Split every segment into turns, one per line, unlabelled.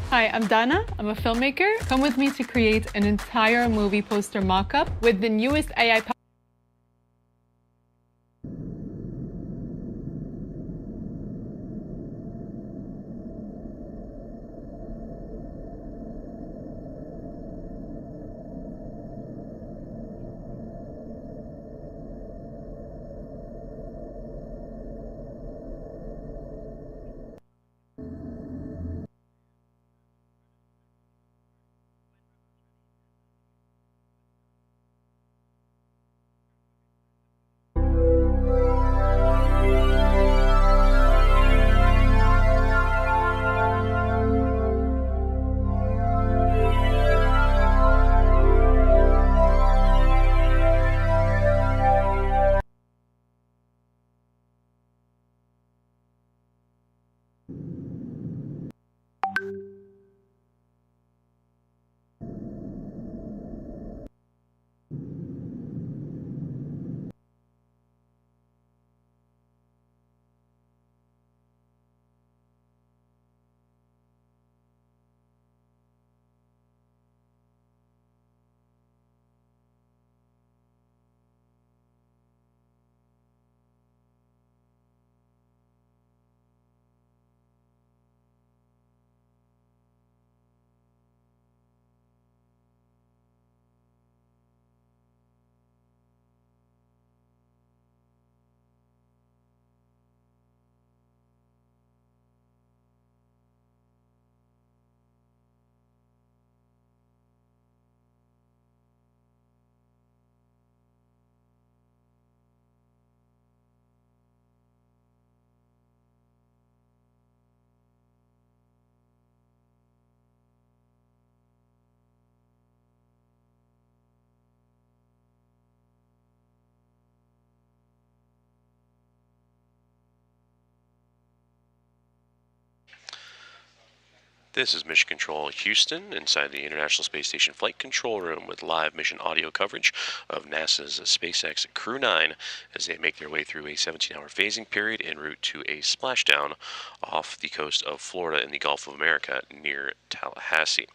Hi, I'm Dana. I'm a filmmaker. Come with me to create an entire movie poster mock-up with the newest AI.
This is Mission Control Houston inside the International Space Station Flight Control Room with live mission audio coverage of NASA's SpaceX Crew 9 as they make their way through a 17-hour phasing period en route to a splashdown off the coast of Florida in the Gulf of America near Tallahassee.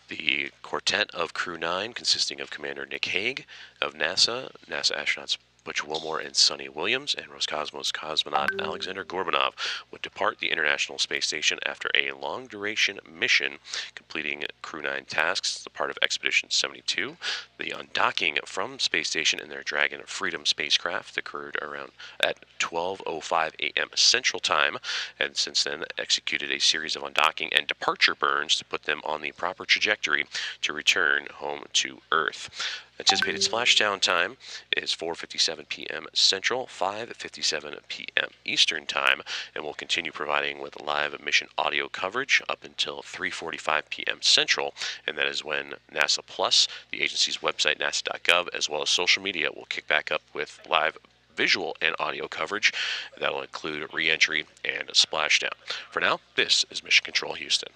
The quartet of Crew 9, consisting of Commander Nick Hague of NASA astronauts Butch Wilmore and Sunita Williams, and Roscosmos cosmonaut Alexander Gorbanov, would depart the International Space Station after a long-duration mission, completing Crew 9 tasks, the part of Expedition 72. The undocking from space station in their Dragon Freedom spacecraft occurred around at 12:05 a.m. Central Time, and since then executed a series of undocking and departure burns to put them on the proper trajectory to return home to Earth. Anticipated splashdown time is 4:57 p.m. Central, 5:57 p.m. Eastern Time, and we'll continue providing with live mission audio coverage up until 3:45 p.m. Central, and that is when NASA Plus, the agency's website, nasa.gov, as well as social media, will kick back up with live visual and audio coverage. That'll include re-entry and splashdown. For now, this is Mission Control Houston.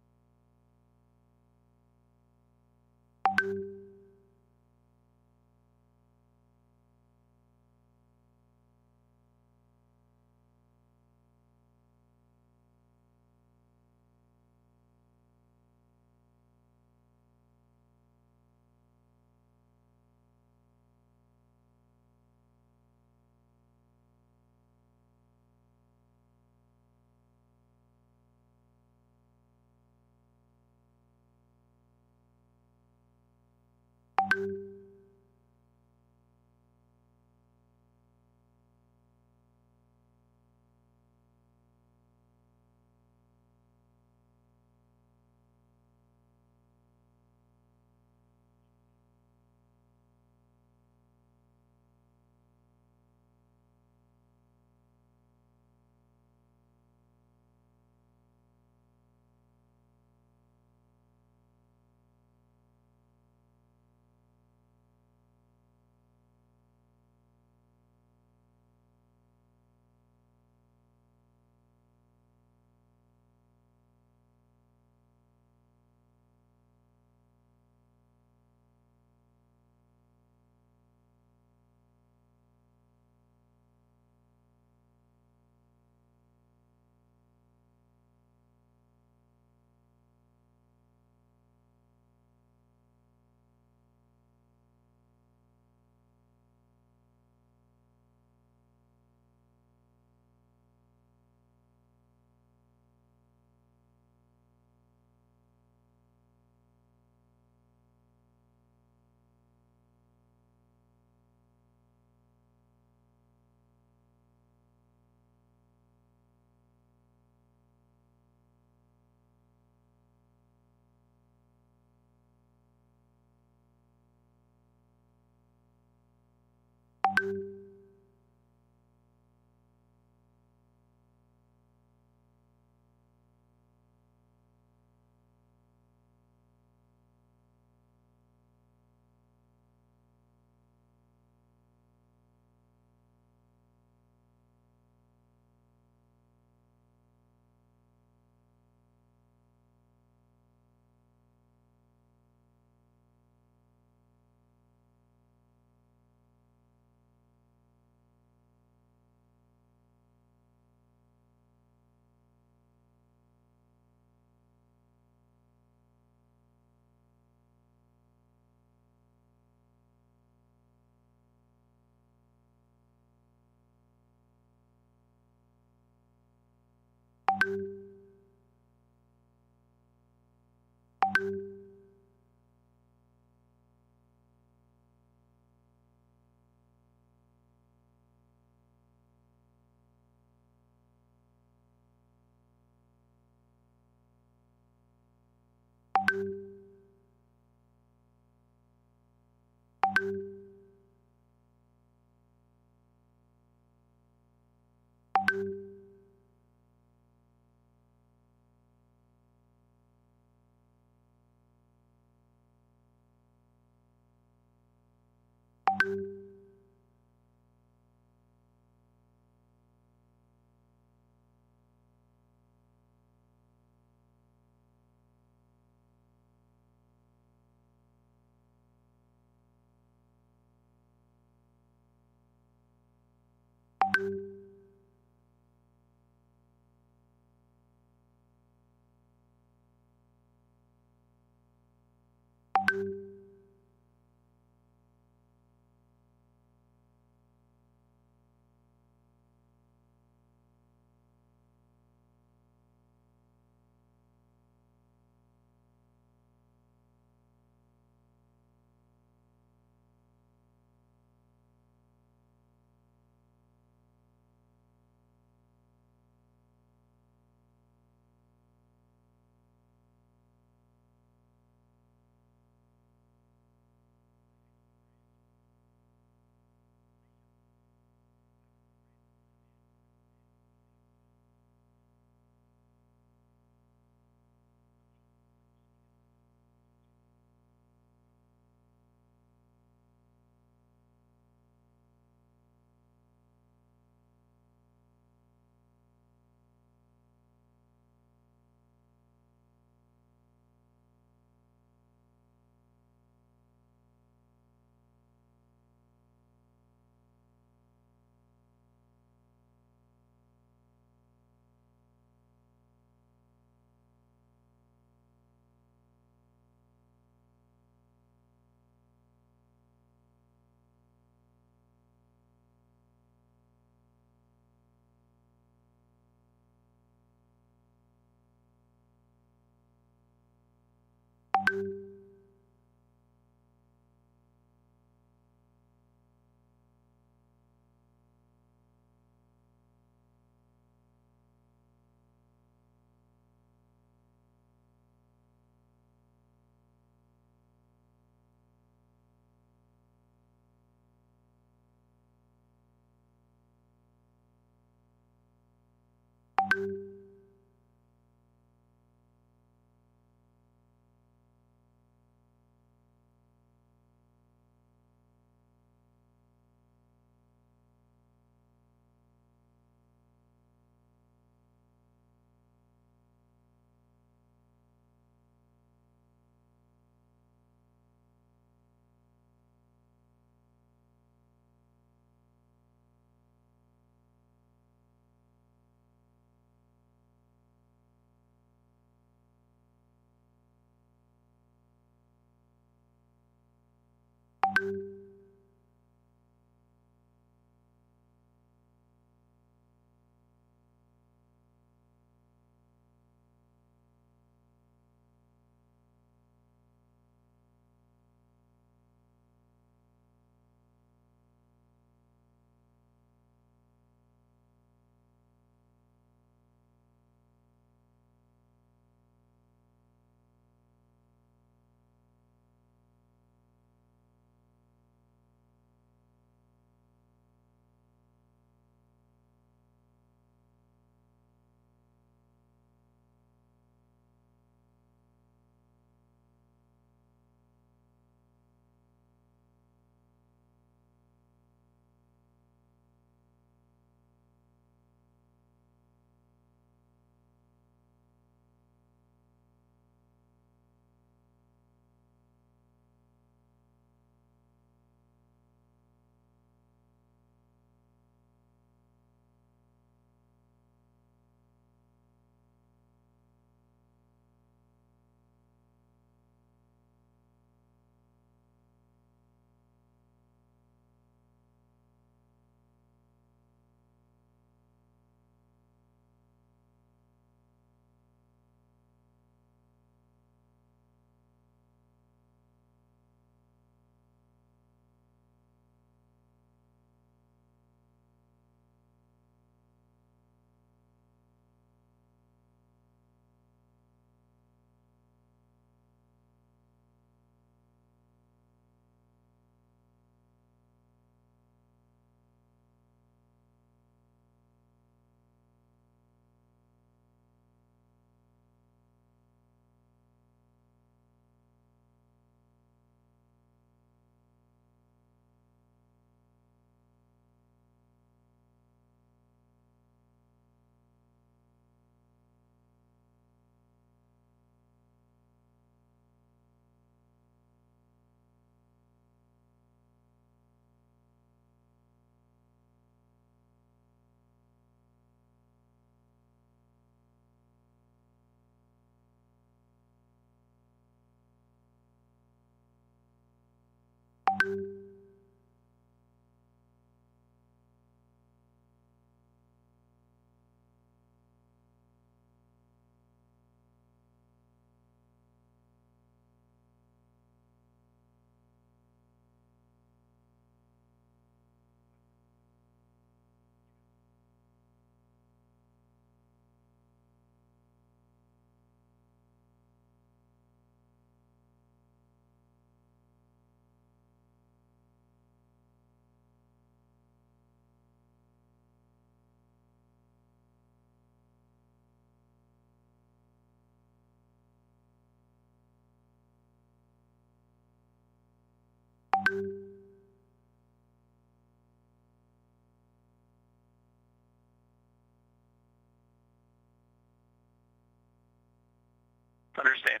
Understand.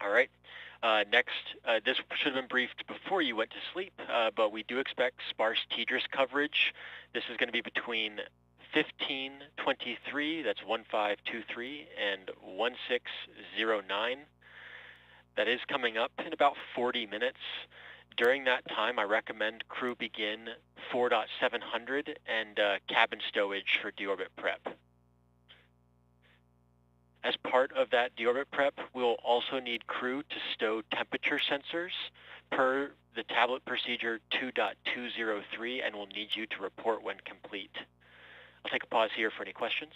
All right. Next, this should have been briefed before you went to sleep, but we do expect sparse TDRS coverage. This is going to be between 1523, that's 1523, and 1609. That is coming up in about 40 minutes. During that time, I recommend crew begin 4.700 and cabin stowage for deorbit prep. As part of that deorbit prep, we'll also need crew to stow temperature sensors per the tablet procedure 2.203, and we'll need you to report when complete. I'll take a pause here for any questions.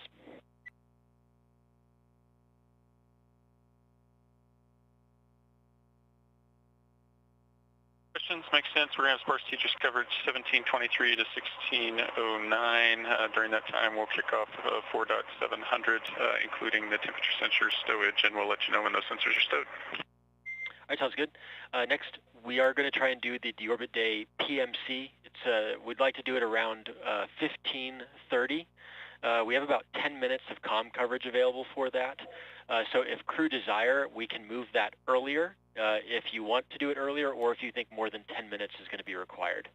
Questions make sense. We're going to have sparse teachers coverage 1723 to 1609. During that time, we'll kick off 4.700, including the temperature sensors stowage, and we'll let you know when those sensors are stowed.
All right, sounds good. Next, we are going to try and do the Deorbit Day PMC. We'd like to do it around 15:30. We have about 10 minutes of comm coverage available for that. So if crew desire, we can move that earlier if you want to do it earlier, or if you think more than 10 minutes is going to be required.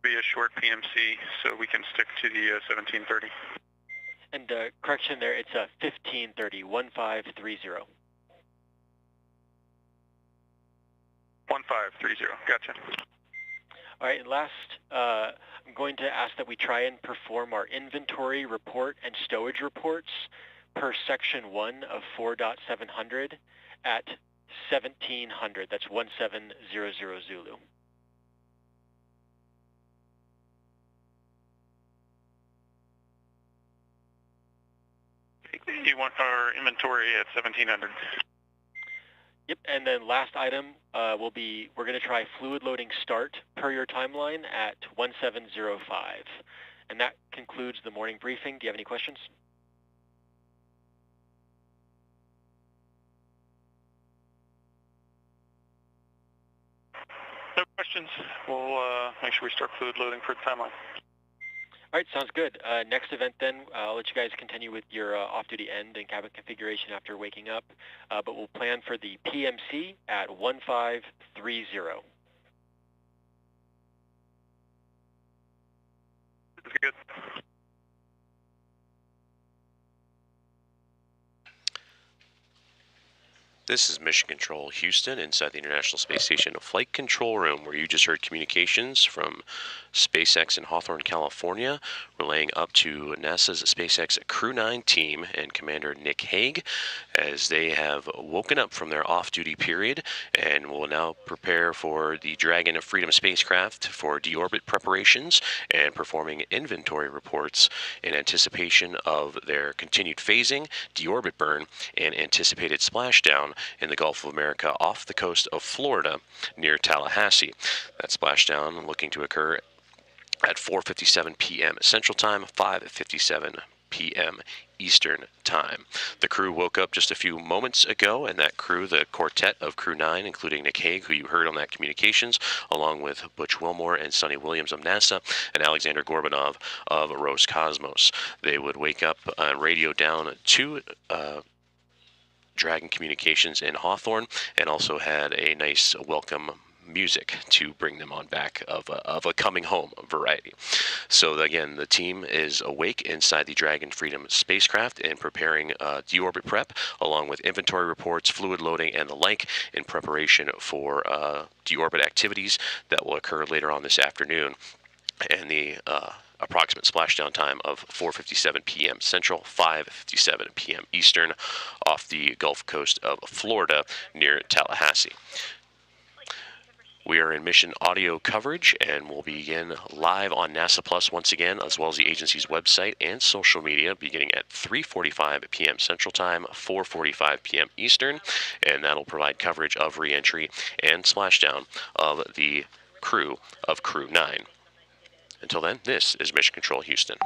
Be a short PMC, so we can stick to the 1730.
And correction there, it's 1530, 1530.
1530, gotcha.
All right, and last, I'm going to ask that we try and perform our inventory report and stowage reports per section 1 of 4.700 at 1700. That's 1700 Zulu.
You want our inventory at 1700.
Yep, and then last item we're going to try fluid loading start per your timeline at 1705. And that concludes the morning briefing. Do you have any questions?
No questions. We'll make sure we start fluid loading for the timeline.
All right, sounds good. Next event then, I'll let you guys continue with your off-duty end and cabin configuration after waking up, but we'll plan for the PMC at 1530.
That's good.
This is Mission Control Houston inside the International Space Station Flight Control Room, where you just heard communications from SpaceX in Hawthorne, California, relaying up to NASA's SpaceX Crew 9 team and Commander Nick Hague, as they have woken up from their off-duty period and will now prepare for the Dragon Freedom spacecraft for deorbit preparations and performing inventory reports in anticipation of their continued phasing, deorbit burn, and anticipated splashdown in the Gulf of America off the coast of Florida near Tallahassee. That splashdown looking to occur at 4:57 p.m. Central Time, 5:57 p.m. Eastern Time. The crew woke up just a few moments ago, and that crew, the quartet of Crew 9, including Nick Hague, who you heard on that communications, along with Butch Wilmore and Sunita Williams of NASA, and Alexander Gorbanov of Roscosmos. They would wake up and radio down to Dragon Communications in Hawthorne, and also had a nice welcome music to bring them on back of a coming home variety. So again, the team is awake inside the Dragon Freedom spacecraft and preparing deorbit prep, along with inventory reports, fluid loading, and the like, in preparation for deorbit activities that will occur later on this afternoon. And the approximate splashdown time of 4:57 p.m. Central, 5:57 p.m. Eastern, off the Gulf Coast of Florida near Tallahassee. We are in mission audio coverage, and we'll begin live on NASA Plus once again, as well as the agency's website and social media, beginning at 3:45 p.m. Central Time, 4:45 p.m. Eastern, and that'll provide coverage of re-entry and splashdown of the crew of Crew 9. Until then, this is Mission Control Houston.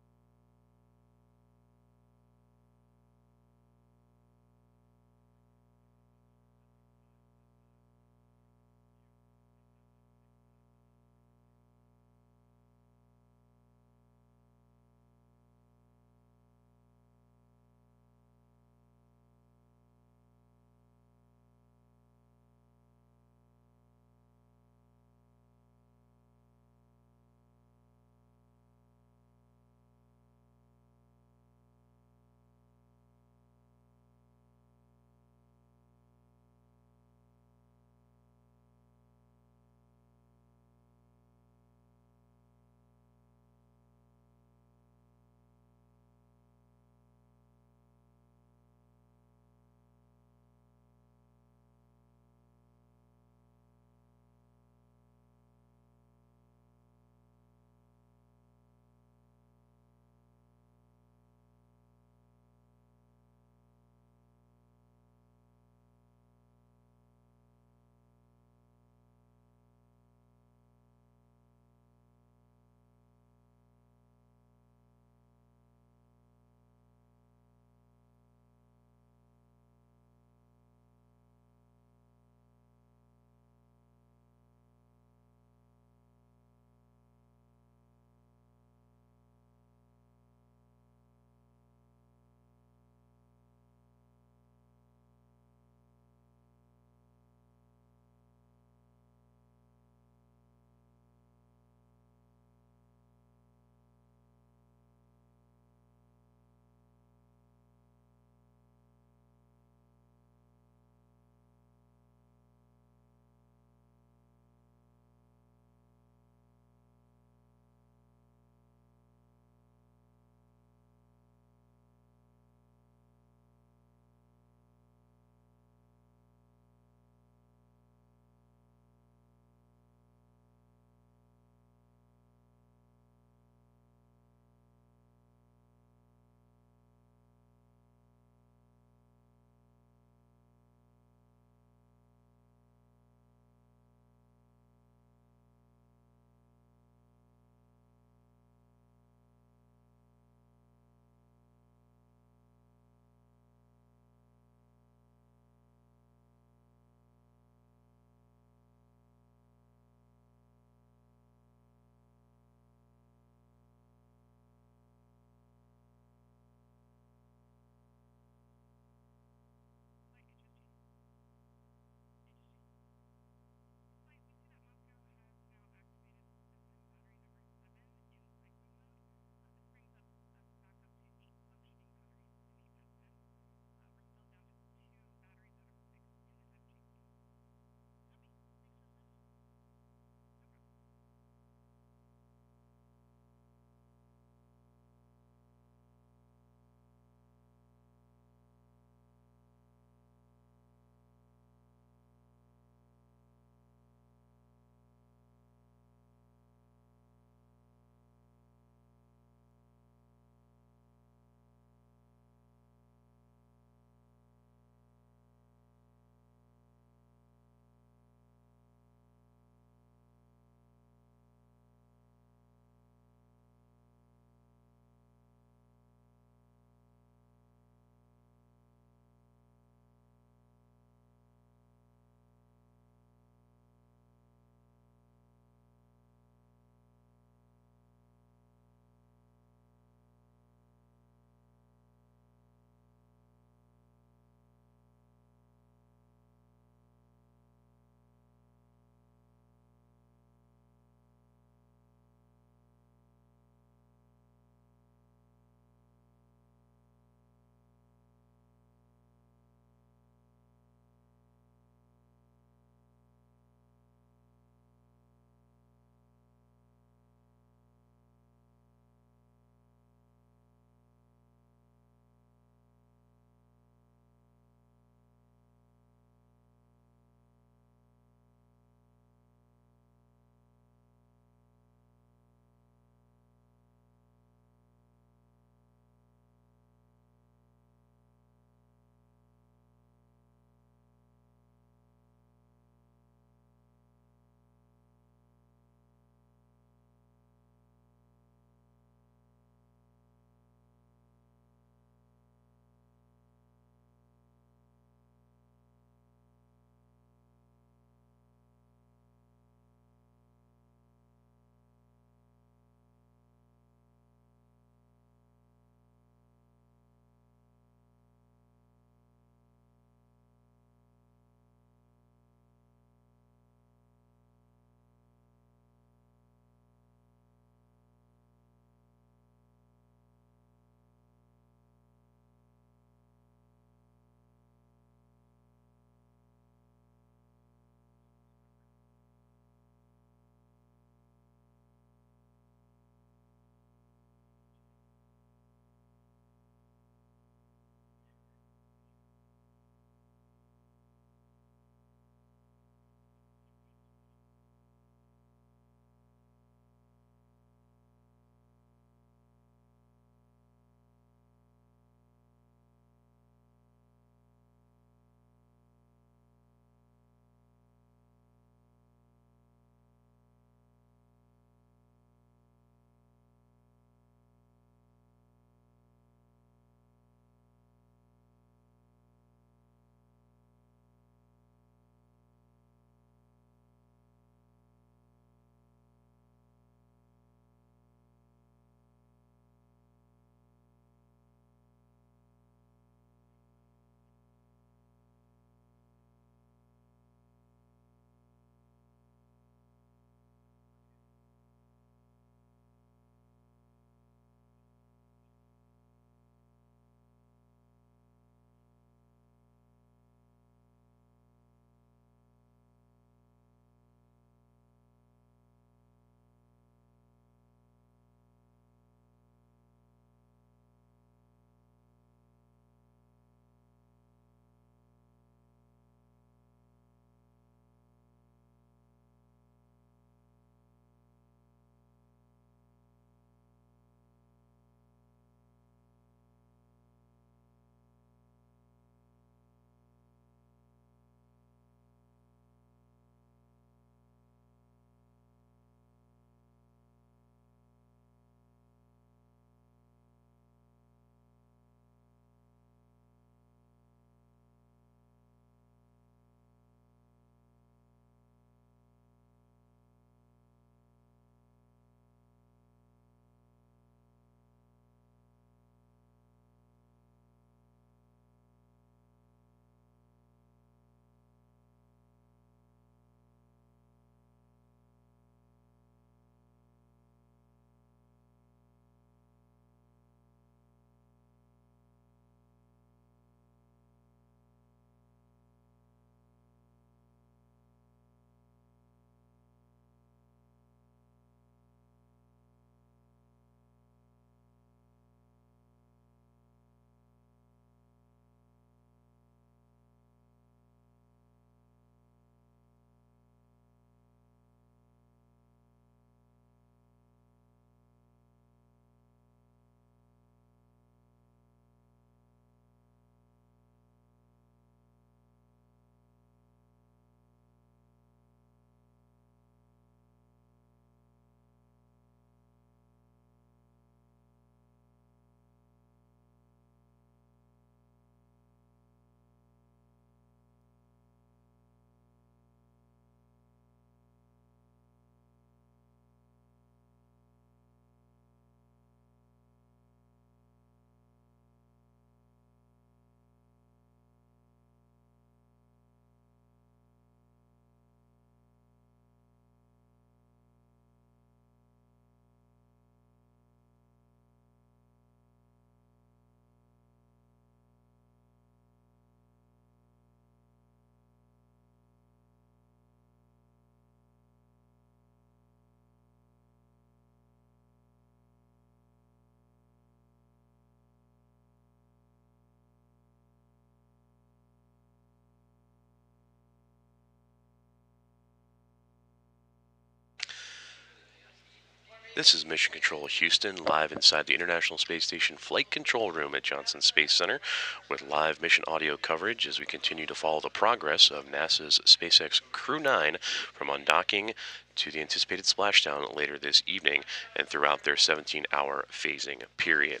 This is Mission Control Houston, live inside the International Space Station Flight Control Room at Johnson Space Center, with live mission audio coverage as we continue to follow the progress of NASA's SpaceX Crew 9 from undocking to the anticipated splashdown later this evening and throughout their 17-hour phasing period.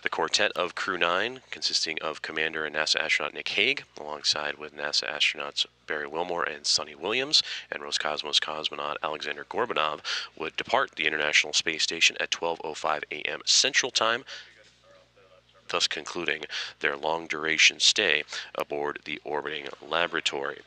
The quartet of Crew 9, consisting of Commander and NASA astronaut Nick Hague, alongside with NASA astronauts Barry Wilmore and Sunny Williams, and Roscosmos cosmonaut Alexander Gorbanov, would depart the International Space Station at 12:05 a.m. Central Time, thus concluding their long-duration stay aboard the orbiting laboratory.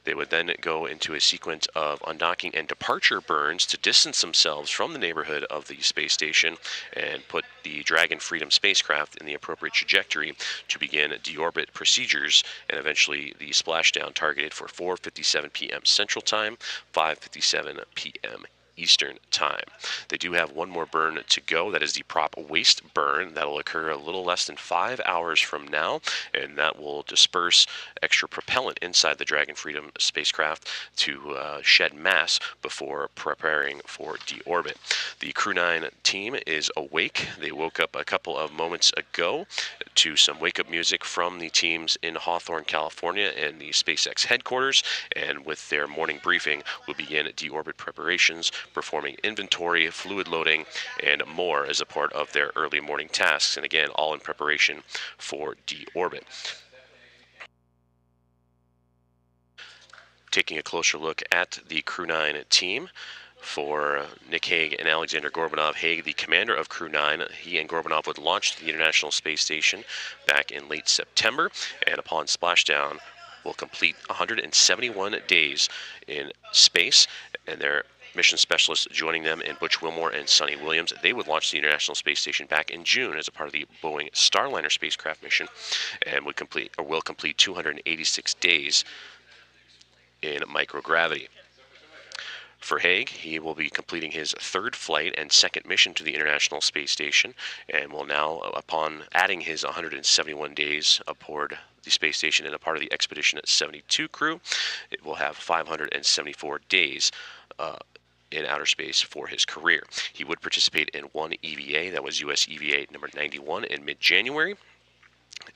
They would then go into a sequence of undocking and departure burns to distance themselves from the neighborhood of the space station and put the Dragon Freedom spacecraft in the appropriate trajectory to begin deorbit procedures, and eventually the splashdown targeted for 4:57 p.m. Central Time, 5:57 p.m. Eastern Time. They do have one more burn to go. That is the prop waste burn. That will occur a little less than 5 hours from now, and that will disperse extra propellant inside the Dragon Freedom spacecraft to shed mass before preparing for deorbit. The Crew 9 team is awake. They woke up a couple of moments ago to some wake-up music from the teams in Hawthorne, California, and the SpaceX headquarters, and with their morning briefing will begin deorbit preparations, performing inventory, fluid loading, and more as a part of their early morning tasks, and again, all in preparation for deorbit. Taking a closer look at the Crew 9 team, for Nick Hague and Alexander Gorbanov. Hague, the commander of Crew 9, he and Gorbanov would launch to the International Space Station back in late September, and upon splashdown will complete 171 days in space, and their mission specialists joining them in Butch Wilmore and Sunny Williams. They would launch the International Space Station back in June as a part of the Boeing Starliner spacecraft mission, and will complete 286 days in microgravity. For Hague, he will be completing his third flight and second mission to the International Space Station, and will now, upon adding his 171 days aboard the space station and a part of the Expedition 72 crew, it will have 574 days in outer space for his career. He would participate in one EVA, that was US EVA number 91, in mid-January,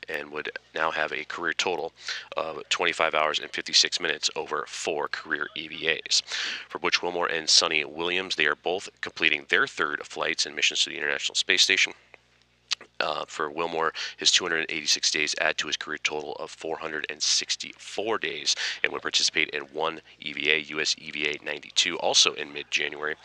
and would now have a career total of 25 hours and 56 minutes over 4 career EVAs. For Butch Wilmore and Sunny Williams, they are both completing their third flights and missions to the International Space Station. For Wilmore, his 286 days add to his career total of 464 days, and would participate in one EVA, US EVA 92, also in mid-January,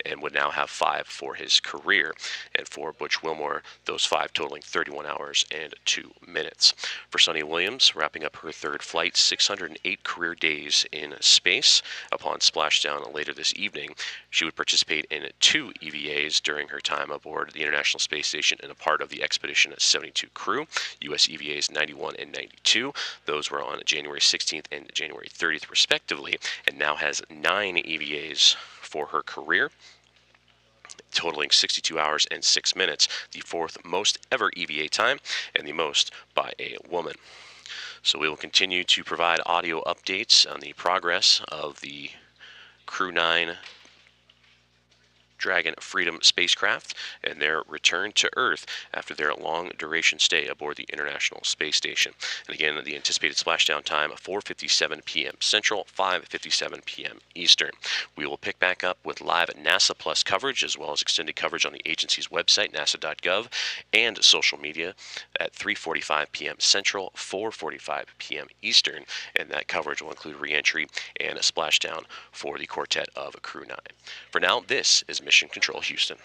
and would now have 5 for his career. And for Butch Wilmore, those 5 totaling 31 hours and 2 minutes. For Sunny Williams, wrapping up her third flight, 608 career days in space. Upon splashdown later this evening, she would participate in 2 EVAs during her time aboard the International Space Station and a part of the Expedition 72 crew, US EVAs 91 and 92. Those were on January 16th and January 30th, respectively, and now has 9 EVAs for her career, totaling 62 hours and 6 minutes, the 4th most ever EVA time, and the most by a woman. So we will continue to provide audio updates on the progress of the Crew 9 Dragon Freedom spacecraft and their return to Earth after their long-duration stay aboard the International Space Station. And again, the anticipated splashdown time, 4:57 p.m. Central, 5:57 p.m. Eastern. We will pick back up with live NASA Plus coverage, as well as extended coverage on the agency's website, nasa.gov, and social media at 3:45 p.m. Central, 4:45 p.m. Eastern, and that coverage will include re-entry and a splashdown for the quartet of Crew 9. For now, this is Mission Control Houston.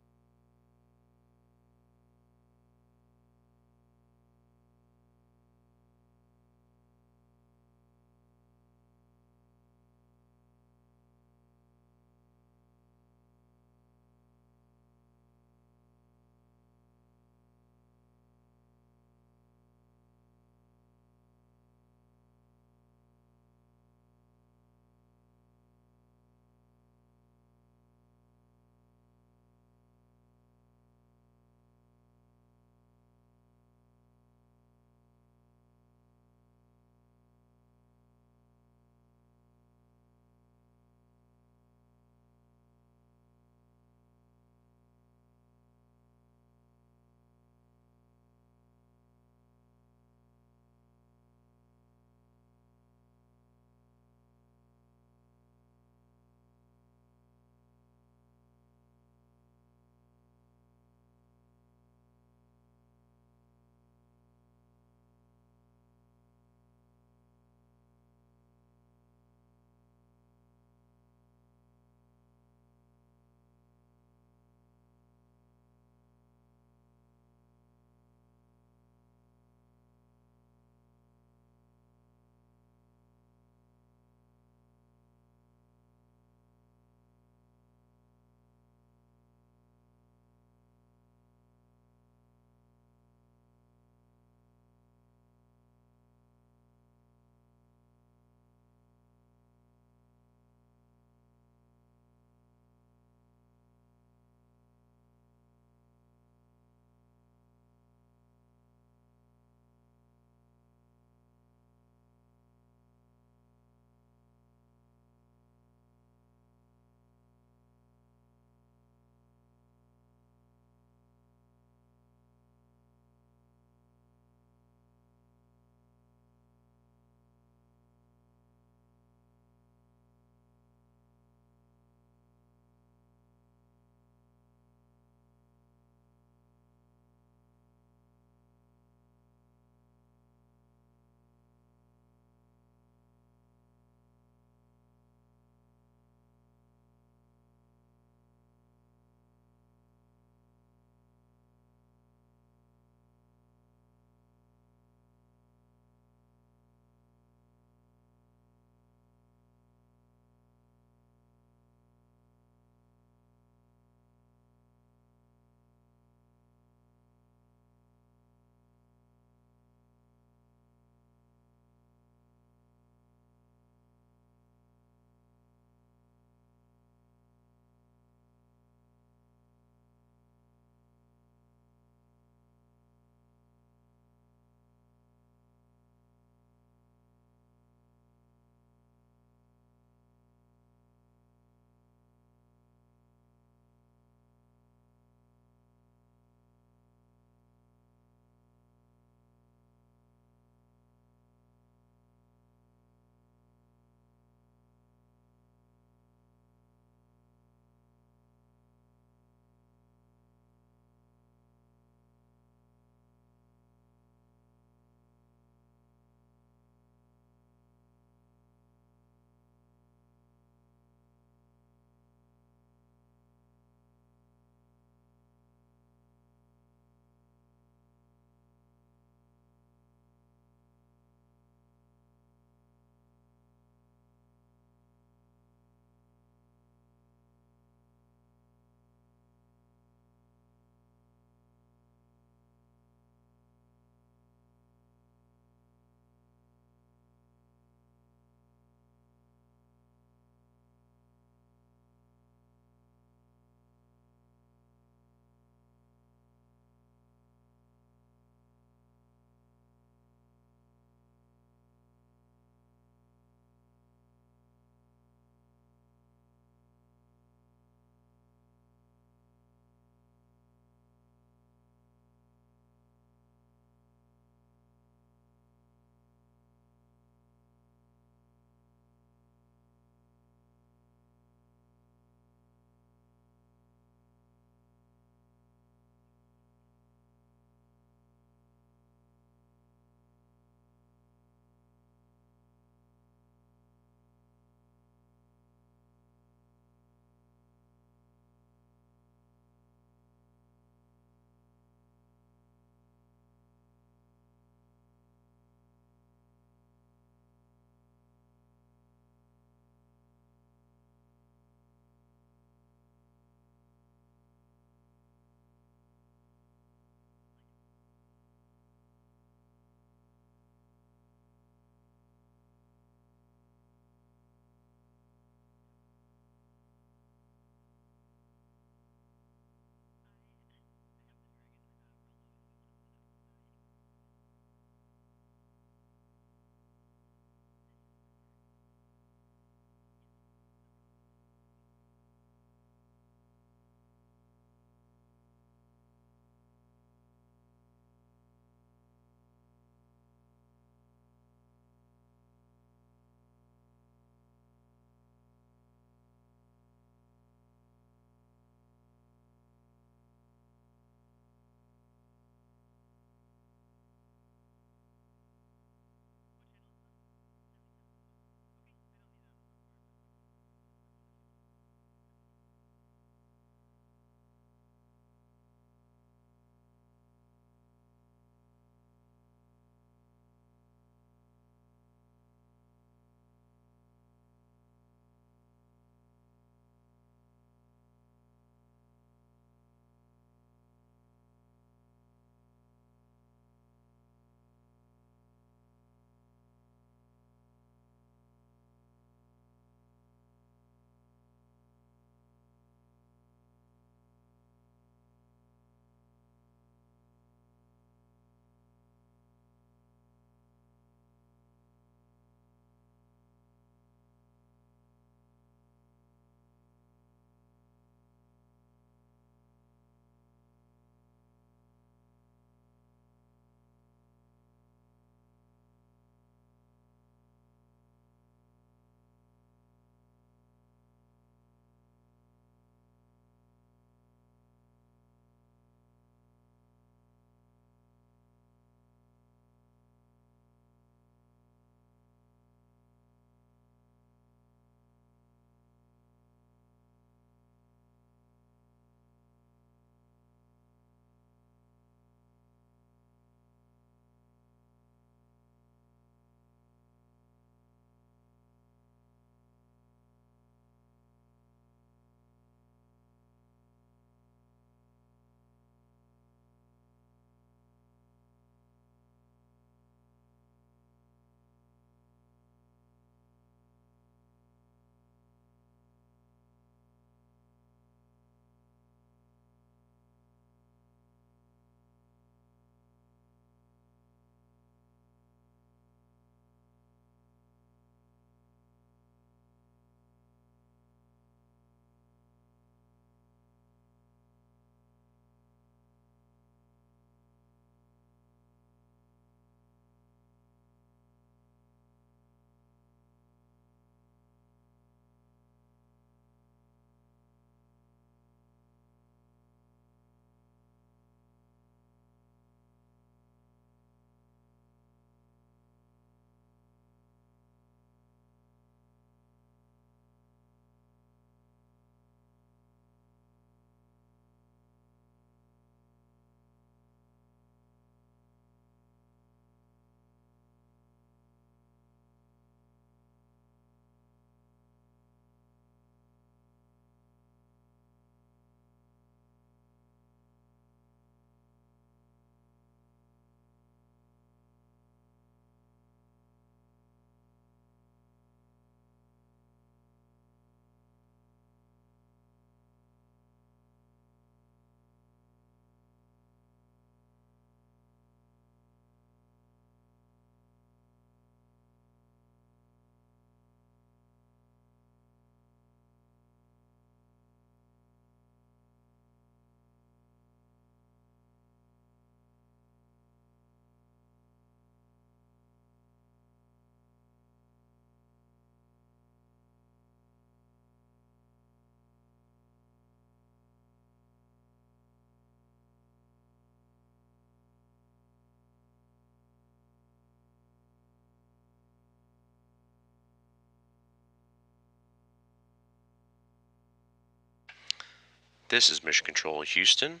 This is Mission Control Houston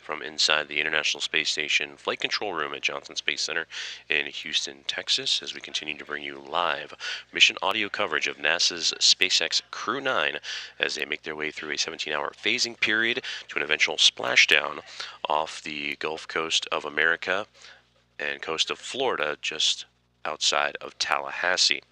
from inside the International Space Station Flight Control Room at Johnson Space Center in Houston, Texas, as we continue to bring you live mission audio coverage of NASA's SpaceX Crew 9 as they make their way through a 17-hour phasing period to an eventual splashdown off the Gulf Coast of America and coast of Florida, just outside of Tallahassee.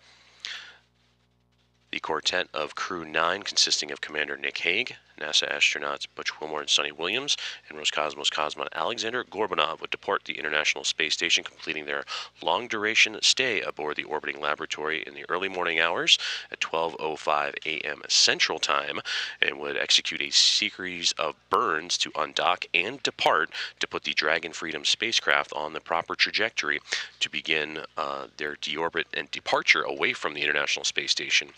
The quartet of Crew 9, consisting of Commander Nick Hague, NASA astronauts Butch Wilmore and Sunita Williams, and Roscosmos cosmonaut Alexander Gorbanov, would depart the International Space Station, completing their long-duration stay aboard the orbiting laboratory in the early morning hours at 12:05 a.m. Central Time, and would execute a series of burns to undock and depart to put the Dragon Freedom spacecraft on the proper trajectory to begin their deorbit and departure away from the International Space Station,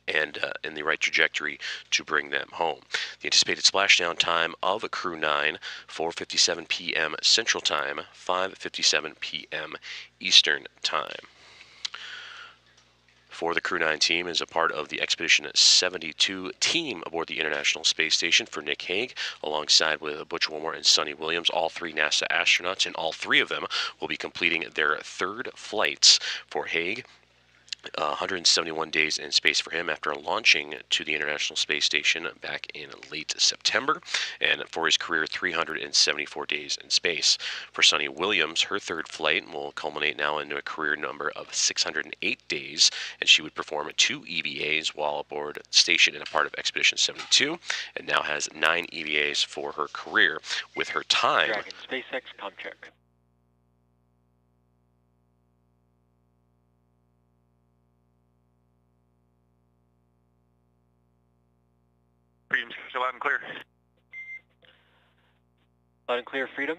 and in the right trajectory to bring them home. The anticipated splashdown time of Crew 9, 4:57 p.m. Central Time, 5:57 p.m. Eastern Time. For the Crew 9 team is a part of the Expedition 72 team aboard the International Space Station for Nick Hague, alongside with Butch Wilmore and Sunny Williams, all three NASA astronauts, and all three of them will be completing their third flights. For Hague, 171 days in space for him after launching to the International Space Station back in late September, and for his career, 374 days in space. For Sunny Williams, her third flight will culminate now into a career number of 608 days, and she would perform 2 EVAs while aboard the station and a part of Expedition 72, and now has 9 EVAs for her career, with her time...
Dragon, SpaceX, ComCheck.
Freedom's loud and clear.
Loud and clear, Freedom.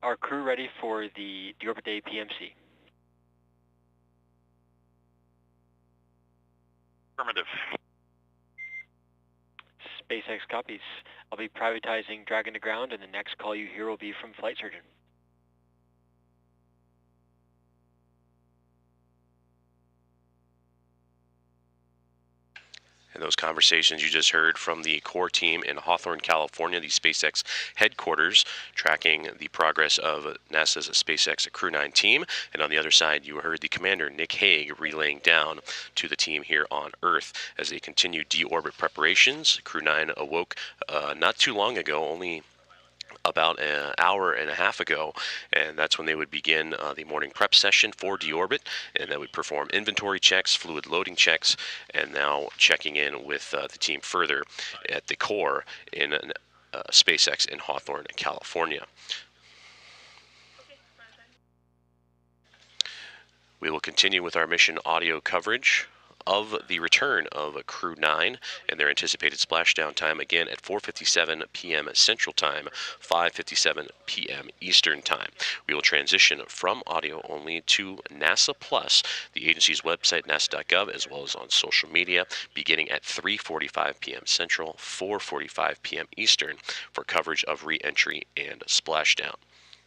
Our crew ready for the Deorbit Day PMC.
Affirmative.
SpaceX copies. I'll be privatizing Dragon to ground, and the next call you hear will be from Flight Surgeon.
And those conversations you just heard from the core team in Hawthorne, California, the SpaceX headquarters, tracking the progress of NASA's SpaceX Crew 9 team. And on the other side, you heard the commander, Nick Hague, relaying down to the team here on Earth as they continue deorbit preparations. Crew 9 awoke not too long ago, only about an hour and a half ago, and that's when they would begin the morning prep session for deorbit, and they would perform inventory checks, fluid loading checks, and now checking in with the team further at the core in SpaceX in Hawthorne, California. We will continue with our mission audio coverage of the return of Crew 9 and their anticipated splashdown time, again at 4:57 p.m. Central Time, 5:57 p.m. Eastern Time. We will transition from audio only to NASA Plus, the agency's website, nasa.gov, as well as on social media, beginning at 3:45 p.m. Central, 4:45 p.m. Eastern, for coverage of re-entry and splashdown.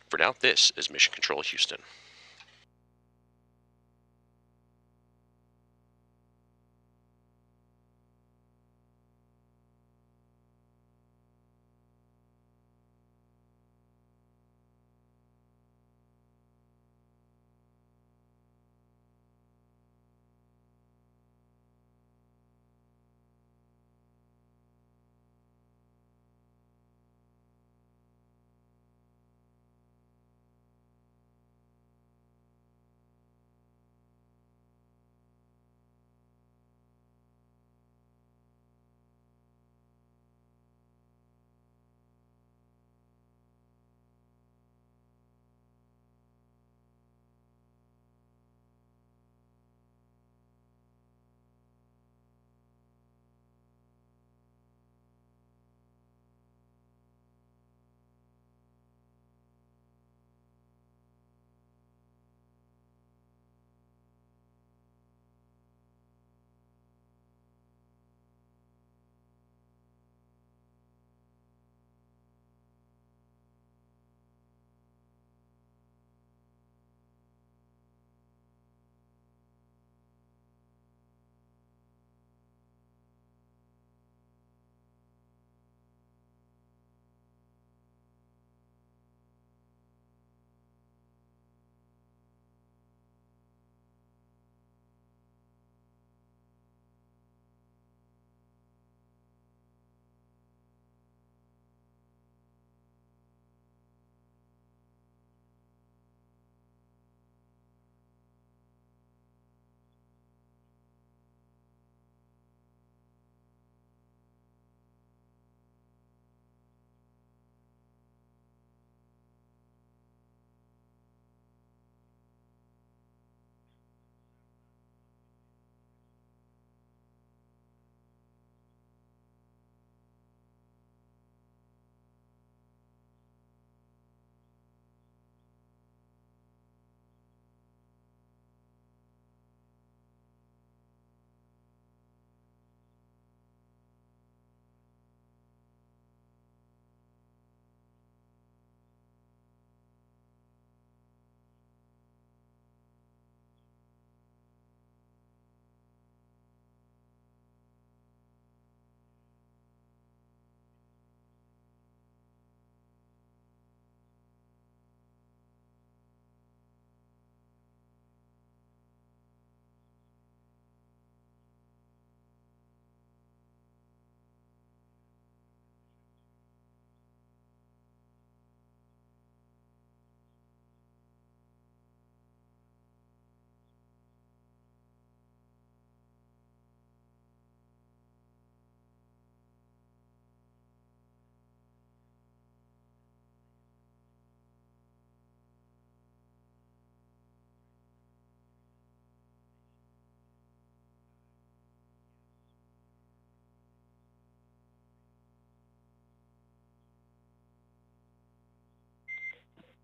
For now, this is Mission Control Houston.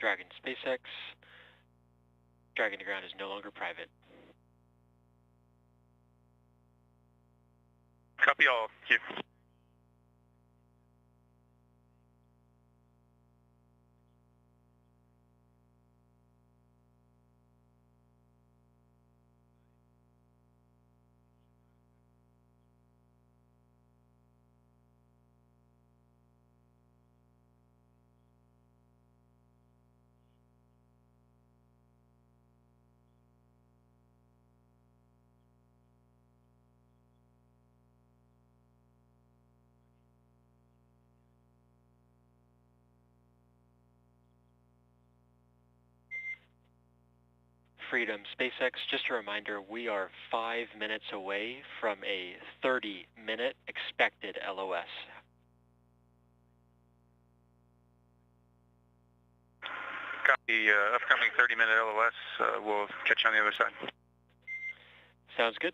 Dragon SpaceX. Dragon to ground is no longer private.
Copy all. Thank you.
Freedom SpaceX, just a reminder, we are 5 minutes away from a 30-minute expected LOS.
Copy. Upcoming 30-minute LOS. We'll catch you on the other side.
Sounds good.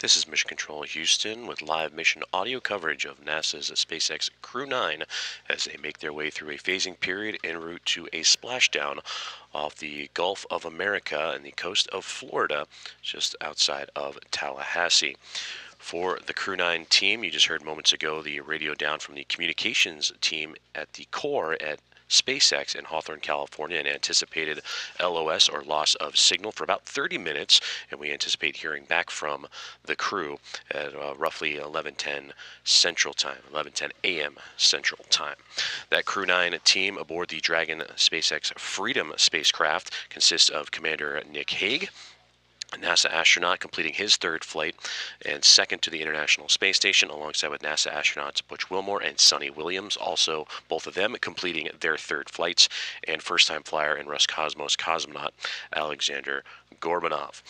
This is Mission Control Houston with live mission audio coverage of NASA's SpaceX Crew 9 as they make their way through a phasing period en route to a splashdown off the Gulf of America and the coast of Florida, just outside of Tallahassee. For the Crew 9 team, you just heard moments ago the radio down from the communications team at the core at SpaceX in Hawthorne, California, and anticipated LOS, or loss of signal, for about 30 minutes, and we anticipate hearing back from the crew at roughly 11:10 Central Time, 11:10 a.m. Central Time. That Crew 9 team aboard the Dragon SpaceX Freedom spacecraft consists of Commander Nick Hague, a NASA astronaut completing his third flight and second to the International Space Station, alongside with NASA astronauts Butch Wilmore and Sunita Williams, also both of them completing their third flights, and first-time flyer and Roscosmos cosmonaut Alexander Gorbanov.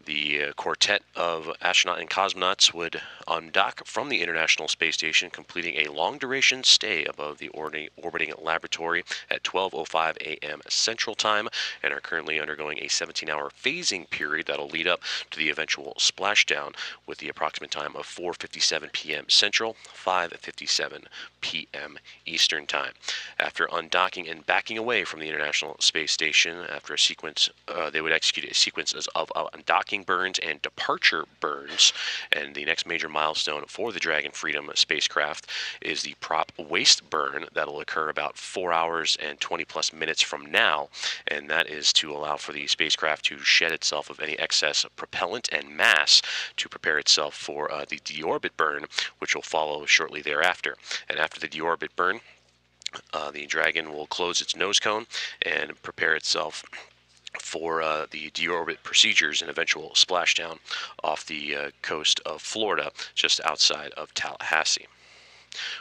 The quartet of astronaut and cosmonauts would undock from the International Space Station, completing a long-duration stay above the orbiting laboratory at 12:05 a.m. Central Time, and are currently undergoing a 17-hour phasing period that'll lead up to the eventual splashdown, with the approximate time of 4:57 p.m. Central, 5:57 p.m. Eastern Time. After undocking and backing away from the International Space Station, after a sequence, they would execute a sequence of undocking burns and departure burns, and the next major milestone for the Dragon Freedom spacecraft is the prop waste burn that'll occur about 4 hours and 20 plus minutes from now, and that is to allow for the spacecraft to shed itself of any excess propellant and mass to prepare itself for the deorbit burn, which will follow shortly thereafter. And after the deorbit burn, the Dragon will close its nose cone and prepare itself for the Deorbit Procedures and eventual splashdown off the coast of Florida, just outside of Tallahassee.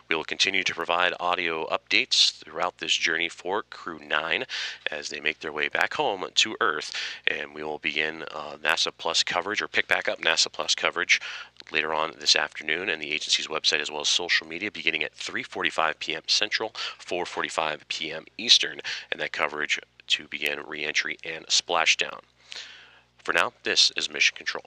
We will continue to provide audio updates throughout this journey for Crew 9 as they make their way back home to Earth, and we will begin NASA Plus coverage, or pick back up NASA Plus coverage, later on this afternoon, and the agency's website as well as social media, beginning at 3:45 p.m. Central, 4:45 p.m. Eastern, and that coverage to begin re-entry and splashdown. For now, this is Mission Control.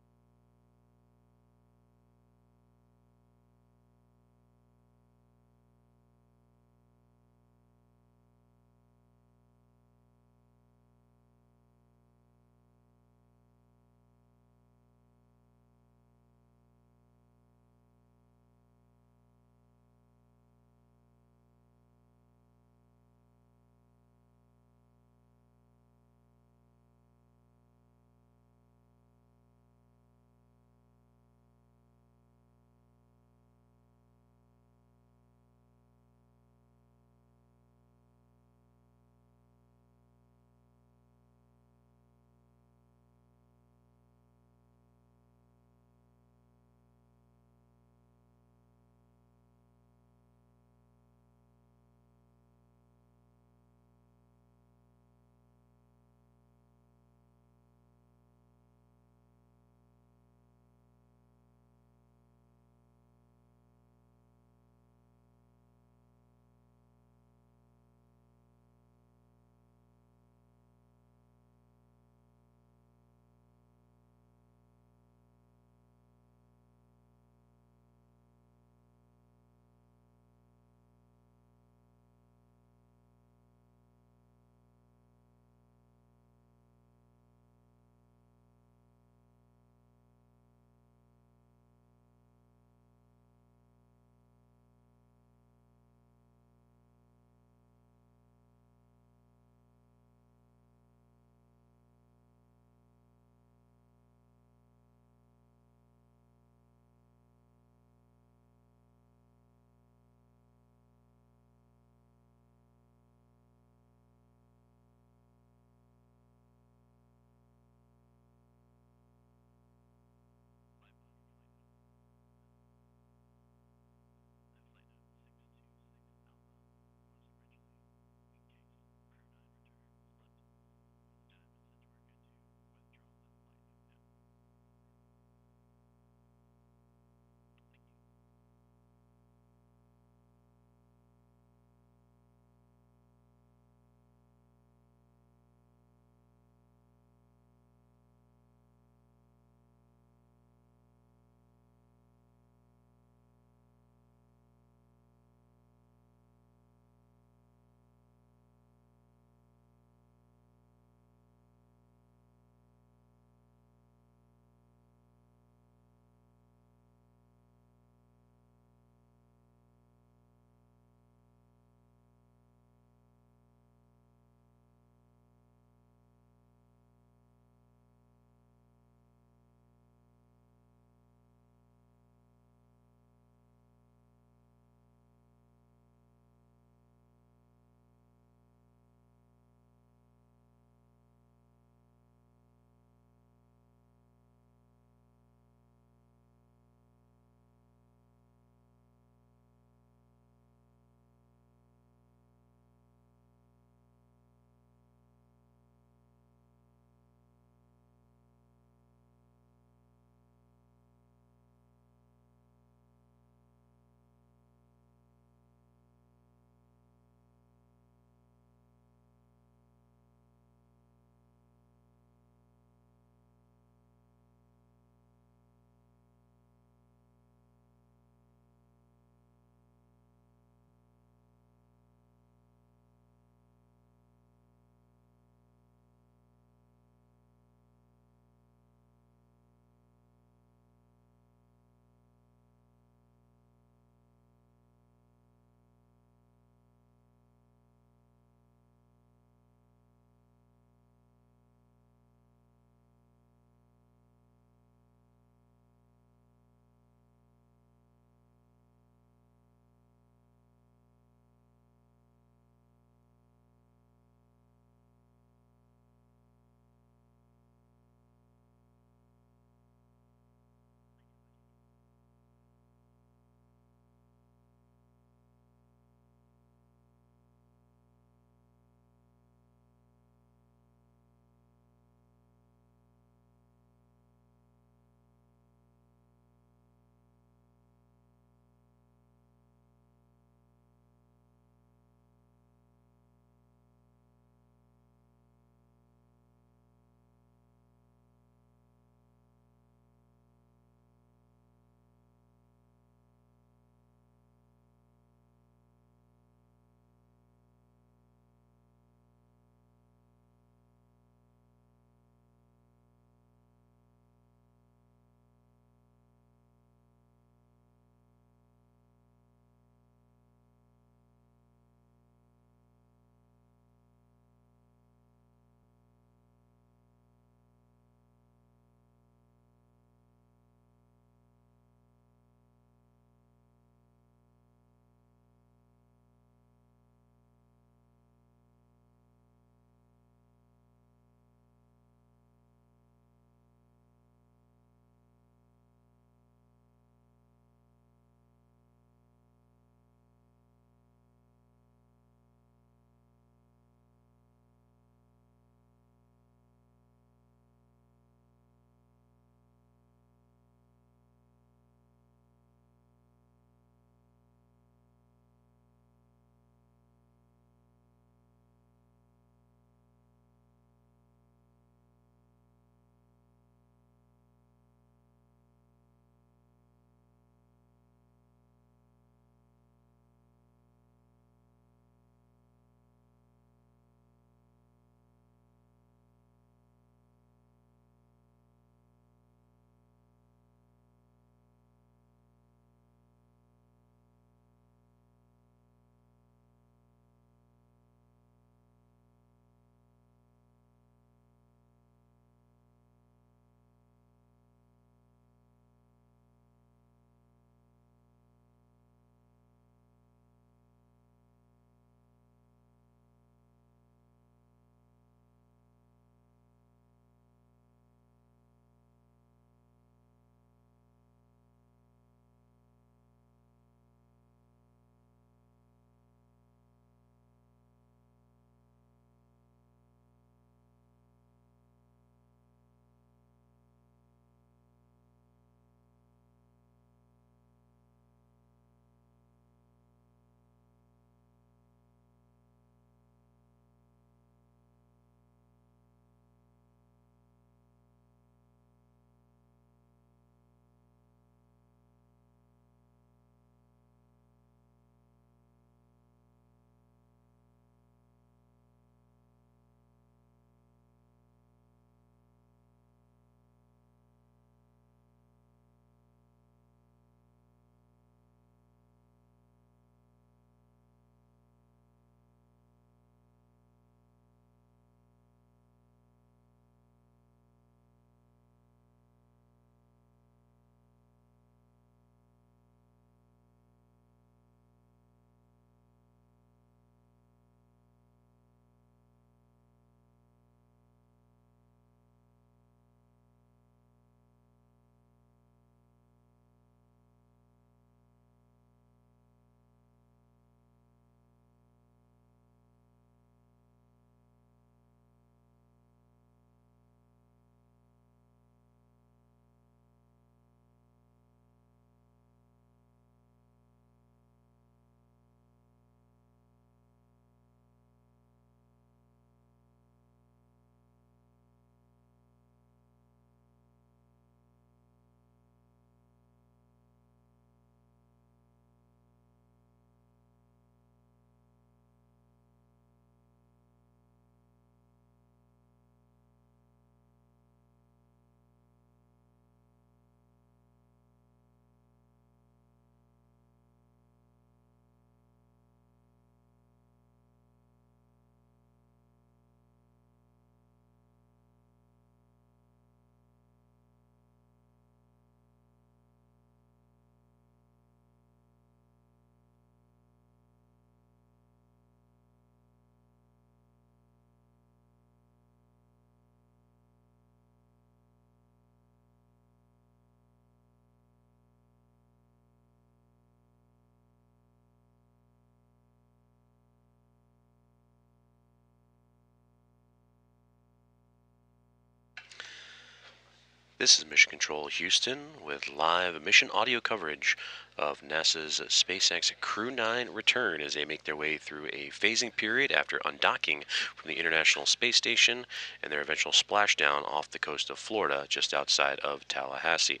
This is Mission Control Houston with live mission audio coverage of NASA's SpaceX Crew 9 return as they make their way through a phasing period after undocking from the International Space Station and their eventual splashdown off the coast of Florida just outside of Tallahassee.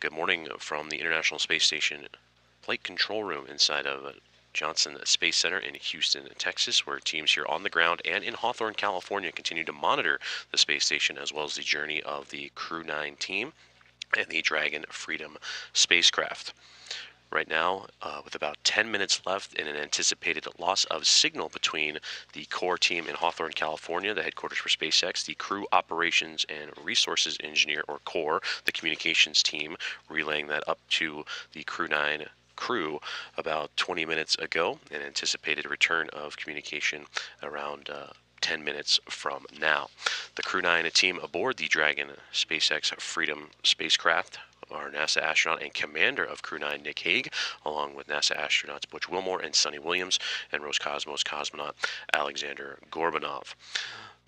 Good morning from the International Space Station flight control room inside of Johnson Space Center in Houston, Texas, where teams here on the ground and in Hawthorne, California continue to monitor the space station as well as the journey of the Crew 9 team and the Dragon Freedom spacecraft. Right now, with about 10 minutes left in an anticipated loss of signal between the core team in Hawthorne, California, the headquarters for SpaceX, the Crew Operations and Resources Engineer, or CORE, the communications team, relaying that up to the Crew 9 crew about 20 minutes ago, and anticipated return of communication around 10 minutes from now. The Crew 9 team aboard the Dragon SpaceX Freedom spacecraft are NASA astronaut and commander of Crew 9, Nick Hague, along with NASA astronauts Butch Wilmore and Sunny Williams, and Roscosmos cosmonaut Alexander Gorbanov.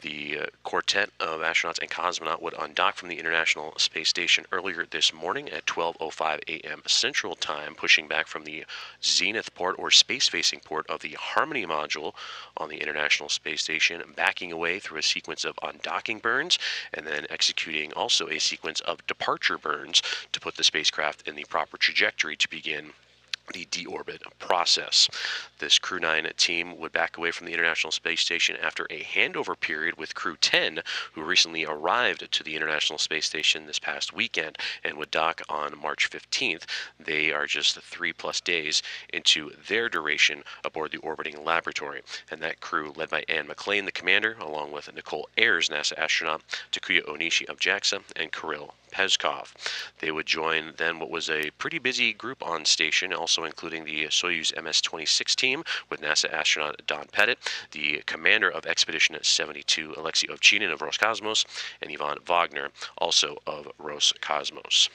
The quartet of astronauts and cosmonaut would undock from the International Space Station earlier this morning at 12:05 a.m. Central Time, pushing back from the zenith port or space-facing port of the Harmony module on the International Space Station, backing away through a sequence of undocking burns and then executing also a sequence of departure burns to put the spacecraft in the proper trajectory to begin the deorbit process. This Crew 9 team would back away from the International Space Station after a handover period with Crew 10, who recently arrived to the International Space Station this past weekend and would dock on March 15th. They are just 3+ days into their duration aboard the orbiting laboratory, and that crew, led by Ann McLean, the commander, along with Nicole Ayers, NASA astronaut, Takuya Onishi of JAXA, and Kirill Peskov. They would join then what was a pretty busy group on station, also including the Soyuz MS-26 team with NASA astronaut Don Pettit, the commander of Expedition 72, Alexei Ovchinin of Roscosmos, and Ivan Wagner, also of Roscosmos.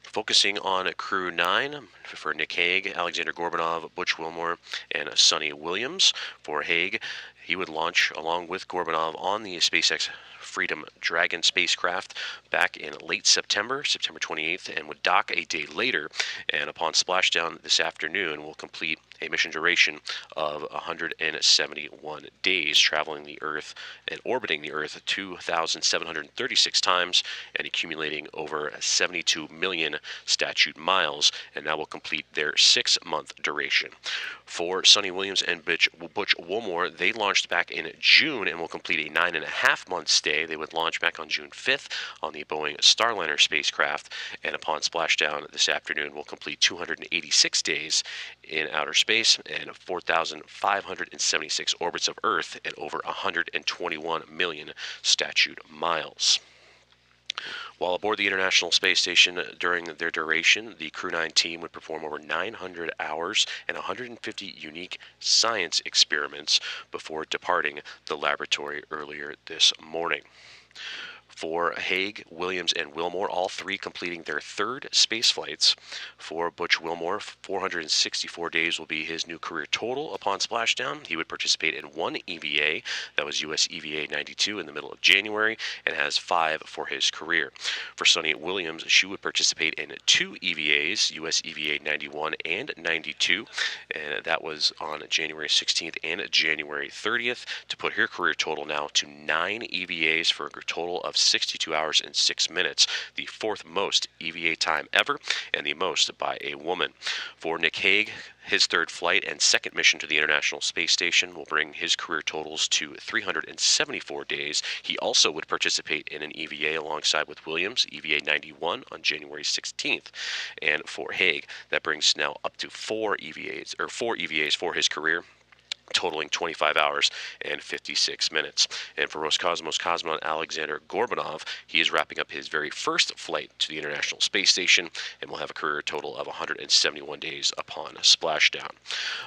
Focusing on Crew 9 for Nick Hague, Alexander Gorbanov, Butch Wilmore, and Sunny Williams. For Hague, he would launch along with Gorbanov on the SpaceX Freedom Dragon spacecraft back in late September, September 28th, and would dock a day later, and upon splashdown this afternoon will complete a mission duration of 171 days, traveling the Earth and orbiting the Earth 2,736 times and accumulating over 72 million statute miles, and that will complete their 6-month duration. For Sunny Williams and Butch Wilmore, they launched back in June and will complete a 9.5-month stay. They would launch back on June 5th on the Boeing Starliner spacecraft, and upon splashdown this afternoon will complete 286 days in outer space and 4,576 orbits of Earth and over 121 million statute miles. While aboard the International Space Station during their duration, the Crew 9 team would perform over 900 hours and 150 unique science experiments before departing the laboratory earlier this morning. For Hague, Williams, and Wilmore, all three completing their 3rd space flights. For Butch Wilmore, 464 days will be his new career total upon splashdown. He would participate in 1 EVA, that was US EVA 92 in the middle of January, and has 5 for his career. For Sunny Williams, she would participate in 2 EVAs, US EVA 91 and 92, and that was on January 16th and January 30th, to put her career total now to 9 EVAs for a total of 62 hours and 6 minutes, the 4th most EVA time ever, and the most by a woman. For Nick Hague, his 3rd flight and 2nd mission to the International Space Station will bring his career totals to 374 days. He also would participate in an EVA alongside with Williams, EVA 91 on January 16th. And for Hague, that brings now up to 4 EVAs for his career, totaling 25 hours and 56 minutes. And for Roscosmos cosmonaut Alexander Gorbanov, he is wrapping up his very first flight to the International Space Station and will have a career total of 171 days upon splashdown.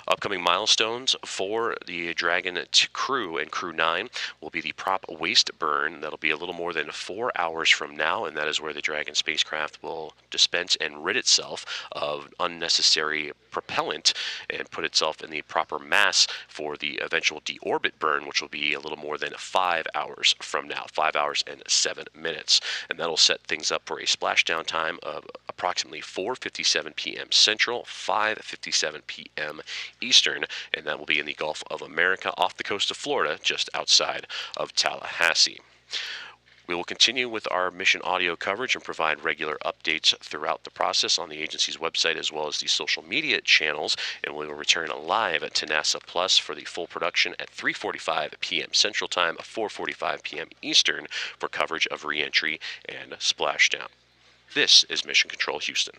Upcoming milestones for the Dragon crew and Crew 9 will be the prop waste burn. That'll be a little more than 4 hours from now, and that is where the Dragon spacecraft will dispense and rid itself of unnecessary propellant and put itself in the proper mass for the eventual deorbit burn, which will be a little more than 5 hours from now, 5 hours and 7 minutes. And that'll set things up for a splashdown time of approximately 4:57 p.m. Central, 5:57 p.m. Eastern, and that will be in the Gulf of America off the coast of Florida, just outside of Tallahassee. We will continue with our mission audio coverage and provide regular updates throughout the process on the agency's website as well as the social media channels, and we will return live to NASA Plus for the full production at 3:45 p.m. Central Time, 4:45 p.m. Eastern for coverage of re-entry and splashdown. This is Mission Control Houston.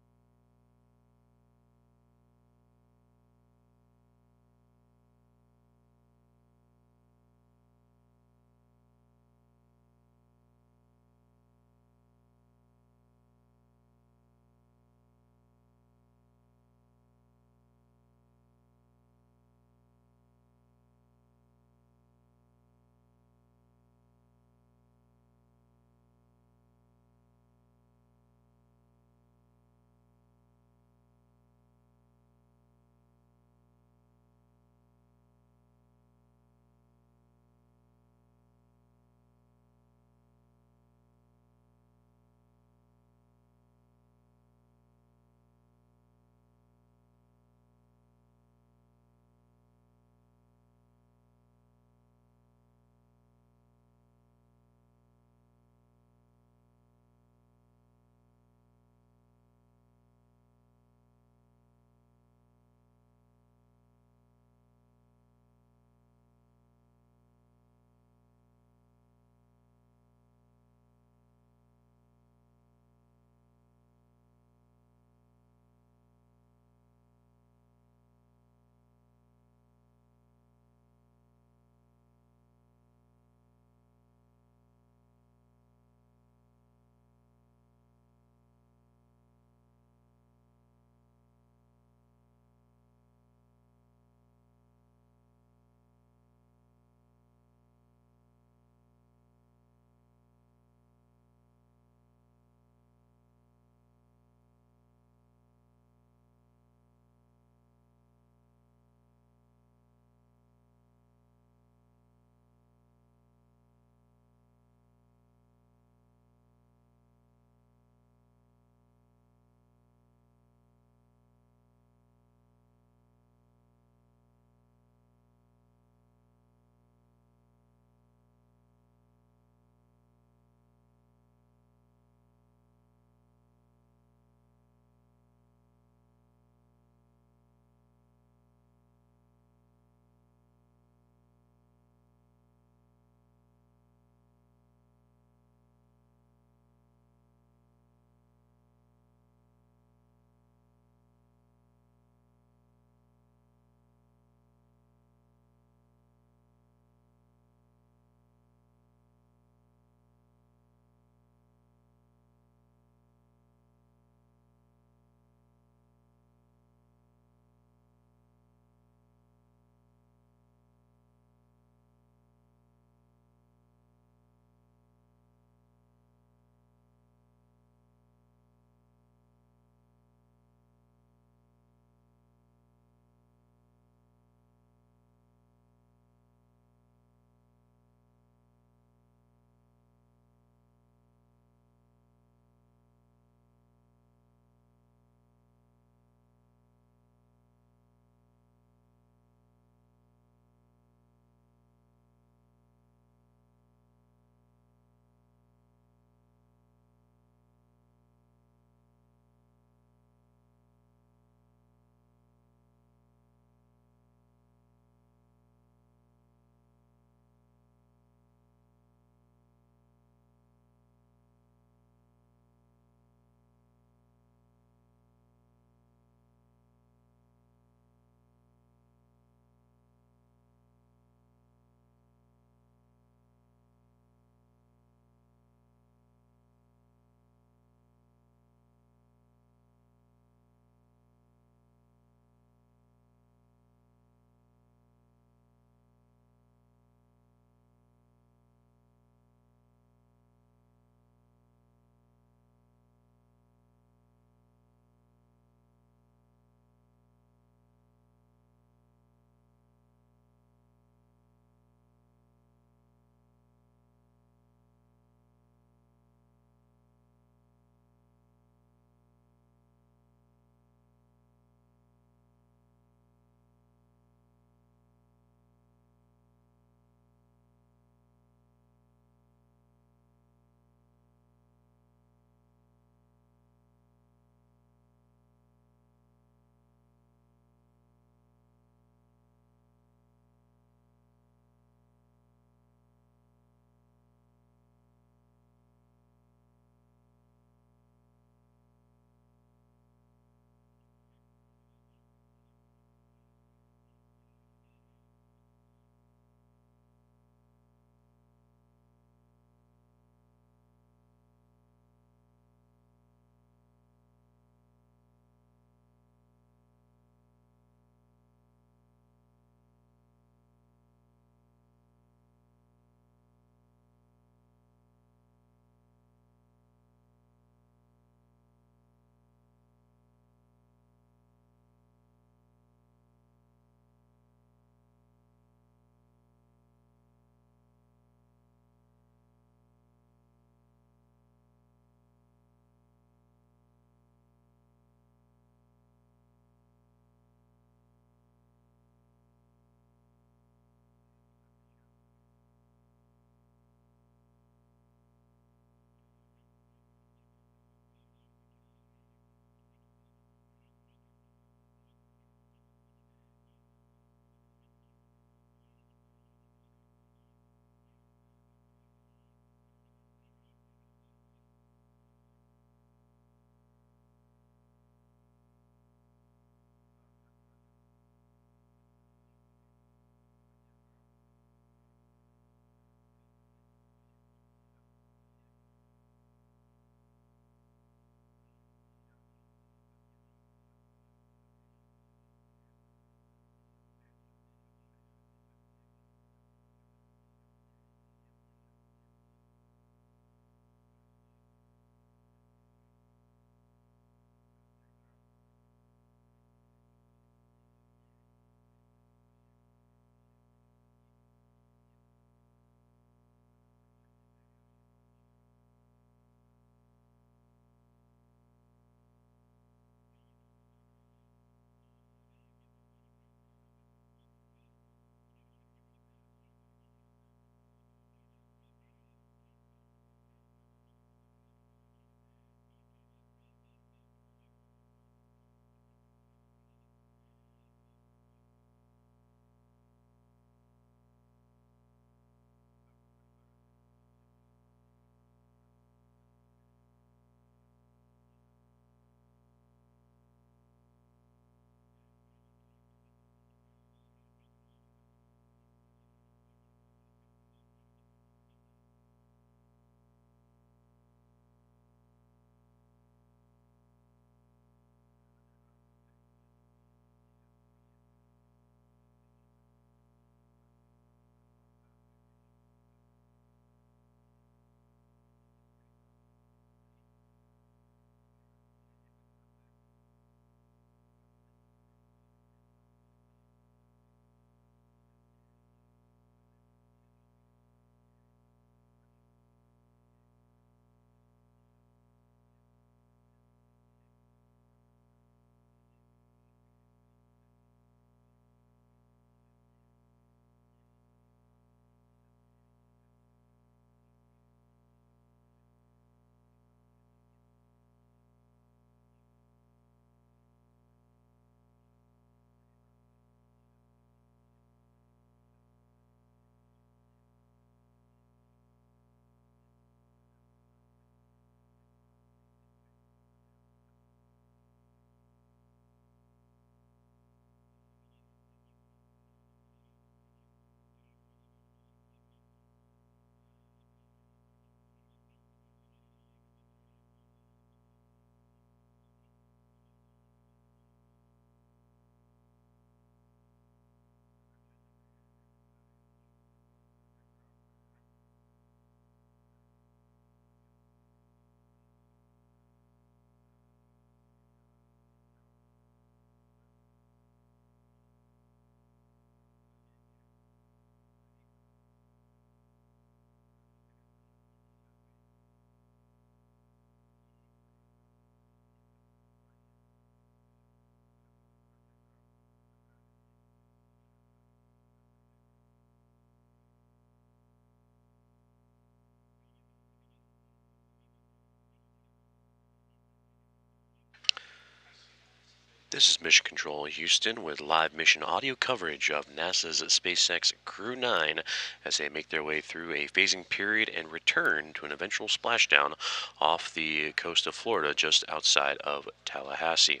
This is Mission Control Houston with live mission audio coverage of NASA's SpaceX Crew 9 as they make their way through a phasing period and return to an eventual splashdown off the coast of Florida just outside of Tallahassee.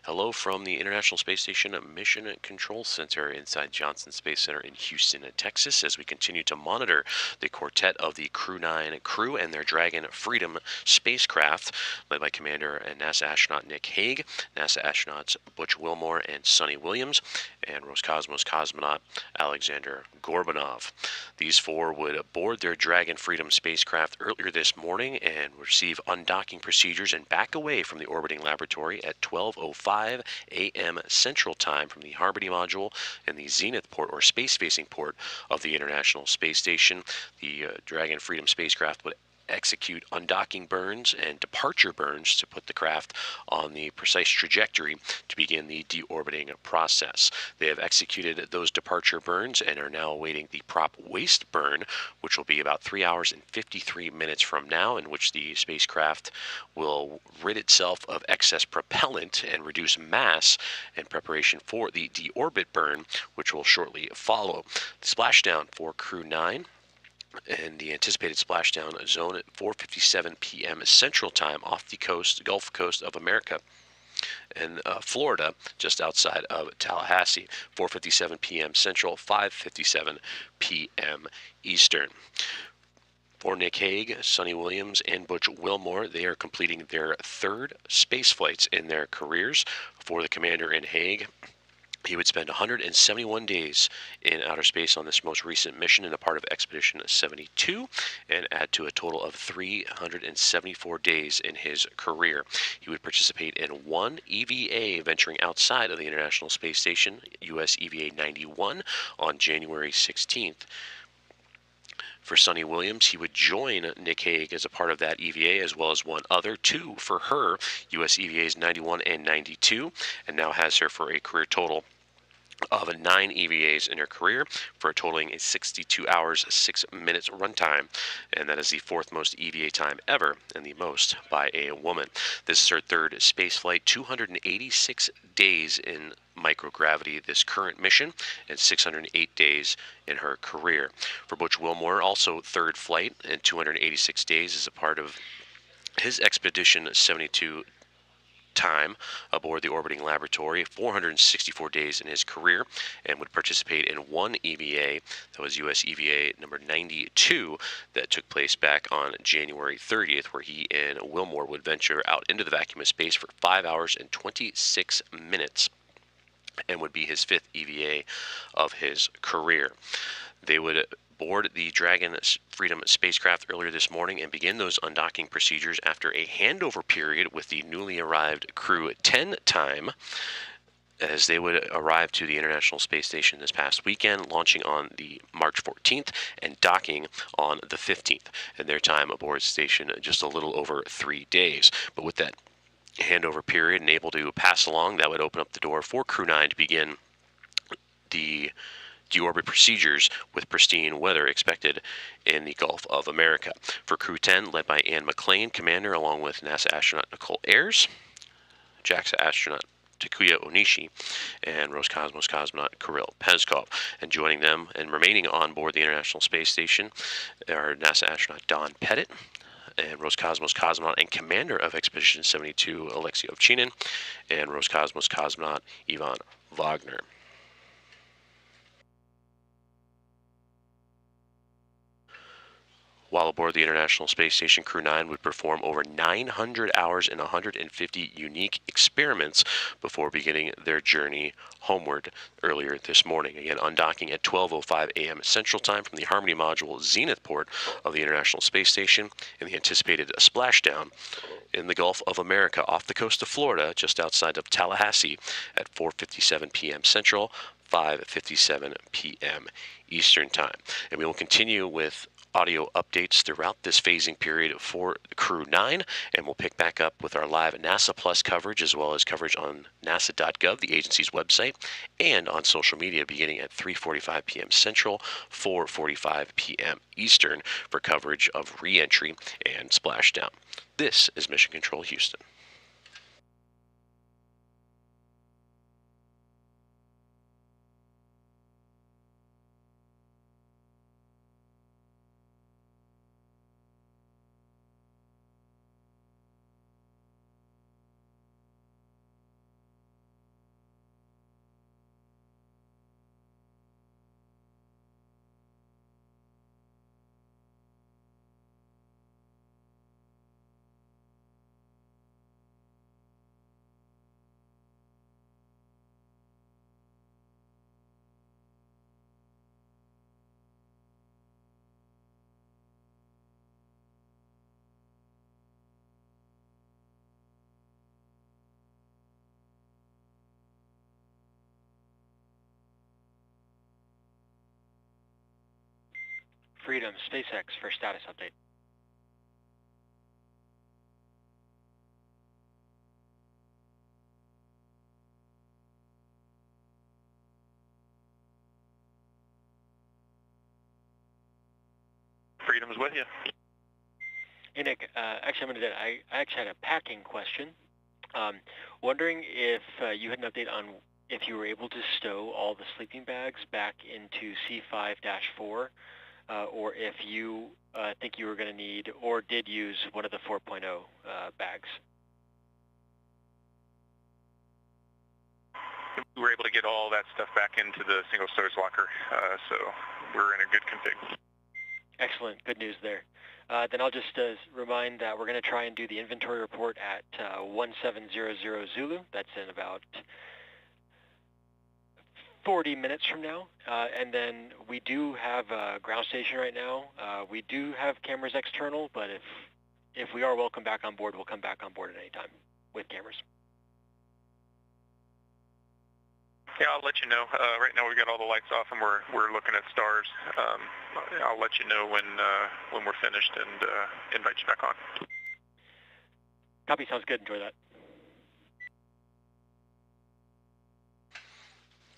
Hello from the International Space Station Mission Control Center inside Johnson Space Center in Houston, Texas, as we continue to monitor the quartet of the Crew 9 crew and their Dragon Freedom spacecraft led by Commander and NASA astronaut Nick Hague, NASA astronauts Butch Wilmore and Sunny Williams, and Roscosmos cosmonaut Alexander Gorbanov. These four would board their Dragon Freedom spacecraft earlier this morning and receive undocking procedures and back away from the orbiting laboratory at 12:05 a.m. Central Time from the Harmony module and the Zenith port or space-facing port of the International Space Station. The Dragon Freedom spacecraft would execute undocking burns and departure burns to put the craft on the precise trajectory to begin the deorbiting process. They have executed those departure burns and are now awaiting the prop waste burn, which will be about 3 hours and 53 minutes from now, in which the spacecraft will rid itself of excess propellant and reduce mass in preparation for the deorbit burn, which will shortly follow. The splashdown for Crew 9 and the anticipated splashdown zone at 4:57 p.m. Central Time off the coast, Gulf Coast of America in Florida, just outside of Tallahassee. 4:57 p.m. Central, 5:57 p.m. Eastern. For Nick Hague, Sunny Williams, and Butch Wilmore, they are completing their third space flights in their careers. For the commander in Hague, he would spend 171 days in outer space on this most recent mission and a part of Expedition 72, and add to a total of 374 days in his career. He would participate in one EVA venturing outside of the International Space Station, US EVA 91, on January 16th. For Sunny Williams, he would join Nick Hague as a part of that EVA, as well as one other, two for her, US EVAs 91 and 92, and now has her for a career total of 9 EVAs in her career, for a totaling 62 hours, 6 minutes runtime, and that is the fourth most EVA time ever, and the most by a woman. This is her third space flight, 286 days in microgravity this current mission, and 608 days in her career. For Butch Wilmore, also third flight and 286 days as a part of his Expedition 72 time aboard the orbiting laboratory, 464 days in his career, and would participate in one EVA, that was US EVA number 92, that took place back on January 30th, where he and Wilmore would venture out into the vacuum of space for 5 hours and 26 minutes, and would be his fifth EVA of his career. They would board the Dragon Freedom spacecraft earlier this morning and begin those undocking procedures after a handover period with the newly arrived Crew 10 time, as they would arrive to the International Space Station this past weekend, launching on the March 14th and docking on the 15th, and their time aboard the station just a little over 3 days. But with that handover period and able to pass along, that would open up the door for Crew 9 to begin the Deorbit Procedures with pristine weather expected in the Gulf of America. For Crew 10, led by Ann McClain, commander, along with NASA astronaut Nicole Ayers, JAXA astronaut Takuya Onishi, and Roscosmos cosmonaut Kirill Peskov. And joining them and remaining on board the International Space Station are NASA astronaut Don Pettit, and Roscosmos cosmonaut and commander of Expedition 72, Alexei Ovchinin, and Roscosmos cosmonaut Ivan Wagner. While aboard the International Space Station, Crew 9 would perform over 900 hours and 150 unique experiments before beginning their journey homeward earlier this morning. Again, undocking at 12:05 a.m. Central Time from the Harmony module Zenith port of the International Space Station, and the anticipated splashdown in the Gulf of America off the coast of Florida, just outside of Tallahassee, at 4:57 p.m. Central, 5:57 p.m. Eastern Time. And we will continue with audio updates throughout this phasing period for Crew 9, and we'll pick back up with our live NASA Plus coverage, as well as coverage on nasa.gov, the agency's website, and on social media beginning at 3:45 p.m. Central, 4:45 p.m. Eastern for coverage of re-entry and splashdown. This is Mission Control Houston.
Freedom, SpaceX for status update.
Freedom's with you.
Hey Nick, actually I actually had a packing question. Wondering if you had an update on if you were able to stow all the sleeping bags back into C5-4, or if you think you were going to need or did use one of the 4.0 bags.
We were able to get all that stuff back into the single storage locker, so we're in a good config.
Excellent, good news there. Then I'll just remind that we're going to try and do the inventory report at 1700 Zulu. That's in about 40 minutes from now. And then we do have a ground station right now. We do have cameras external, but if we are welcome back on board, we'll come back on board at any time with cameras.
Yeah, I'll let you know. Right now we've got all the lights off and we're looking at stars. I'll let you know when we're finished and invite you back on.
Copy, sounds good. Enjoy that.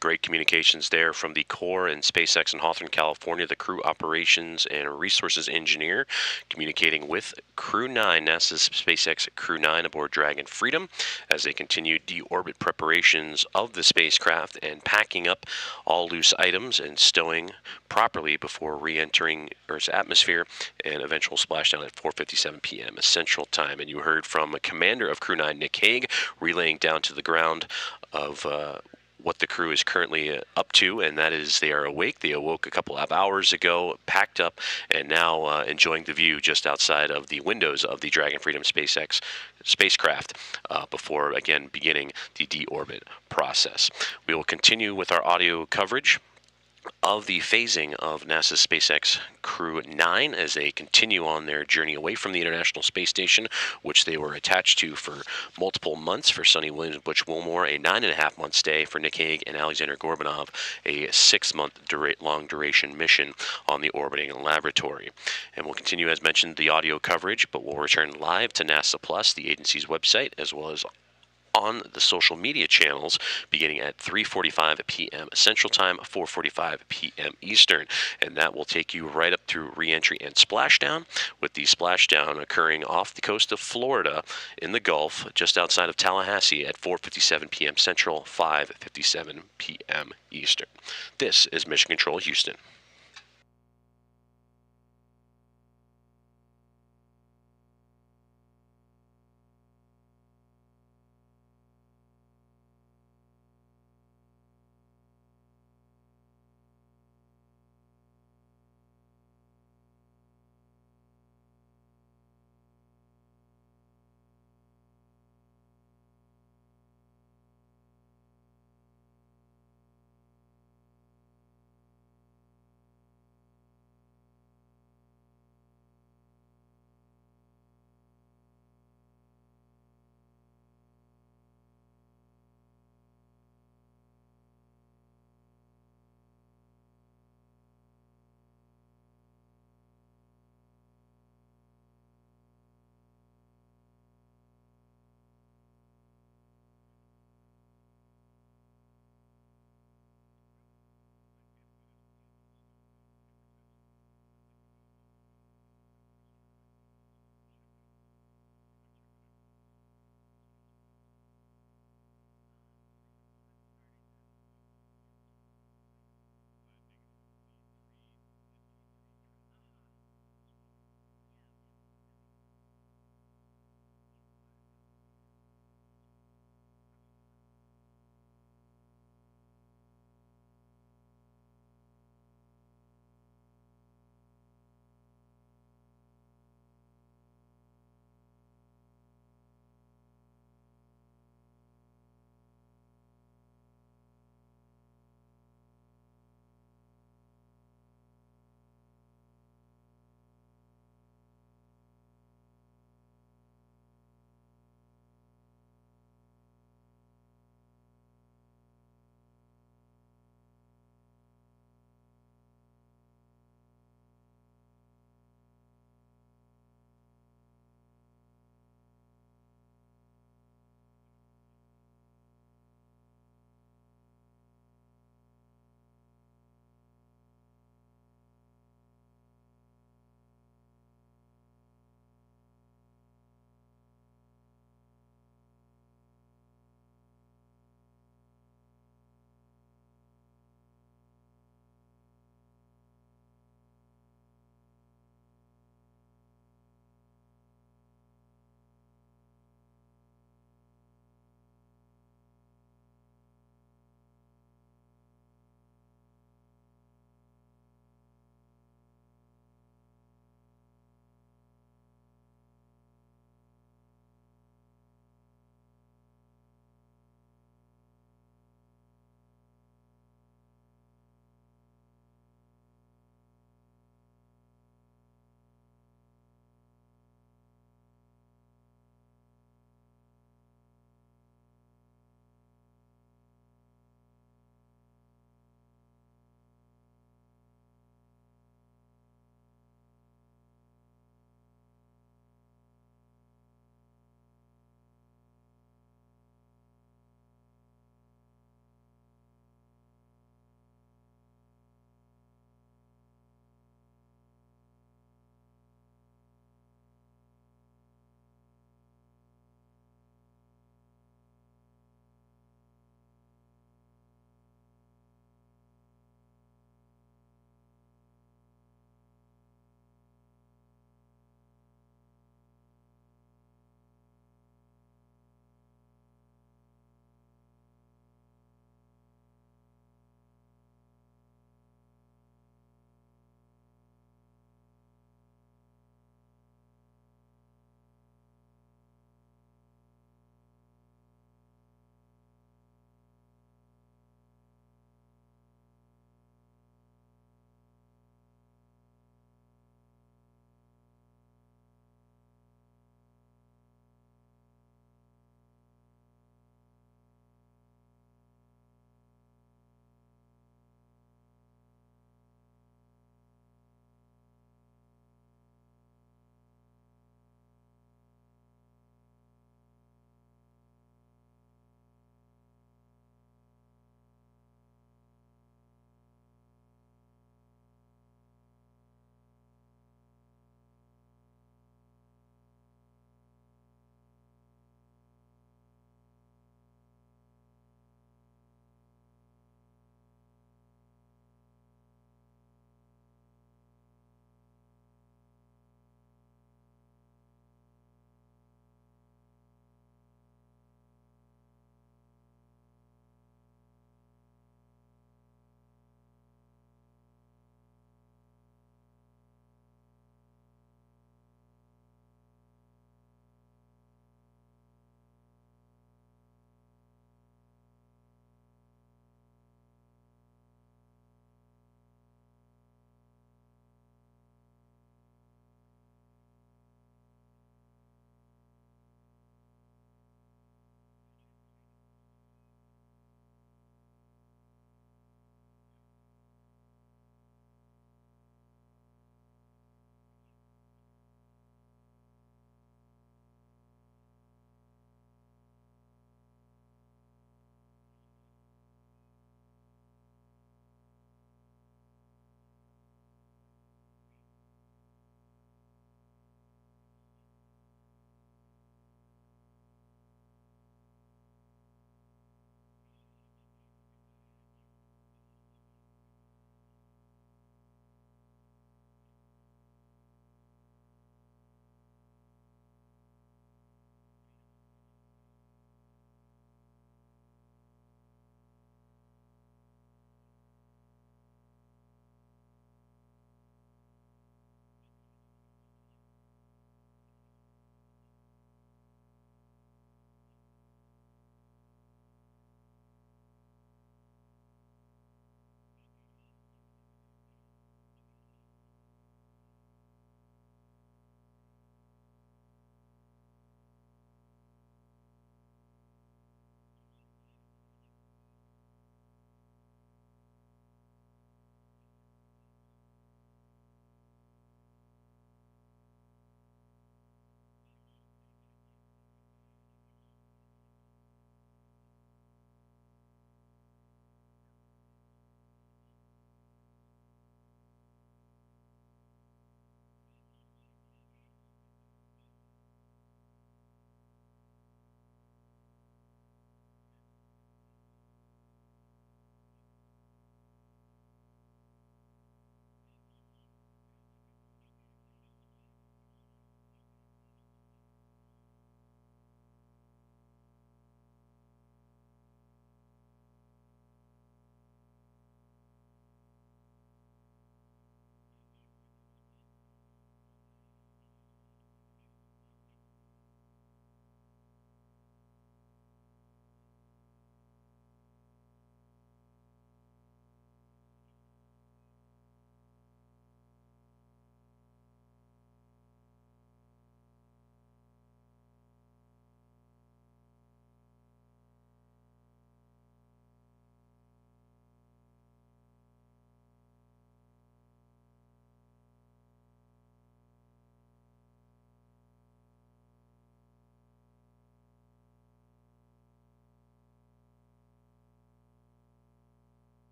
Great communications there from the core in SpaceX in Hawthorne, California, the crew operations and resources engineer communicating with Crew 9, NASA's SpaceX Crew 9 aboard Dragon Freedom as they continue deorbit preparations of the spacecraft and packing up all loose items and stowing properly before re-entering Earth's atmosphere and eventual splashdown at 4:57 p.m. Central Time. And you heard from a commander of Crew 9, Nick Hague, relaying down to the ground of what the crew is currently up to, and that is they are awake. They awoke a couple of hours ago, packed up, and now enjoying the view just outside of the windows of the Dragon Freedom SpaceX spacecraft before, again, beginning the deorbit process. We will continue with our audio coverage of the phasing of NASA's SpaceX Crew 9 as they continue on their journey away from the International Space Station, which they were attached to for multiple months. For Sunny Williams and Butch Wilmore, a 9.5-month stay. For Nick Hague and Alexander Gorbanov, a 6-month long duration mission on the orbiting laboratory. And we'll continue, as mentioned, the audio coverage, but we'll return live to NASA Plus, the agency's website, as well as on the social media channels beginning at 3:45 p.m. Central Time, 4:45 p.m. Eastern. And that will take you right up through re-entry and splashdown, with the splashdown occurring off the coast of Florida in the Gulf, just outside of Tallahassee at 4:57 p.m. Central, 5:57 p.m. Eastern. This is Mission Control Houston.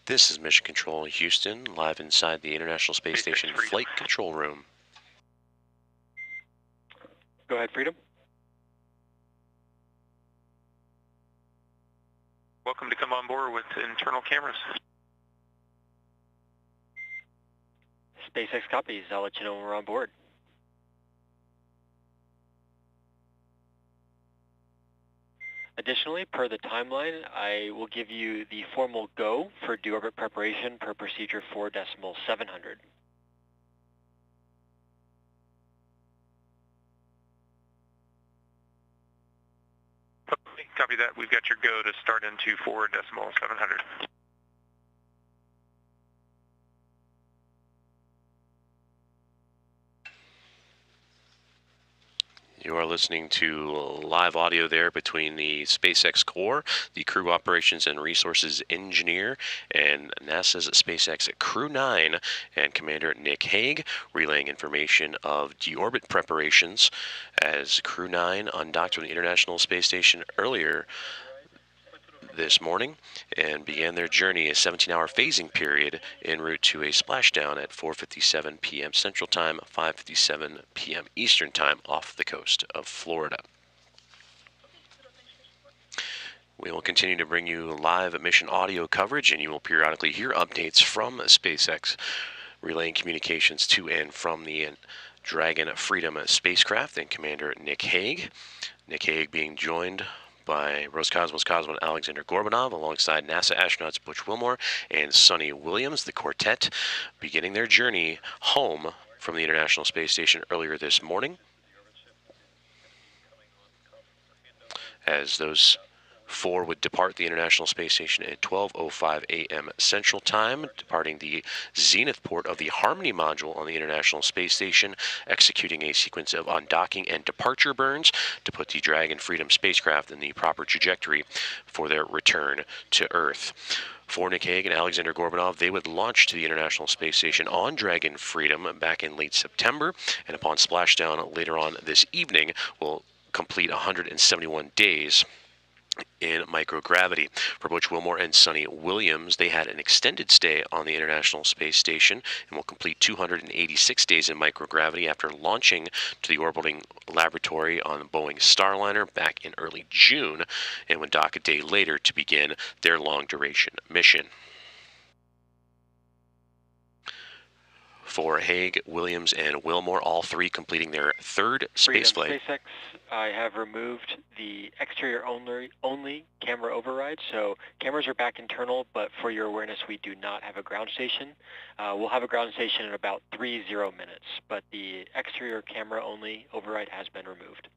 This is Mission Control Houston, live inside the International Space Station Flight Control Room.
Go ahead, Freedom.
Welcome to come on board with internal cameras.
SpaceX copies. I'll let you know when we're on board. Additionally, per the timeline, I will give you the formal go for deorbit preparation per procedure 4.700.
Copy that. We've got your go to start into 4.700.
You are listening to live audio there between the SpaceX core, the Crew Operations and Resources Engineer, and NASA's SpaceX Crew 9 and Commander Nick Hague, relaying information of deorbit preparations as Crew 9 undocked from the International Space Station earlier this morning and began their journey, a 17-hour phasing period en route to a splashdown at 4:57 p.m. Central Time, 5:57 p.m. Eastern Time off the coast of Florida. We will continue to bring you live mission audio coverage, and you will periodically hear updates from SpaceX, relaying communications to and from the Dragon Freedom spacecraft and Commander Nick Hague. Nick Hague being joined by Roscosmos cosmonaut Alexander Gorbanov alongside NASA astronauts Butch Wilmore and Sunita Williams, the quartet, beginning their journey home from the International Space Station earlier this morning. As those four would depart the International Space Station at 12:05 a.m. Central Time, departing the zenith port of the Harmony module on the International Space Station, executing a sequence of undocking and departure burns to put the Dragon Freedom spacecraft in the proper trajectory for their return to Earth. For Nick Hague and Alexander Gorbanov, they would launch to the International Space Station on Dragon Freedom back in late September, and upon splashdown later on this evening, will complete 171 days in microgravity. For Butch Wilmore and Sunita Williams, they had an extended stay on the International Space Station and will complete 286 days in microgravity after launching to the orbiting laboratory on the Boeing Starliner back in early June, and would dock a day later to begin their long-duration mission. For Hague, Williams, and Wilmore, all three completing their third spaceflight.
SpaceX, I have removed the exterior only camera override, so cameras are back internal, but for your awareness, we do not have a ground station. We'll have a ground station in about 30 minutes, but the exterior camera only override has been removed.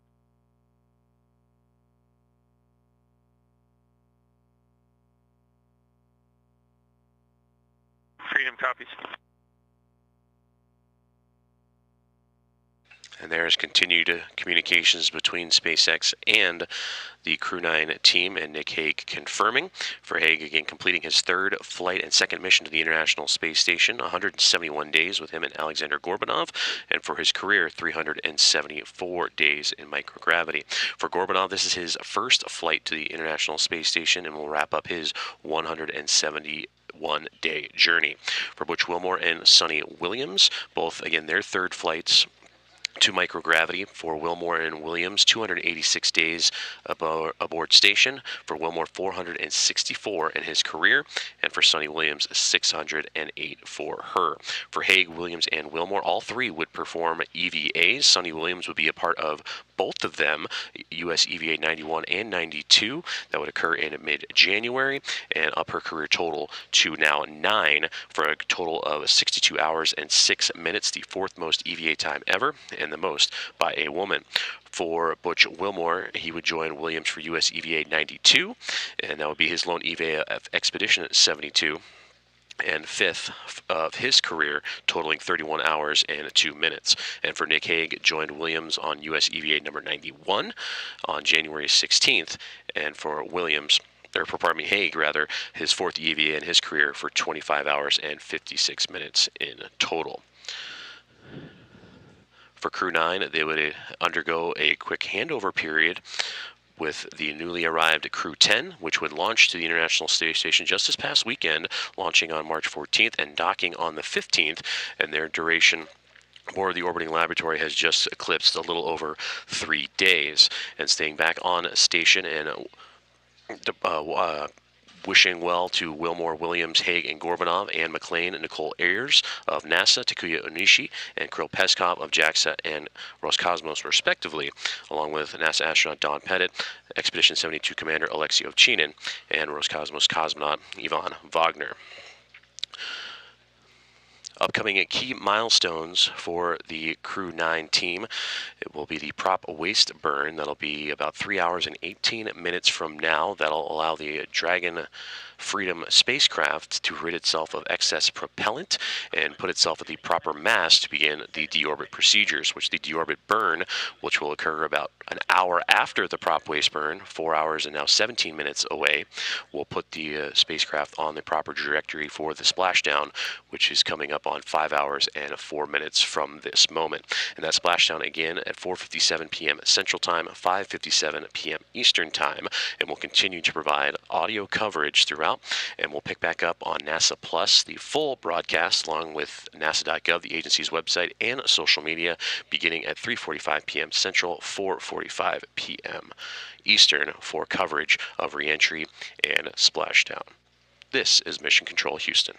Freedom copies.
And there is continued communications between SpaceX and the Crew 9 team, and Nick Hague confirming. For Hague, again, completing his third flight and second mission to the International Space Station, 171 days with him and Alexander Gorbanov, and for his career, 374 days in microgravity. For Gorbanov, this is his first flight to the International Space Station and will wrap up his 171-day journey. For Butch Wilmore and Sunita Williams, both, again, their third flights to microgravity. For Wilmore and Williams, 286 days aboard station. For Wilmore, 464 in his career, and for Sunita Williams, 608 for her. For Hague, Williams, and Wilmore, all three would perform EVAs. Sunita Williams would be a part of both of them, US EVA 91 and 92. That would occur in mid-January, and up her career total to now 9 for a total of 62 hours and 6 minutes, the fourth most EVA time ever, and the most by a woman. For Butch Wilmore, he would join Williams for US EVA 92, and that would be his lone EVA expedition at 72. And fifth of his career, totaling 31 hours and 2 minutes. And for Nick Hague, joined Williams on US EVA number 91 on January 16th. And for Williams, or pardon me, Hague rather, his fourth EVA in his career for 25 hours and 56 minutes in total. For Crew 9, they would undergo a quick handover period with the newly arrived Crew 10, which would launch to the International Space Station just this past weekend, launching on March 14th and docking on the 15th, and their duration aboard the orbiting laboratory has just eclipsed a little over 3 days. And staying back on station and wishing well to Wilmore, Williams, Haig, and Gorbanov, Anne McLean, and Nicole Ayers of NASA, Takuya Onishi, and Kirill Peskov of JAXA and Roscosmos, respectively, along with NASA astronaut Don Pettit, Expedition 72 Commander Alexei Ovchinin, and Roscosmos cosmonaut Ivan Wagner. Upcoming key milestones for the Crew 9 team. It will be the prop waste burn. That'll be about 3 hours and 18 minutes from now. That'll allow the Dragon Freedom spacecraft to rid itself of excess propellant and put itself at the proper mass to begin the deorbit procedures, which the deorbit burn, which will occur about an hour after the prop waste burn, 4 hours and now 17 minutes away, will put the spacecraft on the proper trajectory for the splashdown, which is coming up on 5 hours and 4 minutes from this moment. And that splashdown again at 4:57 p.m. Central Time, 5:57 p.m. Eastern Time, and we'll continue to provide audio coverage throughout, and we'll pick back up on NASA Plus, the full broadcast, along with NASA.gov, the agency's website, and social media, beginning at 3:45 p.m. Central, 4:45 p.m. Eastern, for coverage of reentry and splashdown. This is Mission Control Houston.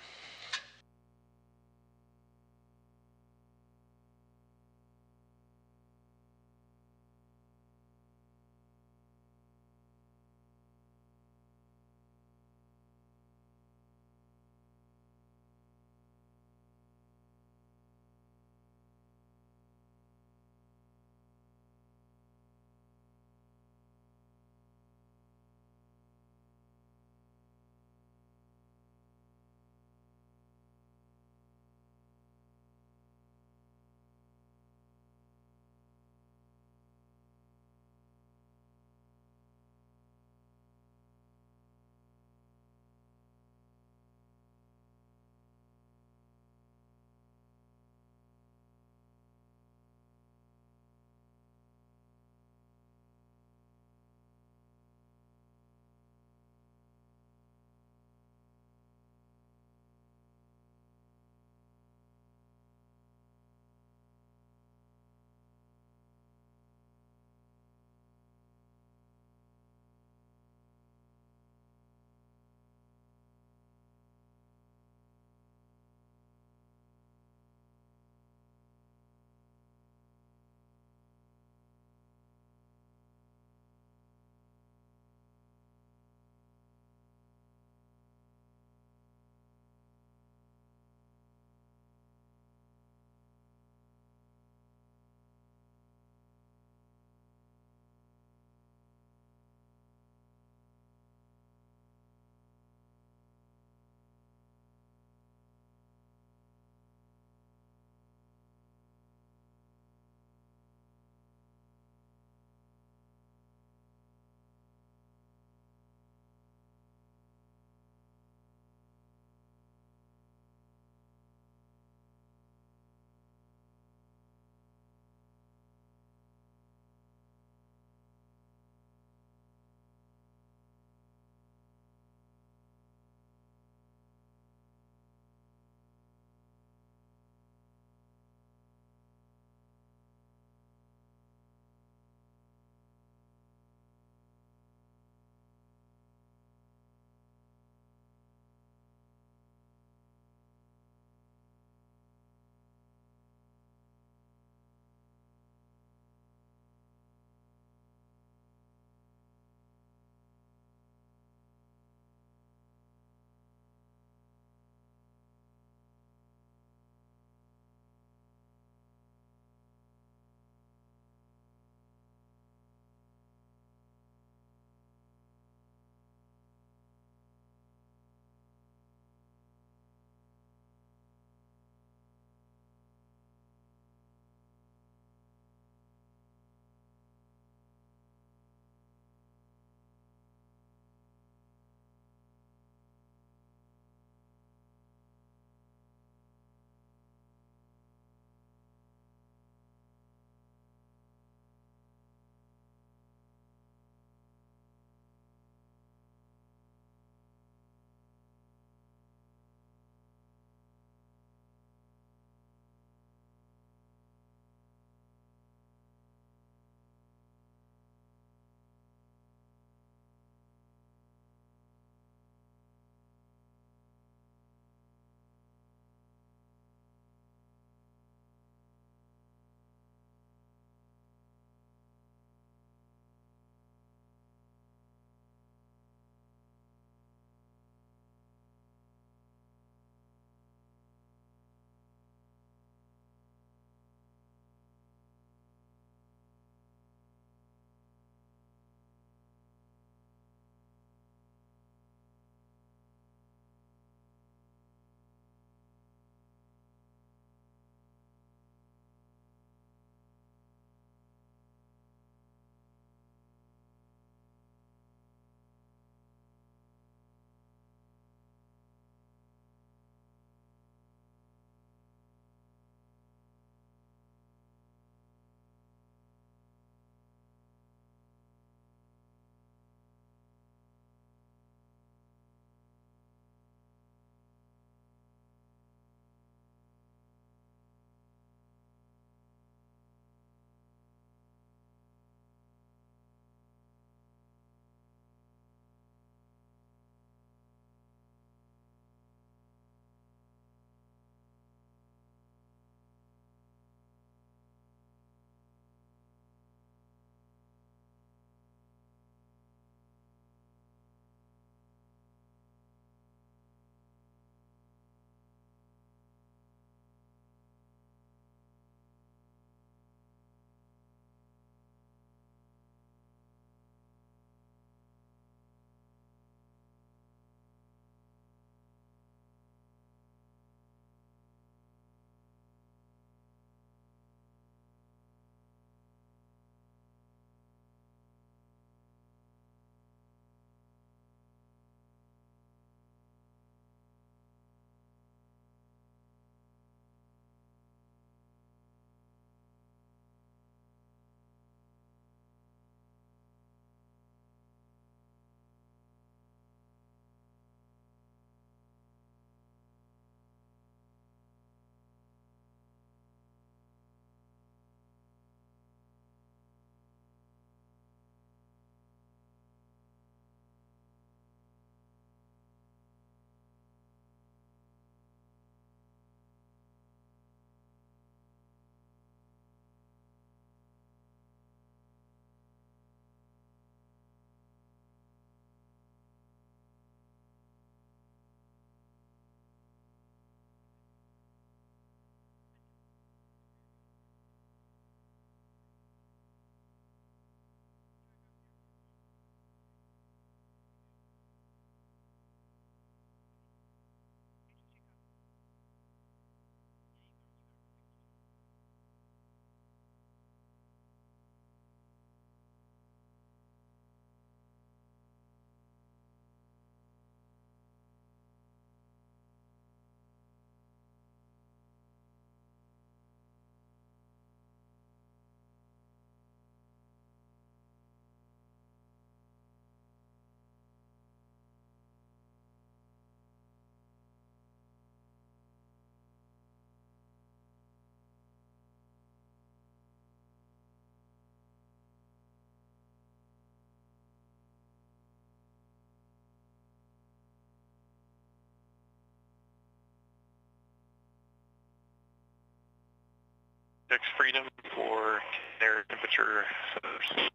X Freedom for air temperature sensors.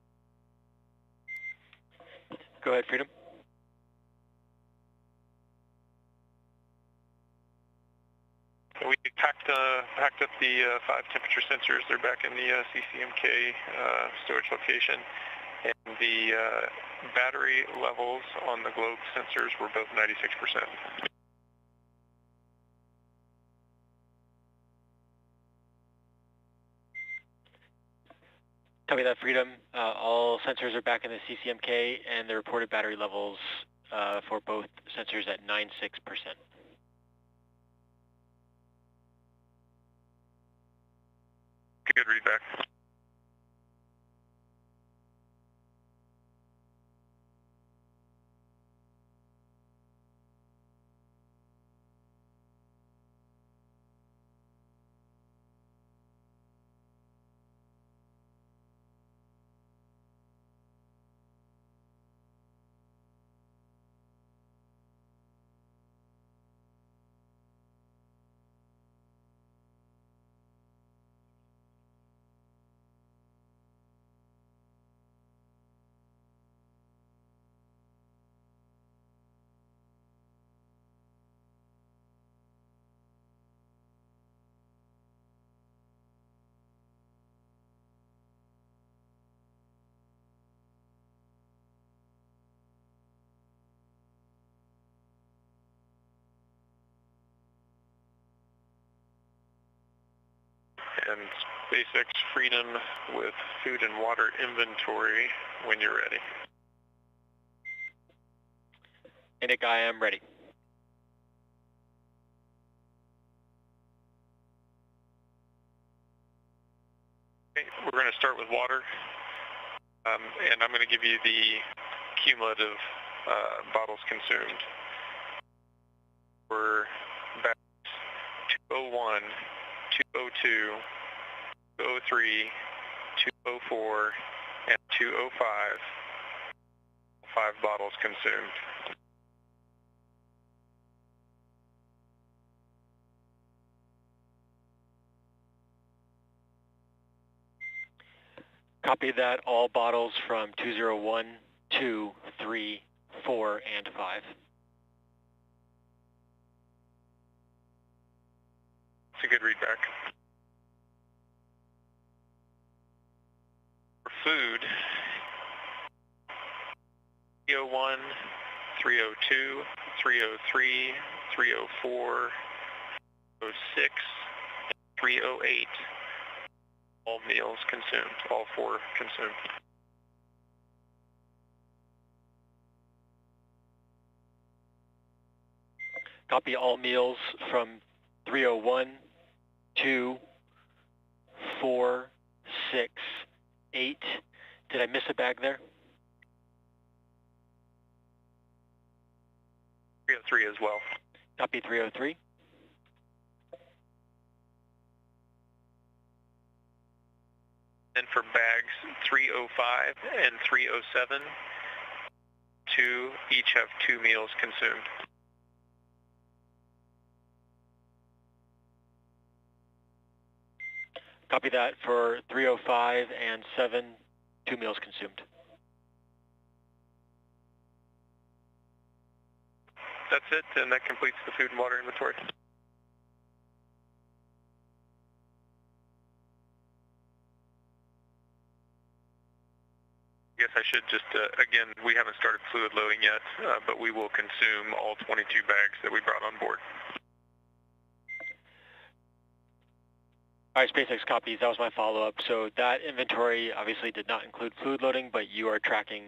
Go ahead, Freedom.
We packed up the 5 temperature sensors. They're back in the CCMK storage location. And the battery levels on the globe sensors were both 96%.
Copy that, Freedom. All sensors are back in the CCMK, and the reported battery levels for both sensors at 96%.
Good readback. And SpaceX Freedom with food and water inventory when you're ready.
And I am ready.
Okay, we're going to start with water, and I'm going to give you the cumulative bottles consumed. We're back 201, 202, 203, 204, and 205. 5 bottles consumed.
Copy that, all bottles from 201, 2, 3, 4, and 5.
It's a good readback. For food, 301, 302, 303, 304, 306, 308. All meals consumed, all 4 consumed.
Copy all meals from 301, 2, 4, 6, 8. Did I miss a bag there?
303 as well.
Copy 303.
And for bags 305 and 307, 2 each have 2 meals consumed.
Copy that for 305 and 7, 2 meals consumed.
That's it, and that completes the food and water inventory. I guess I should just, again, we haven't started fluid loading yet, but we will consume all 22 bags that we brought on board.
All right, SpaceX copies. That was my follow-up. So that inventory obviously did not include fluid loading, but you are tracking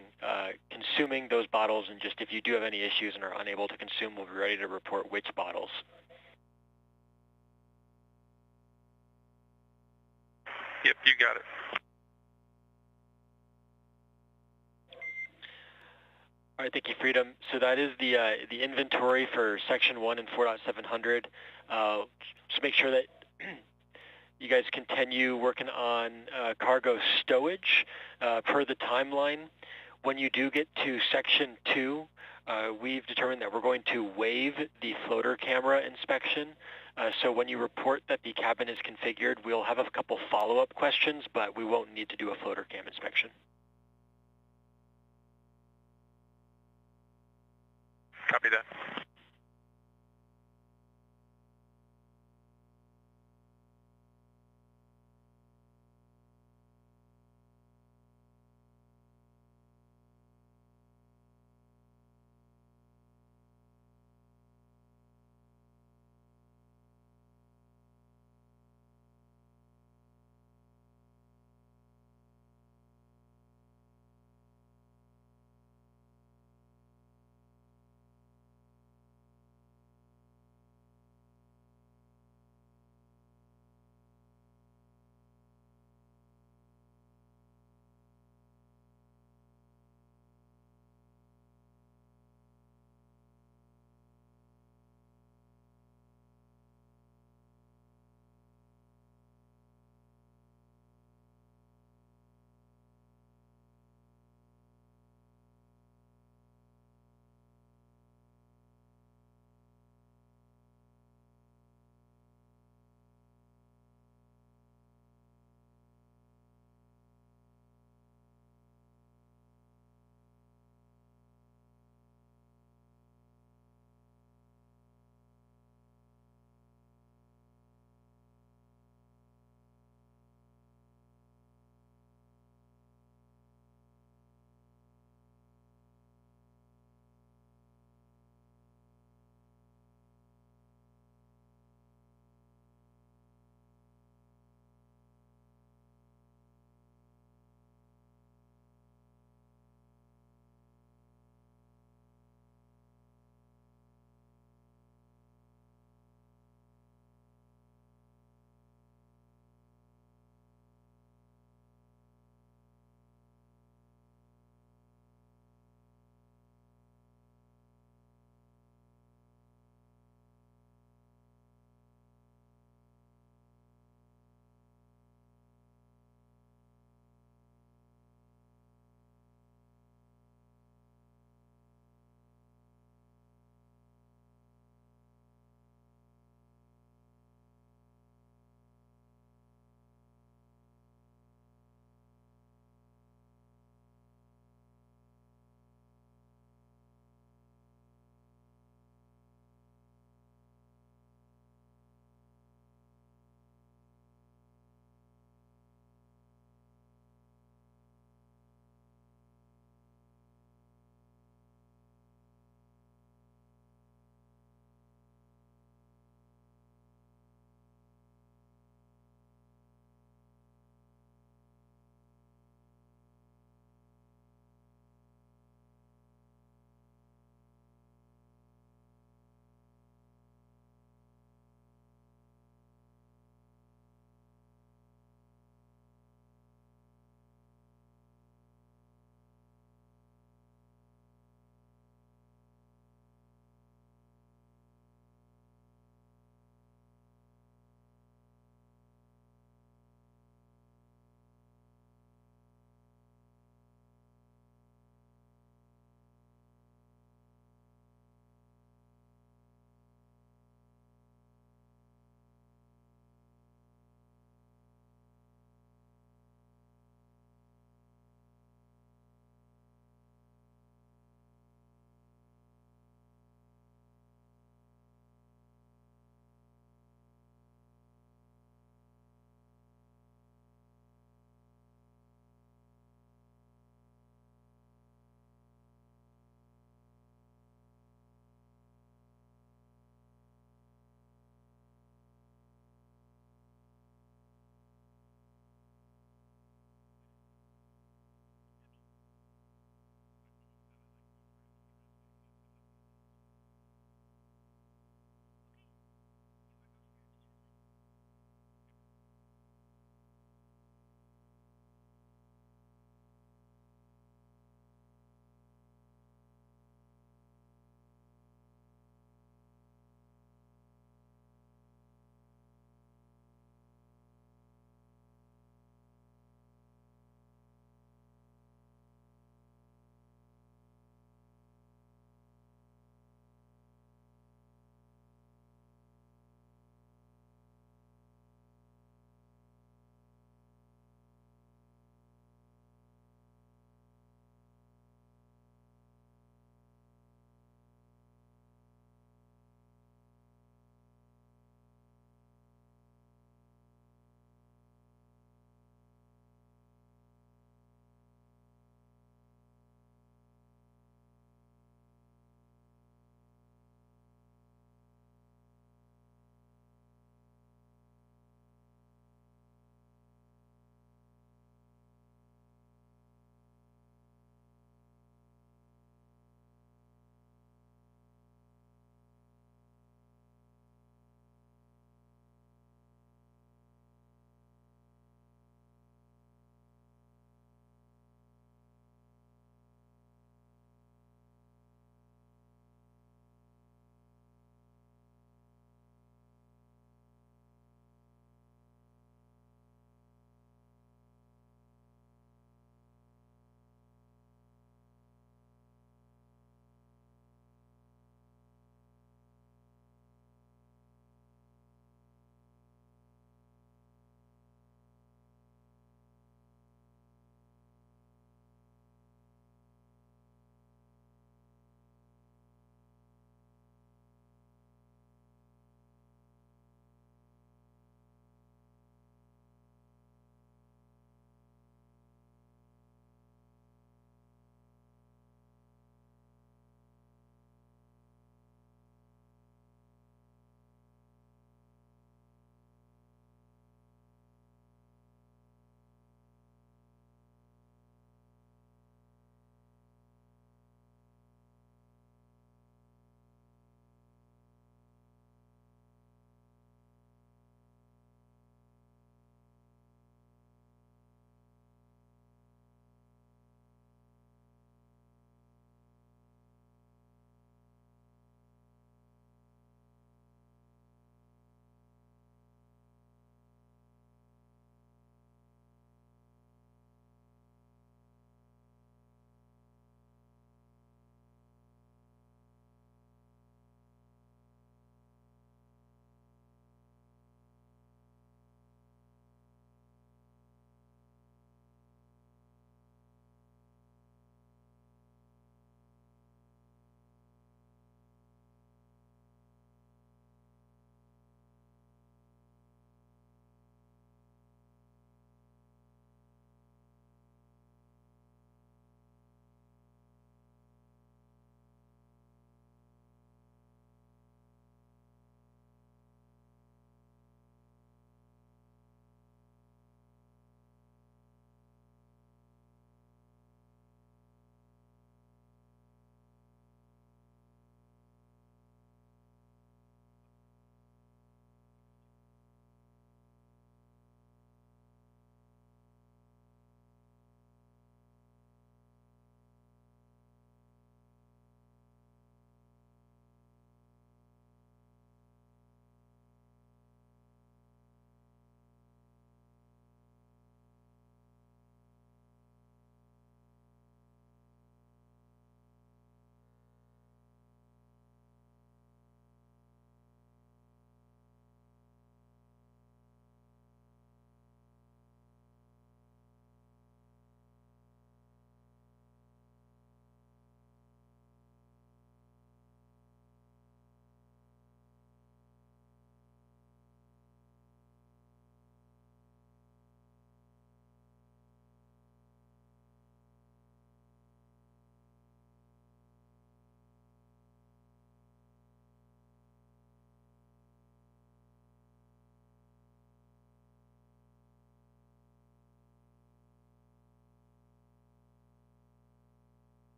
consuming those bottles, and just if you do have any issues and are unable to consume, we'll be ready to report which bottles.
Yep, you got it.
All right, thank you, Freedom. So that is the inventory for Section 1 and 4.700. Just make sure that you guys continue working on cargo stowage per the timeline. When you do get to Section 2, We've determined that we're going to waive the floater camera inspection. So when you report that the cabin is configured, we'll have a couple follow-up questions, but we won't need to do a floater cam inspection.
Copy that.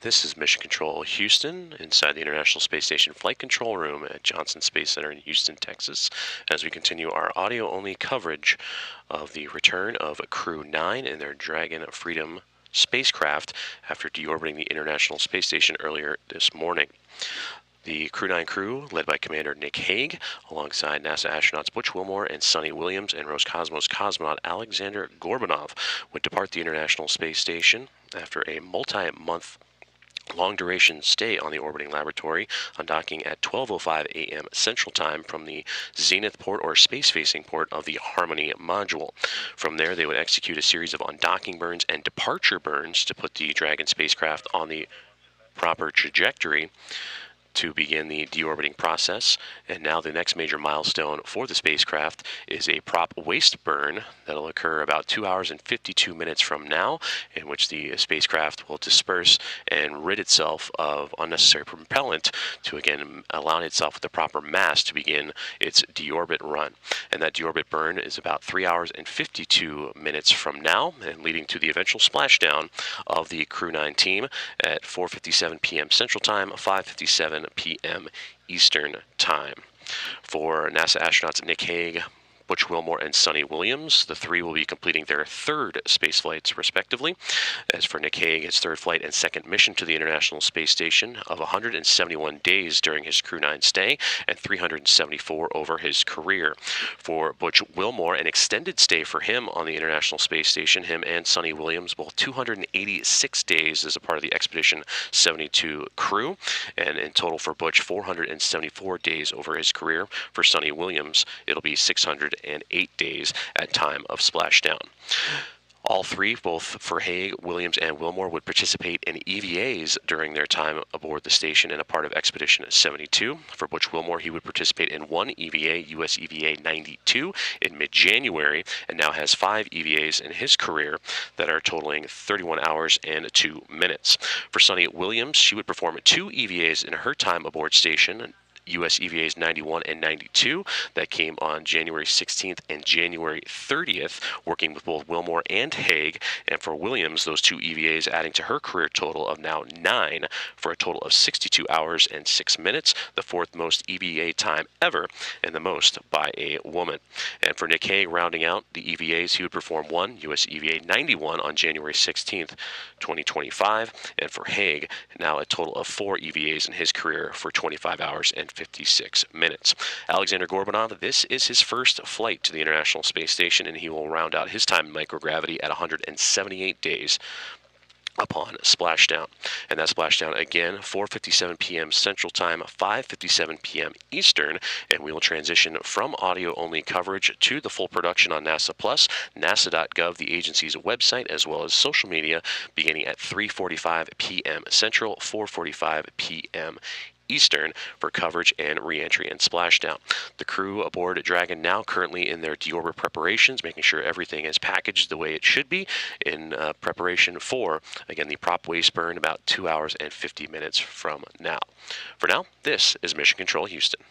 This is Mission Control Houston inside the International Space Station Flight Control Room at Johnson Space Center in Houston, Texas, as we continue our audio-only coverage of the return of Crew 9 and their Dragon Freedom spacecraft after deorbiting the International Space Station earlier this morning. The Crew 9 crew, led by Commander Nick Hague, alongside NASA astronauts Butch Wilmore and Sunny Williams and Roscosmos cosmonaut Alexander Gorbanov, would depart the International Space Station after a multi-month long-duration stay on the orbiting laboratory, undocking at 12:05 a.m. Central Time from the Zenith port or space-facing port of the Harmony module. From there, they would execute a series of undocking burns and departure burns to put the Dragon spacecraft on the proper trajectory to begin the deorbiting process. And now the next major milestone for the spacecraft is a prop waste burn that'll occur about 2 hours and 52 minutes from now, in which the spacecraft will disperse and rid itself of unnecessary propellant to again align itself with the proper mass to begin its deorbit run. And that deorbit burn is about 3 hours and 52 minutes from now, and leading to the eventual splashdown of the Crew 9 team at 4:57 p.m. Central Time, 5:57 p.m. Eastern Time. For NASA astronauts Nick Hague, Butch Wilmore, and Sunny Williams, the three will be completing their third space flights, respectively. As for Nick Hague, his third flight and second mission to the International Space Station of 171 days during his Crew 9 stay and 374 over his career. For Butch Wilmore, an extended stay for him on the International Space Station, him and Sunny Williams, both 286 days as a part of the Expedition 72 crew, and in total for Butch, 474 days over his career. For Sunny Williams, it'll be 608 days at time of splashdown. All three, both for Hague, Williams, and Wilmore, would participate in EVAs during their time aboard the station and a part of Expedition 72. For Butch Wilmore, he would participate in one EVA, US EVA 92, in mid-January, and now has 5 EVAs in his career that are totaling 31 hours and 2 minutes. For Sunny Williams, she would perform 2 EVAs in her time aboard station, US EVAs 91 and 92, that came on January 16th and January 30th, working with both Wilmore and Hague. And for Williams, those 2 EVAs adding to her career total of now 9, for a total of 62 hours and 6 minutes, the 4th most EVA time ever, and the most by a woman. And for Nick Hague, rounding out the EVAs, he would perform 1 US EVA 91 on January 16th, 2025, and for Hague, now a total of 4 EVAs in his career for 25 hours and 56 minutes. Alexander Gorbanov, this is his first flight to the International Space Station, and he will round out his time in microgravity at 178 days upon splashdown. And that splashdown again, 4:57 p.m. Central Time, 5:57 p.m. Eastern, and we will transition from audio-only coverage to the full production on NASA Plus, nasa.gov, the agency's website, as well as social media, beginning at 3:45 p.m. Central, 4:45 p.m. Eastern for coverage and re-entry and splashdown. The crew aboard Dragon now currently in their deorbit preparations, making sure everything is packaged the way it should be in preparation for, again, the prop waste burn about 2 hours and 50 minutes from now. For now, this is Mission Control Houston.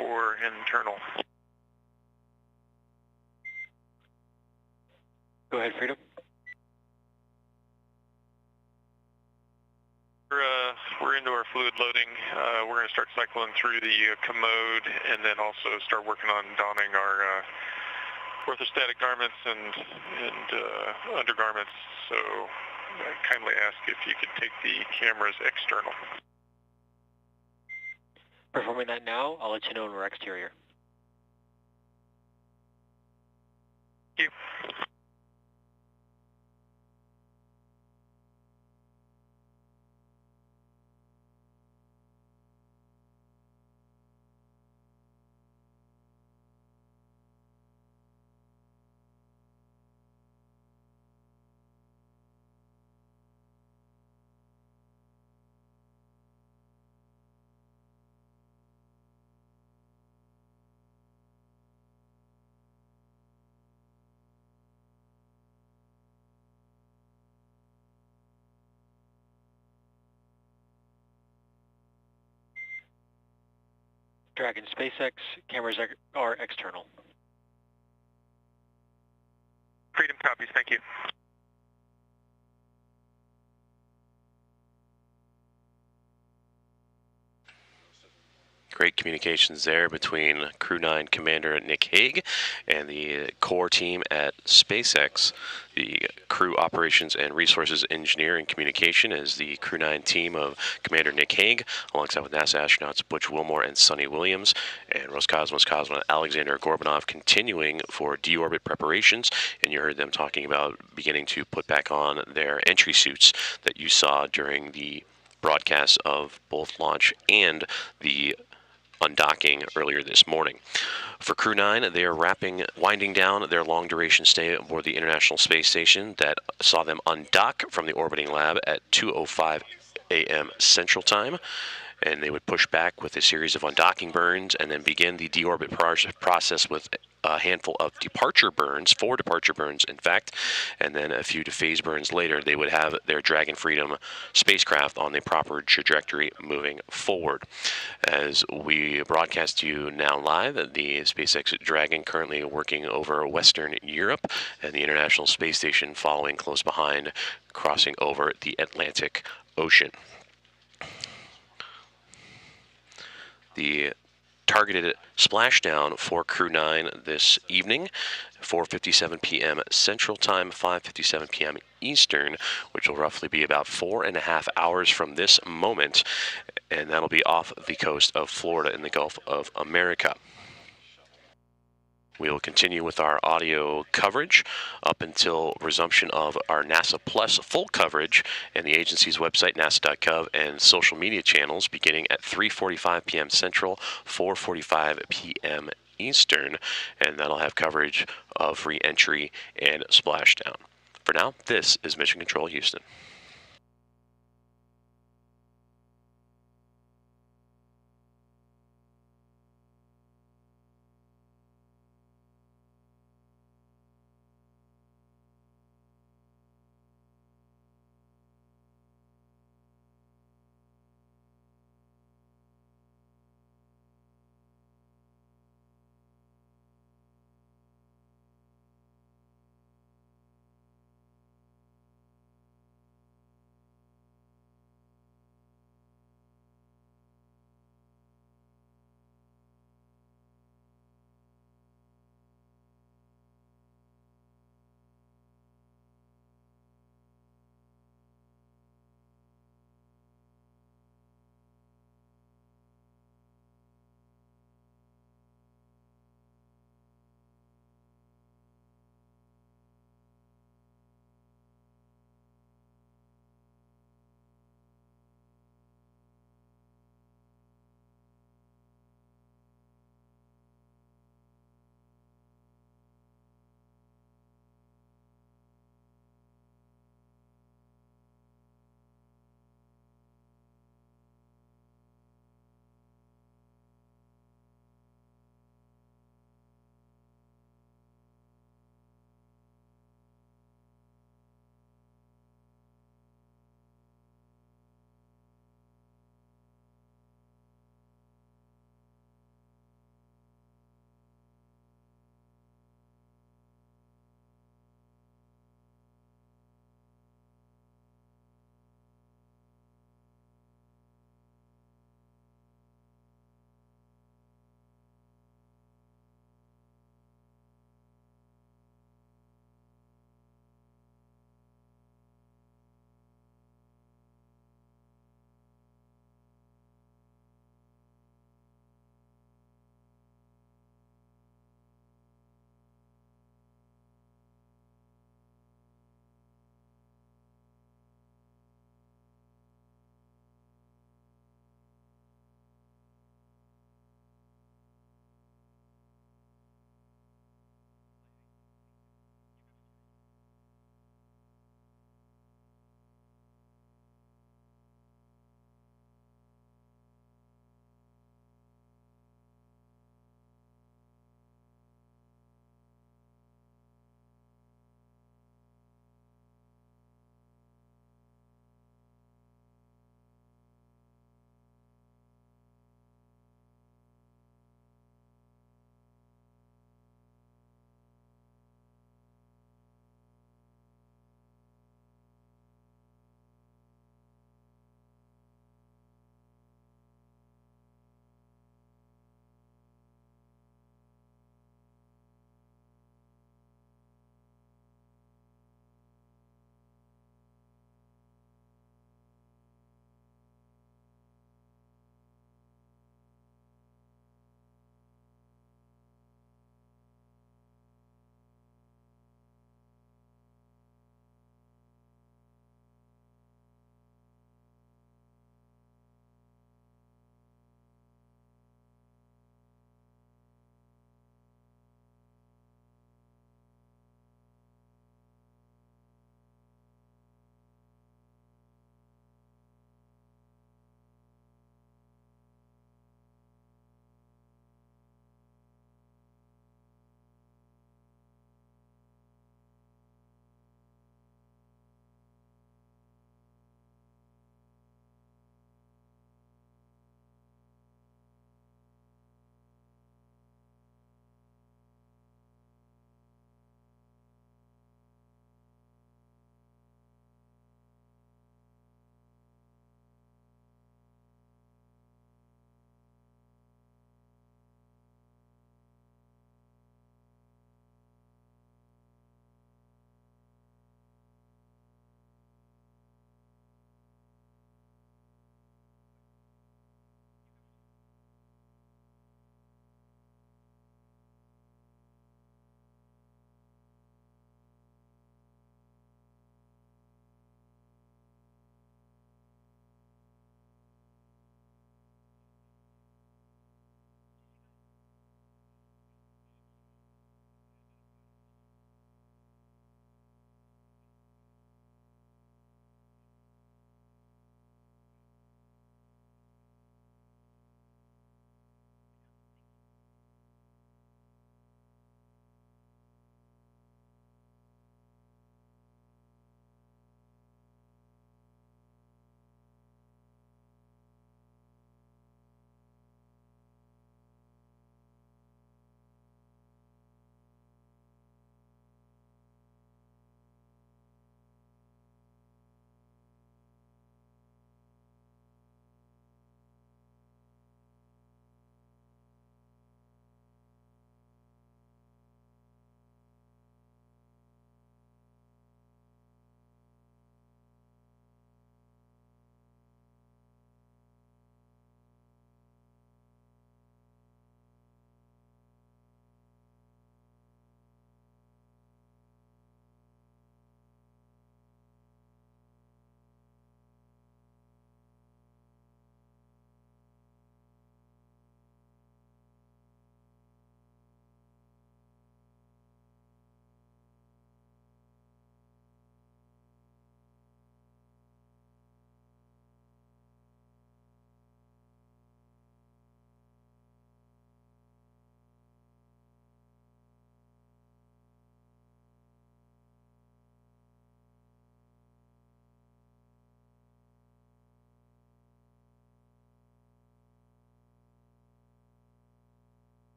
for internal.
Go ahead, Freedom.
We're into our fluid loading. We're going to start cycling through the commode and then also start working on donning our orthostatic garments and undergarments. So I kindly ask if you could take the cameras external.
Performing that now. I'll let you know when we're exterior.
Thank you.
Dragon SpaceX, cameras are external.
Freedom copies. Thank you.
Great communications there between Crew 9 Commander Nick Hague and the core team at SpaceX. The Crew Operations and Resources Engineer and Communication is the Crew 9 team of Commander Nick Hague, alongside with NASA astronauts Butch Wilmore and Sunny Williams, and Roscosmos cosmonaut Alexander Gorbanov continuing for Deorbit Preparations. And you heard them talking about beginning to put back on their entry suits that you saw during the broadcast of both launch and the undocking earlier this morning. For Crew 9, they are winding down their long-duration stay aboard the International Space Station that saw them undock from the orbiting lab at 2:05 a.m. Central Time. And they would push back with a series of undocking burns and then begin the deorbit process with a handful of departure burns, 4 departure burns in fact, and then a few phase burns later. They would have their Dragon Freedom spacecraft on the proper trajectory moving forward. As we broadcast to you now live, the SpaceX Dragon currently working over Western Europe, and the International Space Station following close behind, crossing over the Atlantic Ocean. The targeted splashdown for Crew 9 this evening, 4:57 p.m. Central Time, 5:57 p.m. Eastern, which will roughly be about 4.5 hours from this moment, and that'll be off the coast of Florida in the Gulf of America. We will continue with our audio coverage up until resumption of our NASA Plus full coverage and the agency's website, nasa.gov, and social media channels beginning at 3:45 p.m. Central, 4:45 p.m. Eastern, and that'll have coverage of re-entry and splashdown. For now, this is Mission Control Houston.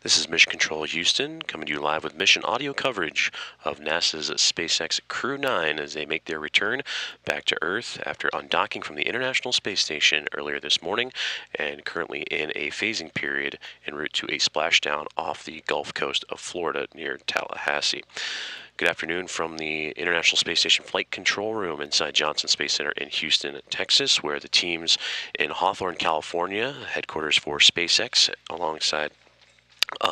This is Mission Control Houston, coming to you live with mission audio coverage of NASA's SpaceX Crew 9 as they make their return back to Earth after undocking from the International Space Station earlier this morning and currently in a phasing period en route to a splashdown off the Gulf Coast of Florida near Tallahassee. Good afternoon from the International Space Station Flight Control Room inside Johnson Space Center in Houston, Texas, where the teams in Hawthorne, California, headquarters for SpaceX, alongside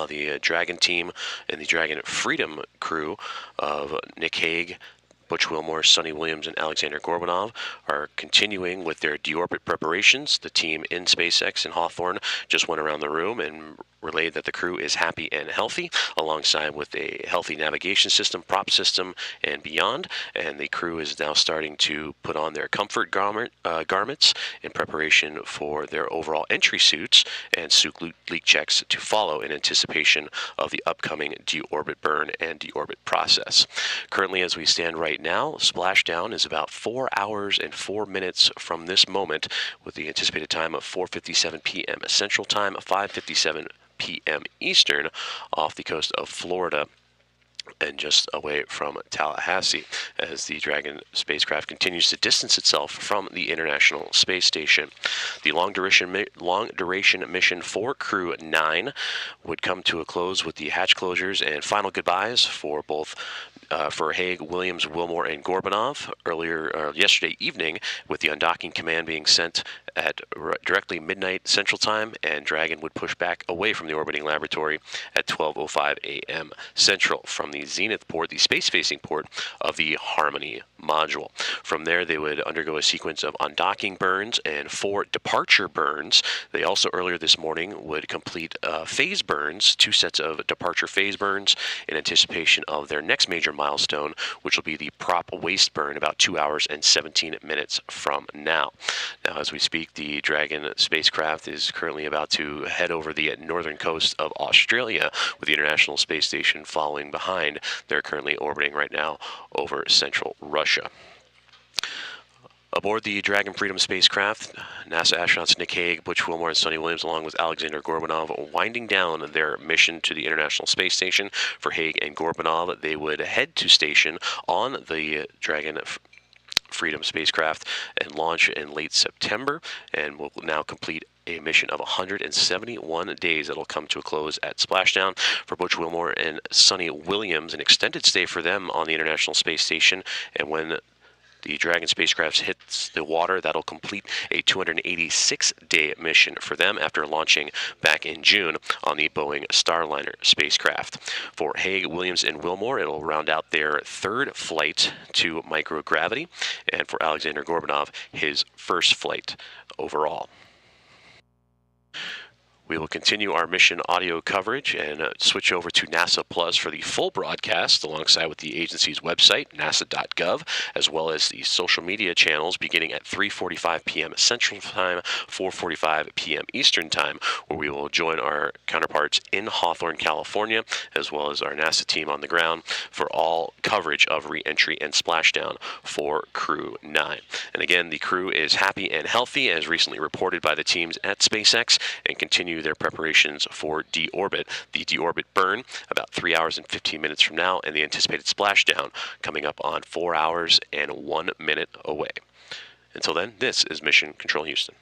the Dragon team and the Dragon Freedom crew of Nick Hague, Butch Wilmore, Sunny Williams, and Alexander Gorbanov are continuing with their deorbit preparations. The team in SpaceX in Hawthorne just went around the room and relayed that the crew is happy and healthy, alongside with a healthy navigation system, prop system, and beyond. And the crew is now starting to put on their comfort garments in preparation for their overall entry suits and suit leak checks to follow in anticipation of the upcoming deorbit burn and deorbit process. Currently, as we stand right now, splashdown is about 4 hours and 4 minutes from this moment, with the anticipated time of 4:57 p.m. Central Time, 5:57 p.m. Eastern, off the coast of Florida and just away from Tallahassee, as the Dragon spacecraft continues to distance itself from the International Space Station. The long duration mission for Crew 9 would come to a close with the hatch closures and final goodbyes for both for Hague, Williams, Wilmore, and Gorbanov yesterday evening, with the undocking command being sent at directly midnight Central Time, and Dragon would push back away from the orbiting laboratory at 12:05 a.m. Central from the Zenith port, the space-facing port of the Harmony module. From there, they would undergo a sequence of undocking burns and 4 departure burns. They also, earlier this morning, would complete phase burns, 2 sets of departure phase burns, in anticipation of their next major milestone, which will be the prop waste burn about 2 hours and 17 minutes from now. Now, as we speak, the Dragon spacecraft is currently about to head over the northern coast of Australia, with the International Space Station following behind. They're currently orbiting right now over central Russia. Aboard the Dragon Freedom spacecraft, NASA astronauts Nick Hague, Butch Wilmore, and Sunny Williams, along with Alexander Gorbanov, winding down their mission to the International Space Station. For Hague and Gorbanov, they would head to station on the Dragon Freedom spacecraft and launch in late September, and will now complete a mission of 171 days that'll come to a close at Splashdown. For Butch Wilmore and Sunny Williams, an extended stay for them on the International Space Station, and when the Dragon spacecraft hits the water, that'll complete a 286-day mission for them after launching back in June on the Boeing Starliner spacecraft. For Hague, Williams, and Wilmore, it'll round out their 3rd flight to microgravity, and for Alexander Gorbanov, his 1st flight overall. We will continue our mission audio coverage and switch over to NASA Plus for the full broadcast, alongside with the agency's website, nasa.gov, as well as the social media channels, beginning at 3:45 p.m. Central Time, 4:45 p.m. Eastern Time, where we will join our counterparts in Hawthorne, California, as well as our NASA team on the ground for all coverage of re-entry and splashdown for Crew 9. And again, the crew is happy and healthy, as recently reported by the teams at SpaceX, and continue their preparations for deorbit. The deorbit burn about 3 hours and 15 minutes from now, and the anticipated splashdown coming up on 4 hours and 1 minute away. Until then, this is Mission Control Houston.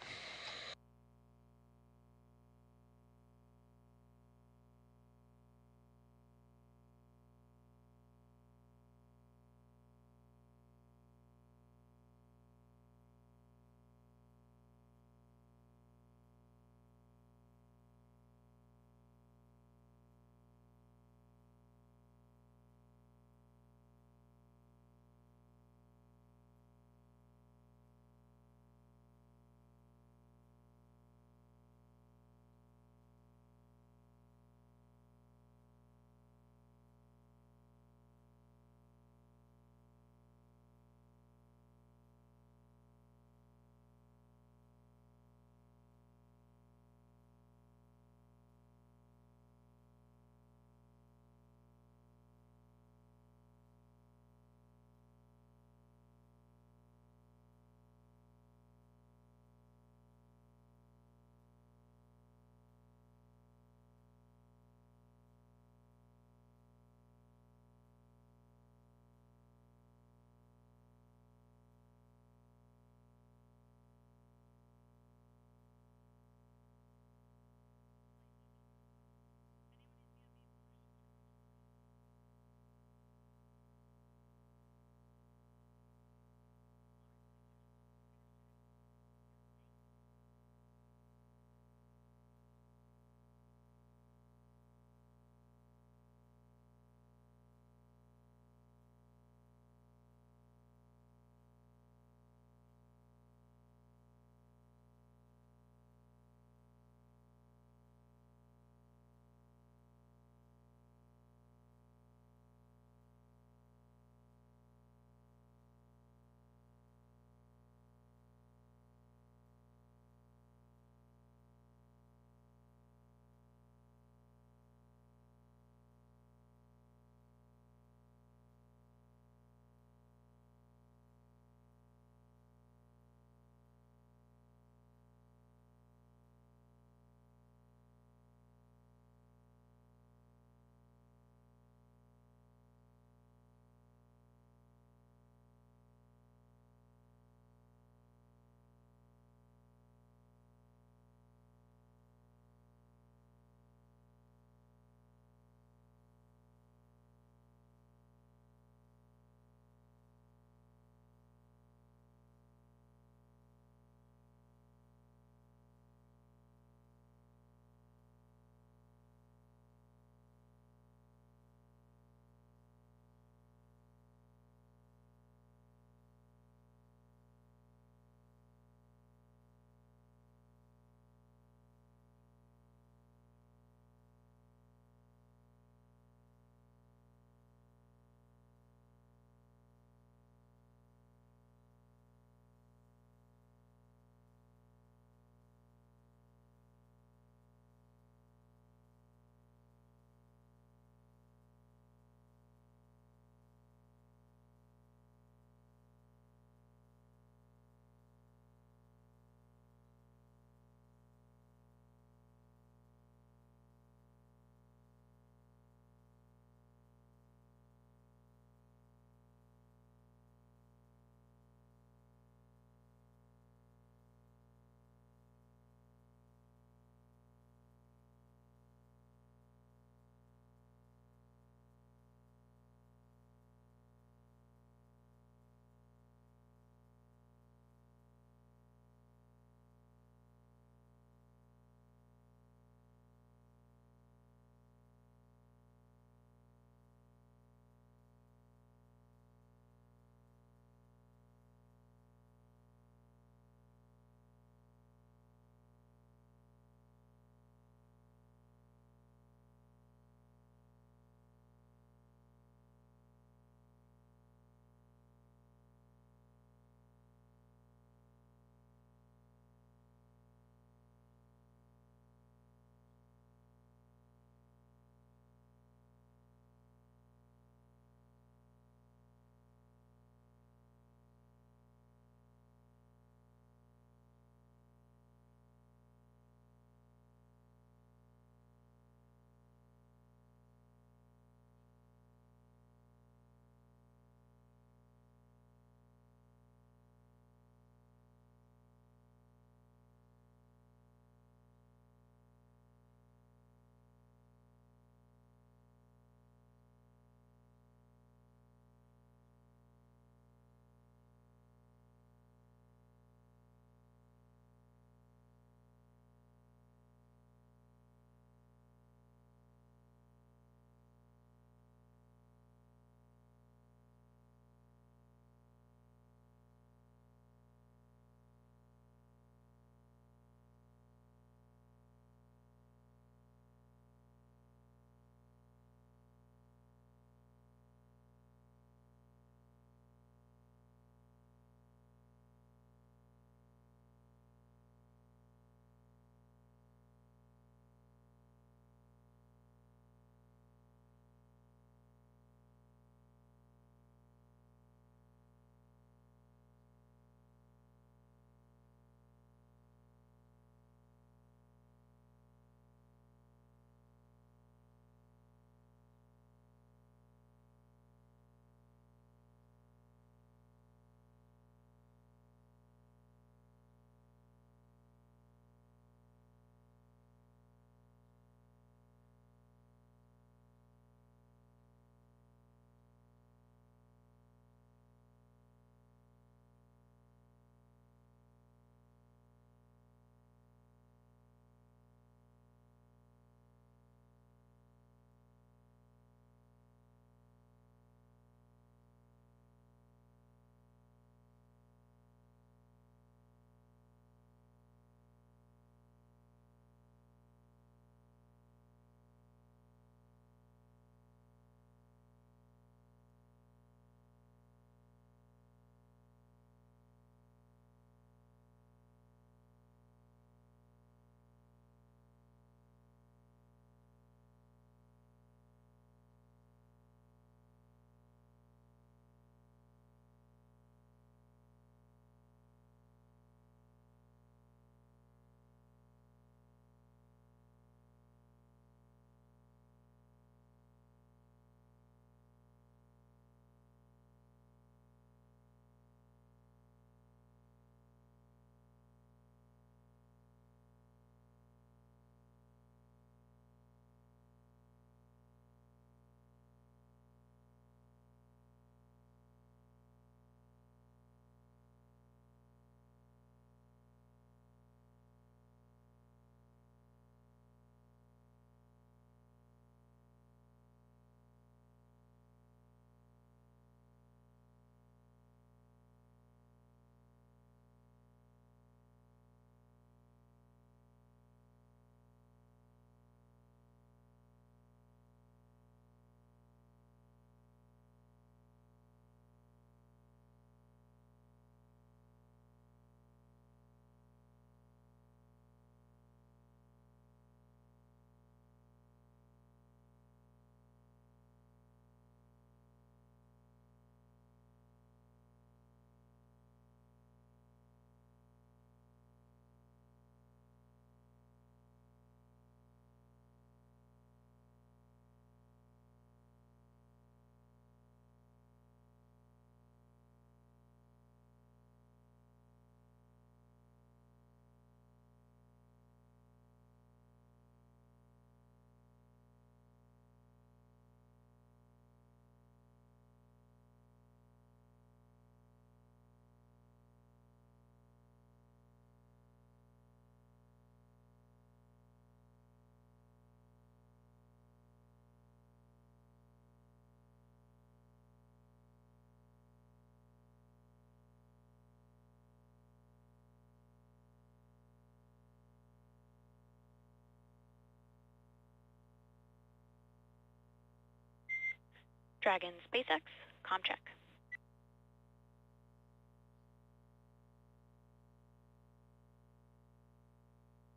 Dragon SpaceX, comm check.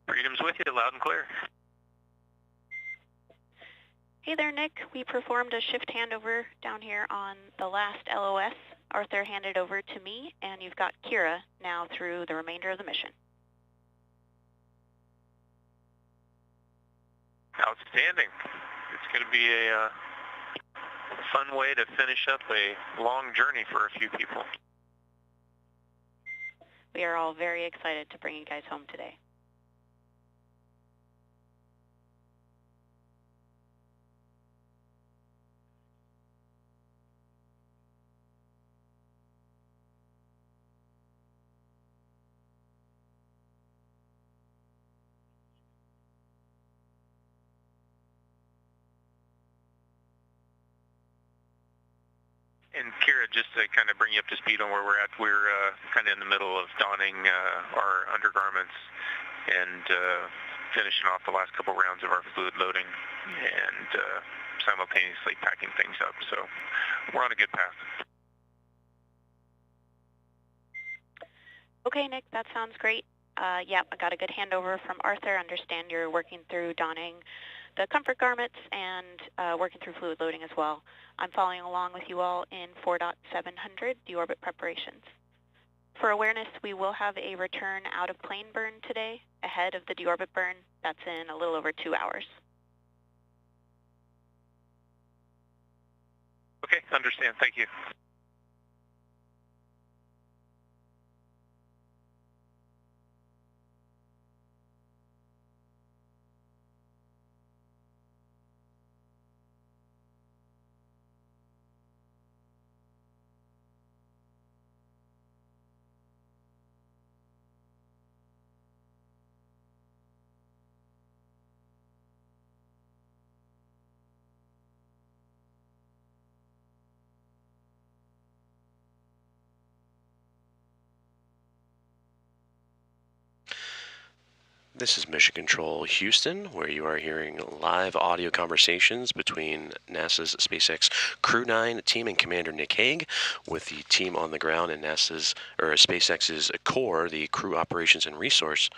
Freedom's with you, loud and clear.
Hey there, Nick. We performed a shift handover down here on the last LOS. Arthur handed over to me, and you've got Kira now through the remainder of the mission.
Outstanding. It's going to be a fun way to finish up a long journey for a few people.
We are all very excited to bring you guys home today.
And Kira, just to kind of bring you up to speed on where we're at, we're kind of in the middle of donning our undergarments and finishing off the last couple rounds of our fluid loading and simultaneously packing things up. So we're on a good path.
Okay, Nick, that sounds great. Yeah, I got a good handover from Arthur. Understand you're working through donning the comfort garments and working through fluid loading as well. I'm following along with you all in 4.700, Deorbit Preparations. For awareness, we will have a return out of plane burn today, ahead of the deorbit burn. That's in a little over 2 hours.
Okay, understand. Thank you.
This is Mission Control Houston, where you are hearing live audio conversations between NASA's SpaceX Crew 9 team and Commander Nick Hague, with the team on the ground in SpaceX's core, the Crew Operations and Resource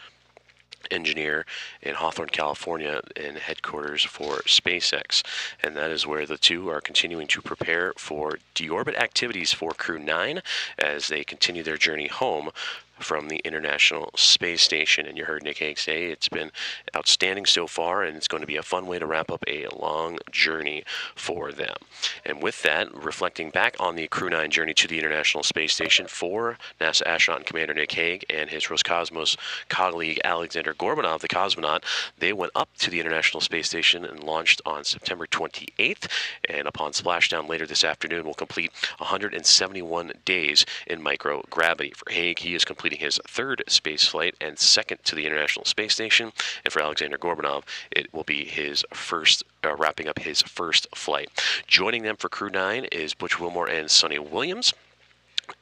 Engineer in Hawthorne, California, in headquarters for SpaceX. And that is where the two are continuing to prepare for deorbit activities for Crew 9 as they continue their journey home from the International Space Station. And you heard Nick Hague say it's been outstanding so far, and it's going to be a fun way to wrap up a long journey for them. And with that, reflecting back on the Crew 9 journey to the International Space Station for NASA astronaut and Commander Nick Hague and his Roscosmos colleague Alexander Gorbanov, the cosmonaut, they went up to the International Space Station and launched on September 28th, and upon splashdown later this afternoon will complete 171 days in microgravity. For Hague, he is completing his third space flight and second to the International Space Station, and for Alexander Gorbanov, it will be his first, wrapping up his first flight. Joining them for Crew 9 is Butch Wilmore and Sunita Williams,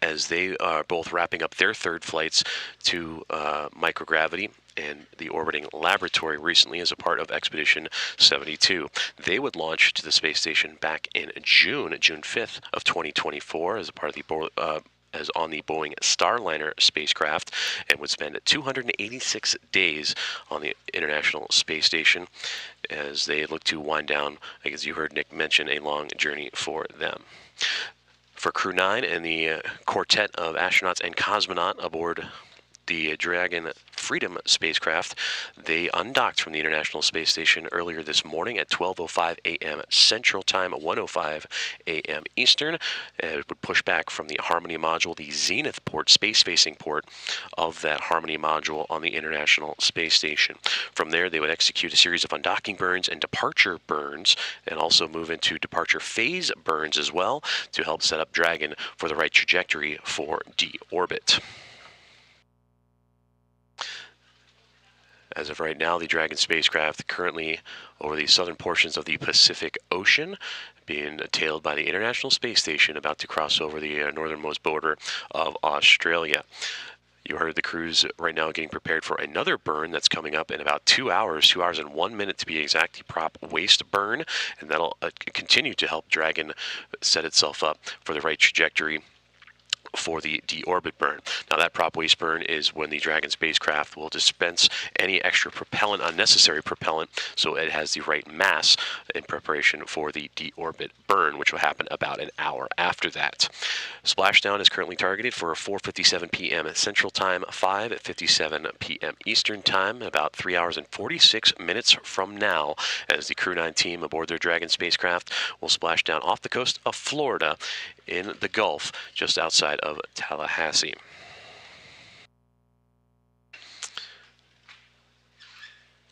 as they are both wrapping up their third flights to microgravity and the orbiting laboratory recently as a part of Expedition 72. They would launch to the space station back in June 5th of 2024 as a part of the as on the Boeing Starliner spacecraft, and would spend 286 days on the International Space Station as they look to wind down, as you heard Nick mention, a long journey for them. For Crew 9 and the quartet of astronauts and cosmonaut aboard the Dragon Freedom spacecraft, they undocked from the International Space Station earlier this morning at 12:05 a.m. Central Time, 1:05 a.m. Eastern. It would push back from the Harmony module, the zenith port, space-facing port of that Harmony module on the International Space Station. From there, they would execute a series of undocking burns and departure burns, and also move into departure phase burns as well to help set up Dragon for the right trajectory for deorbit. As of right now, the Dragon spacecraft currently over the southern portions of the Pacific Ocean, being tailed by the International Space Station, about to cross over the northernmost border of Australia. You heard the crew's right now getting prepared for another burn that's coming up in about 2 hours, 2 hours and 1 minute to be exact, the prop waste burn, and that'll continue to help Dragon set itself up for the right trajectory for the deorbit burn. Now that prop waste burn is when the Dragon spacecraft will dispense any extra propellant, unnecessary propellant, so it has the right mass in preparation for the deorbit burn, which will happen about an hour after that. Splashdown is currently targeted for 4:57 p.m. Central Time, 5:57 p.m. Eastern Time, about 3 hours and 46 minutes from now, as the Crew 9 team aboard their Dragon spacecraft will splash down off the coast of Florida in the Gulf, just outside of Tallahassee.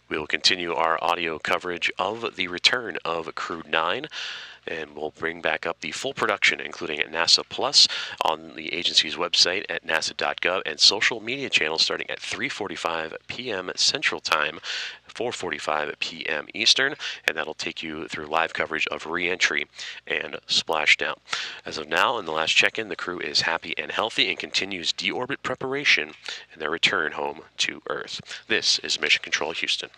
We will continue our audio coverage of the return of Crew 9, and we'll bring back up the full production, including at NASA Plus on the agency's website at nasa.gov and social media channels starting at 3:45 p.m. Central Time, 4:45 p.m. Eastern, and that'll take you through live coverage of re-entry and splashdown. As of now, in the last check-in, the crew is happy and healthy and continues deorbit preparation and their return home to Earth. This is Mission Control Houston.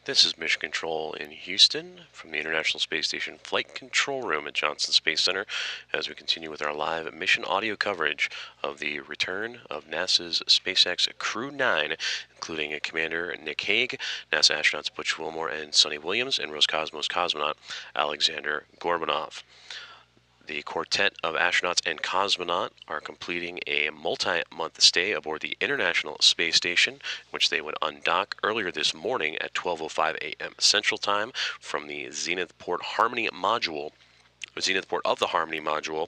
This is Mission Control in Houston from the International Space Station Flight Control Room at Johnson Space Center as we continue with our live mission audio coverage of the return of NASA's SpaceX Crew 9, including Commander Nick Hague, NASA astronauts Butch Wilmore and Sunny Williams, and Roscosmos cosmonaut Alexander Gorbanov. The quartet of astronauts and cosmonaut are completing a multi-month stay aboard the International Space Station, which they would undock earlier this morning at 12:05 a.m. Central Time from the Zenith Port of the Harmony module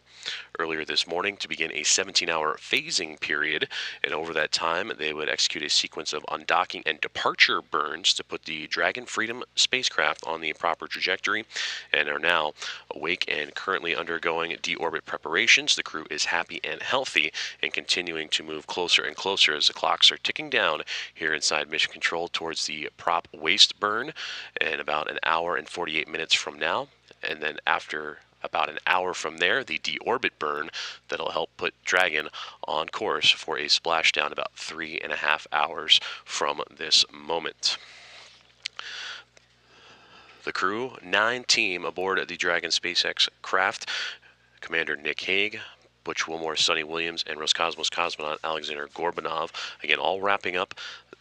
earlier this morning to begin a 17-hour phasing period, and over that time they would execute a sequence of undocking and departure burns to put the Dragon Freedom spacecraft on the proper trajectory, and are now awake and currently undergoing deorbit preparations. The crew is happy and healthy and continuing to move closer and closer as the clocks are ticking down here inside Mission Control towards the prop waste burn in about an hour and 48 minutes from now, and then after about an hour from there, the deorbit burn that'll help put Dragon on course for a splashdown about 3.5 hours from this moment. The Crew 9 team aboard the Dragon SpaceX craft, Commander Nick Hague, Butch Wilmore, Sunny Williams, and Roscosmos cosmonaut Alexander Gorbanov, again, all wrapping up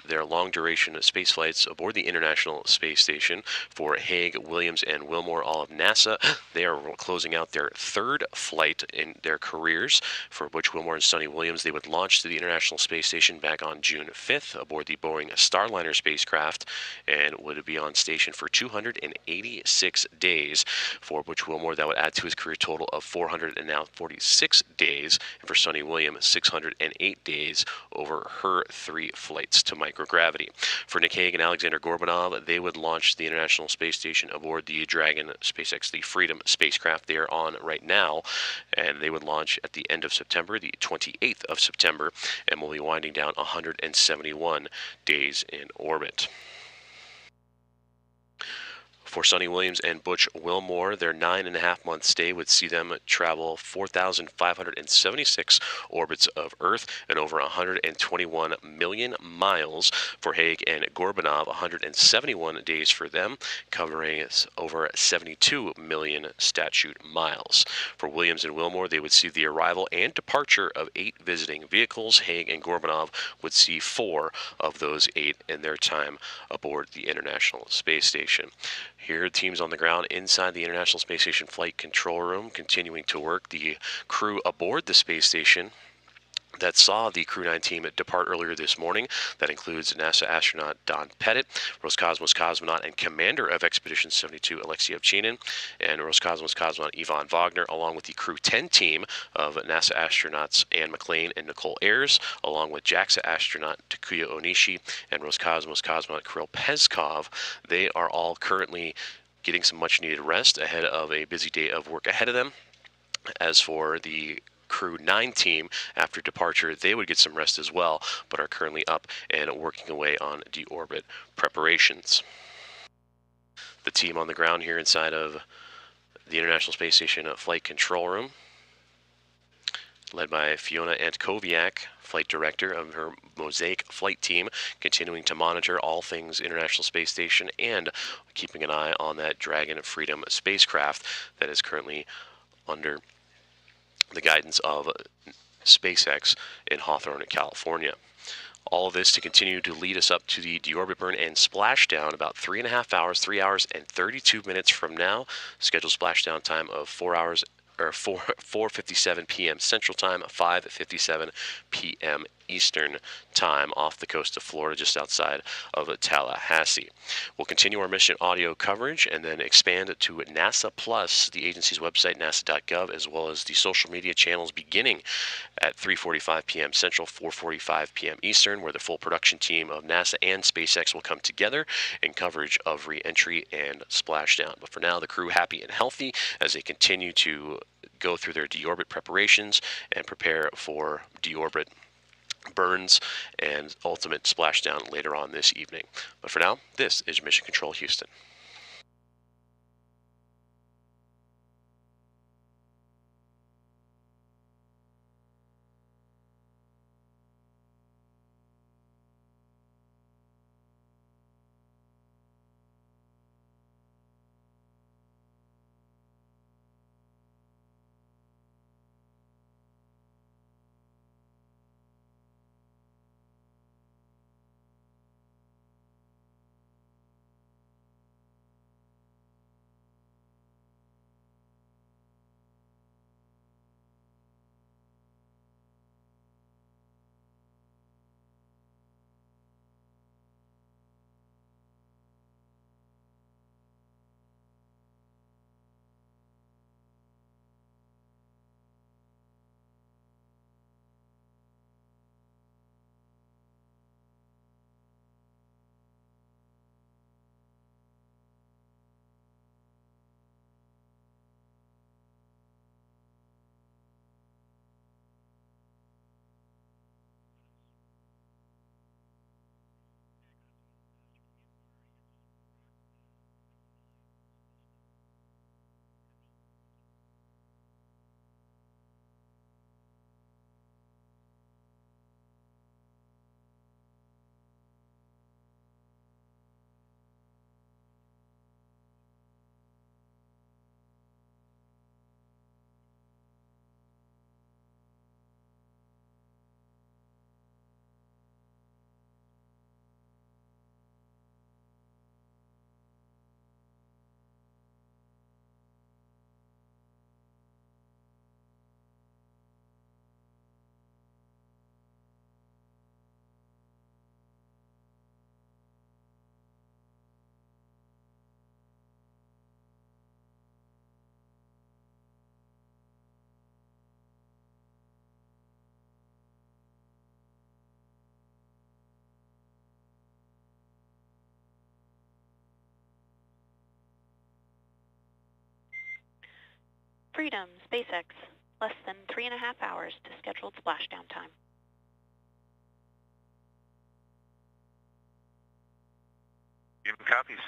their long-duration space flights aboard the International Space Station. For Hague, Williams, and Wilmore, all of NASA, they are closing out their third flight in their careers. For Butch Wilmore and Sunny Williams, they would launch to the International Space Station back on June 5th aboard the Boeing Starliner spacecraft and would be on station for 286 days. For Butch Wilmore, that would add to his career total of 446 days, and for Sunny Williams, 608 days over her 3 flights to microgravity. For Nick Hague and Alexander Gorbanov, they would launch the International Space Station aboard the Dragon SpaceX, the Freedom spacecraft they are on right now, and they would launch at the end of September, the 28th of September, and will be winding down 171 days in orbit. For Sunny Williams and Butch Wilmore, their 9.5-month stay would see them travel 4,576 orbits of Earth and over 121 million miles. For Hague and Gorbanov, 171 days for them, covering over 72 million statute miles. For Williams and Wilmore, they would see the arrival and departure of 8 visiting vehicles. Hague and Gorbanov would see 4 of those 8 in their time aboard the International Space Station. Here, teams on the ground inside the International Space Station Flight Control Room continuing to work. The crew aboard the space station that saw the Crew 9 team depart earlier this morning. That includes NASA astronaut Don Pettit, Roscosmos cosmonaut and commander of Expedition 72 Alexei Ovchinin, and Roscosmos cosmonaut Ivan Wagner, along with the Crew 10 team of NASA astronauts Anne McLean and Nicole Ayers, along with JAXA astronaut Takuya Onishi and Roscosmos cosmonaut Kirill Peskov. They are all currently getting some much-needed rest ahead of a busy day of work ahead of them. As for the Crew 9 team, after departure, they would get some rest as well, but are currently up and working away on deorbit preparations. The team on the ground here inside of the International Space Station Flight Control Room, led by Fiona Antkowiak, flight director of her Mosaic flight team, continuing to monitor all things International Space Station and keeping an eye on that Dragon Freedom spacecraft that is currently under the guidance of SpaceX in Hawthorne, California. All of this to continue to lead us up to the deorbit burn and splashdown about 3.5 hours, 3 hours and 32 minutes from now. Scheduled splashdown time of 4:57 p.m. Central Time, 5:57 p.m. Eastern Time off the coast of Florida, just outside of Tallahassee. We'll continue our mission audio coverage and then expand to NASA Plus, the agency's website, nasa.gov, as well as the social media channels beginning at 3:45 p.m. Central, 4:45 p.m. Eastern, where the full production team of NASA and SpaceX will come together in coverage of re-entry and splashdown. But for now, the crew happy and healthy as they continue to go through their deorbit preparations and prepare for deorbit burns and ultimate splashdown later on this evening. But for now, this is Mission Control Houston.
Freedom, SpaceX, less than 3.5 hours to scheduled splashdown time.
Copies.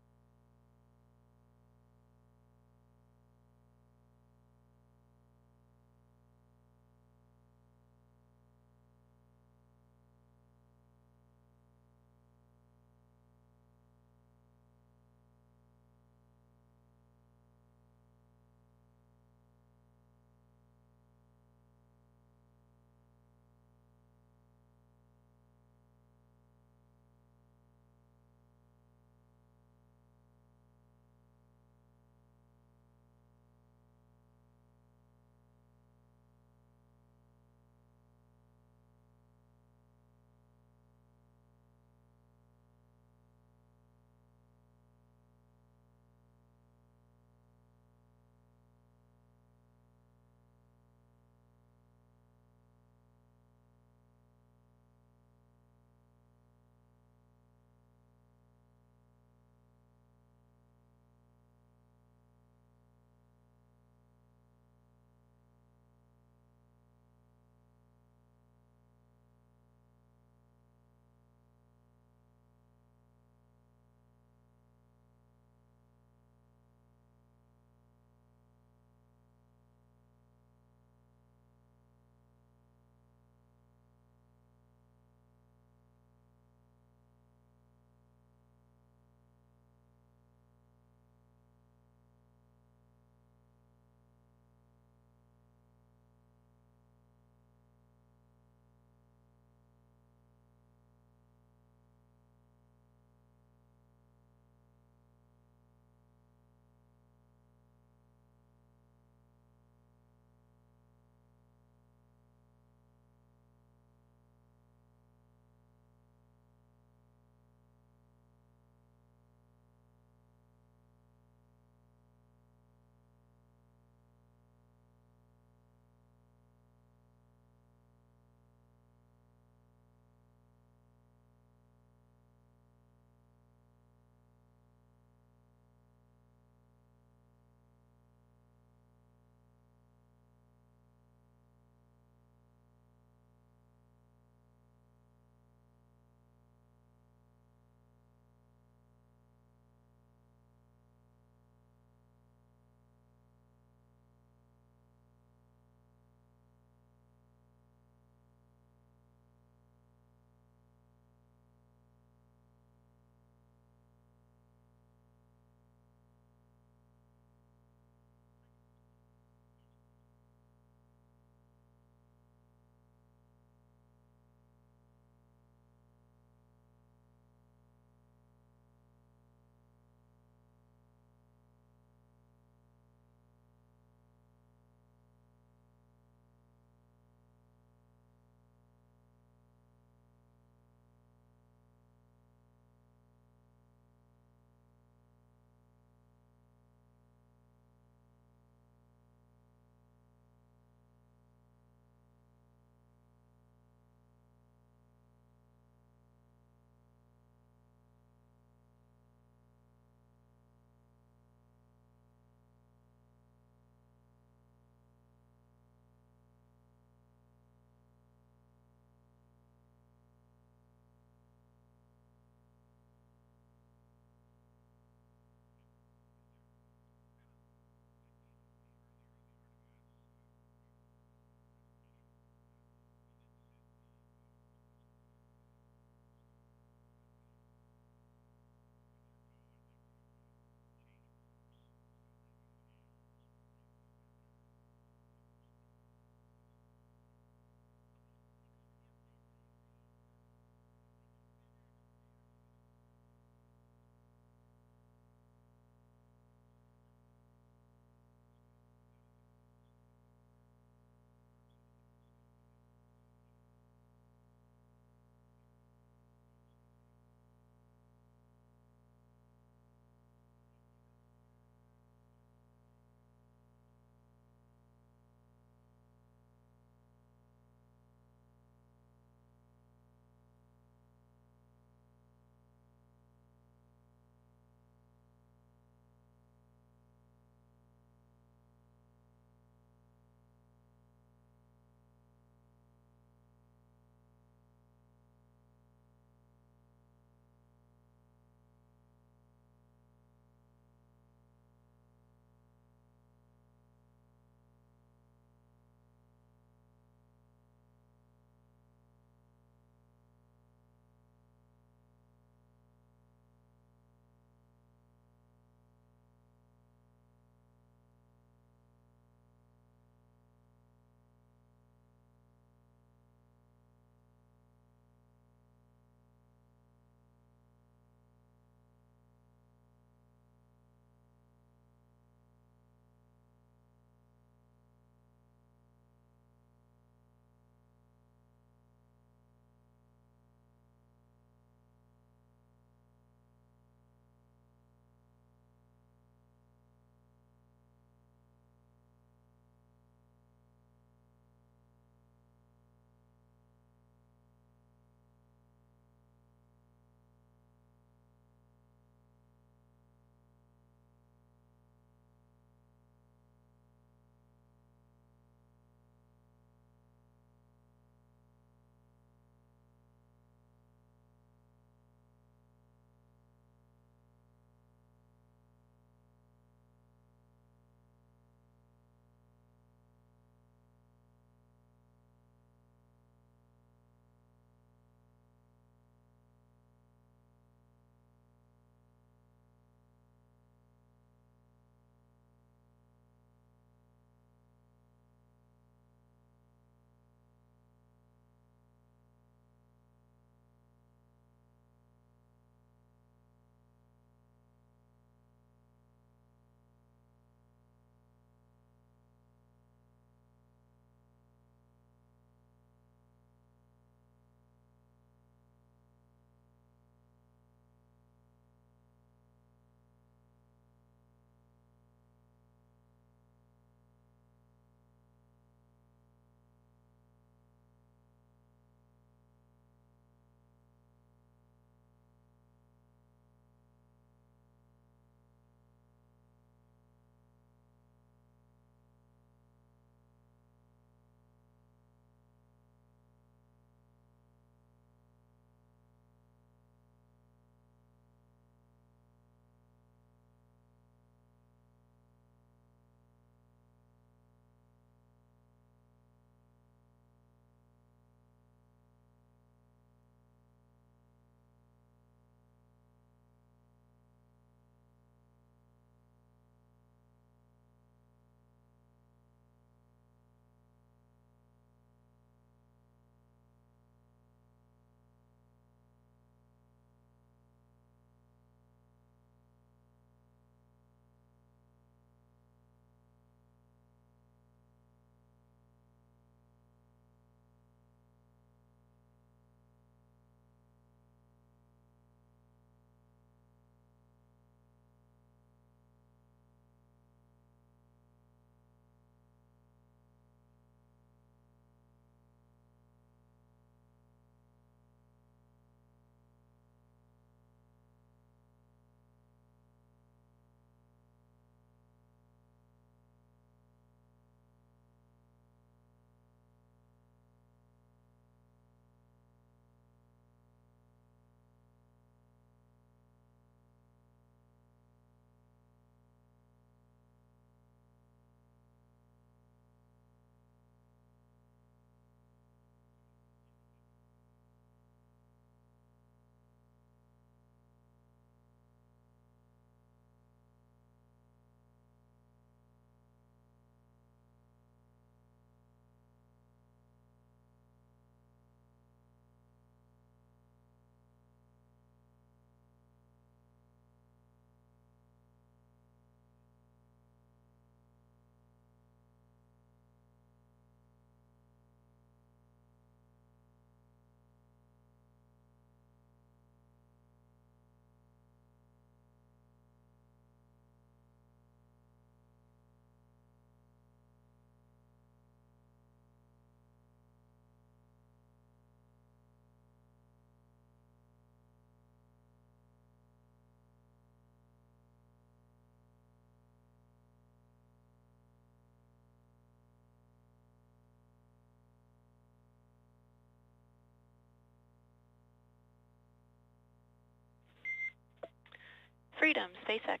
Freedom, SpaceX.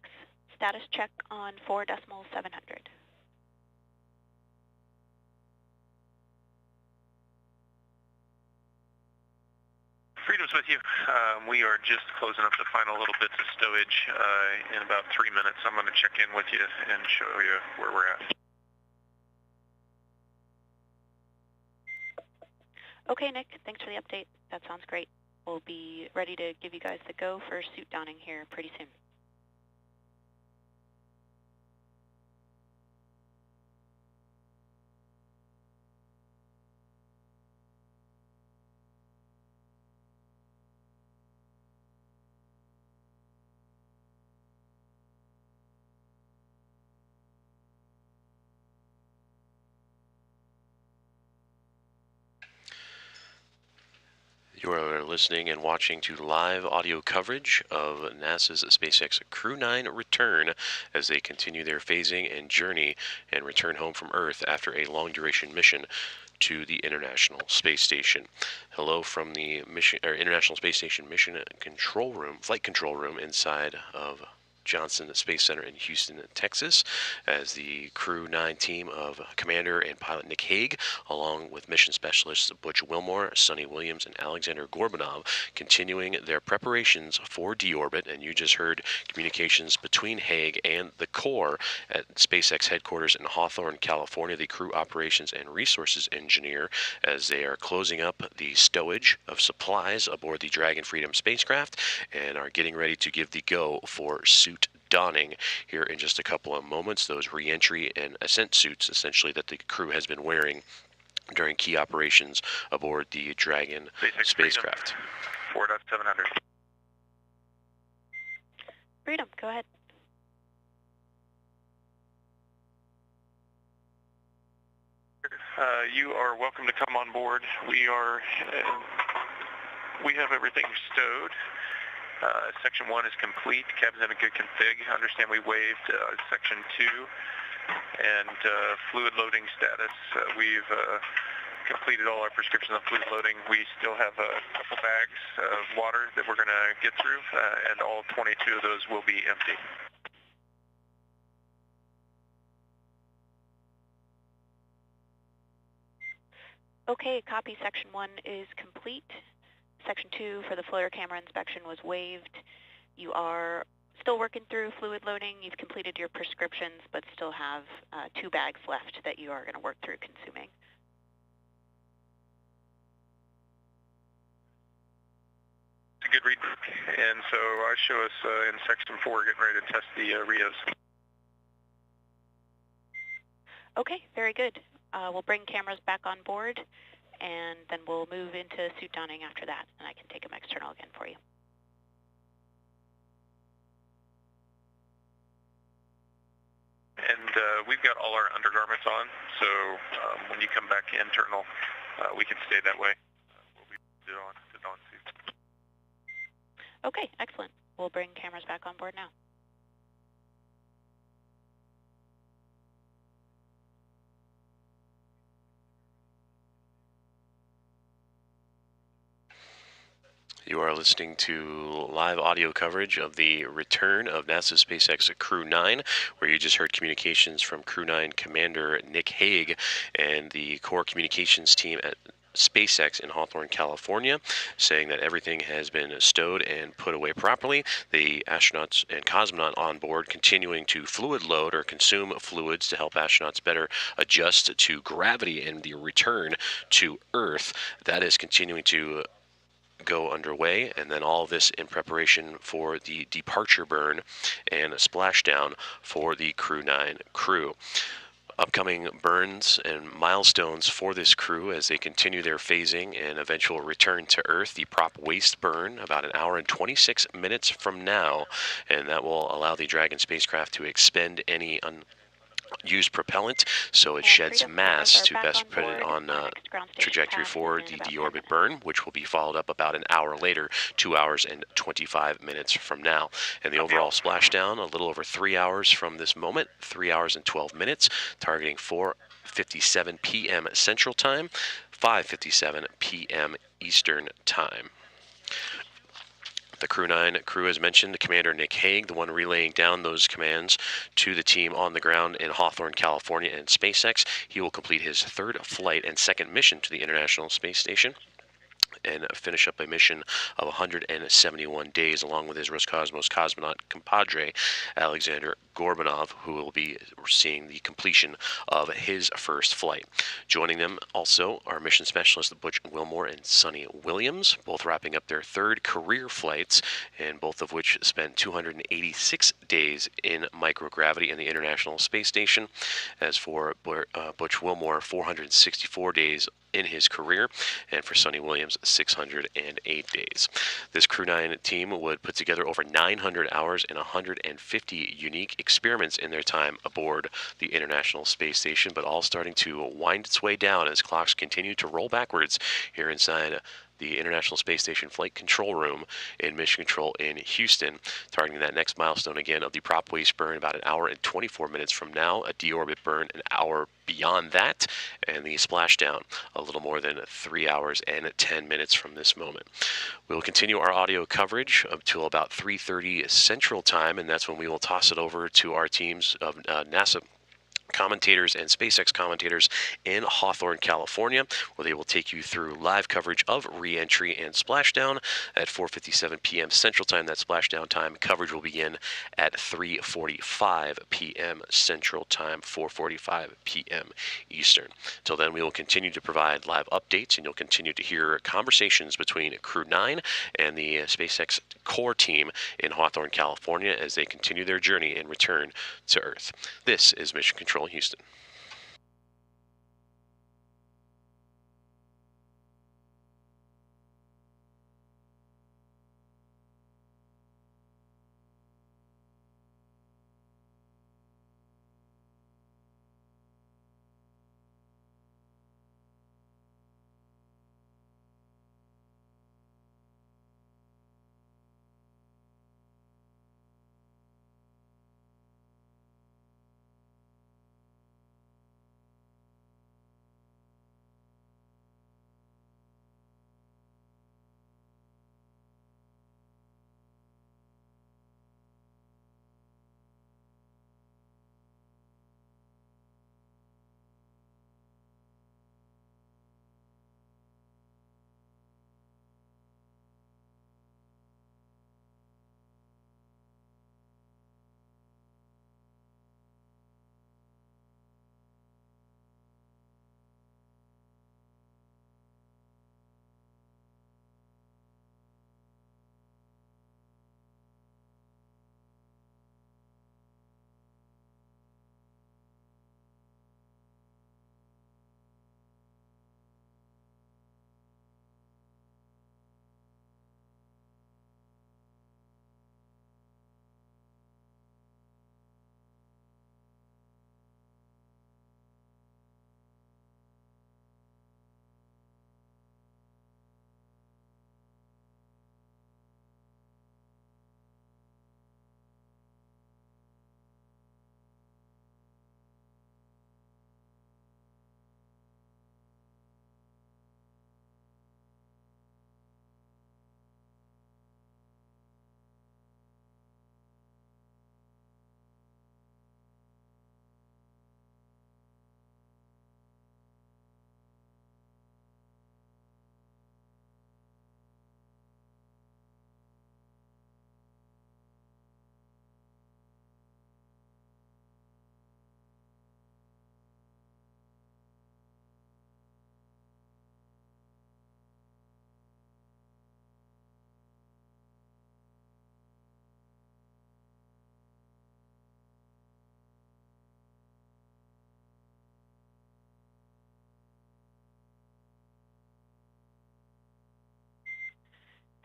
Status check on 4.700.
Freedom's with you. We are just closing up the final little bits of stowage in about 3 minutes. I'm going to check in with you and show you where we're at.
Okay, Nick, thanks for the update. That sounds great. We'll be ready to give you guys the go for suit donning here pretty soon.
You are listening and watching to live audio coverage of NASA's SpaceX Crew 9 return as they continue their phasing and journey and return home from Earth after a long-duration mission to the International Space Station. Hello from the International Space Station Mission Control Room, Flight Control Room inside of Johnson Space Center in Houston, Texas, as the Crew 9 team of Commander and Pilot Nick Hague, along with mission specialists Butch Wilmore, Sunita Williams, and Alexander Gorbanov, continuing their preparations for deorbit. And you just heard communications between Hague and the core at SpaceX headquarters in Hawthorne, California, the crew operations and resources engineer, as they are closing up the stowage of supplies aboard the Dragon Freedom spacecraft and are getting ready to give the go for suit donning here in just a couple of moments. Those re-entry and ascent suits, essentially, that the crew has been wearing during key operations aboard the Dragon spacecraft.
4.700.
Freedom, go ahead.
You are welcome to come on board. We have everything stowed. Section 1 is complete. Cabin's in a good config. I understand we waived Section 2 and fluid loading status. We've completed all our prescriptions on fluid loading. We still have a couple bags of water that we're going to get through, and all 22 of those will be empty.
Okay, copy. Section 1 is complete. Section 2 for the floater camera inspection was waived. You are still working through fluid loading. You've completed your prescriptions, but still have 2 bags left that you are going to work through consuming.
It's a good read. And so I show us in Section 4 getting ready to test the RIOs.
Okay, very good. We'll bring cameras back on board, and then we'll move into suit donning after that, and I can take them external again for you.
And we've got all our undergarments on, so when you come back internal, we can stay that way. We'll be on to dawn suit.
Okay, excellent. We'll bring cameras back on board now.
You are listening to live audio coverage of the return of NASA's SpaceX Crew 9, where you just heard communications from Crew 9 Commander Nick Hague and the core communications team at SpaceX in Hawthorne, California, saying that everything has been stowed and put away properly. The astronauts and cosmonaut on board continuing to fluid load or consume fluids to help astronauts better adjust to gravity and the return to Earth. That is continuing to go underway, and then all of this in preparation for the departure burn and splashdown for the Crew 9 crew. Upcoming burns and milestones for this crew as they continue their phasing and eventual return to Earth. The prop waste burn about 1 hour and 26 minutes from now, and that will allow the Dragon spacecraft to expend any used propellant, so it sheds mass to best put it on trajectory for the deorbit burn, which will be followed up about 1 hour later, 2 hours and 25 minutes from now. And the overall splashdown, a little over 3 hours from this moment, 3 hours and 12 minutes, targeting 4:57 p.m. Central Time, 5:57 p.m. Eastern Time. The Crew 9 crew, as mentioned, Commander Nick Hague, the one relaying down those commands to the team on the ground in Hawthorne, California, and SpaceX. He will complete his third flight and second mission to the International Space Station and finish up a mission of 171 days, along with his Roscosmos cosmonaut compadre, Alexander Gorbanov, who will be seeing the completion of his first flight. Joining them also are mission specialists Butch Wilmore and Sunny Williams, both wrapping up their third career flights, and both of which spent 286 days in microgravity in the International Space Station. As for Butch Wilmore, 464 days in his career, and for Sunny Williams, 608 days. This Crew 9 team would put together over 900 hours and 150 unique experiments in their time aboard the International Space Station, but all starting to wind its way down as clocks continue to roll backwards here inside the International Space Station Flight Control Room in Mission Control in Houston, targeting that next milestone again of the prop waste burn about an hour and 24 minutes from now, a deorbit burn an hour beyond that, and the splashdown a little more than 3 hours and 10 minutes from this moment. We'll continue our audio coverage until about 3:30 Central Time, and that's when we will toss it over to our teams of NASA commentators and SpaceX commentators in Hawthorne, California, where they will take you through live coverage of re-entry and splashdown at 4:57 p.m. Central Time. That splashdown time coverage will begin at 3:45 p.m. Central Time, 4:45 p.m. Eastern. Till then, we will continue to provide live updates, and you'll continue to hear conversations between Crew 9 and the SpaceX core team in Hawthorne, California, as they continue their journey and return to Earth. This is Mission Control Houston.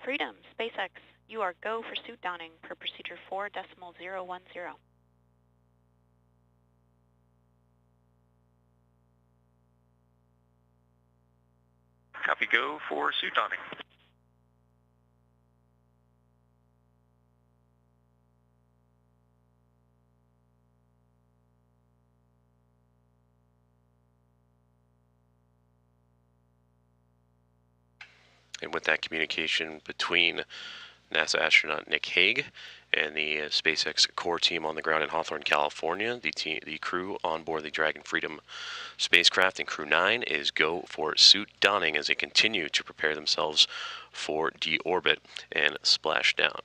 Freedom, SpaceX, you are go for suit donning per procedure 4.010.
Copy, go for suit donning.
And with that communication between NASA astronaut Nick Hague and the SpaceX core team on the ground in Hawthorne, California. The crew on board the Dragon Freedom spacecraft in Crew 9 is go for suit donning as they continue to prepare themselves for deorbit and splashdown.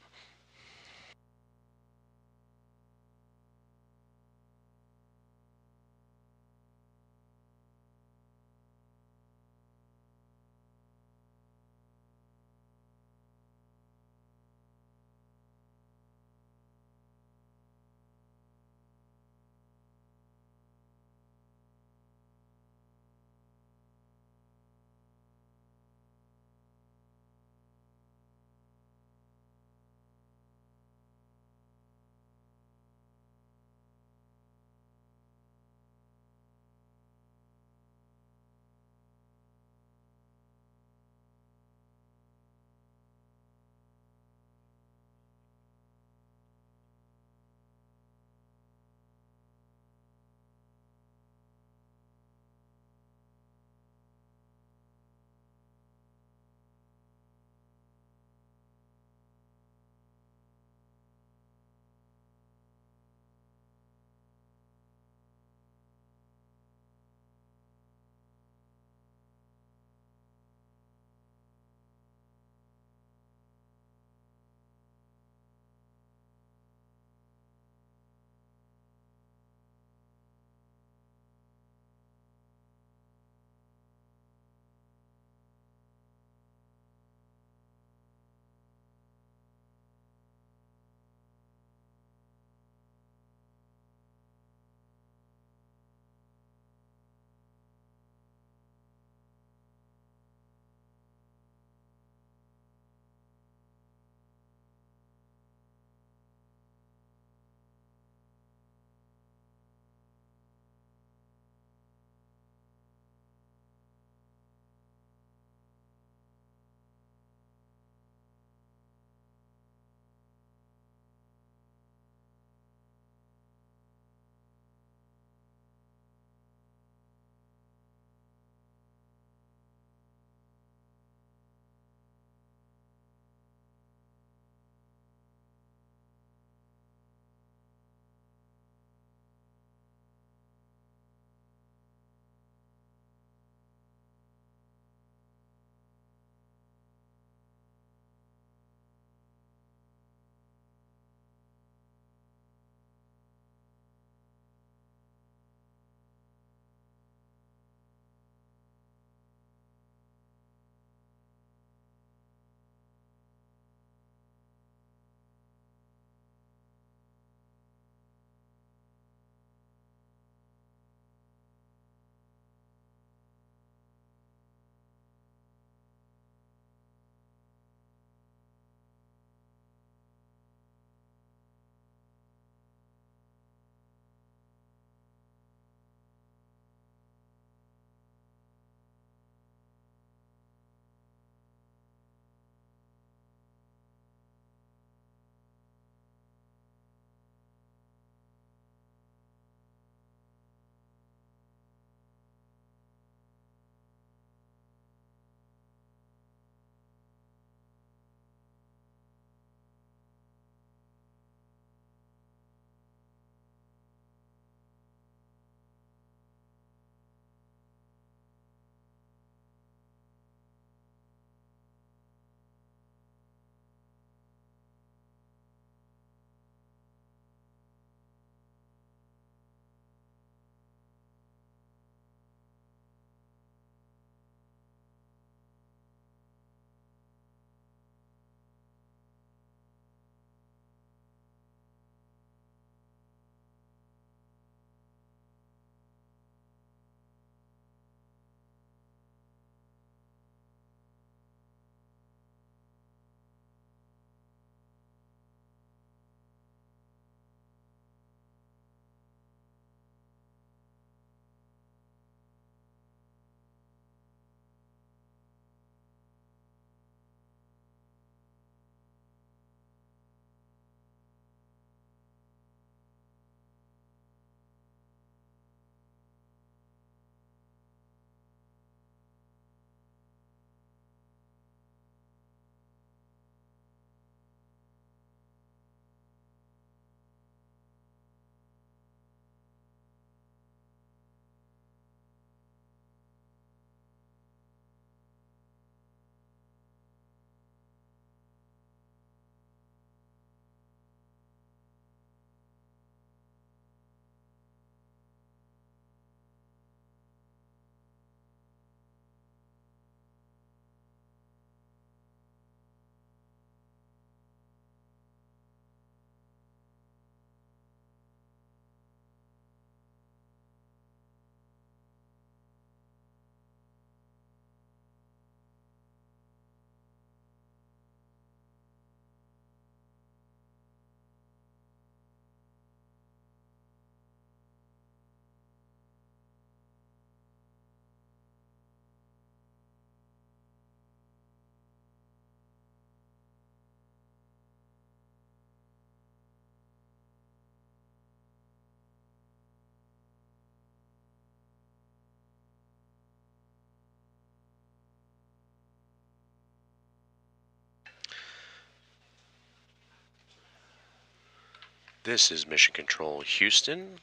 This is Mission Control Houston,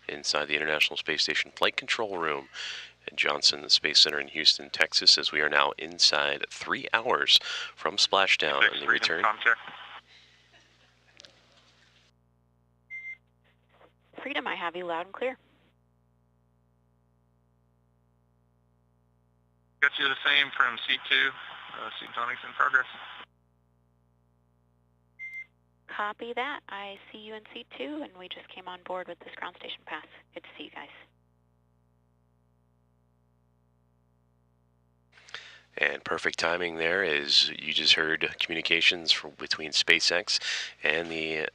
inside the International Space Station Flight Control Room at Johnson Space Center in Houston, Texas, as we are now inside 3 hours from Splashdown and the return.
Freedom, I have you loud and clear.
Got you the same from C2. Seat doning's in progress.
Copy that. I see you in C2, and we just came on board with this ground station pass. Good to see you guys.
And perfect timing there, as you just heard communications between SpaceX and the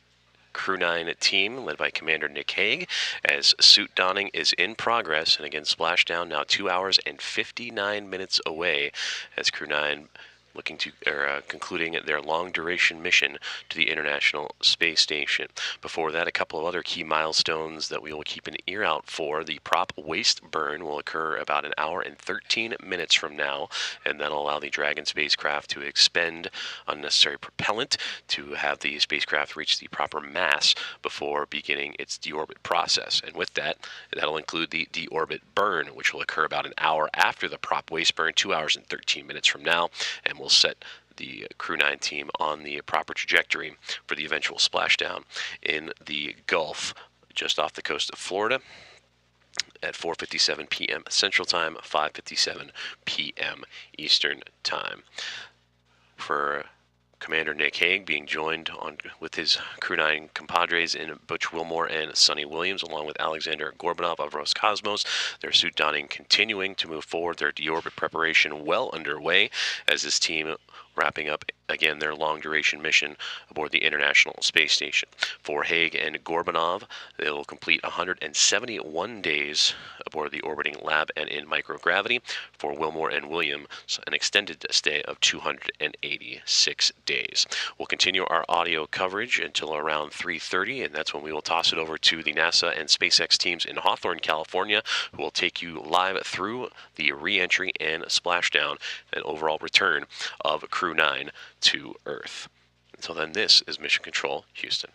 Crew 9 team, led by Commander Nick Hague, as suit donning is in progress. And again, Splashdown now 2 hours and 59 minutes away, as Crew 9 looking to concluding their long-duration mission to the International Space Station. Before that, a couple of other key milestones that we will keep an ear out for. The prop waste burn will occur about 1 hour and 13 minutes from now, and that'll allow the Dragon spacecraft to expend unnecessary propellant to have the spacecraft reach the proper mass before beginning its deorbit process. And with that, that'll include the deorbit burn, which will occur about 1 hour after the prop waste burn, 2 hours and 13 minutes from now, and will set the Crew 9 team on the proper trajectory for the eventual splashdown in the Gulf just off the coast of Florida at 4:57 p.m. Central Time, 5:57 p.m. Eastern Time. For Commander Nick Hague being joined with his Crew 9 compadres in Butch Wilmore and Sunny Williams, along with Alexander Gorbanov of Roscosmos. Their suit donning continuing to move forward, their deorbit preparation well underway, as this team wrapping up again their long-duration mission aboard the International Space Station. For Hague and Gorbanov, they will complete 171 days aboard the orbiting lab and in microgravity. For Wilmore and Williams, an extended stay of 286 days. We'll continue our audio coverage until around 3:30, and that's when we will toss it over to the NASA and SpaceX teams in Hawthorne, California, who will take you live through the re-entry and splashdown and overall return of Crew 9 to Earth. Until then, this is Mission Control Houston.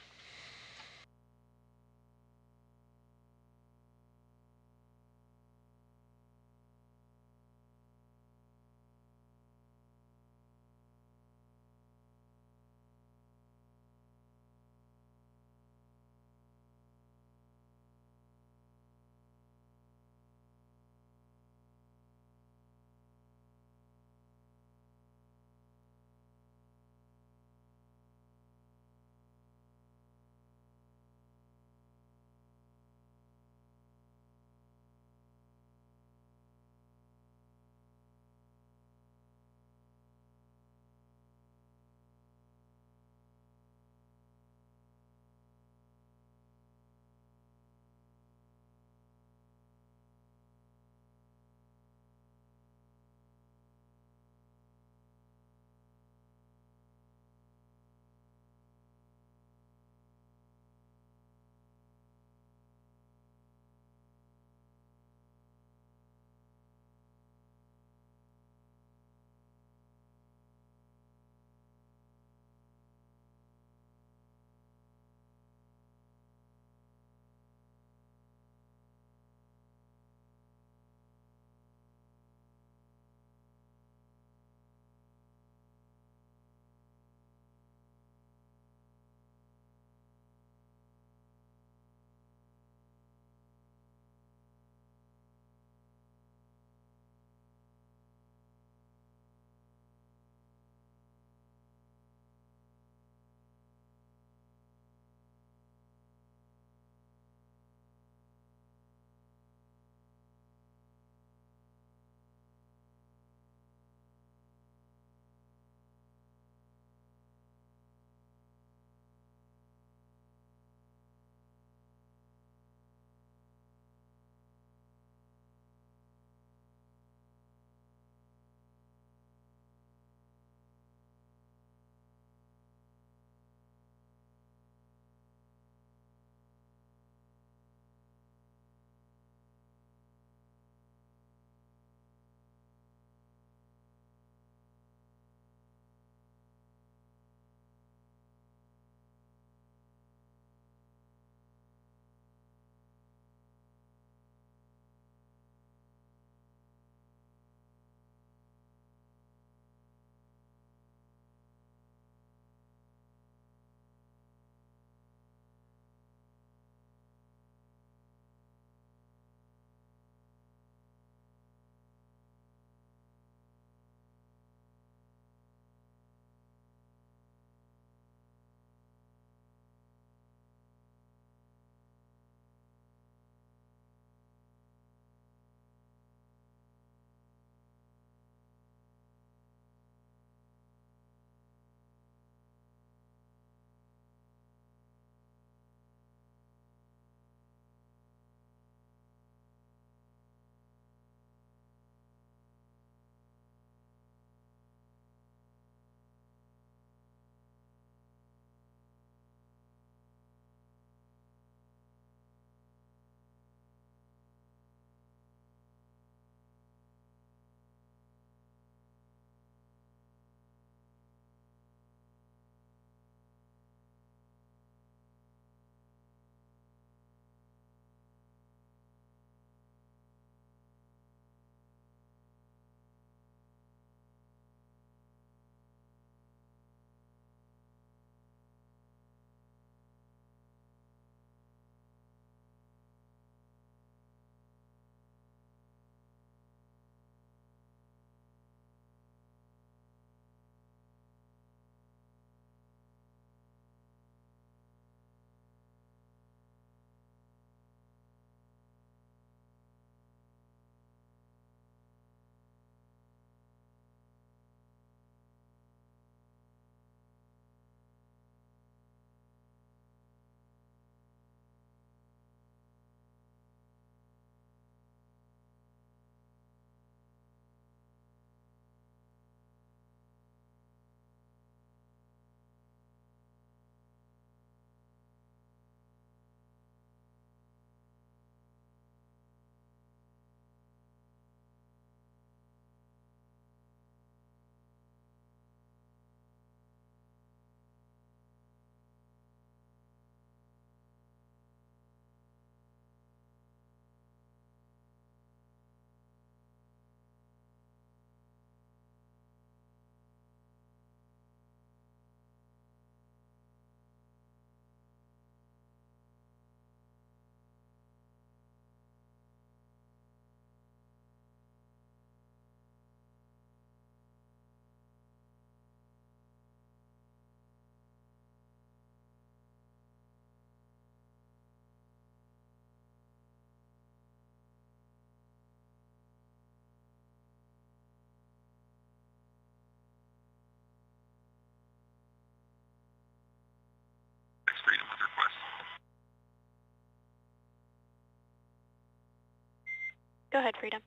Go ahead, Freedom.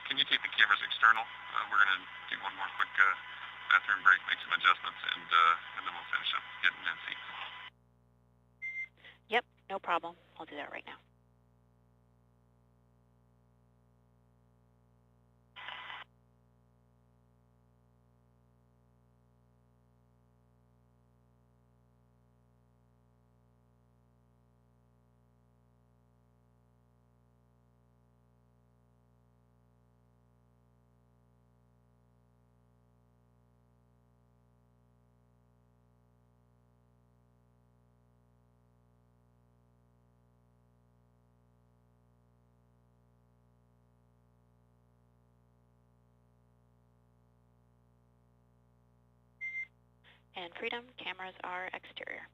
Can you take the cameras external? We're going to do one more quick bathroom break, make some adjustments, and then we'll finish up getting in seats.
Yep, no problem. I'll do that right now. And Freedom, cameras are exterior.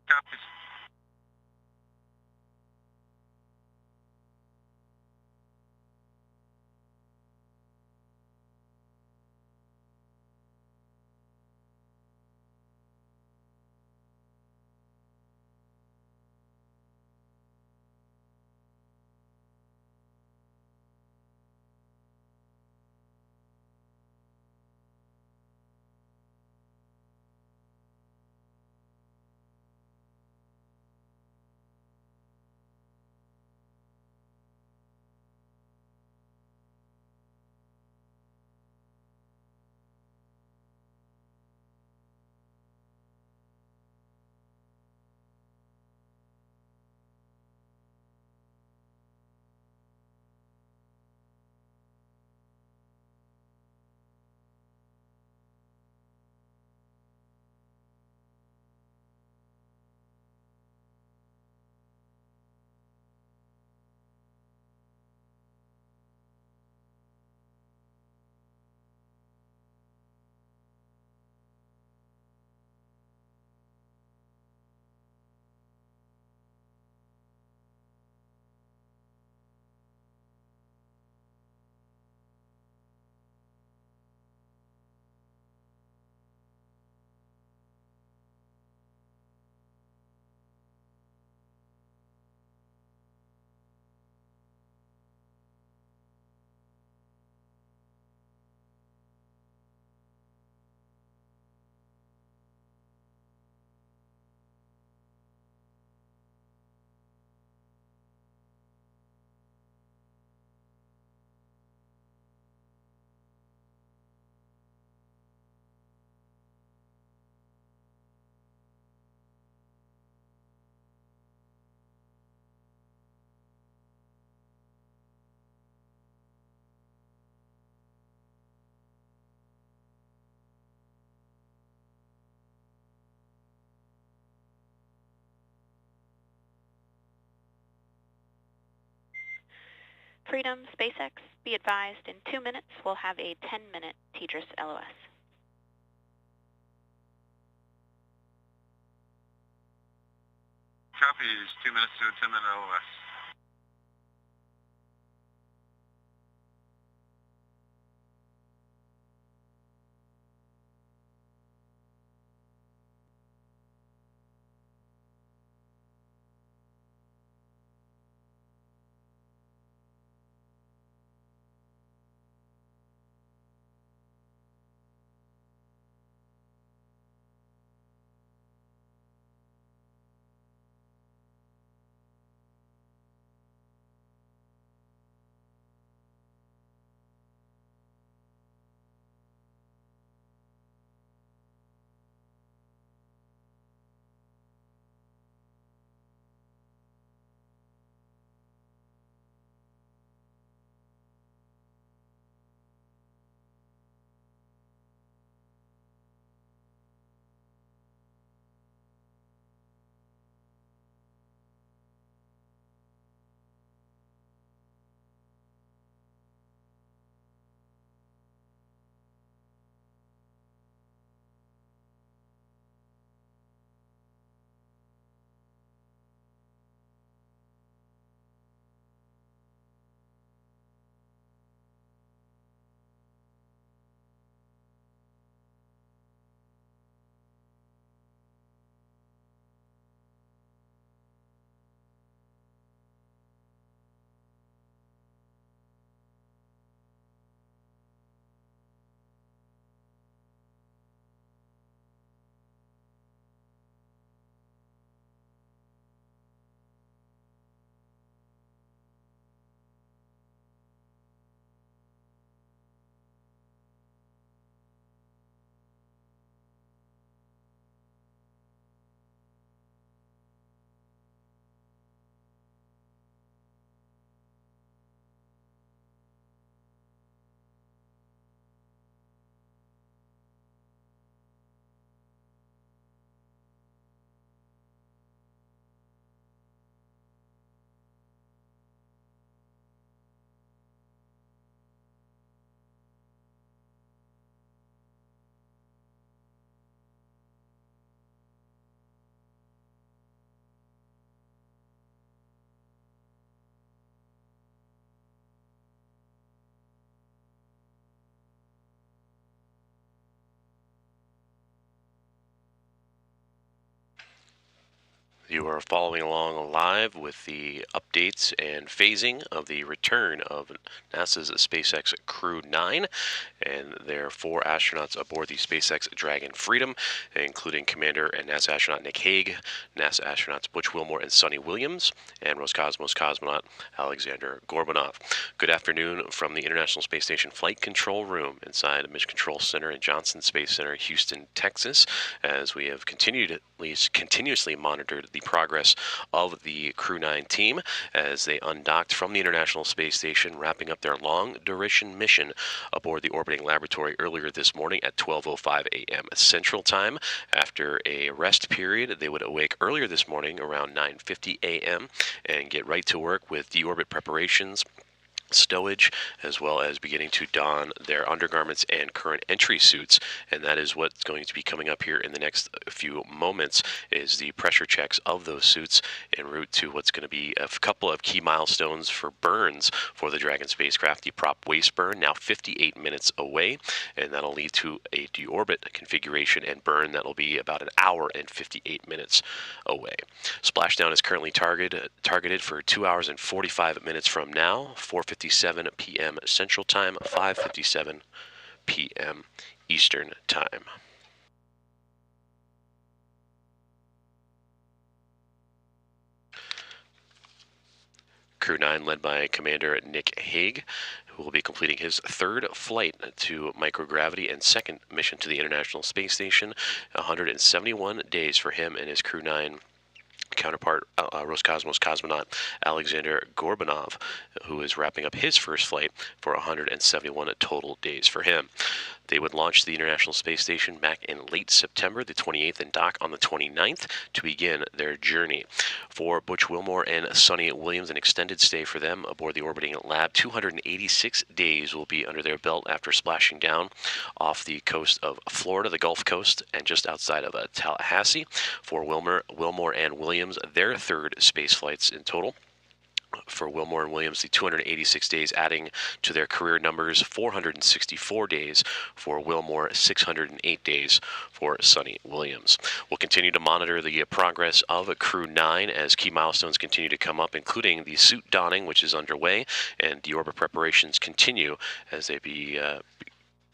Copies.
Freedom, SpaceX, be advised in 2 minutes we'll have a 10-minute TDRS LOS.
Copies. 2 minutes to a 10-minute LOS.
You are following along live with the updates and phasing of the return of NASA's SpaceX Crew 9 and their 4 astronauts aboard the SpaceX Dragon Freedom, including Commander and NASA astronaut Nick Hague, NASA astronauts Butch Wilmore and Sunny Williams, and Roscosmos cosmonaut Alexander Gorbanov. Good afternoon from the International Space Station Flight Control Room inside the Mission Control Center in Johnson Space Center, Houston, Texas, as we have continuously monitored the progress of the Crew 9 team as they undocked from the International Space Station, wrapping up their long-duration mission aboard the orbiting laboratory earlier this morning at 12:05 a.m. Central Time. After a rest period, they would awake earlier this morning around 9:50 a.m. and get right to work with Deorbit Preparations, Stowage, as well as beginning to don their undergarments and current entry suits. And that is what's going to be coming up here in the next few moments, is the pressure checks of those suits en route to what's going to be a couple of key milestones for burns for the Dragon spacecraft. The prop waste burn, now 58 minutes away, and that'll lead to a deorbit configuration and burn that'll be about an hour and 58 minutes away. Splashdown is currently targeted for 2 hours and 45 minutes from now, 4:57 p.m. Central Time, 5:57 p.m. Eastern Time. Crew 9 led by Commander Nick Hague, who will be completing his 3rd flight to microgravity and 2nd mission to the International Space Station. 171 days for him and his Crew 9 counterpart, Roscosmos cosmonaut Alexander Gorbanov, who is wrapping up his 1st flight for 171 total days for him. They would launch the International Space Station back in late September the 28th and dock on the 29th to begin their journey. For Butch Wilmore and Sunny Williams, an extended stay for them aboard the orbiting lab. 286 days will be under their belt after splashing down off the coast of Florida, the Gulf Coast, and just outside of Tallahassee. For Wilmore and Williams, their 3rd space flights in total. For Wilmore and Williams, the 286 days adding to their career numbers, 464 days for Wilmore, 608 days for Sunny Williams. We'll continue to monitor the progress of Crew 9 as key milestones continue to come up, including the suit donning, which is underway, and Deorbit preparations continue as they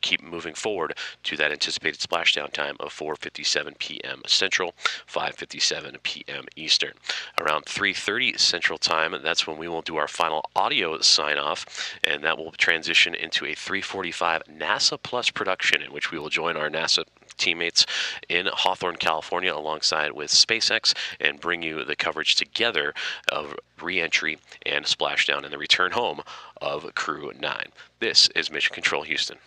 keep moving forward to that anticipated splashdown time of 4:57 p.m. Central, 5:57 p.m. Eastern. Around 3:30 Central Time, that's when we will do our final audio sign-off, and that will transition into a 3:45 NASA Plus production, in which we will join our NASA teammates in Hawthorne, California, alongside with SpaceX, and bring you the coverage together of re-entry and splashdown and the return home of Crew 9. This is Mission Control Houston.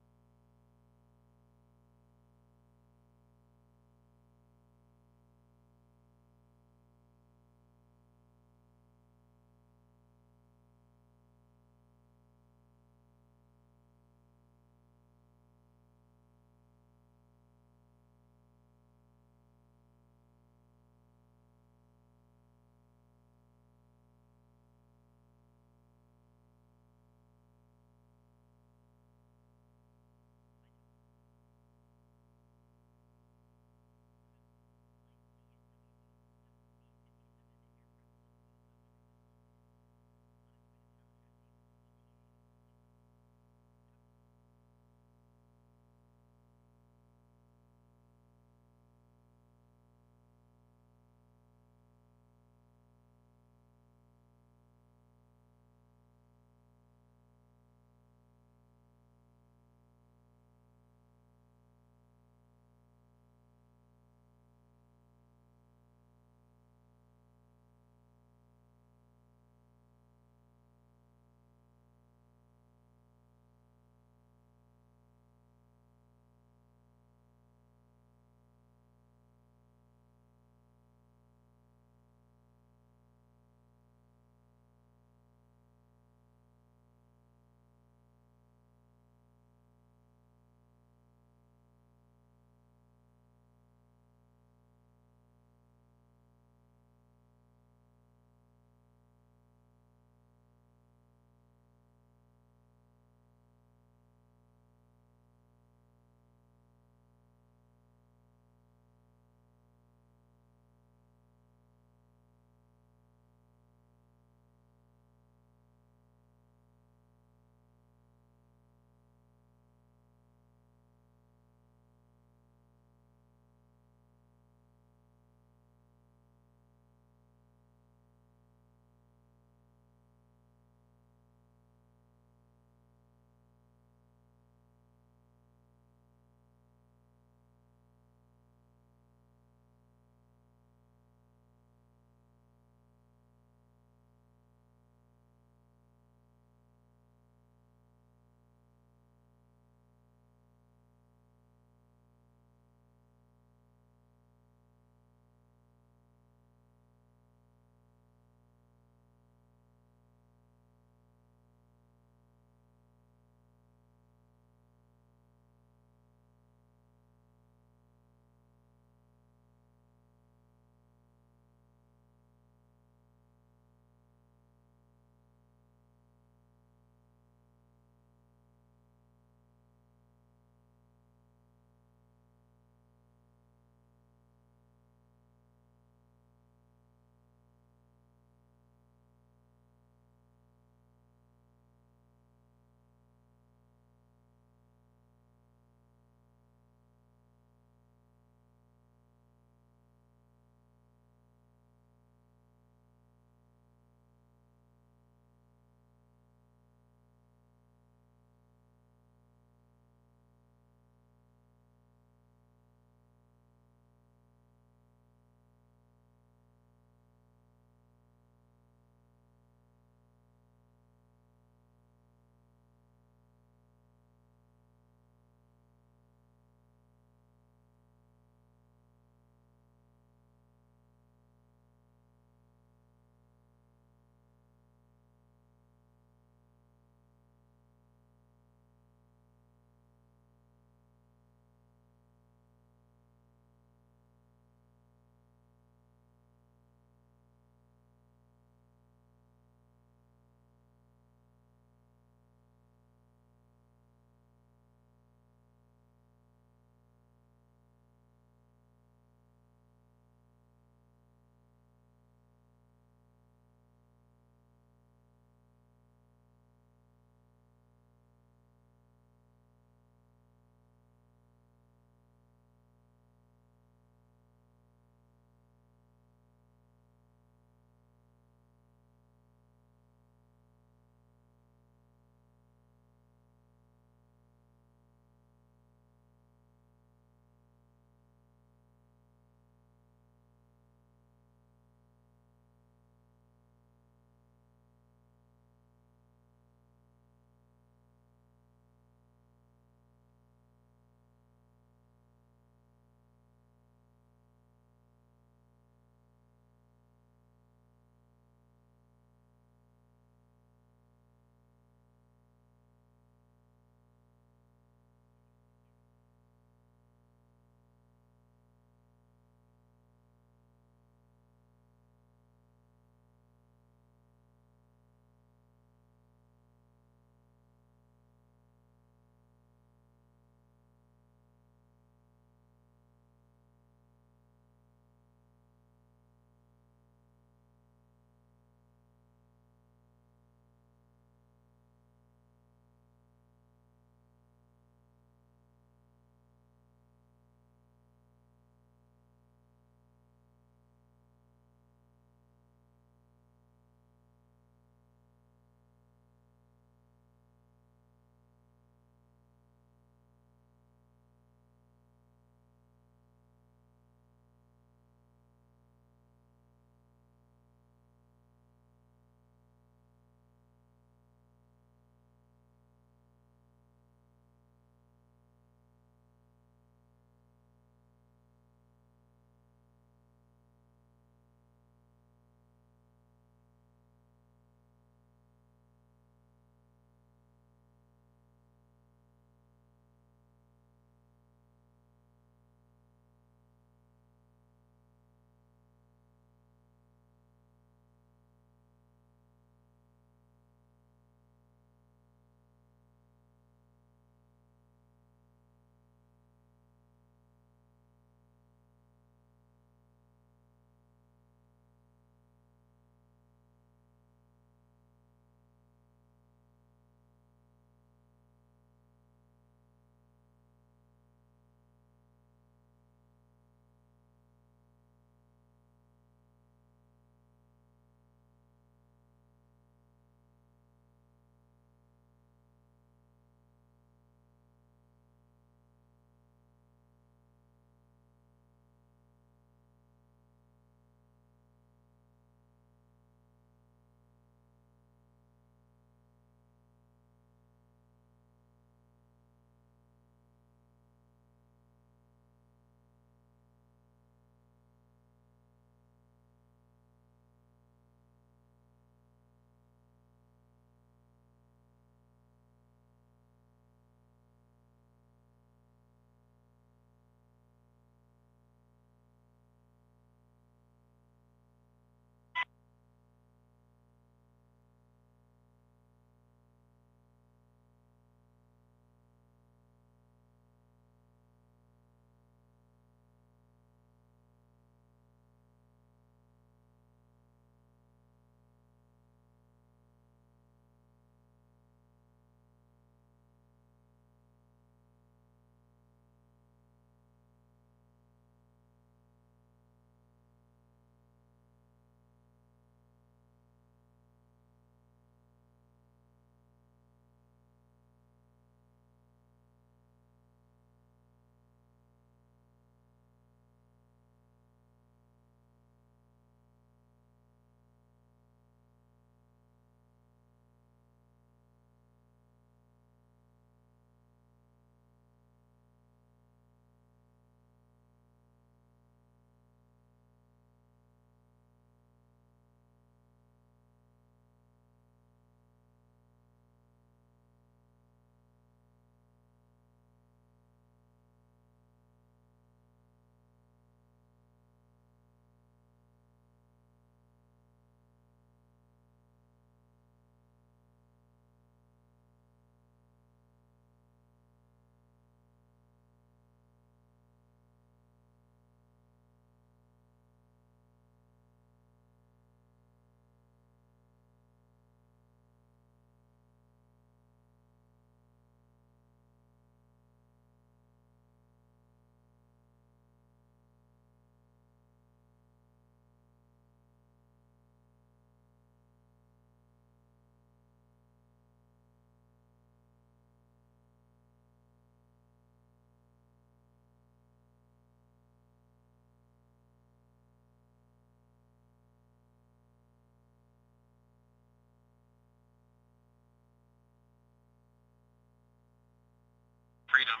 Freedom.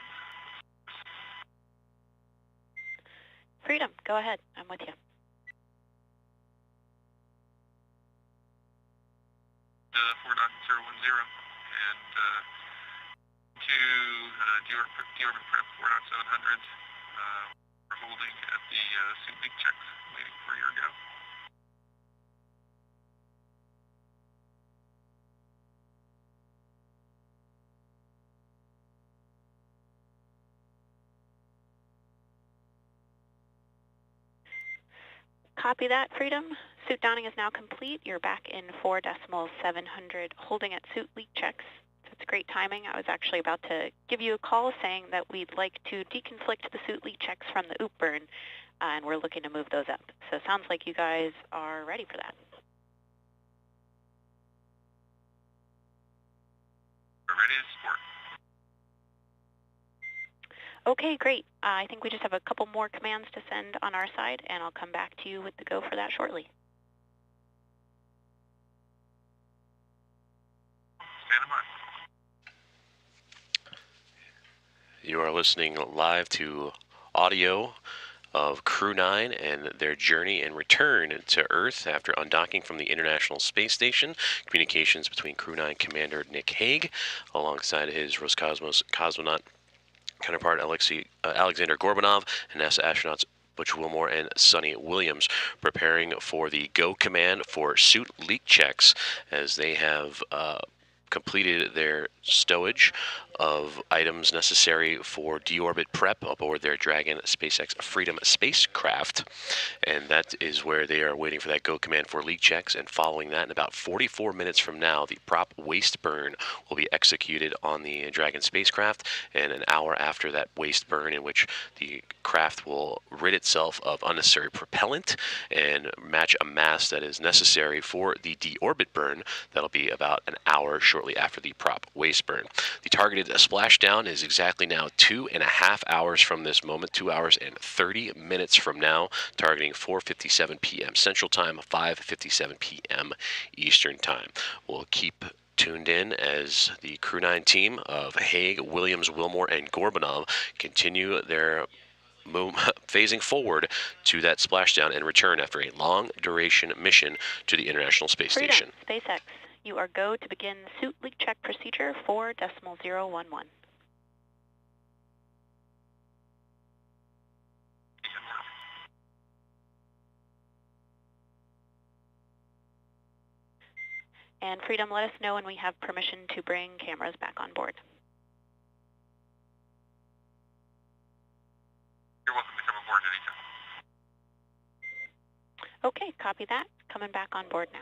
Freedom, go ahead. I'm with you.
4.010 and to Deorbit Prep 4.700. We're holding at the suit leak check, waiting for your go.
Copy that, Freedom. Suit donning is now complete. You're back in 4.700, holding at suit leak checks. That's great timing. I was actually about to give you a call saying that we'd like to deconflict the suit leak checks from the OOP burn, and we're looking to move those up. So it sounds like you guys are ready for that.
We're ready to support.
Okay, great. I think we just have a couple more commands to send on our side, and I'll come back to you with the go for that shortly.
Stand by.
You are listening live to audio of Crew 9 and their journey and return to Earth after undocking from the International Space Station. Communications between Crew 9 Commander Nick Hague alongside his Roscosmos cosmonaut counterpart Alexander Gorbanov and NASA astronauts Butch Wilmore and Sunita Williams preparing for the go command for suit leak checks as they have completed their stowage of items necessary for deorbit prep aboard their Dragon SpaceX Freedom spacecraft, and that is where they are waiting for that go command for leak checks. And following that, in about 44 minutes from now, the prop waste burn will be executed on the Dragon spacecraft, and an hour after that waste burn, in which the craft will rid itself of unnecessary propellant and match a mass that is necessary for the deorbit burn. That'll be about an hour shortly after the prop waste burn. The targeted splashdown is exactly now 2.5 hours from this moment, 2 hours and 30 minutes from now, targeting 4:57 p.m. Central Time, 5:57 p.m. Eastern Time. We'll keep tuned in as the Crew 9 team of Hague, Williams, Wilmore, and Gorbanov continue their phasing forward to that splashdown and return after a long-duration mission to the International Space Station.
SpaceX, you are go to begin suit leak check procedure 4.011. And Freedom, let us know when we have permission to bring cameras back on board.
You're welcome to come aboard anytime.
Okay, copy that. Coming back on board now.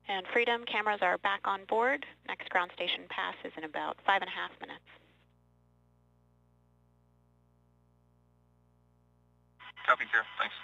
And Freedom, cameras are back on board. Next ground station pass is in about 5.5 minutes.
Copy, Kara. Thanks.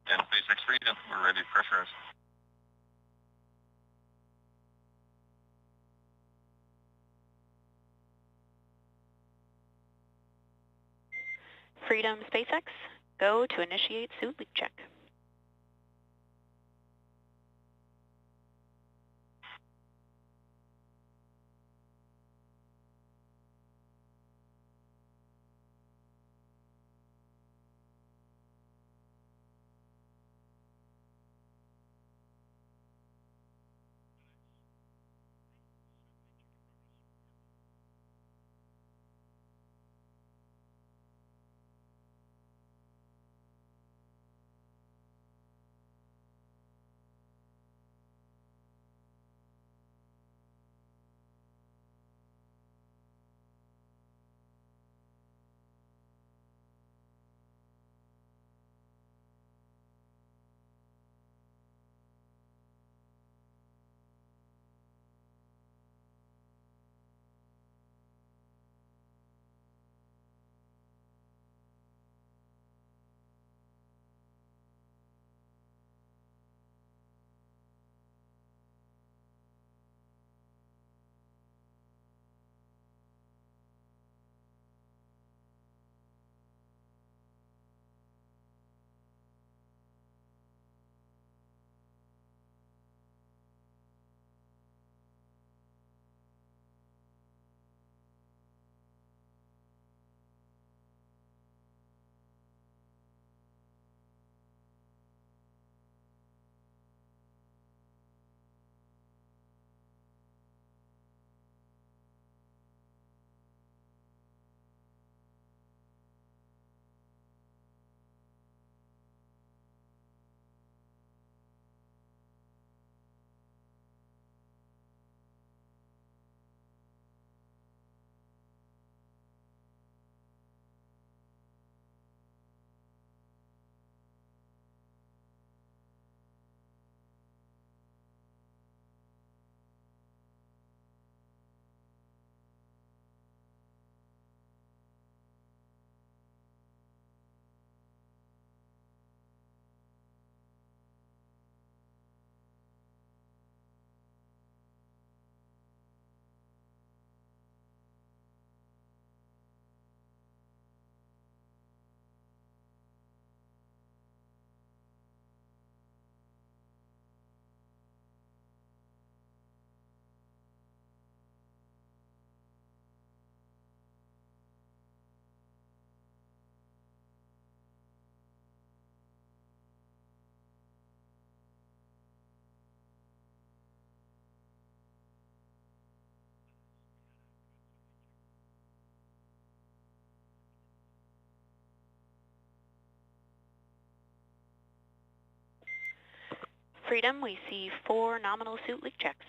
And SpaceX Freedom, we're ready to pressurize.
Freedom SpaceX, go to initiate suit leak check. Freedom, we see 4 nominal suit leak checks.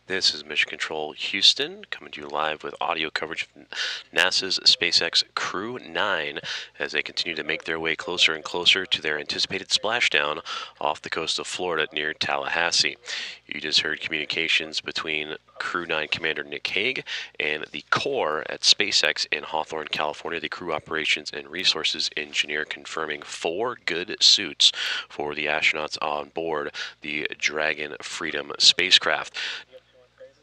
This is Mission Control Houston, coming to you live with audio coverage of NASA's SpaceX Crew 9 as they continue to make their way closer and closer to their anticipated splashdown off the coast of Florida near Tallahassee. You just heard communications between Crew 9 Commander Nick Hague and the core at SpaceX in Hawthorne, California, the Crew Operations and Resources Engineer, confirming 4 good suits for the astronauts on board the Dragon Freedom spacecraft.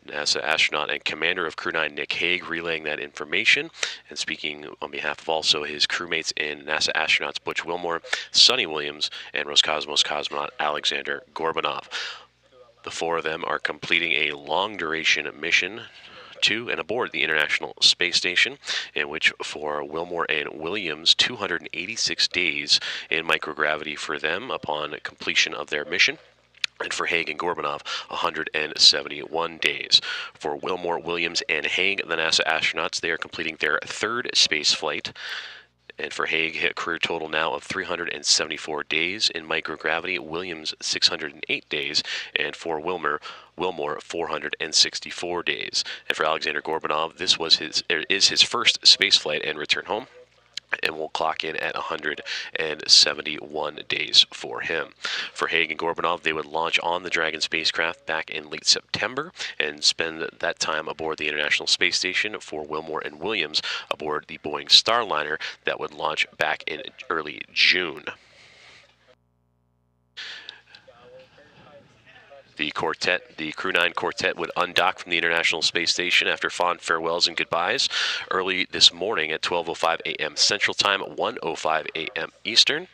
NASA astronaut and commander of Crew 9, Nick Hague, relaying that information and speaking on behalf of also his crewmates and NASA astronauts Butch Wilmore, Sunny Williams, and Roscosmos cosmonaut Alexander Gorbanov. The 4 of them are completing a long-duration mission to and aboard the International Space Station, in which for Wilmore and Williams, 286 days in microgravity for them upon completion of their mission. And for Hague and Gorbanov, 171 days. For Wilmore, Williams, and Hague, the NASA astronauts, they are completing their 3rd space flight. And for Hague, a career total now of 374 days in microgravity. Williams, 608 days. And for Wilmore, 464 days. And for Alexander Gorbanov, this is his first space flight and return home. and we'll clock in at 171 days for him. For Haig and Gorbanov, they would launch on the Dragon spacecraft back in late September and spend that time aboard the International Space Station. For Wilmore and Williams aboard the Boeing Starliner that would launch back in early June. The quartet, the Crew 9 quartet, would undock from the International Space Station after fond farewells and goodbyes early this morning at 12:05 a.m. Central Time, 1:05 a.m. Eastern.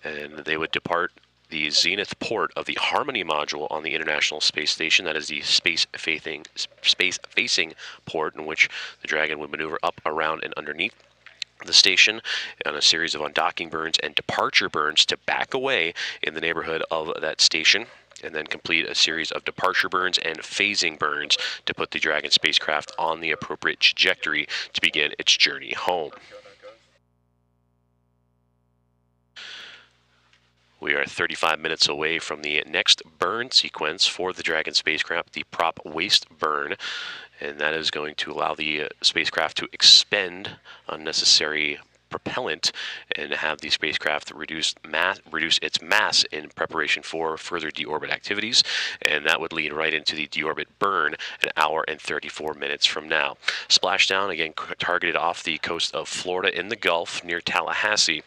And they would depart the zenith port of the Harmony module on the International Space Station. That is the space-facing port in which the Dragon would maneuver up, around, and underneath the station on a series of undocking burns and departure burns to back away in the neighborhood of that station, and then complete a series of departure burns and phasing burns to put the Dragon spacecraft on the appropriate trajectory to begin its journey home. We are 35 minutes away from the next burn sequence for the Dragon spacecraft, the prop waste burn, and that is going to allow the spacecraft to expend unnecessary propellant and have the spacecraft reduce its mass in preparation for further deorbit activities, and that would lead right into the deorbit burn an hour and 34 minutes from now. Splashdown, again targeted off the coast of Florida in the Gulf near Tallahassee.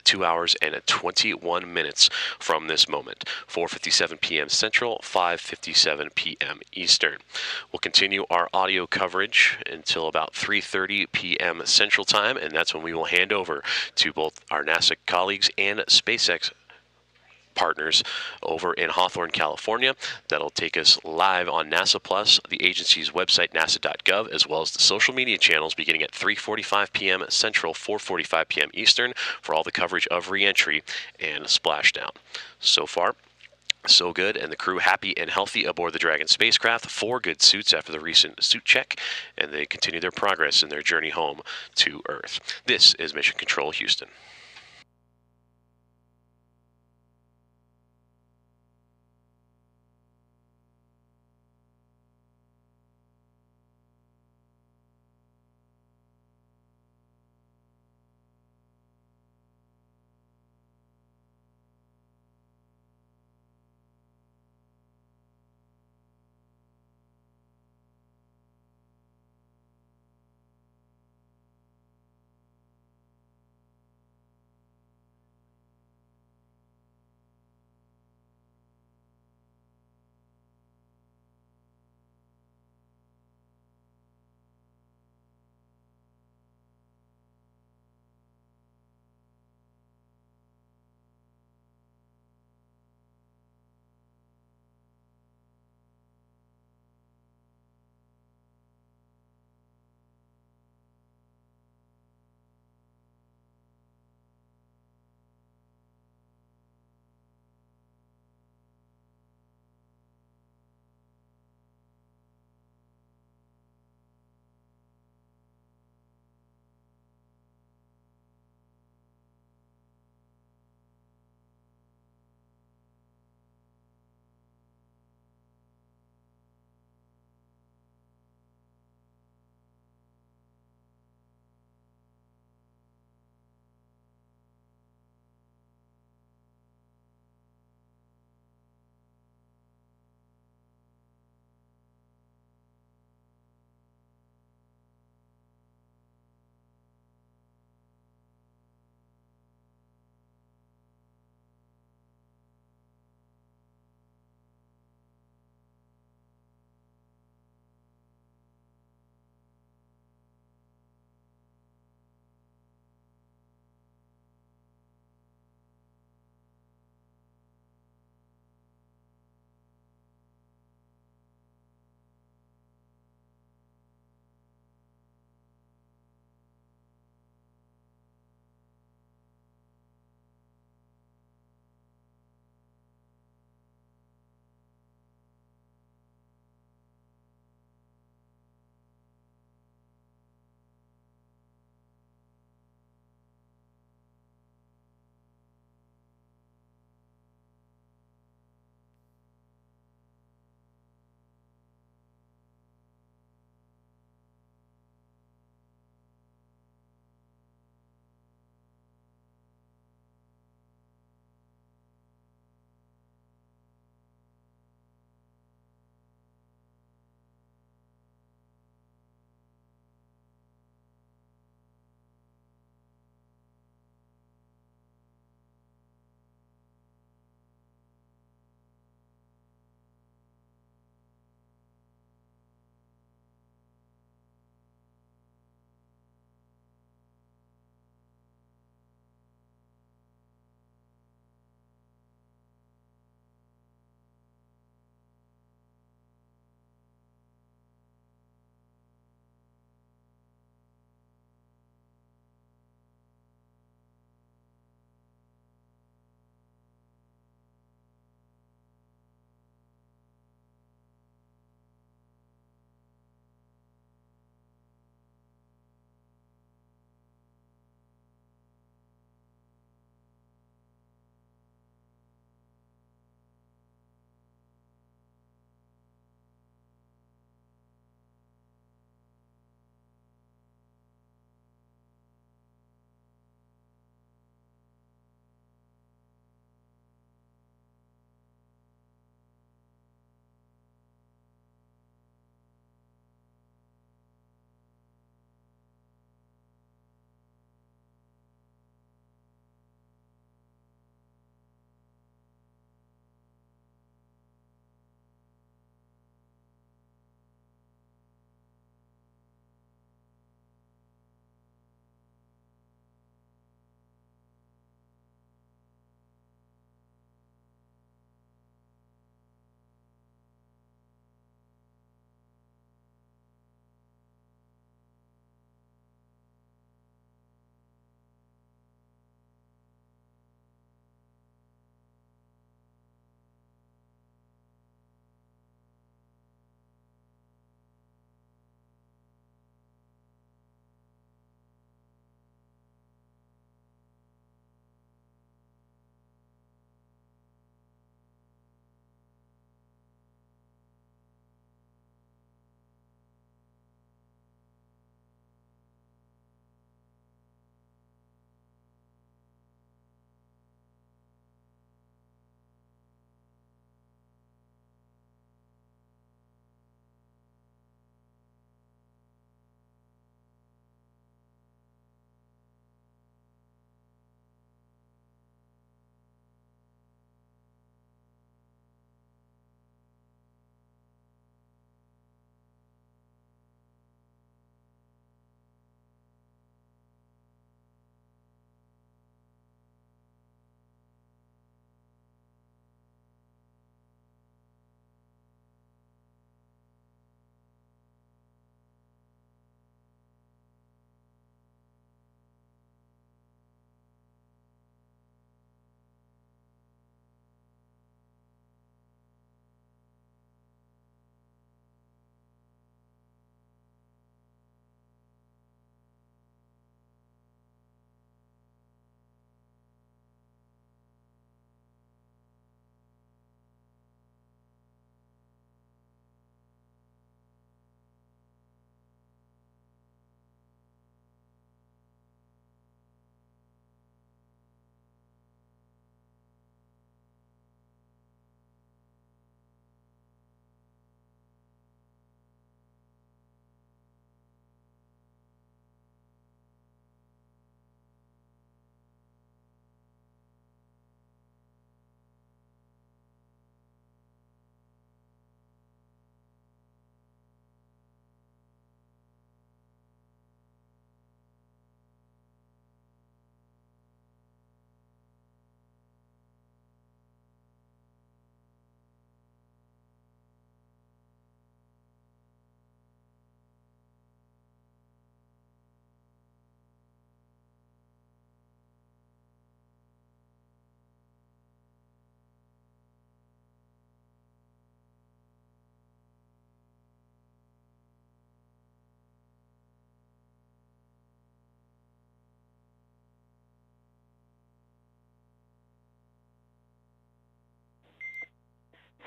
2 hours and 21 minutes from this moment. 4:57 p.m. Central, 5:57 p.m. Eastern. We'll continue our audio coverage until about 3:30 p.m. Central Time, and that's when we will hand over to both our NASA colleagues and SpaceX partners over in Hawthorne, California. That'll take us live on NASA Plus, the agency's website, nasa.gov, as well as the social media channels beginning at 3:45 p.m. Central, 4:45 p.m. Eastern for all the coverage of re-entry and splashdown. So far, so good, and the crew happy and healthy aboard the Dragon spacecraft. 4 good suits after the recent suit check, and they continue their progress in their journey home to Earth. This is Mission Control Houston.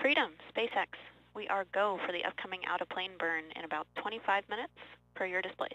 Freedom, SpaceX. We are go for the upcoming out-of-plane burn in about 25 minutes per your displays.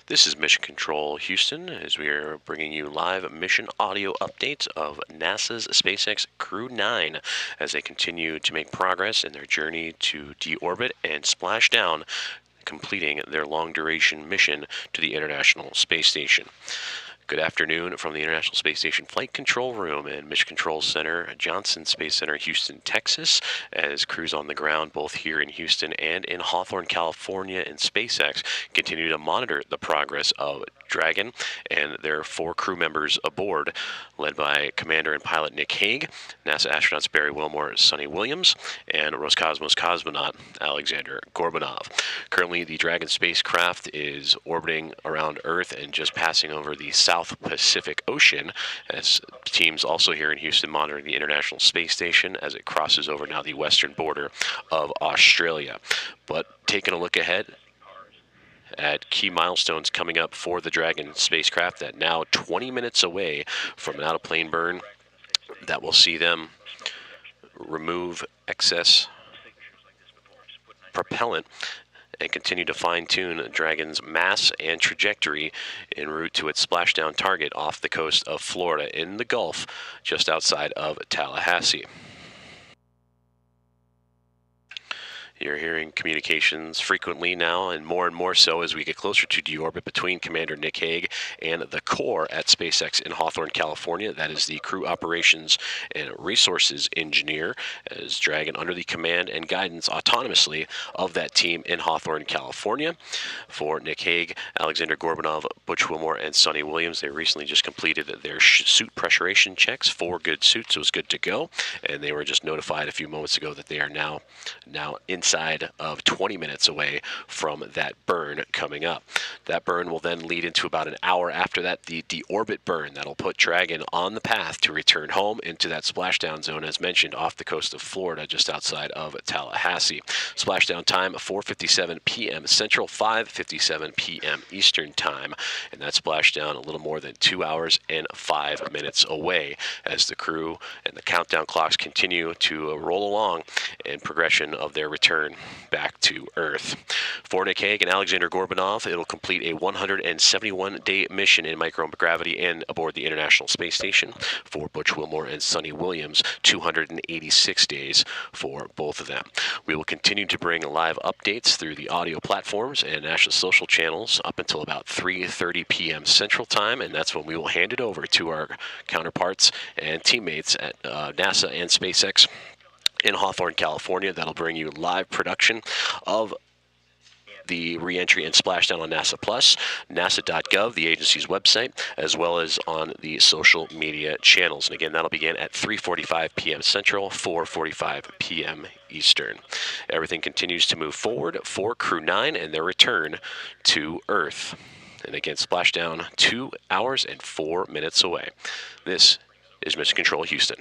This is Mission Control Houston, as we are bringing you live mission audio updates of NASA's SpaceX Crew 9 as they continue to make progress in their journey to deorbit and splashdown, completing their long-duration mission to the International Space Station. Good afternoon from the International Space Station Flight Control Room and Mission Control Center, Johnson Space Center, Houston, Texas, as crews on the ground both here in Houston and in Hawthorne, California, and SpaceX continue to monitor the progress of Dragon and their 4 crew members aboard, led by Commander and Pilot Nick Hague, NASA astronauts Barry Wilmore, Sunny Williams, and Roscosmos cosmonaut Alexander Gorbanov. Currently, the Dragon spacecraft is orbiting around Earth and just passing over the South Pacific Ocean, as teams also here in Houston monitoring the International Space Station as it crosses over now the western border of Australia. But taking a look ahead at key milestones coming up for the Dragon spacecraft, that now 20 minutes away from an out-of-plane burn that will see them remove excess propellant and continue to fine-tune Dragon's mass and trajectory en route to its splashdown target off the coast of Florida in the Gulf, just outside of Tallahassee. You're hearing communications frequently now, and more so as we get closer to deorbit between Commander Nick Hague and the core at SpaceX in Hawthorne, California. That is the Crew Operations and Resources Engineer, as Dragon under the command and guidance autonomously of that team in Hawthorne, California. For Nick Hague, Alexander Gorbanov, Butch Wilmore, and Sunny Williams, they recently just completed their suit pressurization checks. 4 good suits, so it was good to go, and they were just notified a few moments ago that they are now inside of 20 minutes away from that burn coming up. That burn will then lead into about an hour after that the deorbit burn that'll put Dragon on the path to return home into that splashdown zone, as mentioned, off the coast of Florida, just outside of Tallahassee. Splashdown time 4:57 p.m. Central, 5:57 p.m. Eastern time, and that splashdown a little more than 2 hours and 5 minutes away, as the crew and the countdown clocks continue to roll along in progression of their return back to Earth. For Nick Hague and Alexander Gorbanov, it'll complete a 171-day mission in microgravity and aboard the International Space Station. For Butch Wilmore and Sunny Williams, 286 days for both of them. We will continue to bring live updates through the audio platforms and national social channels up until about 3:30 p.m. Central Time, and that's when we will hand it over to our counterparts and teammates at NASA and SpaceX in Hawthorne, California. That'll bring you live production of the re-entry and splashdown on NASA Plus, nasa.gov, the agency's website, as well as on the social media channels. And again, that'll begin at 3:45 p.m. Central, 4:45 p.m. Eastern. Everything continues to move forward for Crew 9 and their return to Earth. And again, splashdown 2 hours and 4 minutes away. This is Mission Control Houston.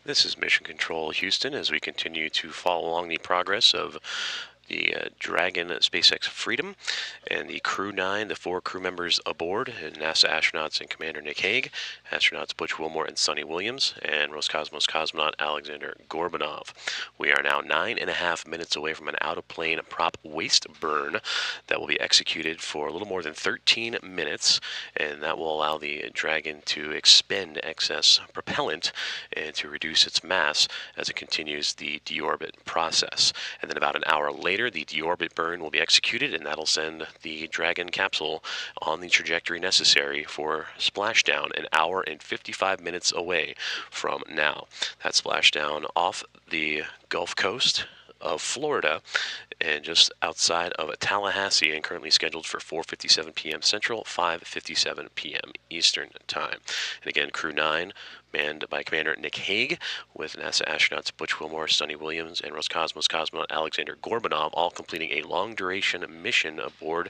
This is Mission Control Houston as we continue to follow along the progress of the Dragon SpaceX Freedom and the Crew 9, the 4 crew members aboard, and NASA astronauts and Commander Nick Hague, astronauts Butch Wilmore and Sunny Williams, and Roscosmos cosmonaut Alexander Gorbanov. We are now 9.5 minutes away from an out-of-plane prop waste burn that will be executed for a little more than 13 minutes, and that will allow the Dragon to expend excess propellant and to reduce its mass as it continues the deorbit process. And then about an hour later, the deorbit burn will be executed, and that'll send the Dragon capsule on the trajectory necessary for splashdown, an hour and 55 minutes away from now. That splashdown off the Gulf Coast of Florida and just outside of Tallahassee, and currently scheduled for 4:57 p.m. Central, 5:57 p.m. Eastern Time. And again, Crew 9, manned by Commander Nick Hague, with NASA astronauts Butch Wilmore, Sunny Williams, and Roscosmos cosmonaut Alexander Gorbanov, all completing a long-duration mission aboard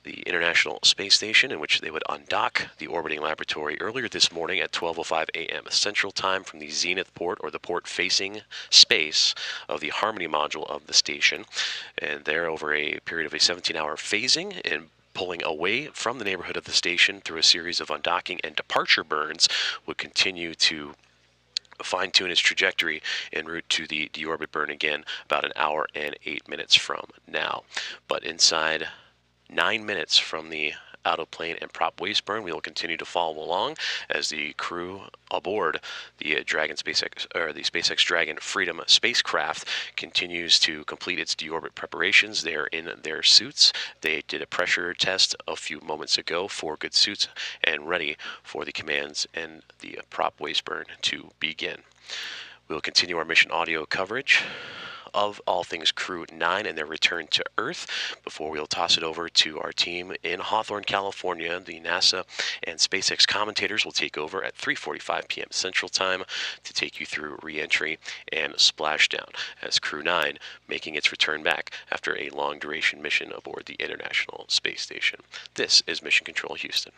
the International Space Station, in which they would undock the orbiting laboratory earlier this morning at 12:05 a.m. Central Time from the zenith port, or the port facing space of the Harmony module of the station. And there, over a period of a 17-hour phasing and pulling away from the neighborhood of the station through a series of undocking and departure burns, would continue to fine-tune its trajectory en route to the deorbit burn again about an hour and 8 minutes from now. But inside 9 minutes from the out-of-plane and prop waste burn, we will continue to follow along as the crew aboard the Dragon SpaceX, or the SpaceX Dragon Freedom spacecraft, continues to complete its deorbit preparations. They are in their suits. They did a pressure test a few moments ago, 4 good suits, and ready for the commands and the prop waste burn to begin. We'll continue our mission audio coverage of all things Crew 9 and their return to Earth before we'll toss it over to our team in Hawthorne, California. The NASA and SpaceX commentators will take over at 3:45 p.m. Central Time to take you through re-entry and splashdown, as Crew 9 making its return back after a long-duration mission aboard the International Space Station. This is Mission Control Houston.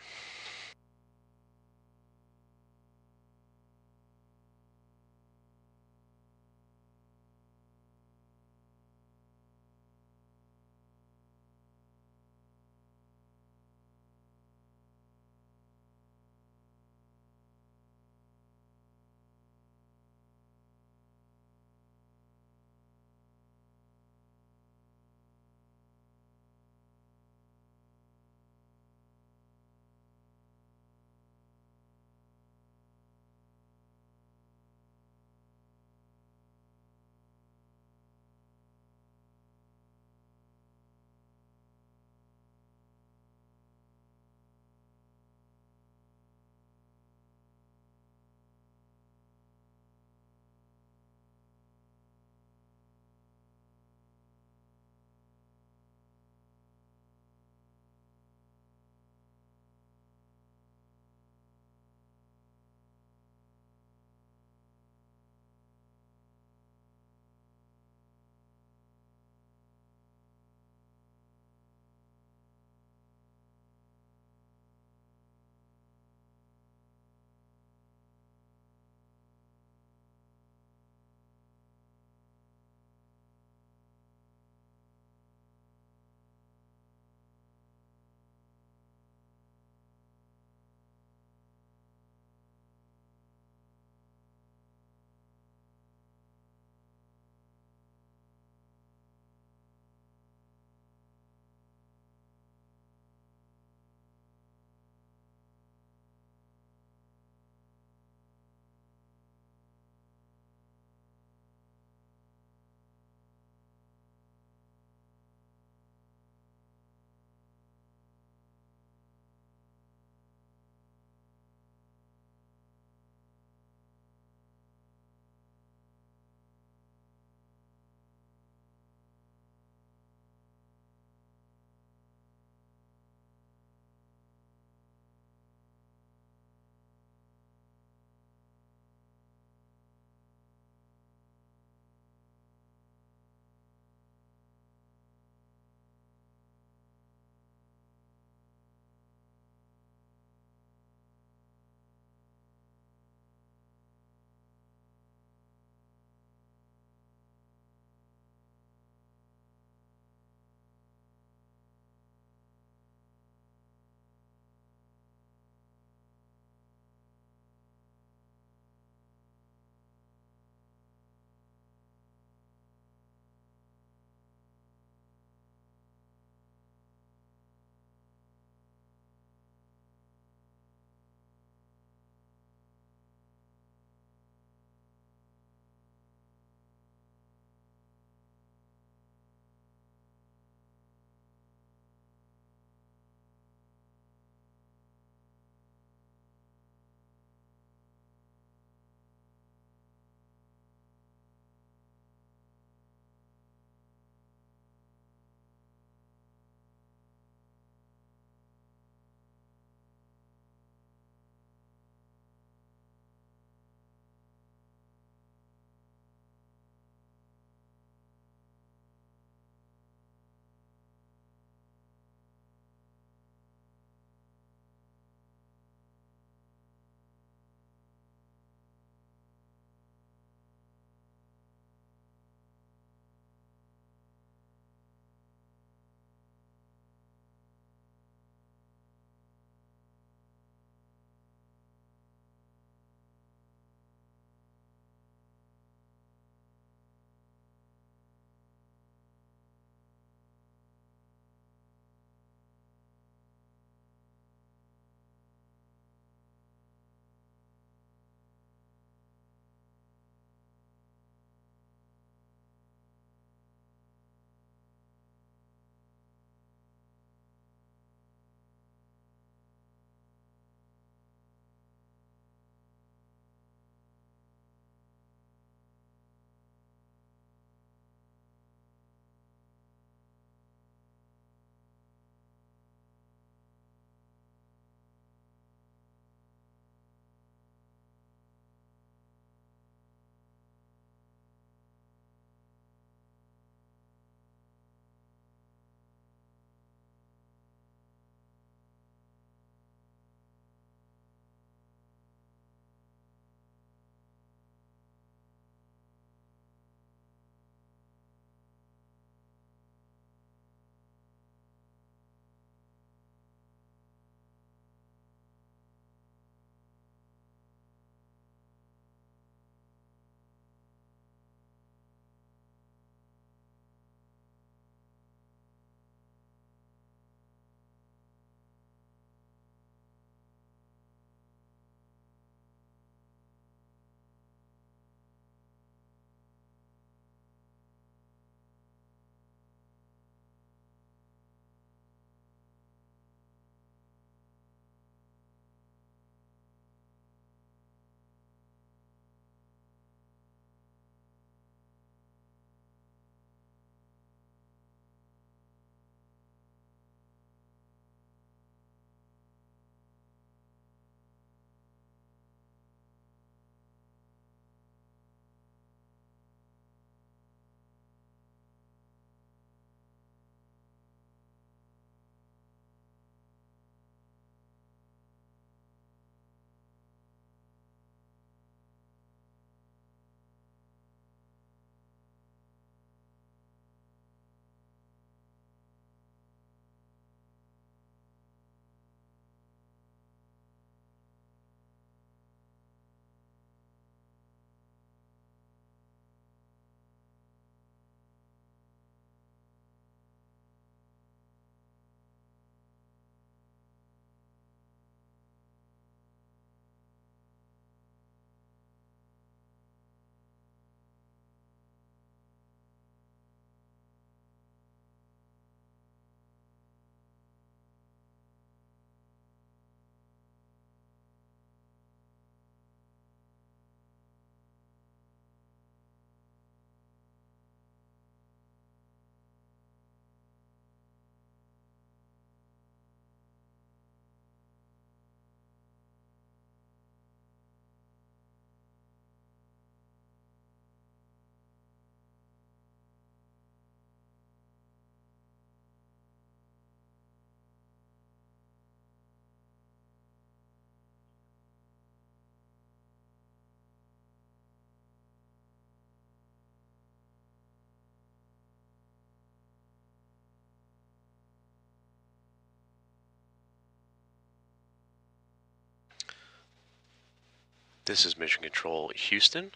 This is Mission Control Houston,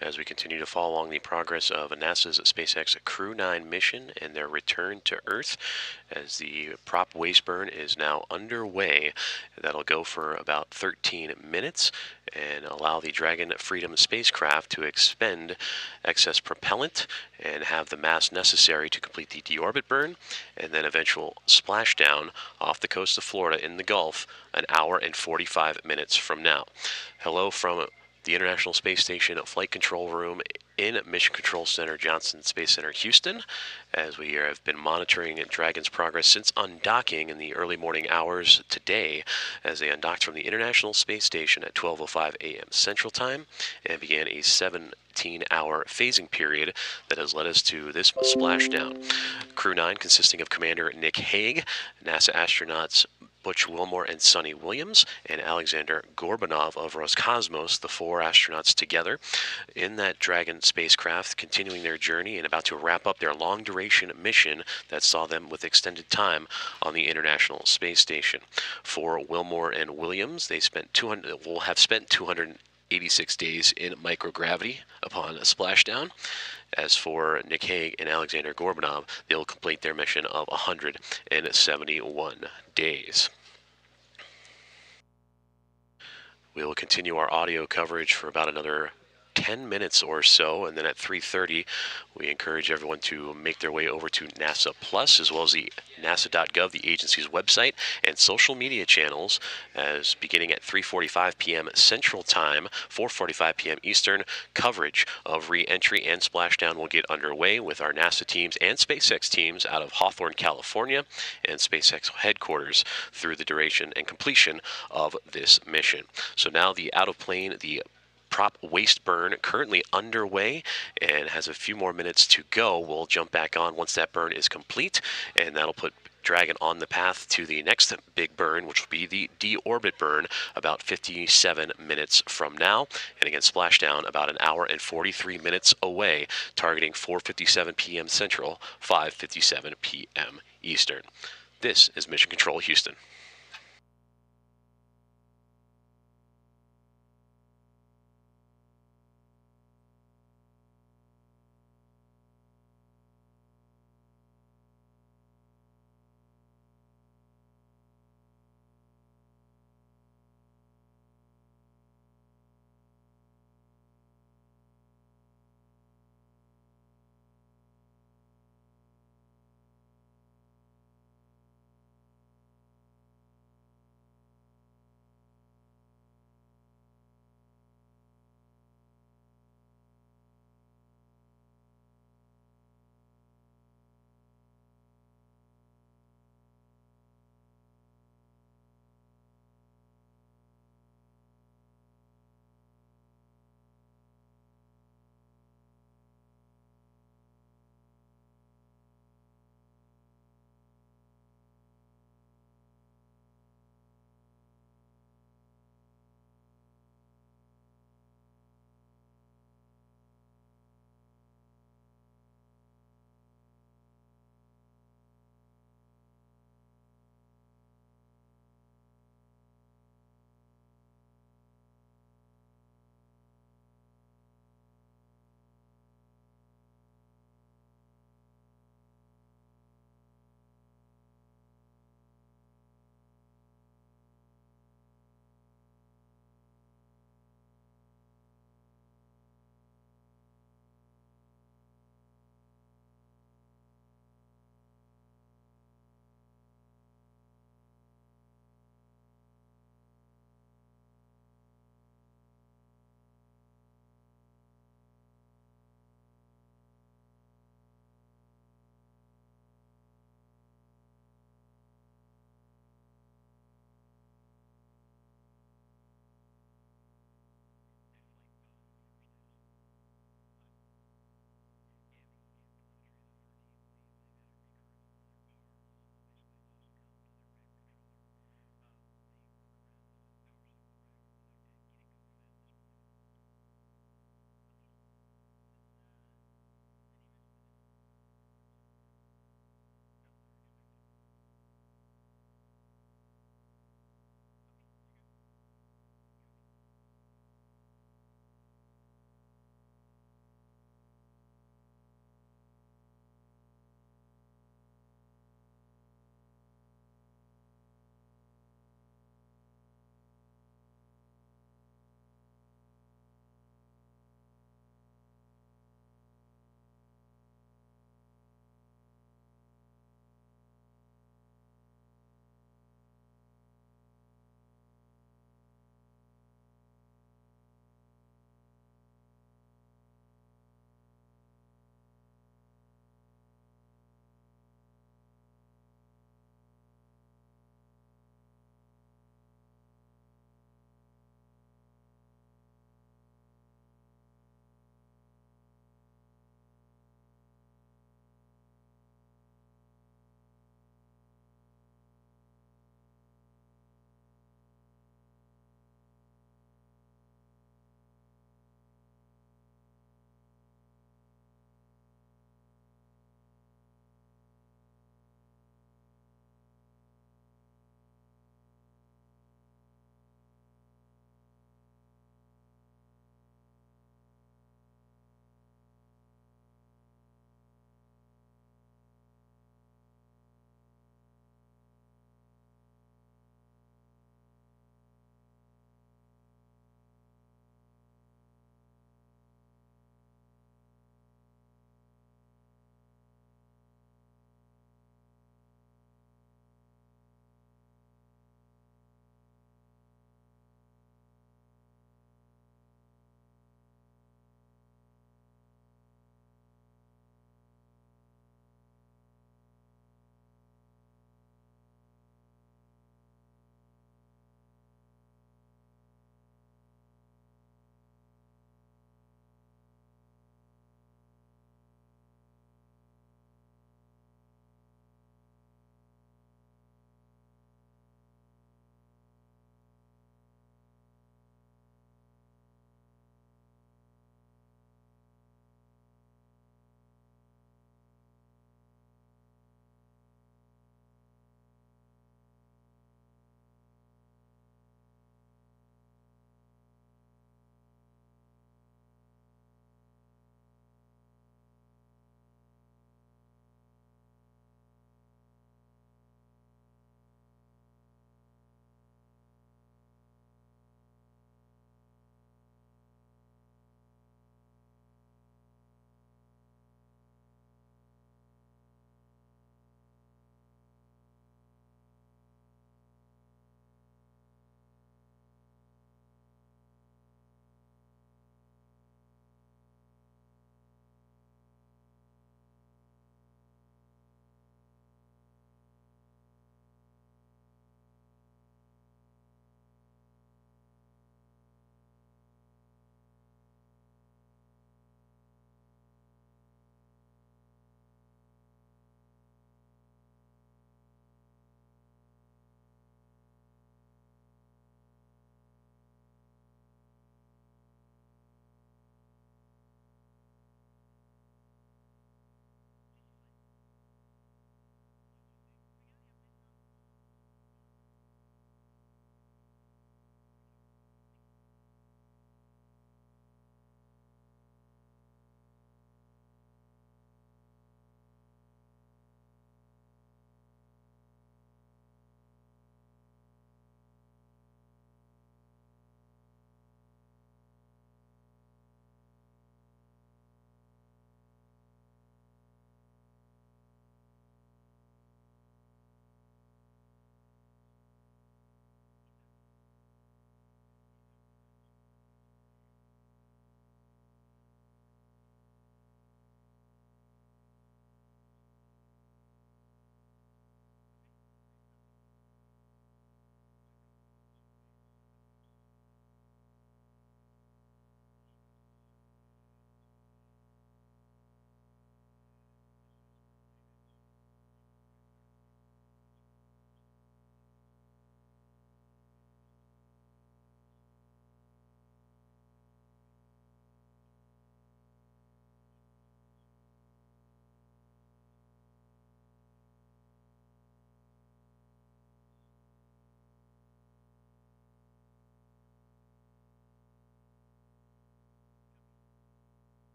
as we continue to follow along the progress of NASA's SpaceX Crew 9 mission and their return to Earth, as the prop waste burn is now underway. That'll go for about 13 minutes and allow the Dragon Freedom spacecraft to expend excess propellant and have the mass necessary to complete the deorbit burn and then eventual splashdown off the coast of Florida in the Gulf an hour and 45 minutes from now. Hello from the International Space Station Flight Control Room in Mission Control Center, Johnson Space Center, Houston, as we have been monitoring Dragon's progress since undocking in the early morning hours today, as they undocked from the International Space Station at 12:05 a.m. Central Time and began a 17-hour phasing period that has led us to this splashdown. Crew 9, consisting of Commander Nick Hague, NASA astronauts Butch Wilmore and Sunny Williams, and Alexander Gorbanov of Roscosmos, the 4 astronauts together in that Dragon spacecraft, continuing their journey and about to wrap up their long-duration mission that saw them with extended time on the International Space Station. For Wilmore and Williams, will have spent 286 days in microgravity upon a splashdown. As for Nick Hague and Alexander Gorbanov, they'll complete their mission of 171 days. We will continue our audio coverage for about another 10 minutes or so, and then at 3:30 we encourage everyone to make their way over to NASA Plus, as well as the nasa.gov, the agency's website, and social media channels, as beginning at 3:45 p.m. Central Time, 4:45 p.m. Eastern, coverage of re-entry and splashdown will get underway with our NASA teams and SpaceX teams out of Hawthorne, California, and SpaceX headquarters through the duration and completion of this mission. So now the out-of-plane, the prop waste burn currently underway and has a few more minutes to go. We'll jump back on once that burn is complete, and that'll put Dragon on the path to the next big burn, which will be the deorbit burn about 57 minutes from now. And again, splashdown about an hour and 43 minutes away, targeting 4:57 p.m. Central, 5:57 p.m. Eastern. This is Mission Control Houston.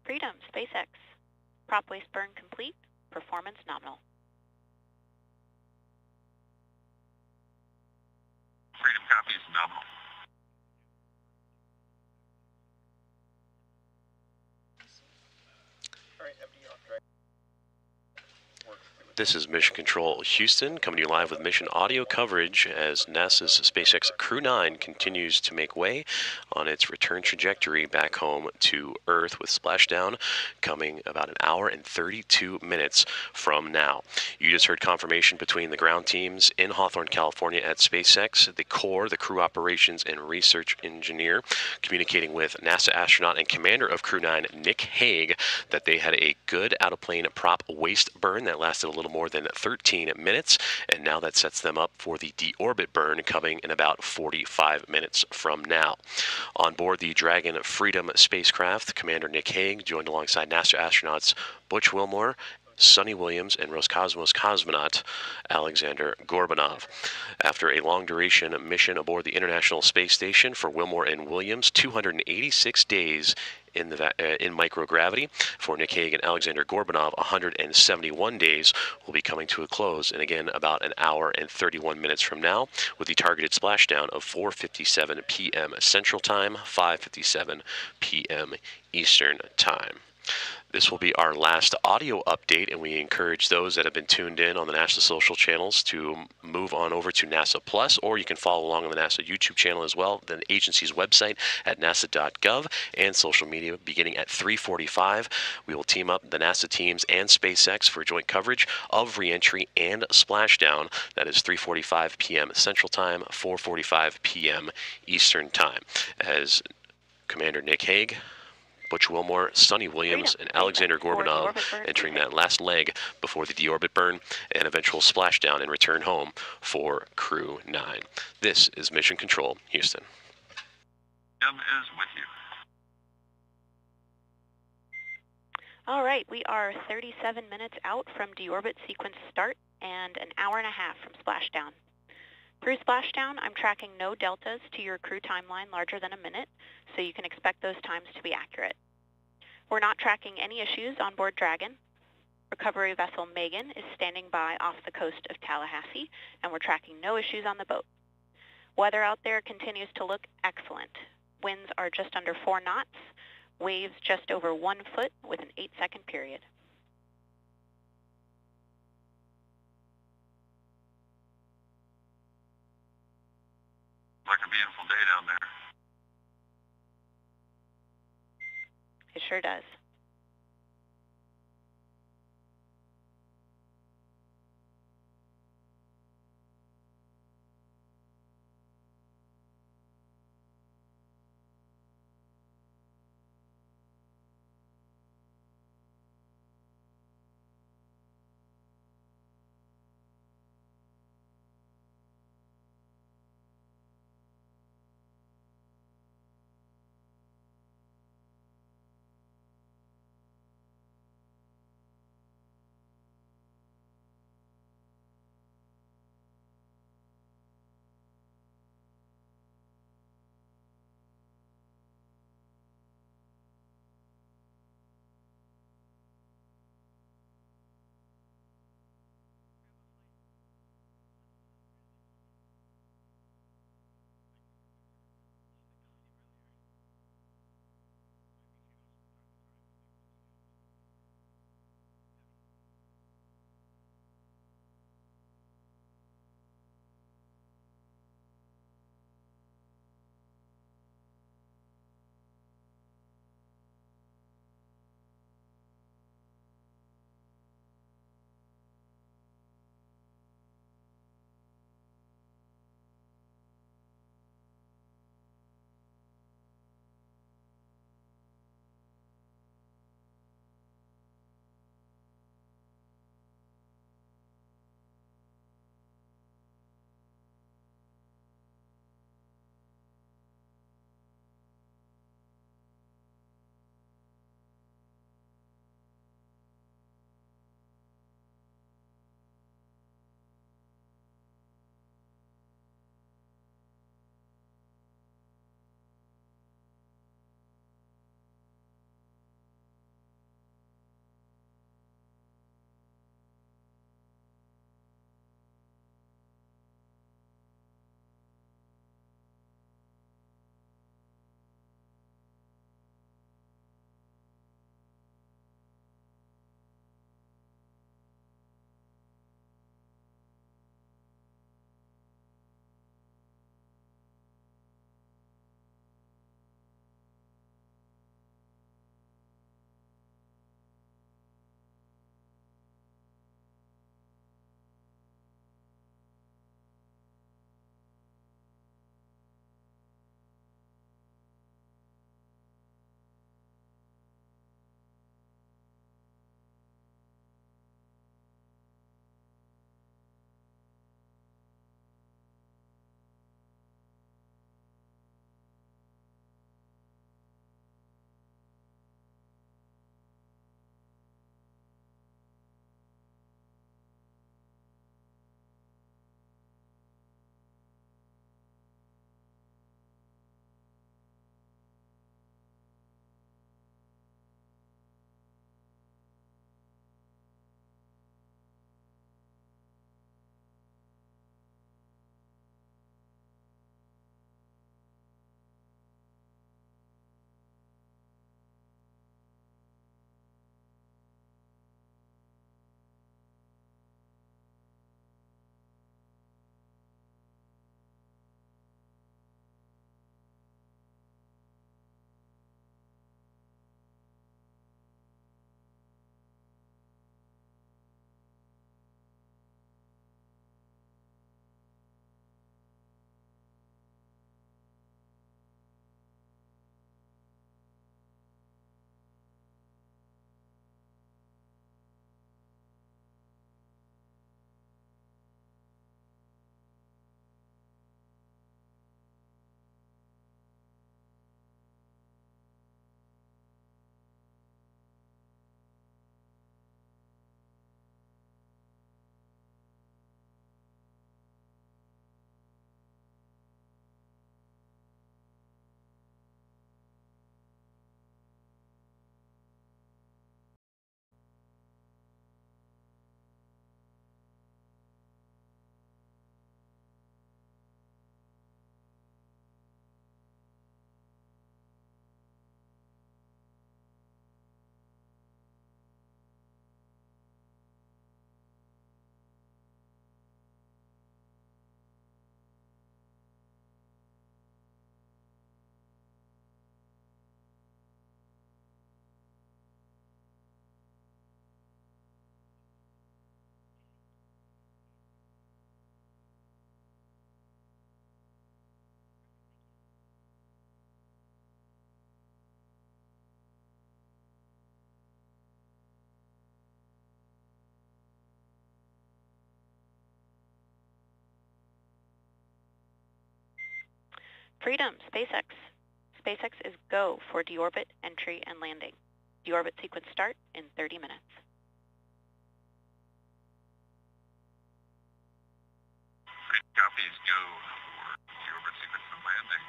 Freedom, SpaceX. Prop waste burn complete. Performance nominal.
Freedom copies nominal.
All right, MD off track.
This is Mission Control Houston, coming to you live with mission audio coverage as NASA's SpaceX Crew 9 continues to make way on its return trajectory back home to Earth, with Splashdown coming about an hour and 32 minutes from now. You just heard confirmation between the ground teams in Hawthorne, California at SpaceX, the core, the crew operations and research engineer, communicating with NASA astronaut and commander of Crew 9, Nick Hague, that they had a good out-of-plane prop waste burn that lasted a little more than 13 minutes, and now that sets them up for the deorbit burn coming in about 45 minutes from now. On board the Dragon Freedom spacecraft, Commander Nick Hague joined alongside NASA astronauts Butch Wilmore, Sunita Williams, and Roscosmos cosmonaut Alexander Gorbanov. After a long-duration mission aboard the International Space Station for Wilmore and Williams, 286 days in microgravity. For Nick Hague and Alexander Gorbanov, 171 days will be coming to a close, and again about an hour and 31 minutes from now, with the targeted splashdown of 4:57 p.m. Central Time, 5:57 p.m. Eastern Time. This will be our last audio update, and we encourage those that have been tuned in on the NASA social channels to move on over to NASA Plus, or you can follow along on the NASA YouTube channel as well, the agency's website at nasa.gov, and social media beginning at 3:45. We will team up the NASA teams and SpaceX for joint coverage of reentry and splashdown. That is 3:45 p.m. Central Time, 4:45 p.m. Eastern Time, as Commander Nick Hague, Butch Wilmore, Sunita Williams, and Alexander Gorbanov entering that last leg before the deorbit burn and eventual splashdown and return home for Crew 9. This is Mission Control, Houston.
Jim is with you.
All right, we are 37 minutes out from deorbit sequence start and an hour and a half from splashdown. Through splashdown, I'm tracking no deltas to your crew timeline larger than a minute, so you can expect those times to be accurate. We're not tracking any issues on board Dragon. Recovery vessel Megan is standing by off the coast of Tallahassee, and we're tracking no issues on the boat. Weather out there continues to look excellent. Winds are just under 4 knots, waves just over 1 foot with an 8-second period.
Like a beautiful day down there.
It sure does. Freedom, SpaceX. SpaceX is go for deorbit entry and landing. Deorbit sequence start in 30 minutes.
Copies go for deorbit sequence and landing.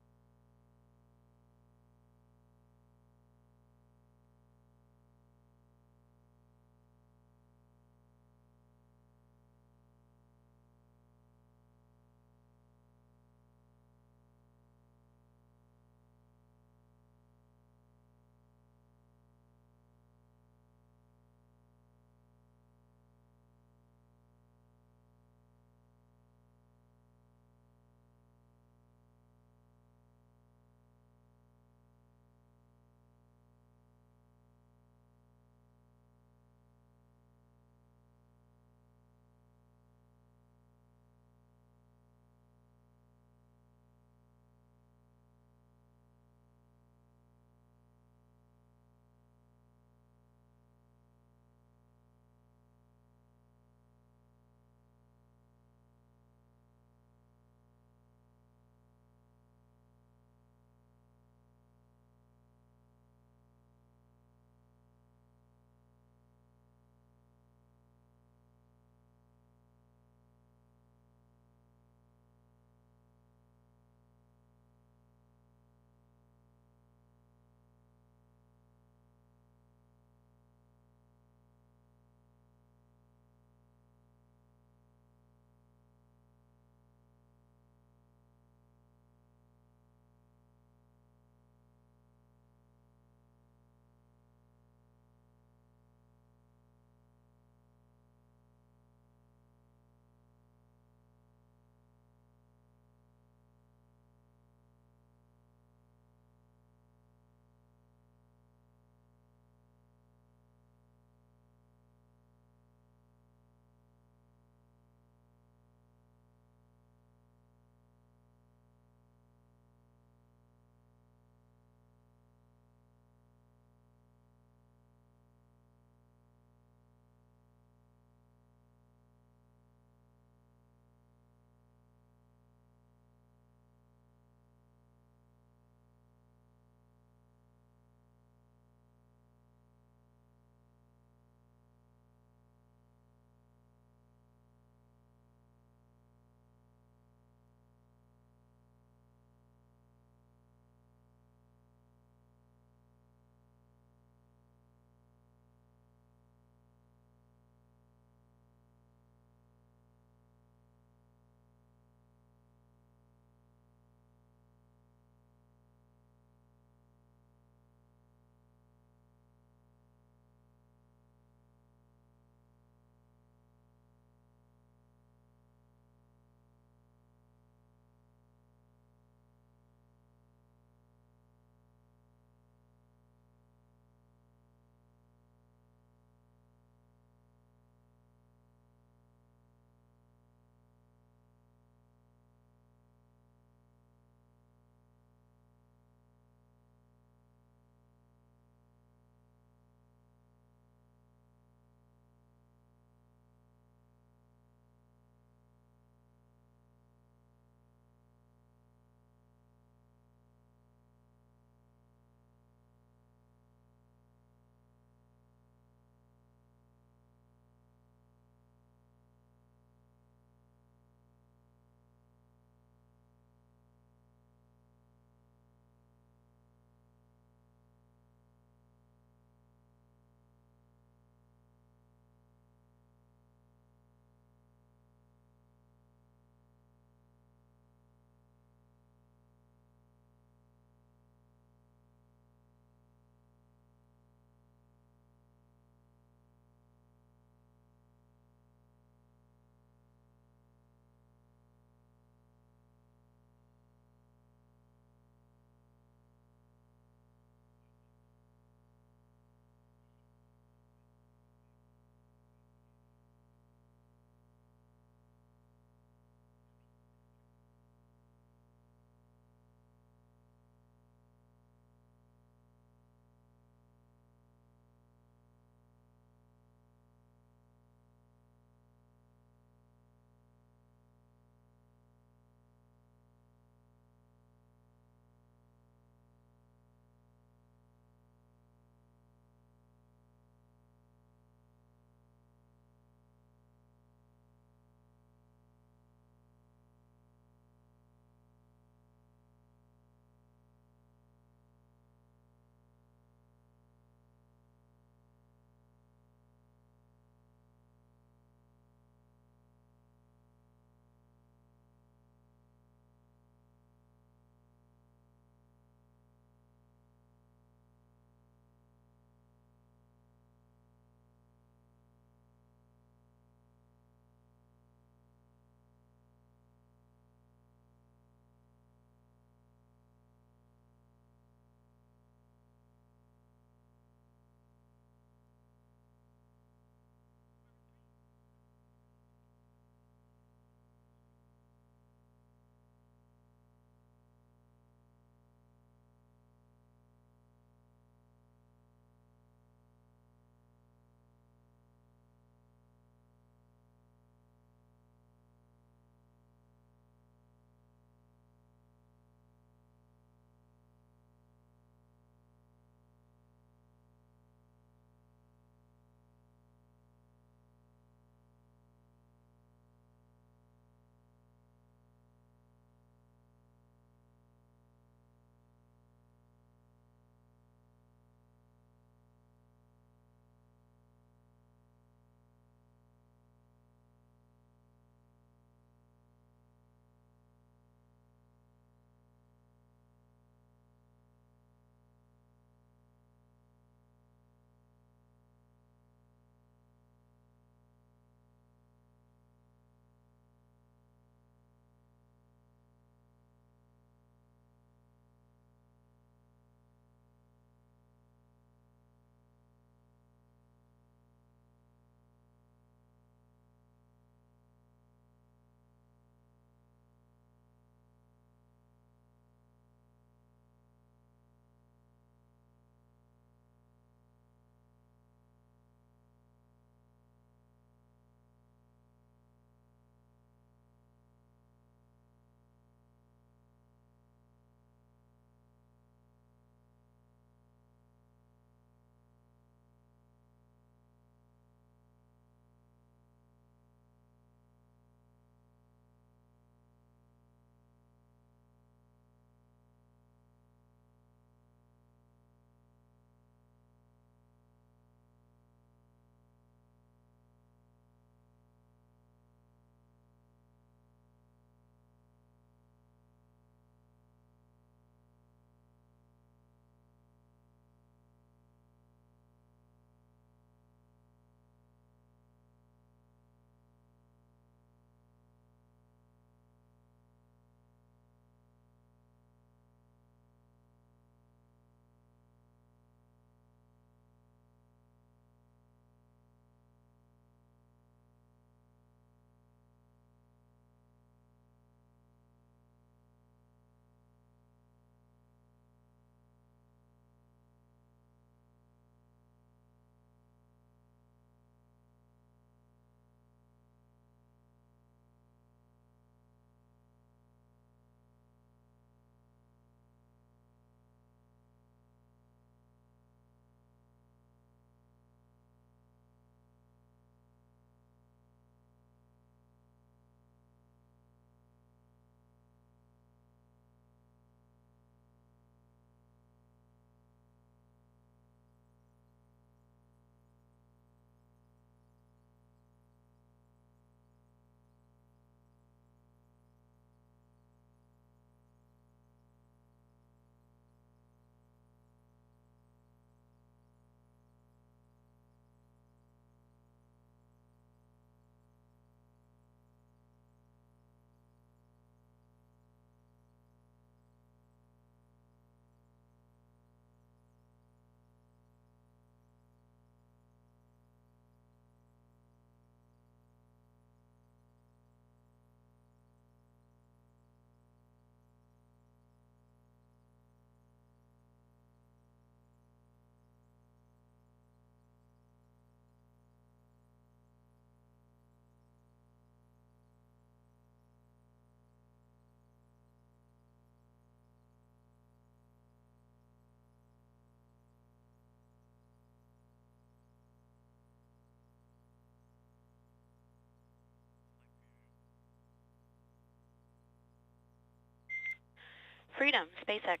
Freedom, SpaceX.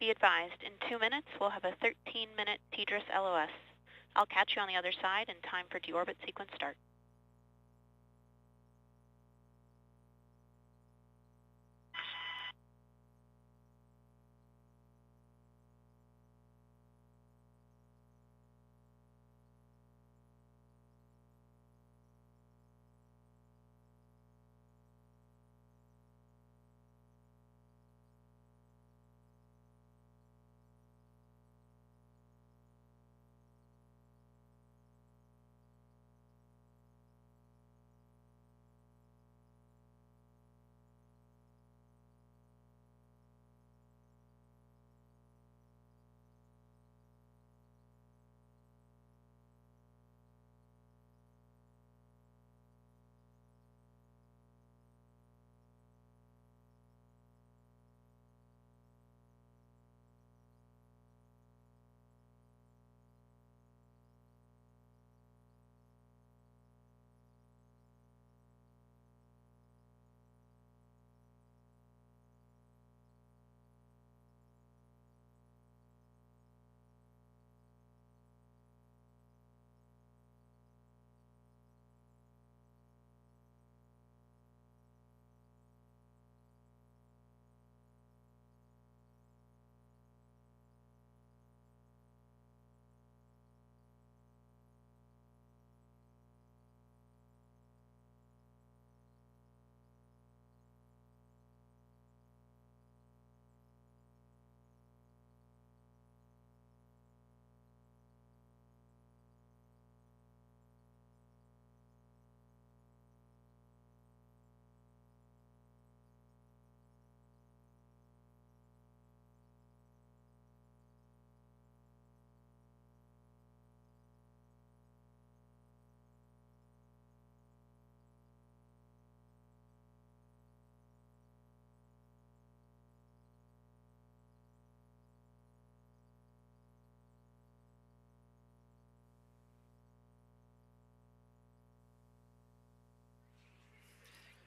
Be advised, in 2 minutes, we'll have a 13-minute TDRS LOS. I'll catch you on the other side in time for deorbit sequence start.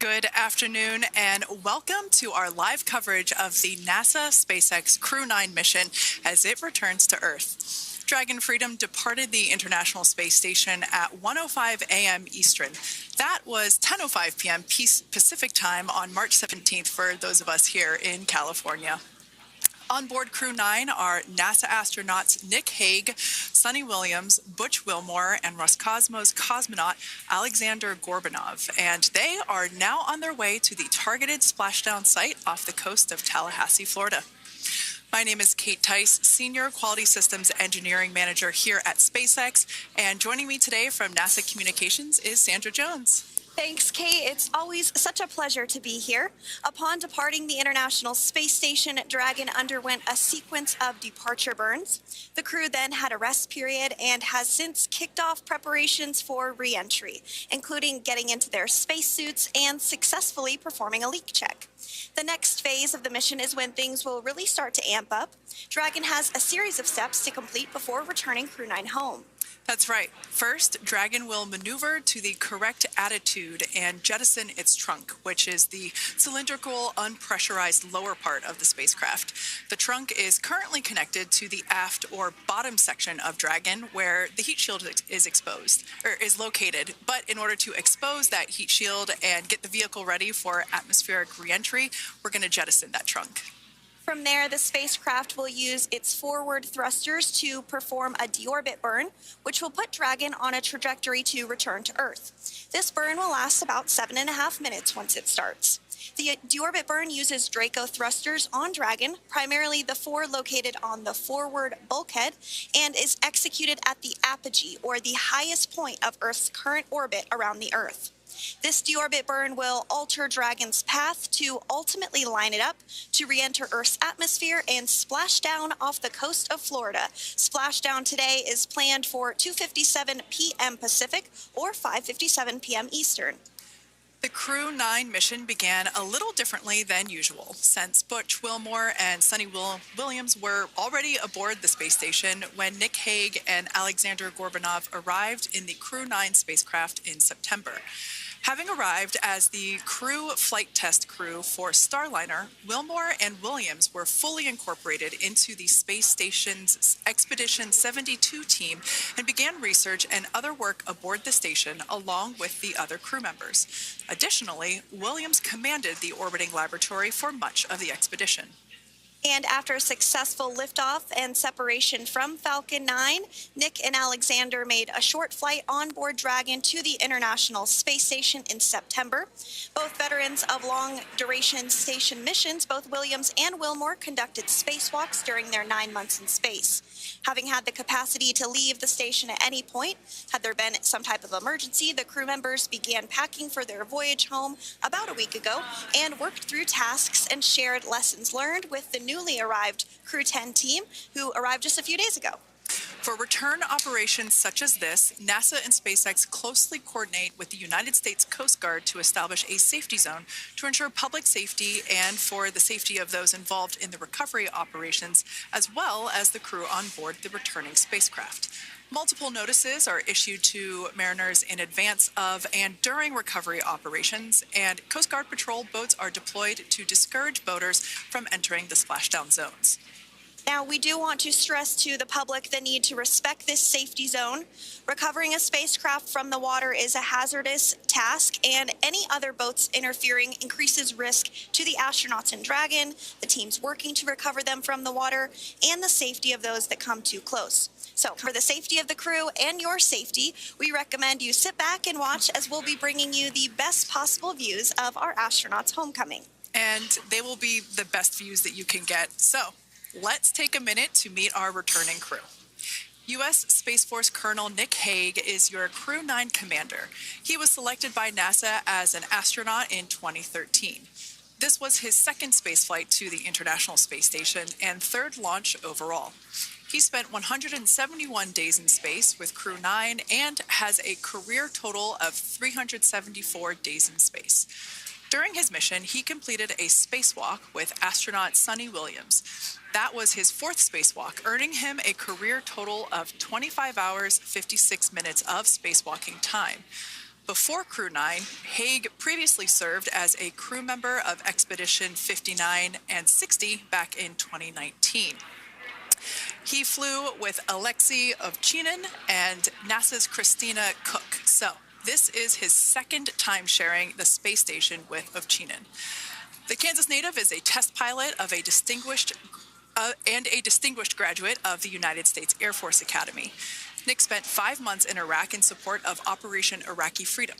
Good afternoon and welcome to our live coverage of the NASA SpaceX Crew 9 mission as it returns to Earth. Dragon Freedom departed the International Space Station at 1:05 a.m. Eastern. That was 10:05 p.m. Pacific time on March 17th for those of us here in California. On board Crew 9 are NASA astronauts Nick Hague, Sunita Williams, Butch Wilmore, and Roscosmos cosmonaut Alexander Gorbanov, and they are now on their way to the targeted splashdown site off the coast of Tallahassee, Florida. My name is Kate Tice, Senior Quality Systems Engineering Manager here at SpaceX, and joining me today from NASA Communications is Sandra Jones.
Thanks, Kate. It's always such a pleasure to be here. Upon departing the International Space Station, Dragon underwent a sequence of departure burns. The crew then had a rest period and has since kicked off preparations for re-entry, including getting into their spacesuits and successfully performing a leak check. The next phase of the mission is when things will really start to amp up. Dragon has a series of steps to complete before returning Crew 9 home.
That's right. First, Dragon will maneuver to the correct attitude and jettison its trunk, which is the cylindrical, unpressurized lower part of the spacecraft. The trunk is currently connected to the aft or bottom section of Dragon, where the heat shield is located. But in order to expose that heat shield and get the vehicle ready for atmospheric re-entry, we're going to jettison that trunk.
From there, the spacecraft will use its forward thrusters to perform a deorbit burn, which will put Dragon on a trajectory to return to Earth. This burn will last about 7.5 minutes once it starts. The deorbit burn uses Draco thrusters on Dragon, primarily the four located on the forward bulkhead, and is executed at the apogee, or the highest point of Earth's current orbit around the Earth. This deorbit burn will alter Dragon's path to ultimately line it up to re-enter Earth's atmosphere and splash down off the coast of Florida. Splashdown today is planned for 2:57 p.m. Pacific or 5:57 p.m. Eastern.
The Crew 9 mission began a little differently than usual, since Butch Wilmore and Sunny Williams were already aboard the space station when Nick Hague and Alexander Gorbanov arrived in the Crew 9 spacecraft in September. Having arrived as the crew flight test crew for Starliner, Wilmore and Williams were fully incorporated into the space station's Expedition 72 team and began research and other work aboard the station along with the other crew members. Additionally, Williams commanded the orbiting laboratory for much of the expedition.
And after a successful liftoff and separation from Falcon 9, Nick and Alexander made a short flight on board Dragon to the International Space Station in September. Both veterans of long-duration station missions, both Williams and Wilmore conducted spacewalks during their 9 months in space. Having had the capacity to leave the station at any point, had there been some type of emergency, the crew members began packing for their voyage home about a week ago and worked through tasks and shared lessons learned with the newly arrived Crew 10 team, who arrived just a few days ago.
For return operations such as this, NASA and SpaceX closely coordinate with the United States Coast Guard to establish a safety zone to ensure public safety and for the safety of those involved in the recovery operations, as well as the crew on board the returning spacecraft. Multiple notices are issued to mariners in advance of and during recovery operations, and Coast Guard patrol boats are deployed to discourage boaters from entering the splashdown zones.
Now, we do want to stress to the public the need to respect this safety zone. Recovering a spacecraft from the water is a hazardous task, and any other boats interfering increases risk to the astronauts in Dragon, the teams working to recover them from the water, and the safety of those that come too close. So, for the safety of the crew and your safety, we recommend you sit back and watch as we'll be bringing you the best possible views of our astronauts' homecoming.
And they will be the best views that you can get. So, let's take a minute to meet our returning crew. U.S. Space Force Colonel Nick Hague is your Crew 9 commander. He was selected by NASA as an astronaut in 2013. This was his second spaceflight to the International Space Station and third launch overall. He spent 171 days in space with Crew 9 and has a career total of 374 days in space. During his mission, he completed a spacewalk with astronaut Sunita Williams. That was his fourth spacewalk, earning him a career total of 25 hours, 56 minutes of spacewalking time. Before Crew 9, Hague previously served as a crew member of Expedition 59 and 60 back in 2019. He flew with Alexei Ovchinin and NASA's Christina Cook. So this is his second time sharing the space station with Ovchinin. The Kansas native is a test pilot of a distinguished graduate of the United States Air Force Academy. Nick spent 5 months in Iraq in support of Operation Iraqi Freedom.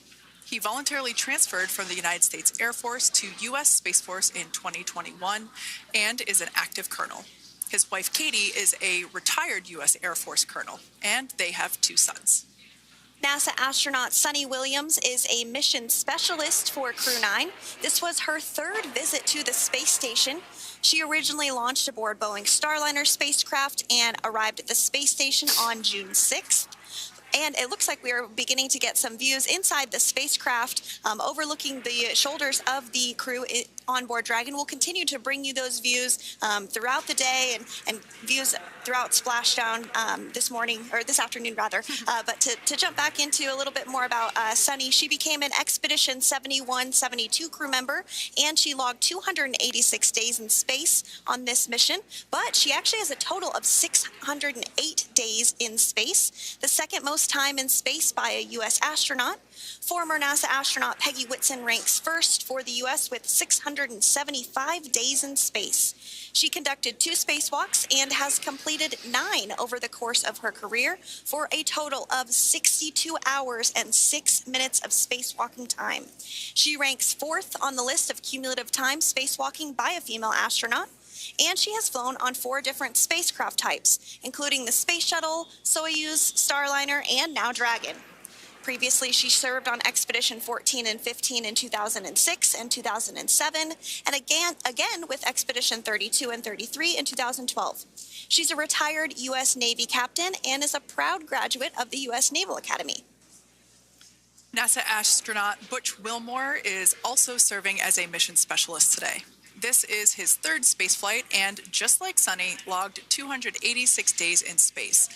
He voluntarily transferred from the United States Air Force to U.S. Space Force in 2021 and is an active colonel. His wife, Katie, is a retired U.S. Air Force colonel, and they have 2 sons.
NASA astronaut Sunita Williams is a mission specialist for Crew 9. This was her third visit to the space station. She originally launched aboard Boeing Starliner spacecraft and arrived at the space station on June 6th. And it looks like we are beginning to get some views inside the spacecraft, overlooking the shoulders of the crew on board Dragon. We'll continue to bring you those views throughout the day and views throughout Splashdown this afternoon rather. But to jump back into a little bit more about Sunny, she became an Expedition 71-72 crew member, and she logged 286 days in space on this mission. But she actually has a total of 608 days in space, the second most time in space by a U.S. astronaut. Former NASA astronaut Peggy Whitson ranks first for the U.S. with 675 days in space. She conducted 2 spacewalks and has completed 9 over the course of her career for a total of 62 hours and 6 minutes of spacewalking time. She ranks 4th on the list of cumulative time spacewalking by a female astronaut. And she has flown on 4 different spacecraft types, including the Space Shuttle, Soyuz, Starliner, and now Dragon. Previously, she served on Expedition 14 and 15 in 2006 and 2007, and again with Expedition 32 and 33 in 2012. She's a retired U.S. Navy captain and is a proud graduate of the U.S. Naval Academy.
NASA astronaut Butch Wilmore is also serving as a mission specialist today. This is his 3rd spaceflight and, just like Sunny, logged 286 days in space.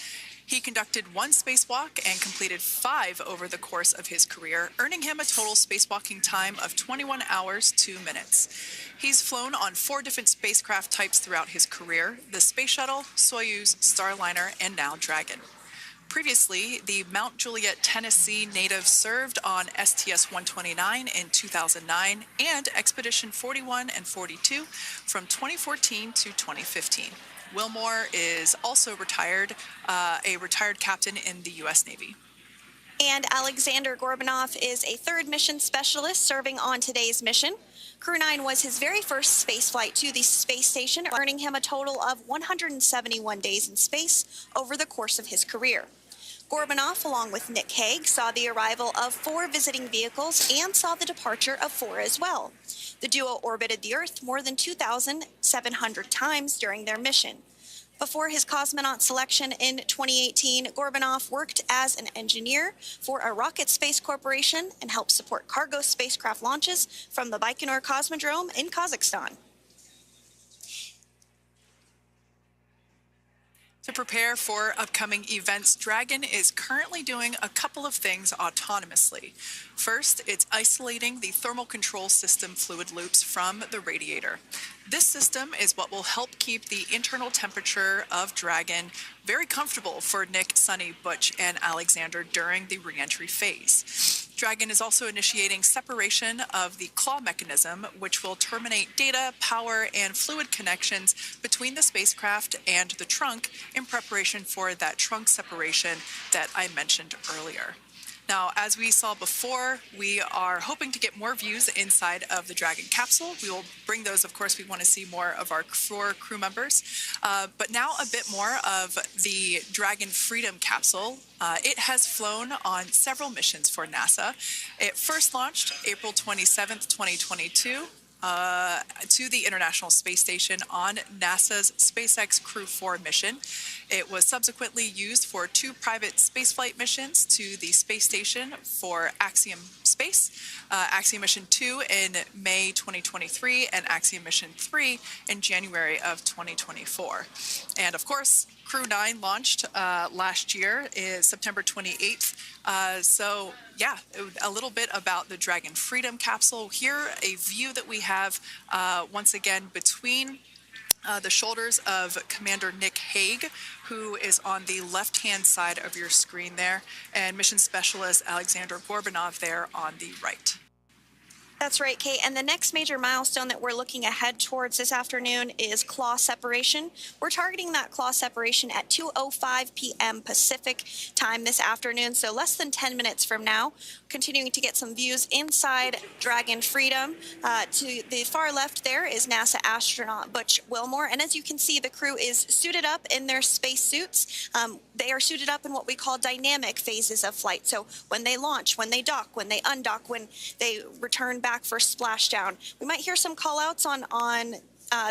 He conducted 1 spacewalk and completed 5 over the course of his career, earning him a total spacewalking time of 21 hours, 2 minutes. He's flown on 4 different spacecraft types throughout his career: the Space Shuttle, Soyuz, Starliner, and now Dragon. Previously, the Mount Juliet, Tennessee native served on STS-129 in 2009 and Expedition 41 and 42 from 2014 to 2015. Wilmore is also retired, a retired captain in the U.S. Navy.
And Alexander Gorbanov is a 3rd mission specialist serving on today's mission. Crew 9 was his very first spaceflight to the space station, earning him a total of 171 days in space over the course of his career. Gorbanov, along with Nick Hague, saw the arrival of 4 visiting vehicles and saw the departure of 4 as well. The duo orbited the Earth more than 2,700 times during their mission. Before his cosmonaut selection in 2018, Gorbanov worked as an engineer for a rocket space corporation and helped support cargo spacecraft launches from the Baikonur Cosmodrome in Kazakhstan.
To prepare for upcoming events, Dragon is currently doing a couple of things autonomously. First, it's isolating the thermal control system fluid loops from the radiator. This system is what will help keep the internal temperature of Dragon very comfortable for Nick, Sunny, Butch, and Alexander during the re-entry phase. Dragon is also initiating separation of the claw mechanism, which will terminate data, power, and fluid connections between the spacecraft and the trunk in preparation for that trunk separation that I mentioned earlier. Now, as we saw before, we are hoping to get more views inside of the Dragon capsule. We will bring those, of course. We want to see more of our 4 crew members. But now a bit more of the Dragon Freedom capsule. It has flown on several missions for NASA. It first launched April 27th, 2022. To the International Space Station on NASA's SpaceX Crew 4 mission. It was subsequently used for 2 private spaceflight missions to the space station for Axiom Space, Axiom Mission 2 in May 2023, and Axiom Mission 3 in January of 2024. And of course, Crew 9 launched last year, is September 28th. So yeah, a little bit about the Dragon Freedom capsule. Here, a view that we have once again between the shoulders of Commander Nick Hague, who is on the left-hand side of your screen there, and Mission Specialist Alexander Gorbanov there on the right.
That's right, Kate. And the next major milestone that we're looking ahead towards this afternoon is claw separation. We're targeting that claw separation at 2:05 p.m. Pacific time this afternoon, so less than 10 minutes from now. Continuing to get some views inside Dragon Freedom. To the far left there is NASA astronaut Butch Wilmore, and as you can see, the crew is suited up in their space suits. They are suited up in what we call dynamic phases of flight. So when they launch, when they dock, when they undock, when they return back for splashdown. We might hear some call-outs on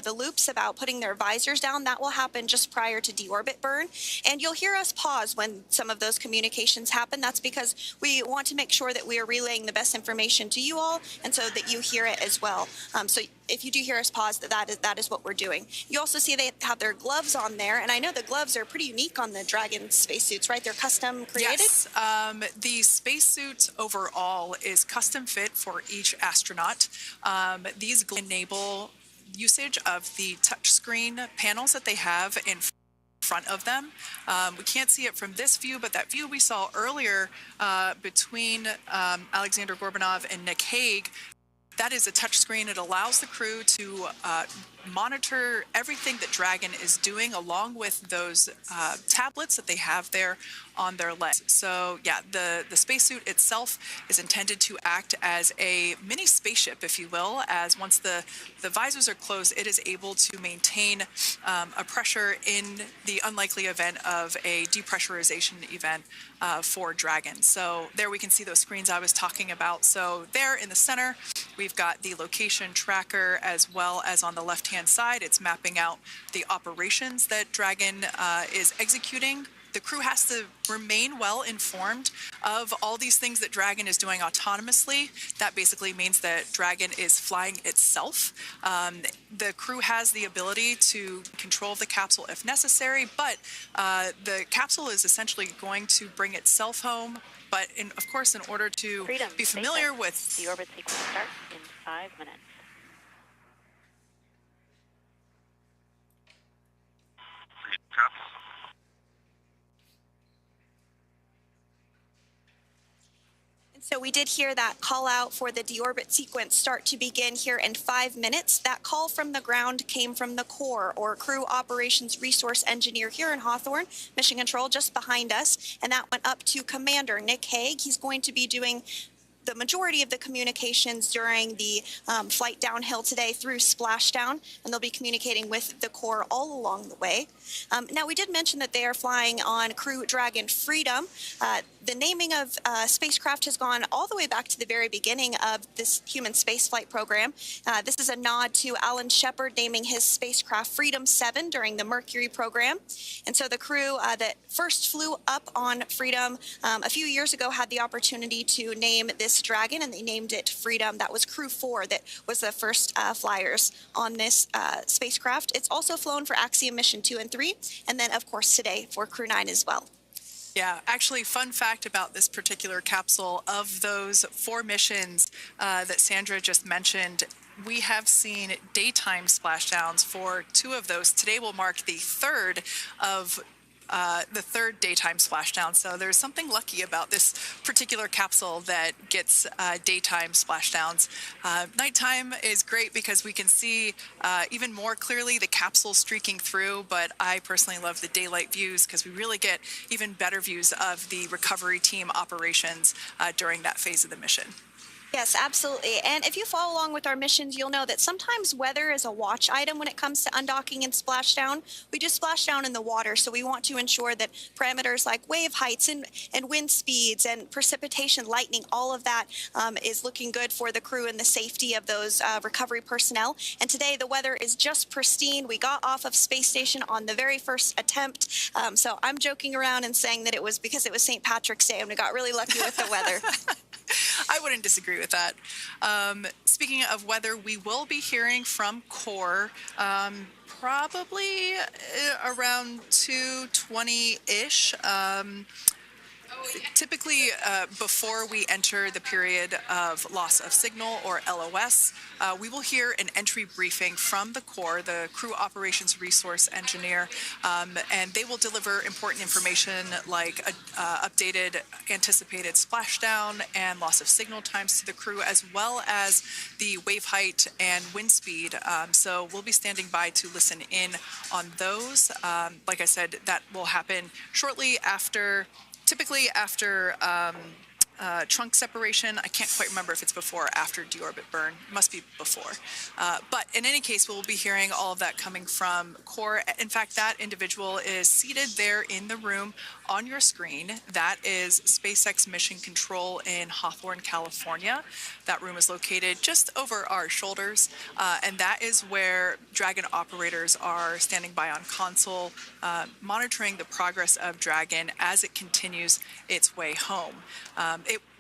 the loops about putting their visors down. That will happen just prior to deorbit burn. And you'll hear us pause when some of those communications happen. That's because we want to make sure that we are relaying the best information to you all, and so that you hear it as well. So if you do hear us pause, that is what we're doing. You also see they have their gloves on there, and I know the gloves are pretty unique on the Dragon spacesuits, right? They're custom created?
Yes, the spacesuit overall is custom fit for each astronaut. These enable usage of the touchscreen panels that they have in front of them. We can't see it from this view, but that view we saw earlier between Alexander Gorbanov and Nick Hague, that is a touchscreen. It allows the crew to monitor everything that Dragon is doing, along with those tablets that they have there on their legs. So yeah, the spacesuit itself is intended to act as a mini spaceship, if you will, as once the visors are closed, it is able to maintain a pressure in the unlikely event of a depressurization event for Dragon. So there we can see those screens I was talking about. So there in the center, we've got the location tracker, as well as on the left-hand side, it's mapping out the operations that Dragon is executing. the crew has to remain well informed of all these things that Dragon is doing autonomously. That basically means that Dragon is flying itself. The crew has the ability to control the capsule if necessary, but the capsule is essentially going to bring itself home. But of course, in order to be familiar with
Deorbit Sequence starts in 5 minutes.
So we did hear that call out for the Deorbit sequence start to begin here in 5 minutes. That call from the ground came from the core, or Crew Operations Resource Engineer here in Hawthorne, Mission Control just behind us, and that went up to Commander Nick Hague. He's going to be doing the majority of the communications during the flight downhill today through Splashdown, and they'll be communicating with the core all along the way. Now, we did mention that they are flying on Crew Dragon Freedom. The naming of spacecraft has gone all the way back to the very beginning of this human spaceflight program. This is a nod to Alan Shepard naming his spacecraft Freedom 7 during the Mercury program. And so the crew that first flew up on Freedom a few years ago had the opportunity to name this Dragon, and they named it Freedom. That was Crew 4 that was the first flyers on this spacecraft. It's also flown for Axiom Mission 2 and 3, and then, of course, today for Crew 9 as well.
Yeah, actually, fun fact about this particular capsule, of those 4 missions that Sandra just mentioned, we have seen daytime splashdowns for 2 of those. Today will mark the third daytime splashdown. So there's something lucky about this particular capsule that gets daytime splashdowns. Nighttime is great because we can see even more clearly the capsule streaking through, but I personally love the daylight views because we really get even better views of the recovery team operations during that phase of the mission.
Yes, absolutely. And if you follow along with our missions, you'll know that sometimes weather is a watch item when it comes to undocking and splashdown. We do splashdown in the water, so we want to ensure that parameters like wave heights and wind speeds and precipitation, lightning, all of that is looking good for the crew and the safety of those recovery personnel. And today the weather is just pristine. We got off of space station on the very first attempt. So I'm joking around and saying that it was because it was St. Patrick's Day and we got really lucky with the weather.
I wouldn't disagree with that. Speaking of weather, we will be hearing from core probably around 2:20-ish. Typically, before we enter the period of loss of signal, or LOS, we will hear an entry briefing from the core, the Crew Operations Resource Engineer, and they will deliver important information like updated anticipated splashdown and loss of signal times to the crew, as well as the wave height and wind speed. So we'll be standing by to listen in on those. Like I said, that will happen shortly after, typically after trunk separation. I can't quite remember if it's before or after deorbit burn. It must be before. But in any case, we'll be hearing all of that coming from core. In fact, that individual is seated there in the room on your screen. That is SpaceX Mission Control in Hawthorne, California. That room is located just over our shoulders, and that is where Dragon operators are standing by on console, monitoring the progress of Dragon as it continues its way home.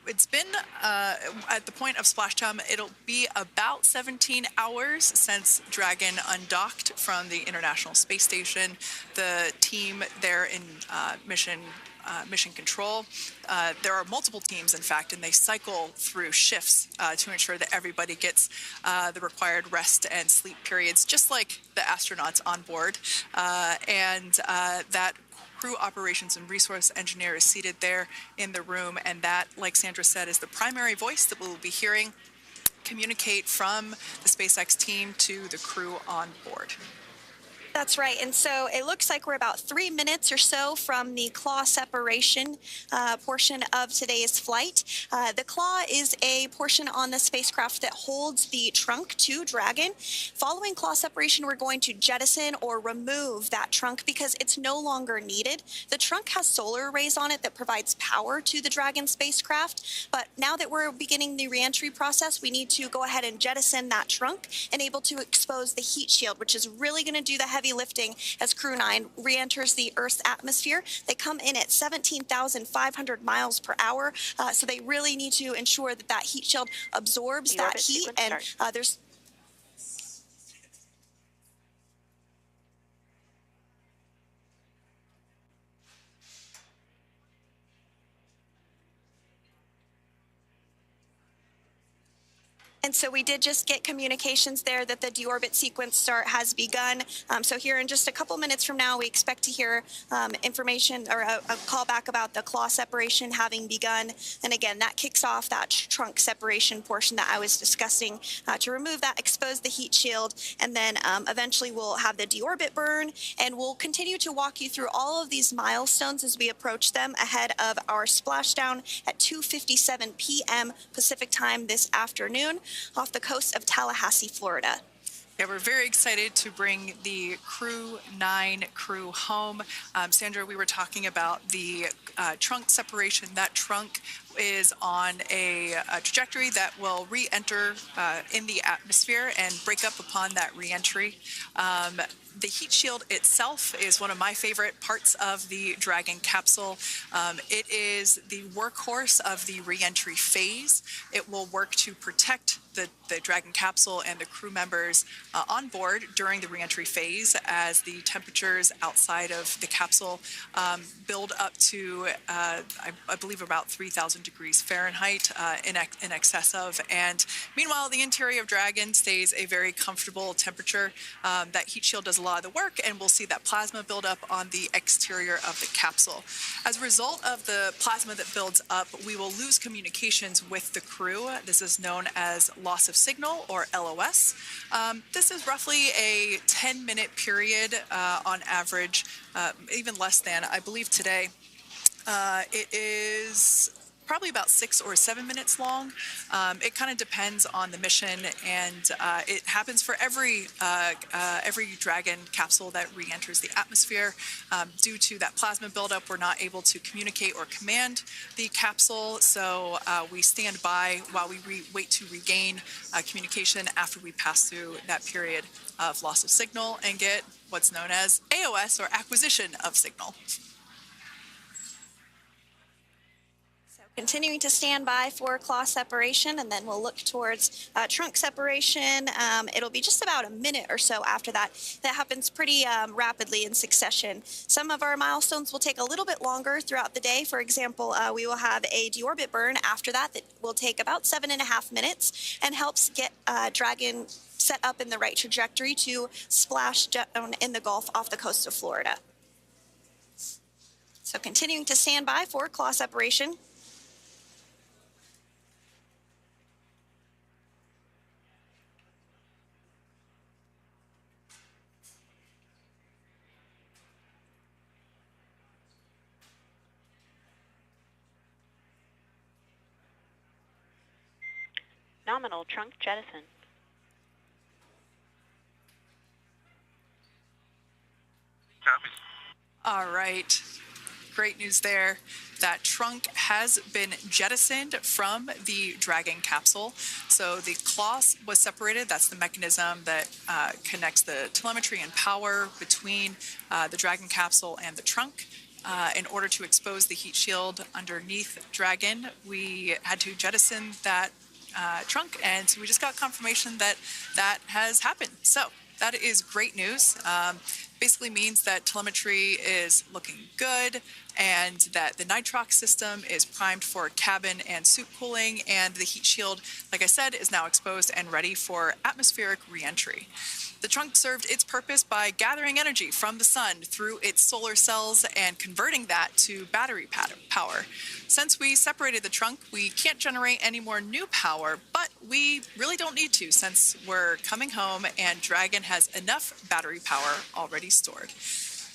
It's been, at the point of splashdown, it'll be about 17 hours since Dragon undocked from the International Space Station. The team there in Mission Control, there are multiple teams, in fact, and they cycle through shifts to ensure that everybody gets the required rest and sleep periods, just like the astronauts on board. That Crew Operations and Resource Engineer is seated there in the room, and that, like Sandra said, is the primary voice that we'll be hearing communicate from the SpaceX team to the crew on board.
That's right. And so it looks like we're about 3 minutes or so from the claw separation portion of today's flight. The claw is a portion on the spacecraft that holds the trunk to Dragon. Following claw separation, we're going to jettison or remove that trunk because it's no longer needed. The trunk has solar arrays on it that provides power to the Dragon spacecraft. But now that we're beginning the reentry process, we need to go ahead and jettison that trunk and able to expose the heat shield, which is really going to do the heavy heavy lifting as Crew 9 re-enters the Earth's atmosphere. They come in at 17,500 miles per hour, so they really need to ensure that that heat shield absorbs that heat, and there's And so we did just get communications there that the deorbit sequence start has begun. So here in just a couple minutes from now, we expect to hear information or a call back about the claw separation having begun. And again, that kicks off that trunk separation portion that I was discussing to remove that, expose the heat shield, and then eventually we'll have the deorbit burn, and we'll continue to walk you through all of these milestones as we approach them ahead of our splashdown at 2:57 p.m. Pacific time this afternoon off the coast of Tallahassee, Florida.
Yeah, we're very excited to bring the Crew 9 crew home. Sandra, we were talking about the trunk separation. That trunk is on a trajectory that will re-enter in the atmosphere and break up upon that re-entry. The heat shield itself is one of my favorite parts of the Dragon capsule. It is the workhorse of the re-entry phase. It will work to protect the Dragon capsule and the crew members on board during the re-entry phase as the temperatures outside of the capsule build up to, I believe, about 3,000 degrees Fahrenheit in excess of. And meanwhile, the interior of Dragon stays a very comfortable temperature. That heat shield does a lot of the work, and we'll see that plasma build up on the exterior of the capsule. As a result of the plasma that builds up, we will lose communications with the crew. This is known as loss of signal, or LOS. This is roughly a 10-minute period on average, even less than. I believe today it is probably about 6 or 7 minutes long. It kind of depends on the mission, and it happens for every Dragon capsule that re-enters the atmosphere. Due to that plasma buildup, we're not able to communicate or command the capsule, so we stand by while we wait to regain communication after we pass through that period of loss of signal and get what's known as AOS, or acquisition of signal.
Continuing to stand by for claw separation, and then we'll look towards trunk separation. It'll be just about a minute or so after that. That happens pretty rapidly in succession. Some of our milestones will take a little bit longer throughout the day. For example, we will have a deorbit burn after that will take about 7.5 minutes and helps get Dragon set up in the right trajectory to splash down in the Gulf off the coast of Florida. So continuing to stand by for claw separation.
Nominal trunk jettison.
Copy.
All right. Great news there. That trunk has been jettisoned from the Dragon capsule. So the claw was separated. That's the mechanism that connects the telemetry and power between the Dragon capsule and the trunk. In order to expose the heat shield underneath Dragon, we had to jettison that trunk, and so we just got confirmation that that has happened. So that is great news. Basically means that telemetry is looking good, and that the nitrox system is primed for cabin and suit cooling, and the heat shield, like I said, is now exposed and ready for atmospheric re-entry. The trunk served its purpose by gathering energy from the sun through its solar cells and converting that to battery power. Since we separated the trunk, we can't generate any more new power, but we really don't need to since we're coming home and Dragon has enough battery power already stored.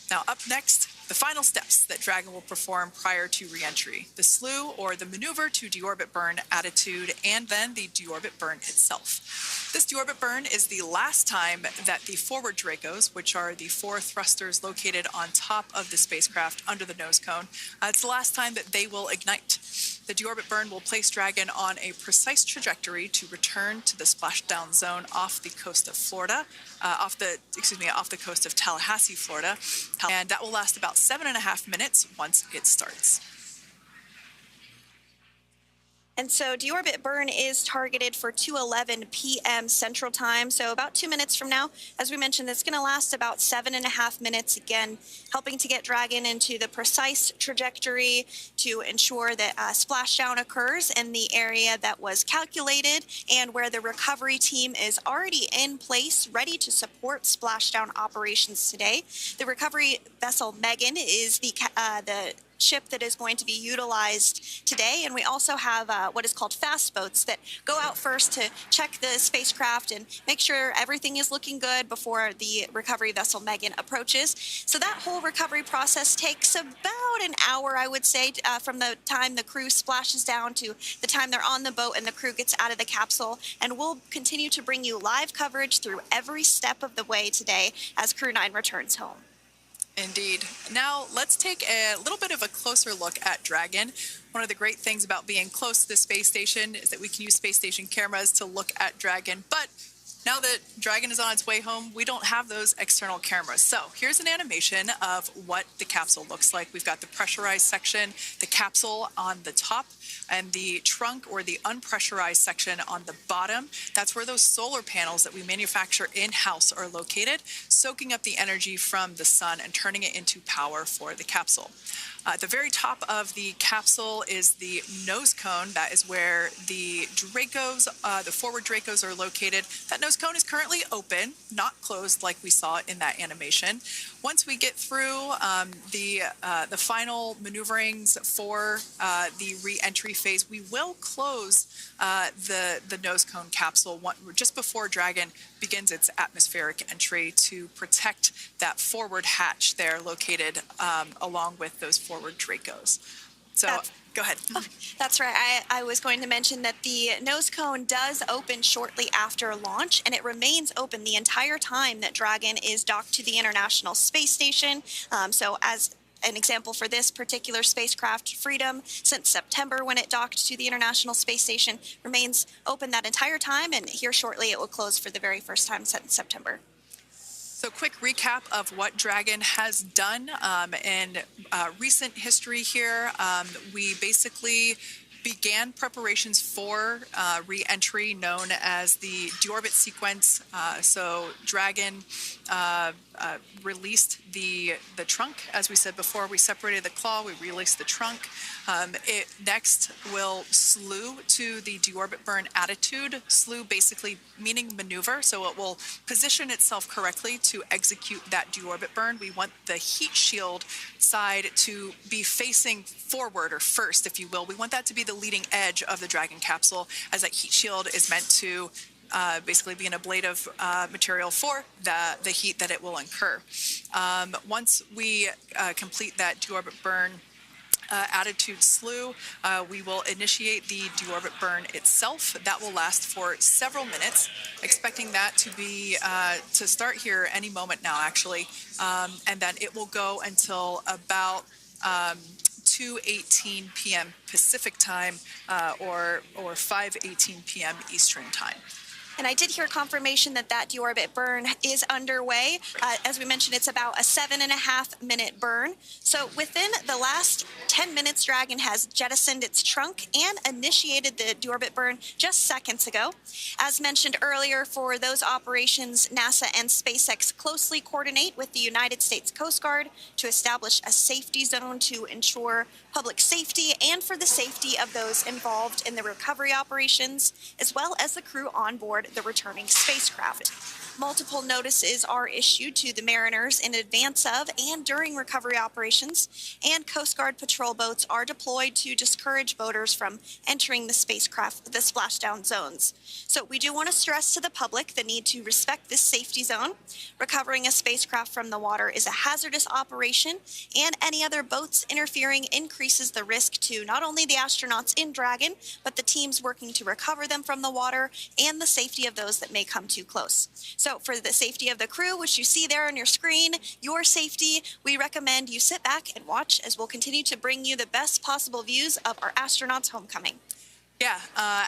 Now up next, The final steps that Dragon will perform prior to re-entry: the slew, or the maneuver to deorbit burn attitude, and then the deorbit burn itself. This deorbit burn is the last time that the forward Dracos, which are the 4 thrusters located on top of the spacecraft under the nose cone, it's the last time that they will ignite. The deorbit burn will place Dragon on a precise trajectory to return to the splashdown zone off the coast of Florida, off the coast of Tallahassee, Florida, and that will last about 7.5 minutes once it starts.
And so deorbit burn is targeted for 2:11 p.m. Central Time, so about 2 minutes from now. As we mentioned, it's going to last about 7.5 minutes, again, helping to get Dragon into the precise trajectory to ensure that splashdown occurs in the area that was calculated and where the recovery team is already in place, ready to support splashdown operations today. The recovery vessel Megan is the ship that is going to be utilized today, and we also have what is called fast boats that go out first to check the spacecraft and make sure everything is looking good before the recovery vessel Megan approaches. So that whole recovery process takes about an hour, I would say, from the time the crew splashes down to the time they're on the boat and the crew gets out of the capsule, and we'll continue to bring you live coverage through every step of the way today as Crew 9 returns home.
Indeed. Now, let's take a little bit of a closer look at Dragon. One of the great things about being close to the space station is that we can use space station cameras to look at Dragon. But now that Dragon is on its way home, we don't have those external cameras. So here's an animation of what the capsule looks like. We've got the pressurized section, the capsule on the top, and the trunk, or the unpressurized section, on the bottom. That's where those solar panels that we manufacture in-house are located, soaking up the energy from the sun and turning it into power for the capsule. At the very top of the capsule is the nose cone. That is where the Dracos, the forward Dracos, are located. That nose cone is currently open, not closed like we saw in that animation. Once we get through the final maneuverings for the re-entry phase, we will close the nose cone capsule just before Dragon begins its atmospheric entry to protect that forward hatch there located along with those forward Dracos. So go ahead.
Oh, that's right. I was going to mention that the nose cone does open shortly after launch, and it remains open the entire time that Dragon is docked to the International Space Station. So as an example for this particular spacecraft, Freedom, since September when it docked to the International Space Station, remains open that entire time, and here shortly it will close for the very first time since September.
So quick recap of what Dragon has done in recent history here. We basically began preparations for re-entry known as the Deorbit Sequence. So Dragon released the trunk. As we said before, we separated the claw, we released the trunk. It next will slew to the deorbit burn attitude. Slew basically meaning maneuver, so it will position itself correctly to execute that deorbit burn. We want the heat shield side to be facing forward, or first, if you will. We want that to be the leading edge of the Dragon capsule, as that heat shield is meant to basically be an ablative material for the heat that it will incur. Once we complete that deorbit burn attitude slew, we will initiate the deorbit burn itself. That will last for several minutes, expecting that to be to start here any moment now, actually, and then it will go until about 2:18 p.m. Pacific time or 5:18 p.m. Eastern time.
And I did hear confirmation that that deorbit burn is underway. As we mentioned, it's about a 7.5-minute burn. So within the last 10 minutes, Dragon has jettisoned its trunk and initiated the deorbit burn just seconds ago. As mentioned earlier, for those operations, NASA and SpaceX closely coordinate with the United States Coast Guard to establish a safety zone to ensure public safety and for the safety of those involved in the recovery operations, as well as the crew on board the returning spacecraft. Multiple notices are issued to the mariners in advance of and during recovery operations, and Coast Guard patrol boats are deployed to discourage boaters from entering the spacecraft, the splashdown zones. So we do want to stress to the public the need to respect this safety zone. Recovering a spacecraft from the water is a hazardous operation, and any other boats interfering increases the risk to not only the astronauts in Dragon, but the teams working to recover them from the water and the safety of those that may come too close. So for the safety of the crew, which you see there on your screen, your safety, we recommend you sit back and watch as we'll continue to bring you the best possible views of our astronauts' homecoming.
Yeah,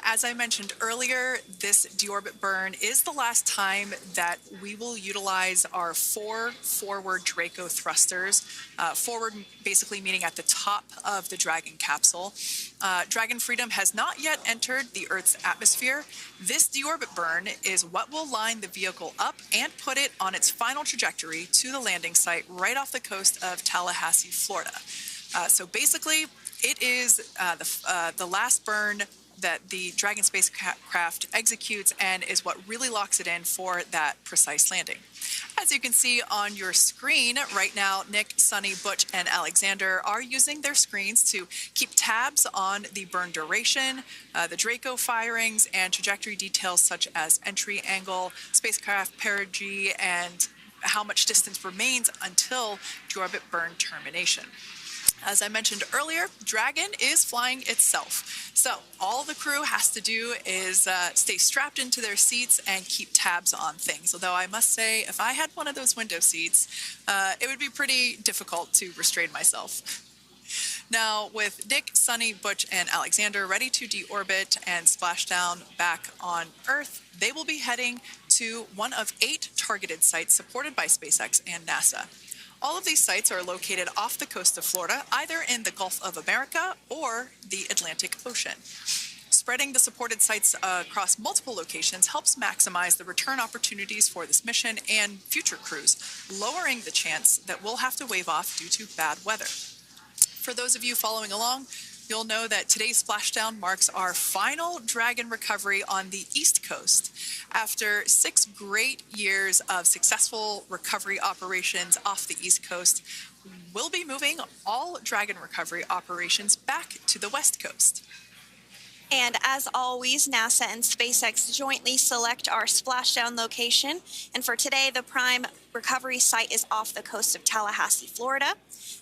as I mentioned earlier, this deorbit burn is the last time that we will utilize our 4 forward Draco thrusters. Forward basically meaning at the top of the Dragon capsule. Dragon Freedom has not yet entered the Earth's atmosphere. This deorbit burn is what will line the vehicle up and put it on its final trajectory to the landing site right off the coast of Tallahassee, Florida. So basically, it is the last burn that the Dragon spacecraft executes and is what really locks it in for that precise landing. As you can see on your screen right now, Nick, Sunny, Butch, and Alexander are using their screens to keep tabs on the burn duration, the Draco firings, and trajectory details such as entry angle, spacecraft perigee, and how much distance remains until deorbit burn termination. As I mentioned earlier, Dragon is flying itself. So all the crew has to do is stay strapped into their seats and keep tabs on things. Although I must say, if I had one of those window seats, it would be pretty difficult to restrain myself. Now, with Nick, Sunny, Butch, and Alexander ready to deorbit and splash down back on Earth, they will be heading to one of 8 targeted sites supported by SpaceX and NASA. All of these sites are located off the coast of Florida, either in the Gulf of America or the Atlantic Ocean. Spreading the supported sites across multiple locations helps maximize the return opportunities for this mission and future crews, lowering the chance that we'll have to wave off due to bad weather. For those of you following along, you'll know that today's splashdown marks our final Dragon recovery on the East Coast. After 6 great years of successful recovery operations off the East Coast, we'll be moving all Dragon recovery operations back to the West Coast.
And as always, NASA and SpaceX jointly select our splashdown location. And for today, the prime recovery site is off the coast of Tallahassee, Florida.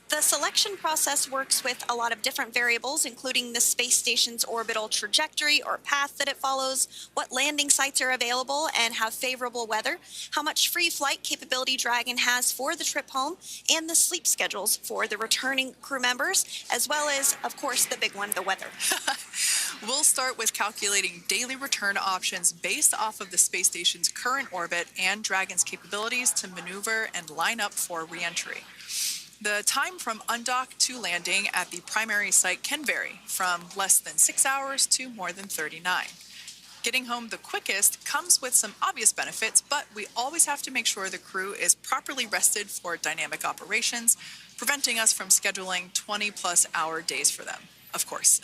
The selection process works with a lot of different variables, including the space station's orbital trajectory or path that it follows, what landing sites are available and have favorable weather, how much free flight capability Dragon has for the trip home, and the sleep schedules for the returning crew members, as well as, of course, the big one, the weather.
We'll start with calculating daily return options based off of the space station's current orbit and Dragon's capabilities to maneuver and line up for re-entry. The time from undock to landing at the primary site can vary from less than 6 hours to more than 39. Getting home the quickest comes with some obvious benefits, but we always have to make sure the crew is properly rested for dynamic operations, preventing us from scheduling 20-plus hour days for them, of course.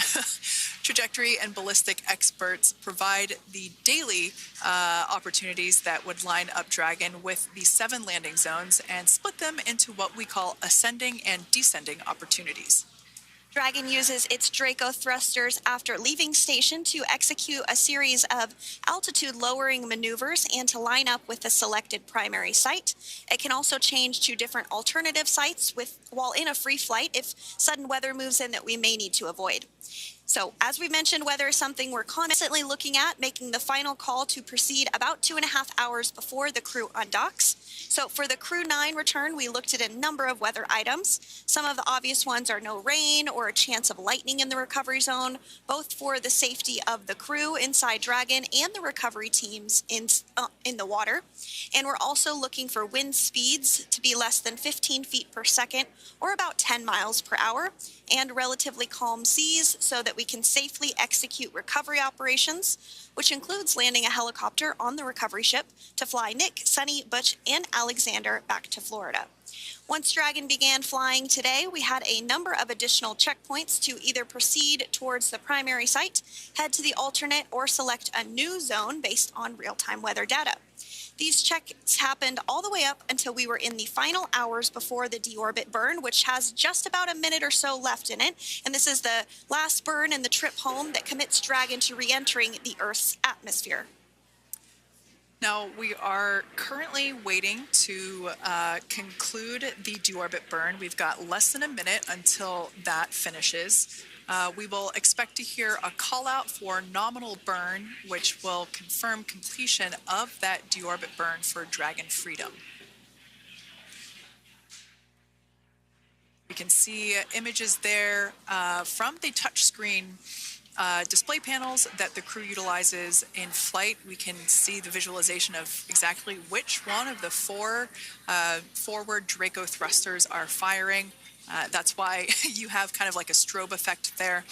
Trajectory and ballistic experts provide the daily opportunities that would line up Dragon with the 7 landing zones and split them into what we call ascending and descending opportunities.
Dragon uses its Draco thrusters after leaving station to execute a series of altitude-lowering maneuvers and to line up with the selected primary site. It can also change to different alternative sites while in a free flight if sudden weather moves in that we may need to avoid. So, as we mentioned, weather is something we're constantly looking at, making the final call to proceed about 2.5 hours before the crew undocks. So, for the Crew 9 return, we looked at a number of weather items. Some of the obvious ones are no rain or a chance of lightning in the recovery zone, both for the safety of the crew inside Dragon and the recovery teams in the water. And we're also looking for wind speeds to be less than 15 feet per second, or about 10 miles per hour, and relatively calm seas so that we can safely execute recovery operations, which includes landing a helicopter on the recovery ship to fly Nick, Sunny, Butch, and Alexander back to Florida. Once Dragon began flying today, we had a number of additional checkpoints to either proceed towards the primary site, head to the alternate, or select a new zone based on real-time weather data. These checks happened all the way up until we were in the final hours before the deorbit burn, which has just about a minute or so left in it. And this is the last burn in the trip home that commits Dragon to re-entering the Earth's atmosphere.
Now, we are currently waiting to conclude the deorbit burn. We've got less than a minute until that finishes. We will expect to hear a call out for nominal burn, which will confirm completion of that deorbit burn for Dragon Freedom. We can see images there from the touchscreen display panels that the crew utilizes in flight. We can see the visualization of exactly which one of the four forward Draco thrusters are firing. That's why you have kind of like a strobe effect there.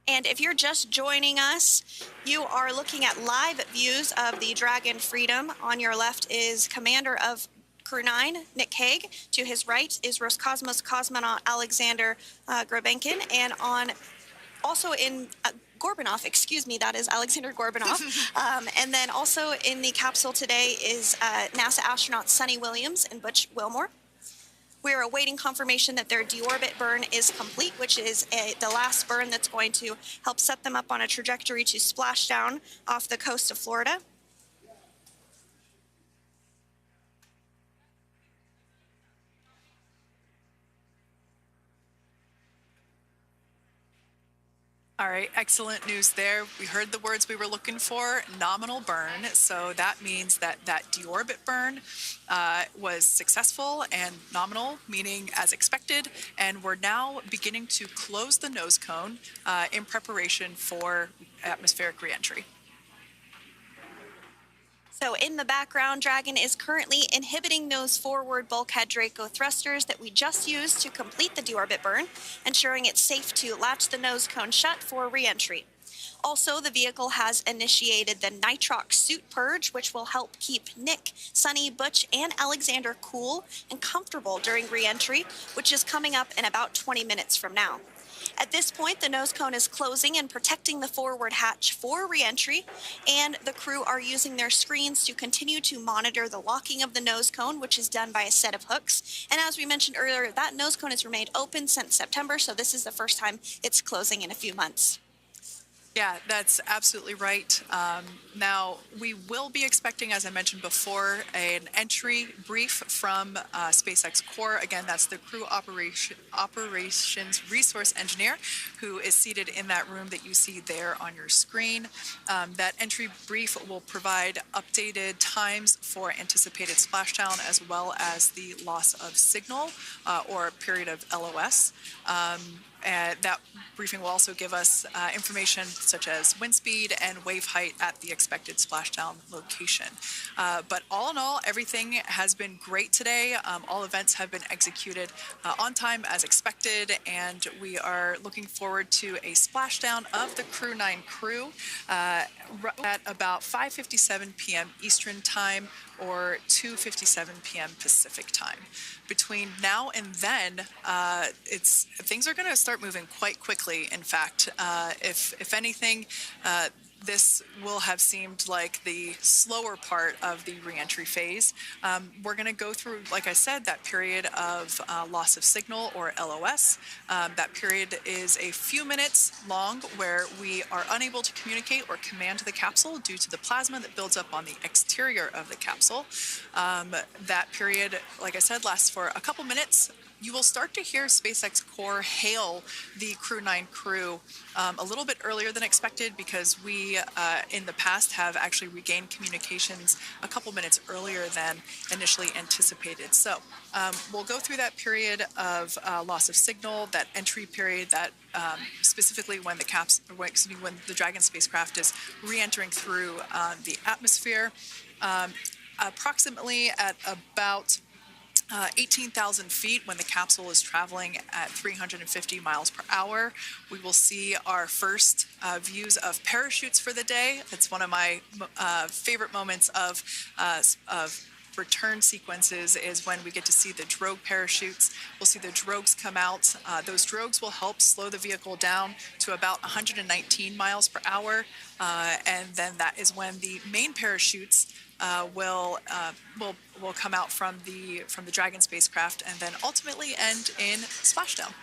And if you're just joining us, you are looking at live views of the Dragon Freedom. On your left is Commander of Crew 9, Nick Hague. To his right is Roscosmos cosmonaut Alexander Grabenkin. And also in Gorbanov, excuse me, that is Alexander Gorbanov. And then also in the capsule today is NASA astronaut Sunita Williams and Butch Wilmore. We're awaiting confirmation that their deorbit burn is complete, which is the last burn that's going to help set them up on a trajectory to Splashdown off the coast of Florida.
All right, excellent news there. We heard the words we were looking for, nominal burn. So that means that that deorbit burn was successful and nominal, meaning as expected. And we're now beginning to close the nose cone in preparation for atmospheric reentry.
So in the background, Dragon is currently inhibiting those forward bulkhead Draco thrusters that we just used to complete the deorbit burn, ensuring it's safe to latch the nose cone shut for reentry. Also, the vehicle has initiated the nitrox suit purge, which will help keep Nick, Sunny, Butch, and Alexander cool and comfortable during reentry, which is coming up in about 20 minutes from now. At this point, the nose cone is closing and protecting the forward hatch for reentry, and the crew are using their screens to continue to monitor the locking of the nose cone, which is done by a set of hooks. And as we mentioned earlier, that nose cone has remained open since September, so this is the first time it's closing in a few months.
Yeah, that's absolutely right. Now, we will be expecting, as I mentioned before, an entry brief from SpaceX Core. Again, that's the crew operations resource engineer who is seated in that room that you see there on your screen. That entry brief will provide updated times for anticipated splashdown as well as the loss of signal or period of LOS. That briefing will also give us information such as wind speed and wave height at the expected splashdown location. But all in all, everything has been great today. All events have been executed on time as expected, and we are looking forward to a splashdown of the Crew 9 crew at about 5:57 p.m. Eastern Time or 2:57 p.m. Pacific Time. Between now and then, things are going to start moving quite quickly. In fact, if anything, this will have seemed like the slower part of the reentry phase. We're going to go through, like I said, that period of loss of signal or LOS. That period is a few minutes long where we are unable to communicate or command the capsule due to the plasma that builds up on the exterior of the capsule. That period, like I said, lasts for a couple minutes. You will start to hear SpaceX Core hail the Crew 9 crew a little bit earlier than expected because we, in the past, have actually regained communications a couple minutes earlier than initially anticipated. So we'll go through that period of loss of signal, that entry period, that specifically when the Dragon spacecraft is re-entering through the atmosphere, approximately at about 18,000 feet when the capsule is traveling at 350 miles per hour. We will see our first views of parachutes for the day. It's one of my favorite moments of return sequences is when we get to see the drogue parachutes. We'll see the drogues come out. Those drogues will help slow the vehicle down to about 119 miles per hour. And then that is when the main parachutes will come out from the Dragon spacecraft and then ultimately end in Splashdown.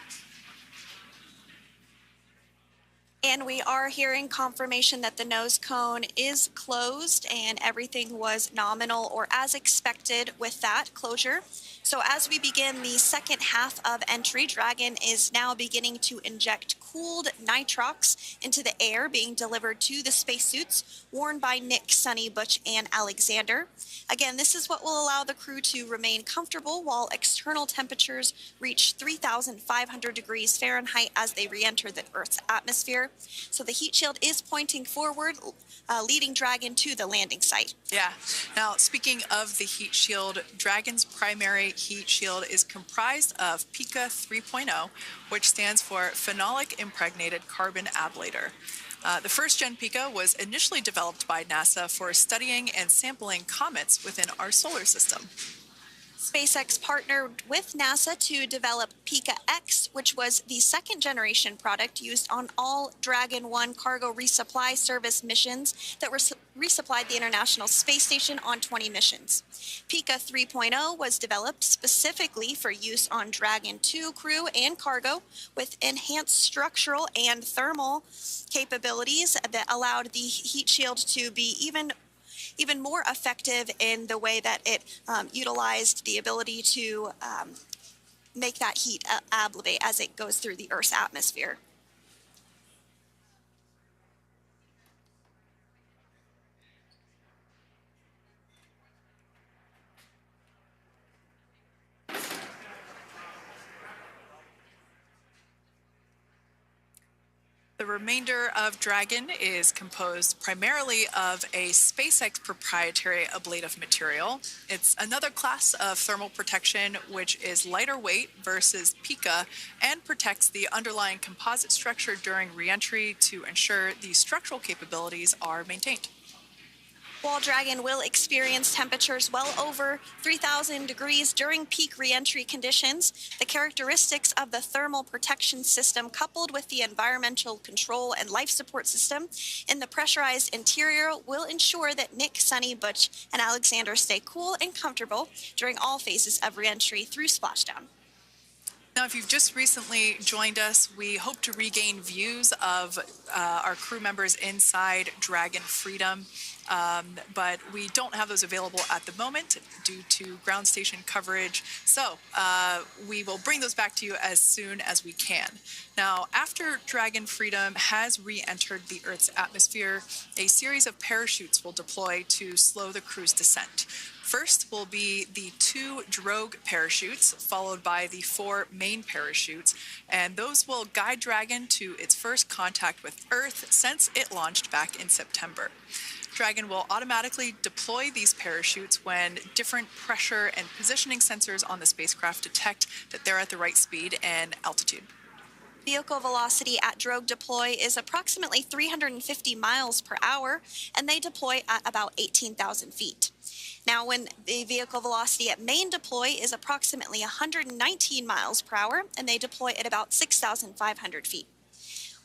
And we are hearing confirmation that the nose cone is closed and everything was nominal or as expected with that closure. So as we begin the second half of entry, Dragon is now beginning to inject cooled nitrox into the air being delivered to the spacesuits worn by Nick, Sunny, Butch, and Alexander. Again, this is what will allow the crew to remain comfortable while external temperatures reach 3,500 degrees Fahrenheit as they re-enter the Earth's atmosphere. So the heat shield is pointing forward, leading Dragon to the landing site.
Yeah. Now, speaking of the heat shield, Dragon's primary heat shield is comprised of PICA 3.0, which stands for Phenolic Impregnated Carbon Ablator. The first-gen PICA was initially developed by NASA for studying and sampling comets within our solar system.
SpaceX partnered with NASA to develop PICA X, which was the second-generation product used on all Dragon 1 cargo resupply service missions that resupplied the International Space Station on 20 missions. PICA 3.0 was developed specifically for use on Dragon 2 crew and cargo with enhanced structural and thermal capabilities that allowed the heat shield to be even more effective in the way that it utilized the ability to make that heat ablevate as it goes through the Earth's atmosphere.
The remainder of Dragon is composed primarily of a SpaceX proprietary ablative material. It's another class of thermal protection which is lighter weight versus PICA and protects the underlying composite structure during re-entry to ensure the structural capabilities are maintained.
While Dragon will experience temperatures well over 3,000 degrees during peak reentry conditions, the characteristics of the thermal protection system coupled with the environmental control and life support system in the pressurized interior will ensure that Nick, Sunny, Butch, and Alexander stay cool and comfortable during all phases of reentry through Splashdown.
Now, if you've just recently joined us, we hope to regain views of our crew members inside Dragon Freedom, but we don't have those available at the moment due to ground station coverage. So we will bring those back to you as soon as we can. Now, after Dragon Freedom has re-entered the Earth's atmosphere, a series of parachutes will deploy to slow the crew's descent. First will be the 2 drogue parachutes, followed by the 4 main parachutes, and those will guide Dragon to its first contact with Earth since it launched back in September. Dragon will automatically deploy these parachutes when different pressure and positioning sensors on the spacecraft detect that they're at the right speed and altitude.
Vehicle velocity at drogue deploy is approximately 350 miles per hour, and they deploy at about 18,000 feet. Now, when the vehicle velocity at main deploy is approximately 119 miles per hour, and they deploy at about 6,500 feet.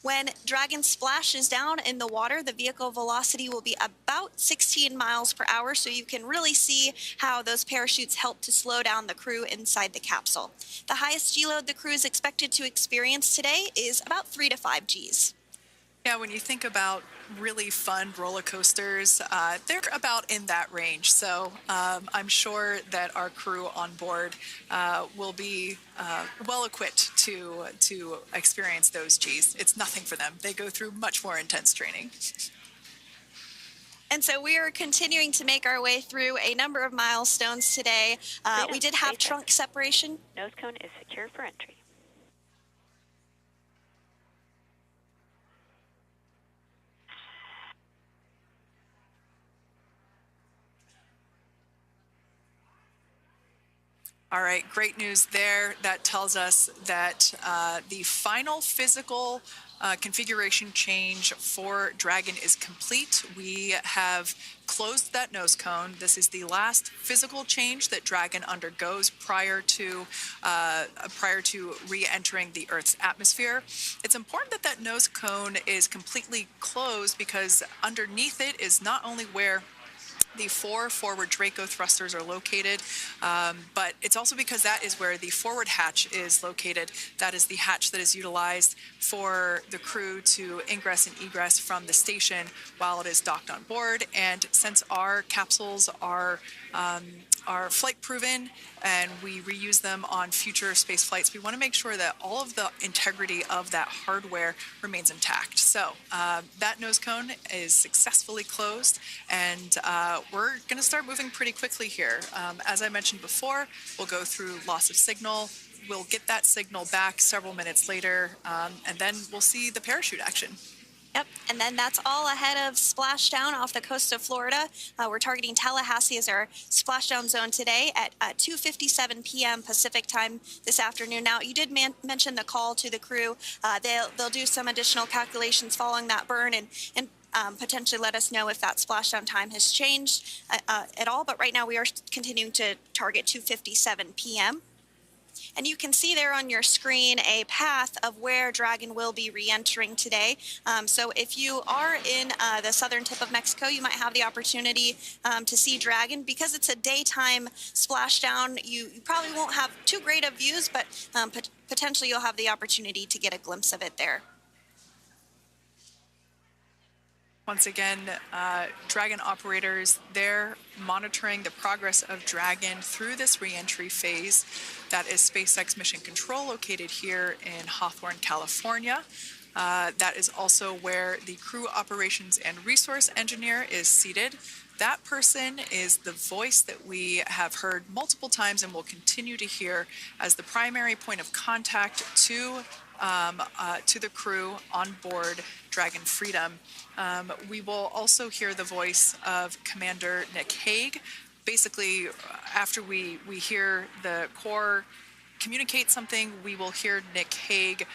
When Dragon splashes down in the water, the vehicle velocity will be about 16 miles per hour, so you can really see how those parachutes help to slow down the crew inside the capsule. The highest G-load the crew is expected to experience today is about 3 to 5 Gs.
Yeah, when you think about really fun roller coasters, they're about in that range. So I'm sure that our crew on board will be well equipped to experience those Gs. It's nothing for them. They go through much more intense training.
And so we are continuing to make our way through a number of milestones today. We did have trunk separation.
Nose cone is secure for entry.
All right, great news there. That tells us that the final physical configuration change for Dragon is complete. We have closed that nose cone. This is the last physical change that Dragon undergoes prior to re-entering the Earth's atmosphere. It's important that that nose cone is completely closed because underneath it is not only where the 4 forward Draco thrusters are located, but it's also because that is where the forward hatch is located. That is the hatch that is utilized for the crew to ingress and egress from the station while it is docked on board. And since our capsules are flight proven and we reuse them on future space flights, we want to make sure that all of the integrity of that hardware remains intact. So that nose cone is successfully closed, and we're going to start moving pretty quickly here. As I mentioned before, we'll go through loss of signal. We'll get that signal back several minutes later, and then we'll see the parachute action.
Yep, and then that's all ahead of Splashdown off the coast of Florida. We're targeting Tallahassee as our splashdown zone today at 2:57 p.m. Pacific time this afternoon. Now, you did mention the call to the crew. They'll do some additional calculations following that burn and potentially let us know if that splashdown time has changed at all. But right now, we are continuing to target 2:57 p.m. And you can see there on your screen a path of where Dragon will be re-entering today. So if you are in the southern tip of Mexico, you might have the opportunity to see Dragon. Because it's a daytime splashdown, you probably won't have too great of views, but potentially you'll have the opportunity to get a glimpse of it there.
Once again, Dragon operators, they're monitoring the progress of Dragon through this re-entry phase. That is SpaceX Mission Control, located here in Hawthorne, California. That is also where the crew operations and resource engineer is seated. That person is the voice that we have heard multiple times and will continue to hear as the primary point of contact to the crew on board Dragon Freedom. We will also hear the voice of Commander Nick Hague. Basically, after we hear the Corps communicate something, we will hear Nick Hague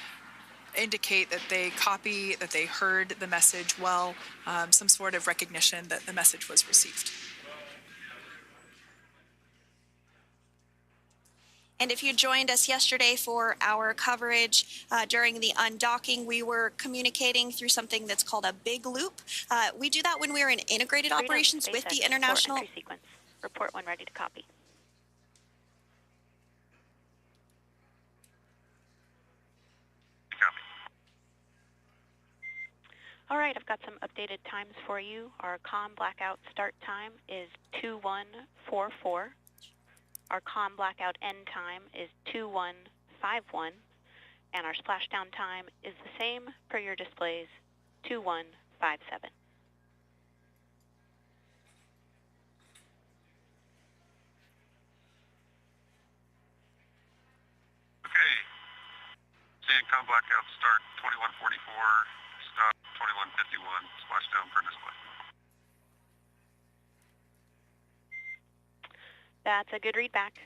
indicate that they copy, that they heard the message well, some sort of recognition that the message was received.
And if you joined us yesterday for our coverage during the undocking, we were communicating through something that's called a big loop. We do that when we're in integrated operations with the international
sequence. Report when ready to copy. All right, I've got some updated times for you. Our comm blackout start time is 2144. Our comm blackout end time is 2151, and our splashdown time is the same per your displays, 2157.
Okay. CNCOM blackout start 2144, stop 2151, splashdown per display.
That's a good readback.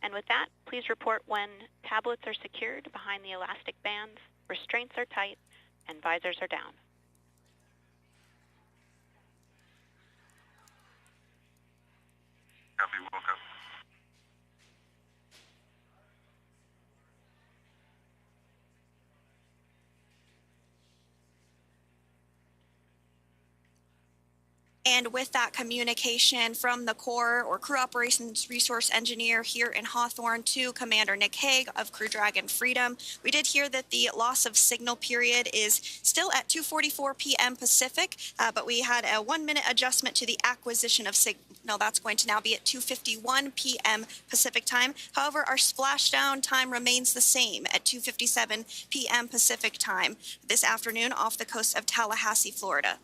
And with that, please report when tablets are secured behind the elastic bands, restraints are tight, and visors are down.
Copy, woke up.
And with that communication from the Corps or Crew Operations Resource Engineer here in Hawthorne to Commander Nick Hague of Crew Dragon Freedom, we did hear that the loss of signal period is still at 2:44 p.m. Pacific, but we had a 1-minute adjustment to the acquisition of signal. That's going to now be at 2:51 p.m. Pacific time. However, our splashdown time remains the same at 2:57 p.m. Pacific time this afternoon off the coast of Tallahassee, Florida.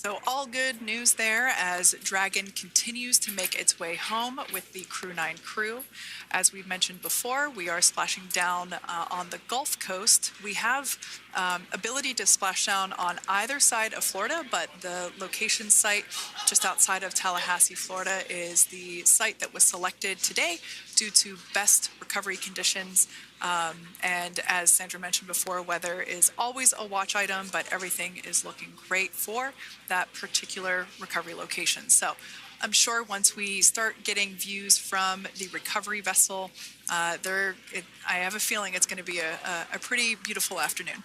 So all good news there as Dragon continues to make its way home with the Crew 9 crew. As we've mentioned before, we are splashing down on the Gulf Coast. We have ability to splash down on either side of Florida, but the location site just outside of Tallahassee, Florida is the site that was selected today due to best recovery conditions. And as Sandra mentioned before, weather is always a watch item, but everything is looking great for that particular recovery location. So I'm sure once we start getting views from the recovery vessel, I have a feeling it's going to be a pretty beautiful afternoon.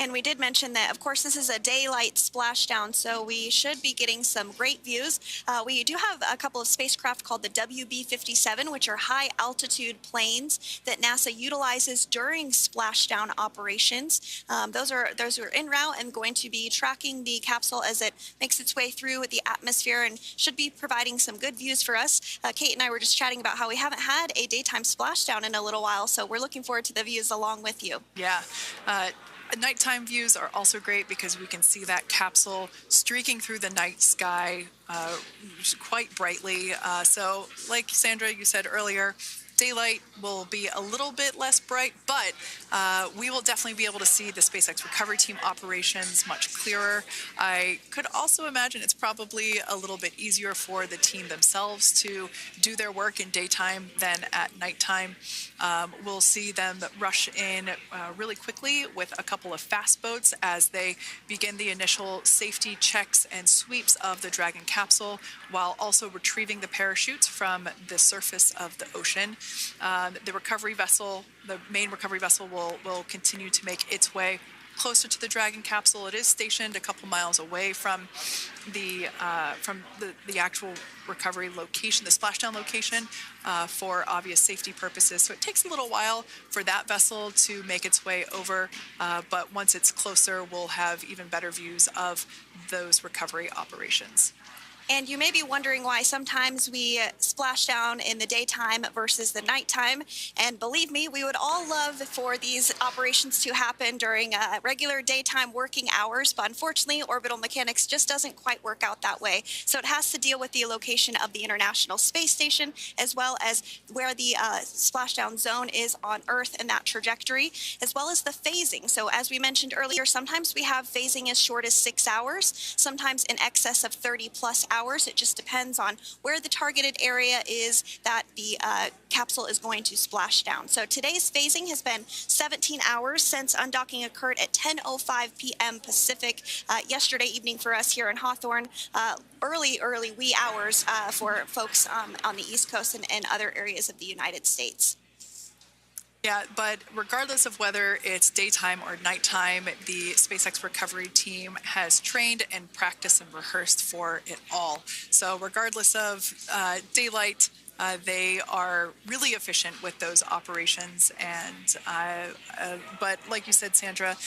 And we did mention that, of course, this is a daylight splashdown, so we should be getting some great views. We do have a couple of spacecraft called the WB-57, which are high-altitude planes that NASA utilizes during splashdown operations. Those are en route and going to be tracking the capsule as it makes its way through the atmosphere and should be providing some good views for us. Kate and I were just chatting about how we haven't had a daytime splashdown in a little while, so we're looking forward to the views along with you.
Yeah. Nighttime views are also great because we can see that capsule streaking through the night sky quite brightly. So like Sandra, you said earlier, daylight will be a little bit less bright, but we will definitely be able to see the SpaceX recovery team operations much clearer. I could also imagine it's probably a little bit easier for the team themselves to do their work in daytime than at nighttime. We'll see them rush in really quickly with a couple of fast boats as they begin the initial safety checks and sweeps of the Dragon capsule, while also retrieving the parachutes from the surface of the ocean. The recovery vessel, the main recovery vessel, will continue to make its way closer to the Dragon capsule. It is stationed a couple miles away from the actual recovery location, the splashdown location, for obvious safety purposes. So it takes a little while for that vessel to make its way over, but once it's closer, we'll have even better views of those recovery operations.
And you may be wondering why sometimes we splash down in the daytime versus the nighttime. And believe me, we would all love for these operations to happen during regular daytime working hours. But unfortunately, orbital mechanics just doesn't quite work out that way. So it has to deal with the location of the International Space Station, as well as where the splashdown zone is on Earth and that trajectory, as well as the phasing. So as we mentioned earlier, sometimes we have phasing as short as 6 hours, sometimes in excess of 30+ hours. It just depends on where the targeted area is that the capsule is going to splash down. So today's phasing has been 17 hours since undocking occurred at 10:05 p.m. Pacific yesterday evening for us here in Hawthorne. Early wee hours for folks on the East Coast and other areas of the United States.
Yeah, but regardless of whether it's daytime or nighttime, the SpaceX recovery team has trained and practiced and rehearsed for it all. So regardless of daylight, they are really efficient with those operations. And but like you said, Sandra,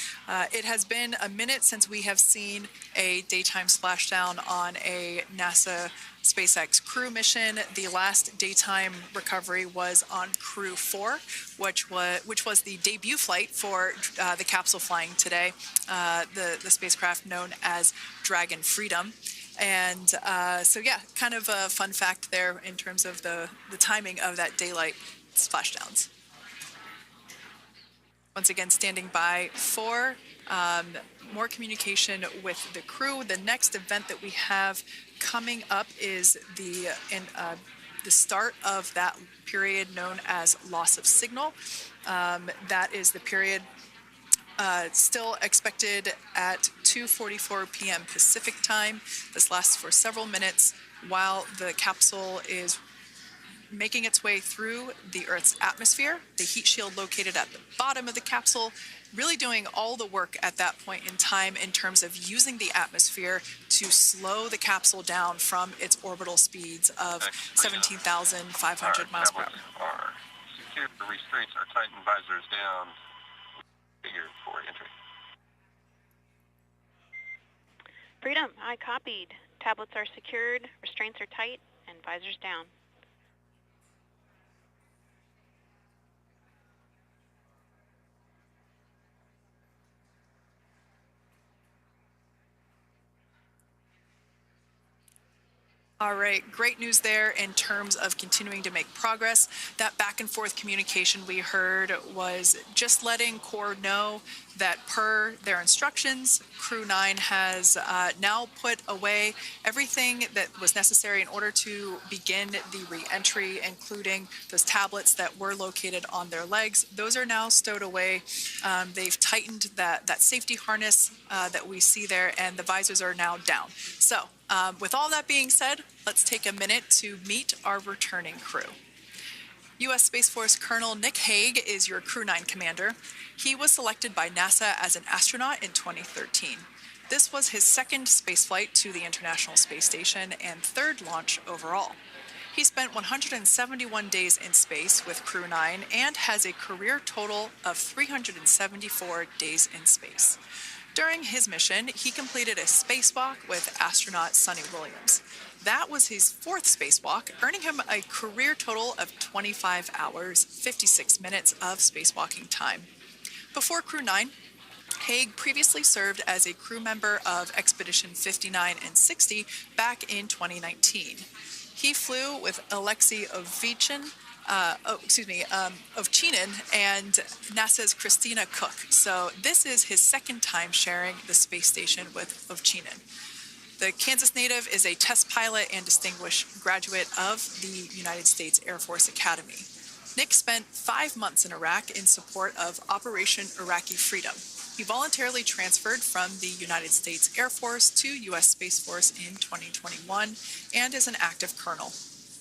it has been a minute since we have seen a daytime splashdown on a NASA SpaceX crew mission. The last daytime recovery was on Crew 4, which was the debut flight for the capsule flying today, the spacecraft known as Dragon Freedom. And so yeah, kind of a fun fact there in terms of the timing of that daylight splashdowns. Once again, standing by for more communication with the crew. The next event that we have coming up is the start of that period known as loss of signal. That is the period still expected at 2:44 p.m. Pacific time. This lasts for several minutes while the capsule is making its way through the Earth's atmosphere. The heat shield located at the bottom of the capsule, really doing all the work at that point in time in terms of using the atmosphere to slow the capsule down from its orbital speeds of 17,500 miles per hour.
Are secure, the restraints are tightened, visors down. Figure for entry.
Freedom, I copied. Tablets are secured, restraints are tight, and visors down.
All right, great news there in terms of continuing to make progress. That back and forth communication we heard was just letting Core know that per their instructions, Crew 9 has now put away everything that was necessary in order to begin the re-entry, including those tablets that were located on their legs. Those are now stowed away. They've tightened that safety harness that we see there, and the visors are now down. So with all that being said, let's take a minute to meet our returning crew. U.S. Space Force Colonel Nick Hague is your Crew 9 commander. He was selected by NASA as an astronaut in 2013. This was his second spaceflight to the International Space Station and third launch overall. He spent 171 days in space with Crew 9 and has a career total of 374 days in space. During his mission, he completed a spacewalk with astronaut Sunny Williams. That was his fourth spacewalk, earning him a career total of 25 hours, 56 minutes of spacewalking time. Before Crew 9, Hague previously served as a crew member of Expedition 59 and 60 back in 2019. He flew with Alexei Ovchinin and NASA's Christina Cook. So this is his second time sharing the space station with Ovchinin. The Kansas native is a test pilot and distinguished graduate of the United States Air Force Academy. Nick spent 5 months in Iraq in support of Operation Iraqi Freedom. He voluntarily transferred from the United States Air Force to U.S. Space Force in 2021 and is an active colonel.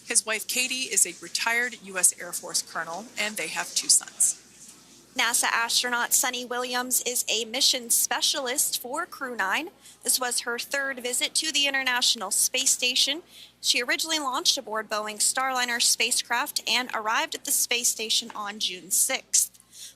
His wife, Katie, is a retired U.S. Air Force colonel, and they have 2 sons.
NASA astronaut Sunny Williams is a mission specialist for Crew 9. This was her third visit to the International Space Station. She originally launched aboard Boeing Starliner spacecraft and arrived at the space station on June 6th.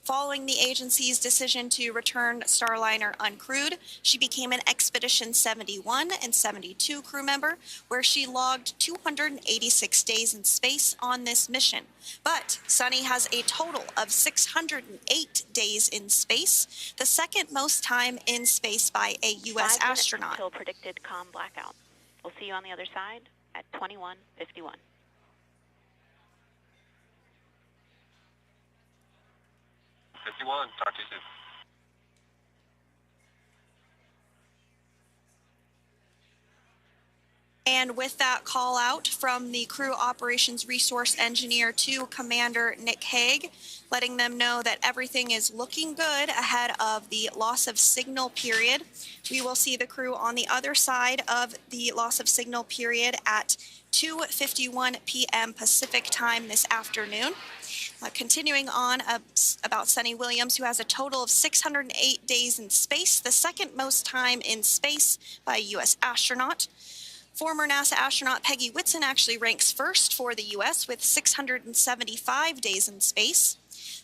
Following the agency's decision to return Starliner uncrewed, she became an Expedition 71 and 72 crew member, where she logged 286 days in space on this mission. But Sunny has a total of 608 days in space, the second most time in space by a U.S. astronaut.
Until predicted comm blackout. We'll see you on the other side at 21:51.
Talk to you soon.
And with that call out from the Crew Operations Resource Engineer to Commander Nick Hague, letting them know that everything is looking good ahead of the loss of signal period. We will see the crew on the other side of the loss of signal period at 2:51 p.m. Pacific time this afternoon. Continuing on about Sunny Williams, who has a total of 608 days in space, the second most time in space by a U.S. astronaut. Former NASA astronaut Peggy Whitson actually ranks first for the U.S. with 675 days in space.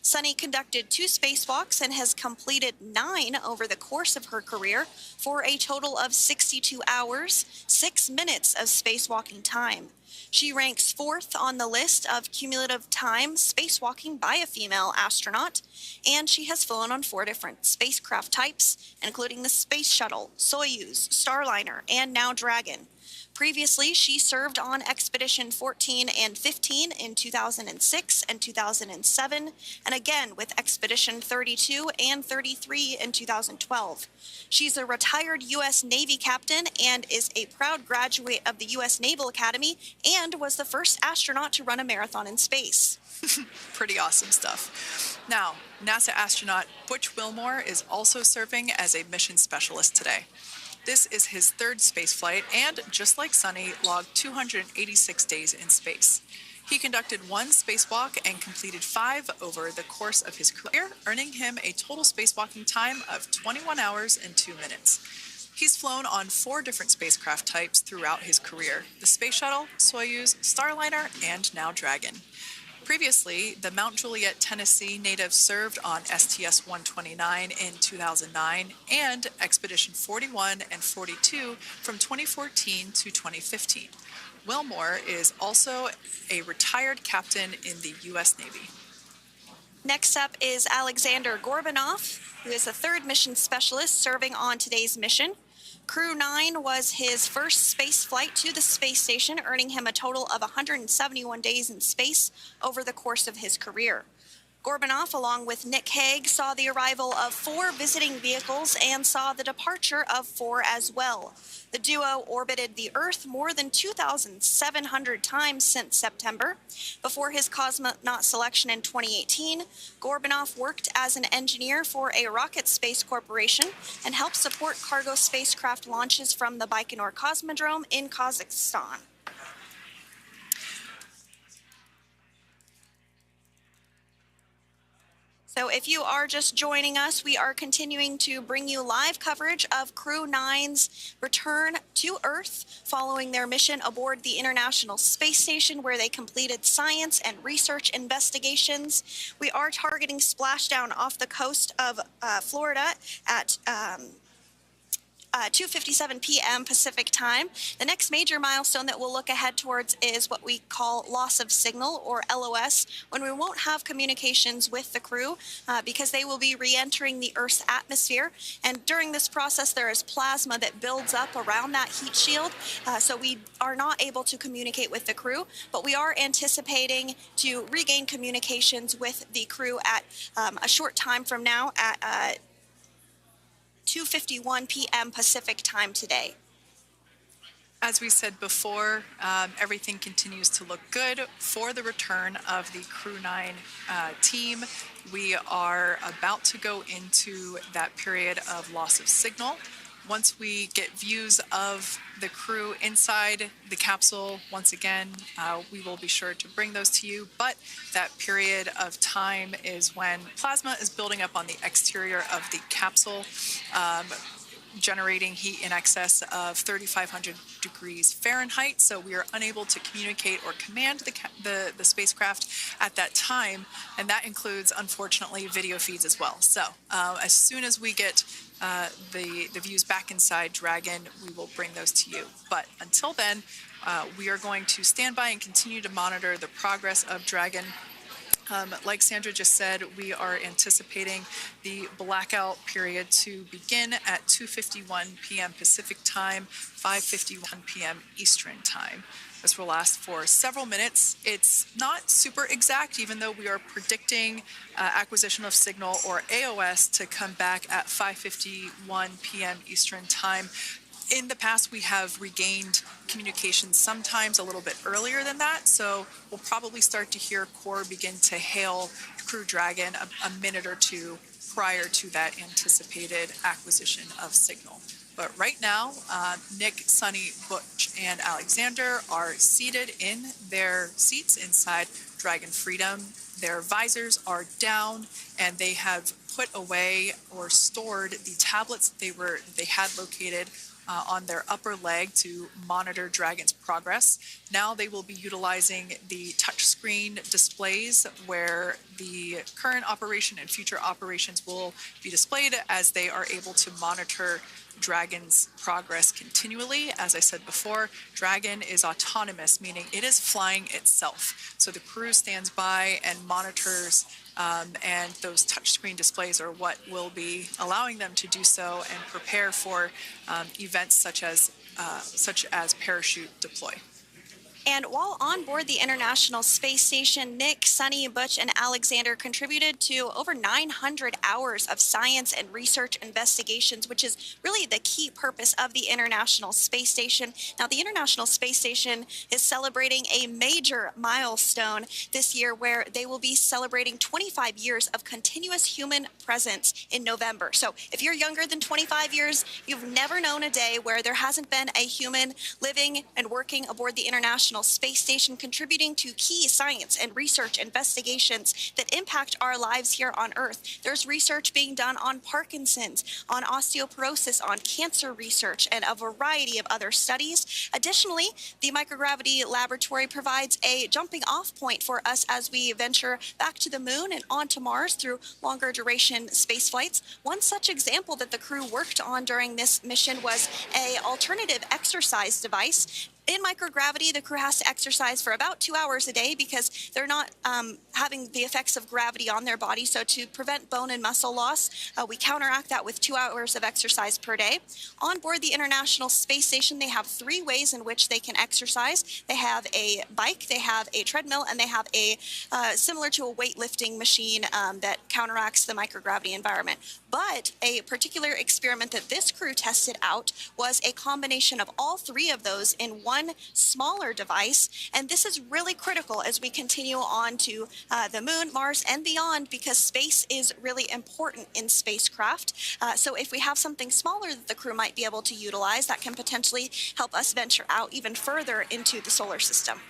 Sunny conducted 2 spacewalks and has completed 9 over the course of her career for a total of 62 hours, 6 minutes of spacewalking time. She ranks 4th on the list of cumulative time spacewalking by a female astronaut, and she has flown on 4 different spacecraft types, including the Space Shuttle, Soyuz, Starliner, and now Dragon. Previously, she served on Expedition 14 and 15 in 2006 and 2007, and again with Expedition 32 and 33 in 2012. She's a retired U.S. Navy captain and is a proud graduate of the U.S. Naval Academy and was the first astronaut to run a marathon in space.
Pretty awesome stuff. Now, NASA astronaut Butch Wilmore is also serving as a mission specialist today. This is his 3rd spaceflight and, just like Sunny, logged 286 days in space. He conducted 1 spacewalk and completed 5 over the course of his career, earning him a total spacewalking time of 21 hours and 2 minutes. He's flown on 4 different spacecraft types throughout his career: the Space Shuttle, Soyuz, Starliner, and now Dragon. Previously, the Mount Juliet, Tennessee native served on STS-129 in 2009 and Expedition 41 and 42 from 2014 to 2015. Wilmore is also a retired captain in the U.S. Navy.
Next up is Alexander Gorbunov, who is the 3rd mission specialist serving on today's mission. Crew 9 was his first space flight to the space station, earning him a total of 171 days in space over the course of his career. Gorbanoff, along with Nick Hague, saw the arrival of 4 visiting vehicles and saw the departure of 4 as well. The duo orbited the Earth more than 2,700 times since September. Before his cosmonaut selection in 2018, Gorbanoff worked as an engineer for a rocket space corporation and helped support cargo spacecraft launches from the Baikonur Cosmodrome in Kazakhstan. So if you are just joining us, we are continuing to bring you live coverage of Crew 9's return to Earth following their mission aboard the International Space Station, where they completed science and research investigations. We are targeting splashdown off the coast of Florida at 2:57 p.m. Pacific time. The next major milestone that we'll look ahead towards is what we call loss of signal, or LOS, when we won't have communications with the crew because they will be re-entering the Earth's atmosphere. And during this process, there is plasma that builds up around that heat shield, so we are not able to communicate with the crew, but we are anticipating to regain communications with the crew at a short time from now at 2:51 p.m. Pacific time today.
As we said before, everything continues to look good for the return of the Crew 9 team. We are about to go into that period of loss of signal. Once we get views of the crew inside the capsule, once again, we will be sure to bring those to you. But that period of time is when plasma is building up on the exterior of the capsule, generating heat in excess of 3,500 degrees Fahrenheit. So we are unable to communicate or command the spacecraft at that time. And that includes, unfortunately, video feeds as well. So as soon as we get the views back inside Dragon, we will bring those to you. But until then, we are going to stand by and continue to monitor the progress of Dragon. Like Sandra just said, we are anticipating the blackout period to begin at 2:51 p.m. Pacific time, 5:51 p.m. Eastern time. This will last for several minutes. It's not super exact, even though we are predicting acquisition of signal, or AOS, to come back at 5:51 p.m. Eastern time. In the past, we have regained communication sometimes a little bit earlier than that, so we'll probably start to hear Core begin to hail Crew Dragon a minute or two prior to that anticipated acquisition of signal. But right now, Nick, Sunny, Butch, and Alexander are seated in their seats inside Dragon Freedom. Their visors are down, and they have put away or stored the tablets they had located on their upper leg to monitor Dragon's progress. Now they will be utilizing the touchscreen displays, where the current operation and future operations will be displayed as they are able to monitor Dragon's progress continually. As I said before, Dragon is autonomous, meaning it is flying itself. So the crew stands by and monitors, and those touchscreen displays are what will be allowing them to do so and prepare for events such as parachute deploy.
And while on board the International Space Station, Nick, Sunny, Butch, and Alexander contributed to over 900 hours of science and research investigations, which is really the key purpose of the International Space Station. Now, the International Space Station is celebrating a major milestone this year, where they will be celebrating 25 years of continuous human presence in November. So if you're younger than 25 years, you've never known a day where there hasn't been a human living and working aboard the International Space Station, contributing to key science and research investigations that impact our lives here on Earth. There's research being done on Parkinson's, on osteoporosis, on cancer research, and a variety of other studies. Additionally, the microgravity laboratory provides a jumping off point for us as we venture back to the moon and onto Mars through longer duration space flights. One such example that the crew worked on during this mission was an alternative exercise device. In microgravity, the crew has to exercise for about 2 hours a day because they're not having the effects of gravity on their body. So to prevent bone and muscle loss, we counteract that with 2 hours of exercise per day. On board the International Space Station, they have 3 ways in which they can exercise. They have a bike, they have a treadmill, and they have a similar to a weightlifting machine that counteracts the microgravity environment. But a particular experiment that this crew tested out was a combination of all 3 of those in one smaller device, and this is really critical as we continue on to the moon, Mars, and beyond, because space is really important in spacecraft. So if we have something smaller that the crew might be able to utilize, that can potentially help us venture out even further into the solar system.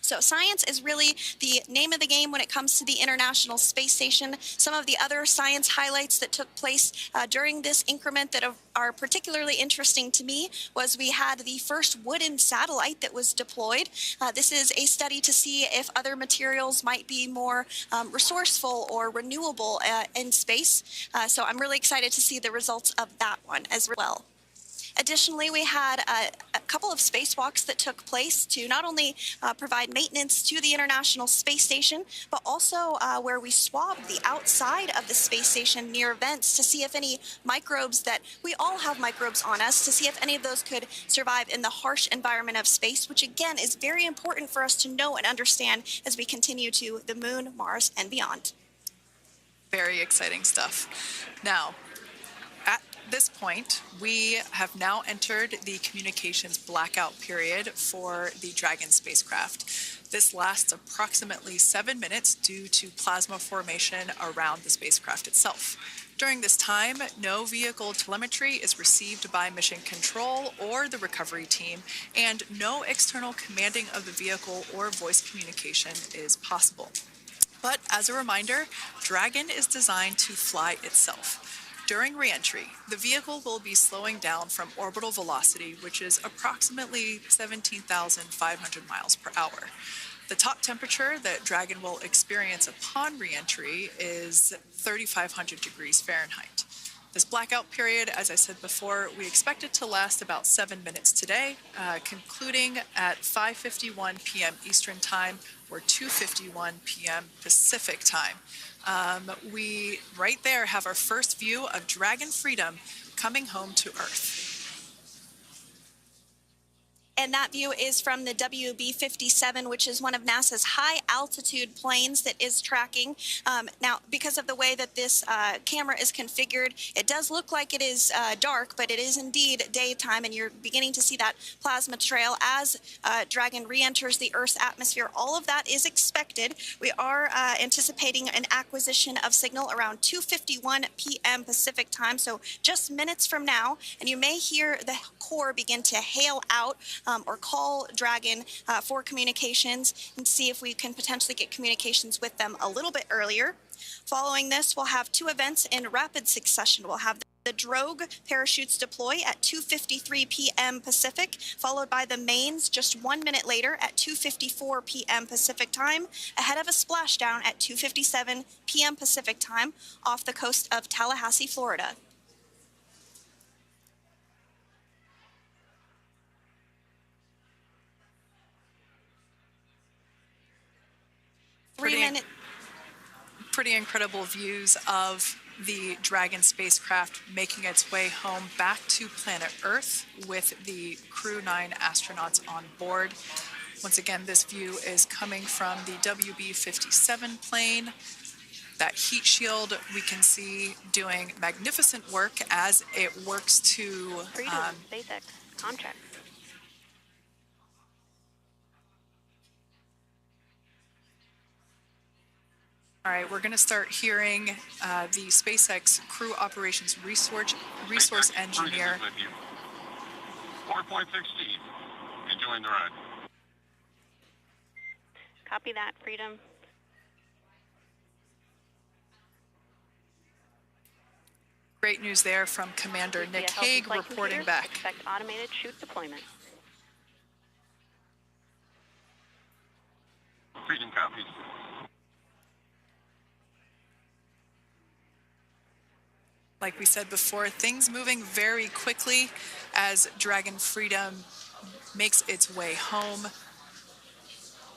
So science is really the name of the game when it comes to the International Space Station. Some of the other science highlights that took place during this increment that are particularly interesting to me was we had the first wooden satellite that was deployed. This is a study to see if other materials might be more resourceful or renewable in space. So I'm really excited to see the results of that one as well. Additionally, we had a couple of spacewalks that took place to not only provide maintenance to the International Space Station, but also where we swabbed the outside of the space station near vents to see if any microbes that we all have microbes on us, to see if any of those could survive in the harsh environment of space, which again is very important for us to know and understand as we continue to the moon, Mars, and beyond.
Very exciting stuff. Now, at this point, we have now entered the communications blackout period for the Dragon spacecraft. This lasts approximately 7 minutes due to plasma formation around the spacecraft itself. During this time, no vehicle telemetry is received by mission control or the recovery team, and no external commanding of the vehicle or voice communication is possible. But as a reminder, Dragon is designed to fly itself. During re-entry, the vehicle will be slowing down from orbital velocity, which is approximately 17,500 miles per hour. The top temperature that Dragon will experience upon re-entry is 3,500 degrees Fahrenheit. This blackout period, as I said before, we expect it to last about 7 minutes today, concluding at 5:51 p.m. Eastern Time or 2:51 p.m. Pacific Time. We right there have our first view of Dragon Freedom coming home to Earth.
And that view is from the WB-57, which is one of NASA's high-altitude planes that is tracking. Now, because of the way that this camera is configured, it does look like it is dark, but it is indeed daytime, and you're beginning to see that plasma trail as Dragon re-enters the Earth's atmosphere. All of that is expected. We are anticipating an acquisition of signal around 2:51 p.m. Pacific Time, so just minutes from now, and you may hear the core begin to hail out or call Dragon for communications and see if we can potentially get communications with them a little bit earlier. Following this, we'll have 2 events in rapid succession. We'll have the drogue parachutes deploy at 2:53 p.m. Pacific, followed by the mains just 1 minute later at 2:54 p.m. Pacific Time, ahead of a splashdown at 2:57 p.m. Pacific Time off the coast of Tallahassee, Florida.
Pretty incredible views of the Dragon spacecraft making its way home back to planet Earth with the Crew 9 astronauts on board. Once again, this view is coming from the WB-57 plane. That heat shield we can see doing magnificent work as it works to
SpaceX contract.
All right, we're going to start hearing the SpaceX Crew Operations Resource Engineer.
4.16. Enjoying the ride.
Copy that, Freedom.
Great news there from Commander Nick Hague reporting back.
Expect automated chute deployment.
Freedom copies.
Like we said before, things moving very quickly as Dragon Freedom makes its way home.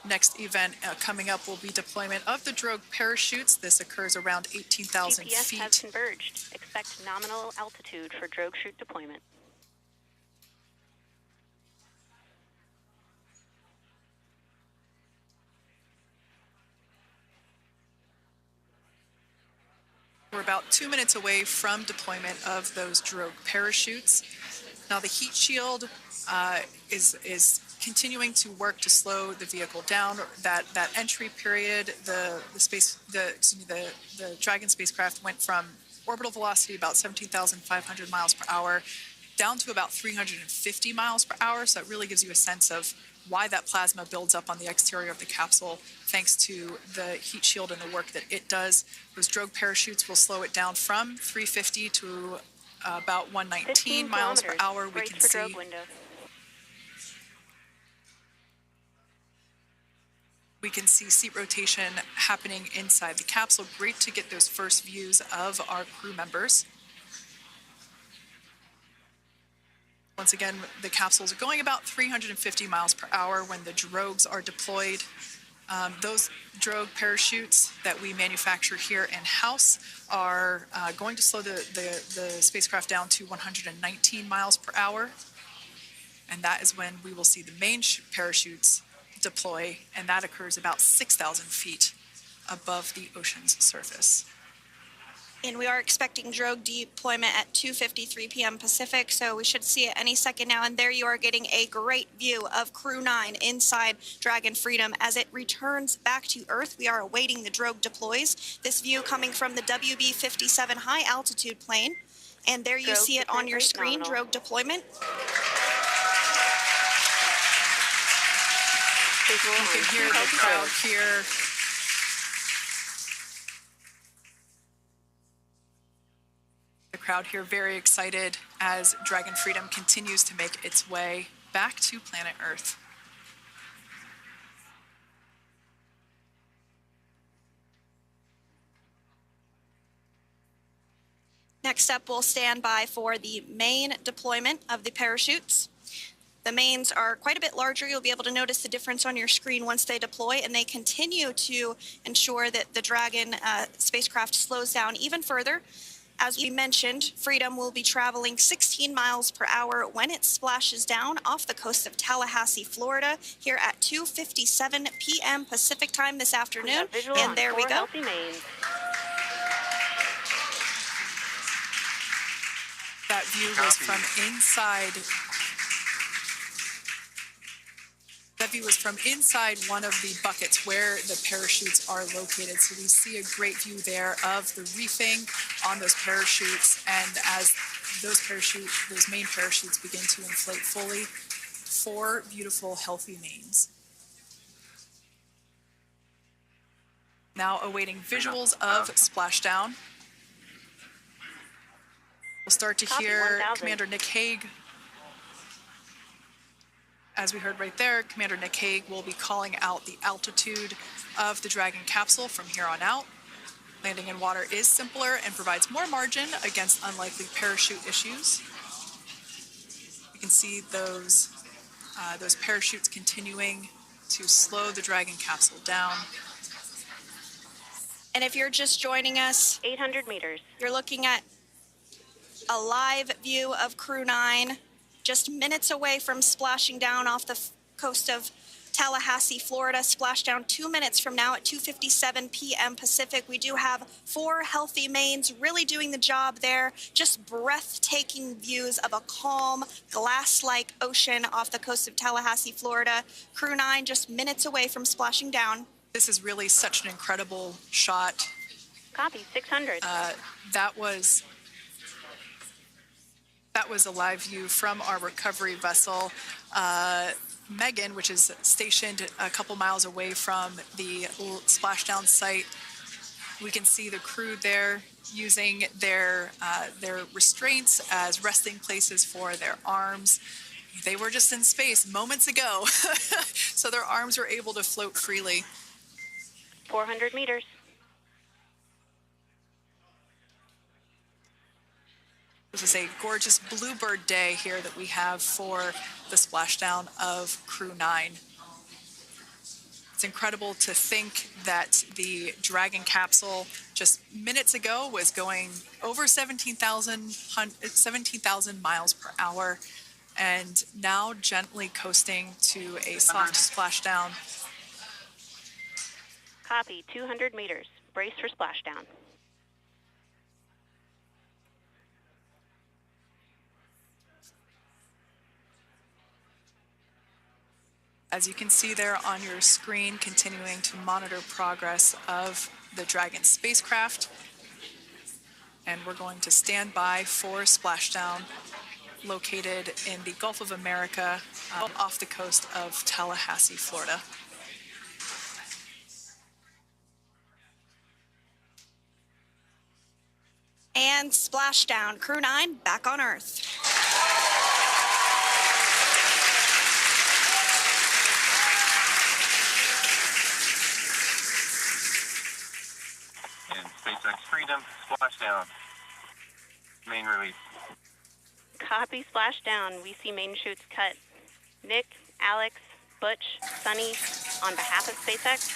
Next event coming up will be deployment of the drogue parachutes. This occurs around 18,000
GPS
feet.
has converged. Expect nominal altitude for drogue chute deployment.
We're about 2 minutes away from deployment of those drogue parachutes. Now the heat shield is continuing to work to slow the vehicle down. That entry period, the Dragon spacecraft went from orbital velocity about 17,500 miles per hour down to about 350 miles per hour. So it really gives you a sense of why that plasma builds up on the exterior of the capsule, thanks to the heat shield and the work that it does. Those drogue parachutes will slow it down from 350 to about 119 miles per hour. We can see seat rotation happening inside the capsule. Great to get those first views of our crew members. Once again, the capsules are going about 350 miles per hour when the drogues are deployed. Those drogue parachutes that we manufacture here in-house are going to slow the spacecraft down to 119 miles per hour. And that is when we will see the main parachutes deploy, and that occurs about 6,000 feet above the ocean's surface.
And we are expecting drogue deployment at 2:53 p.m. Pacific, so we should see it any second now. And there you are getting a great view of Crew 9 inside Dragon Freedom as it returns back to Earth. We are awaiting the drogue deploys. This view coming from the WB-57 high altitude plane. And there you see it on your screen, drogue deployment.
You can hear the crowd here. The crowd here very excited as Dragon Freedom continues to make its way back to planet Earth.
Next up, we'll stand by for the main deployment of the parachutes. The mains are quite a bit larger. You'll be able to notice the difference on your screen once they deploy, and they continue to ensure that the Dragon spacecraft slows down even further. As we mentioned, Freedom will be traveling 16 miles per hour when it splashes down off the coast of Tallahassee, Florida, here at 2:57 p.m. Pacific time this afternoon. And there we go.
That view was from inside. That view was from inside one of the buckets where the parachutes are located. So we see a great view there of the reefing on those parachutes. And as those main parachutes begin to inflate fully, 4 beautiful, healthy mains. Now awaiting visuals of Splashdown. We'll start to hear Commander Nick Hague. As we heard right there, Commander Nick Hague will be calling out the altitude of the Dragon capsule from here on out. Landing in water is simpler and provides more margin against unlikely parachute issues. You can see those parachutes continuing to slow the Dragon capsule down.
And if you're just joining us,
800 meters.
You're looking at a live view of Crew 9. Just minutes away from splashing down off the coast of Tallahassee, Florida. Splashdown 2 minutes from now at 2:57 p.m. Pacific. We do have 4 healthy mains really doing the job there. Just breathtaking views of a calm, glass-like ocean off the coast of Tallahassee, Florida. Crew 9 just minutes away from splashing down.
This is really such an incredible shot.
Copy, 600.
That was a live view from our recovery vessel, Megan, which is stationed a couple miles away from the splashdown site. We can see the crew there using their restraints as resting places for their arms. They were just in space moments ago, so their arms were able to float freely.
400 meters.
The This is a gorgeous bluebird day here that we have for the splashdown of Crew 9. It's incredible to think that the Dragon capsule just minutes ago was going over 17,000 miles per hour, and now gently coasting to a soft splashdown.
Copy, 200 meters. Brace for splashdown.
As you can see there on your screen, continuing to monitor progress of the Dragon spacecraft. And we're going to stand by for splashdown, located in the Gulf of America, off the coast of Tallahassee, Florida.
And splashdown, Crew 9 back on Earth.
And SpaceX Freedom, splashdown. Main release.
Copy, splashdown. We see main chutes cut. Nick, Alex, Butch, Sunny, on behalf of SpaceX,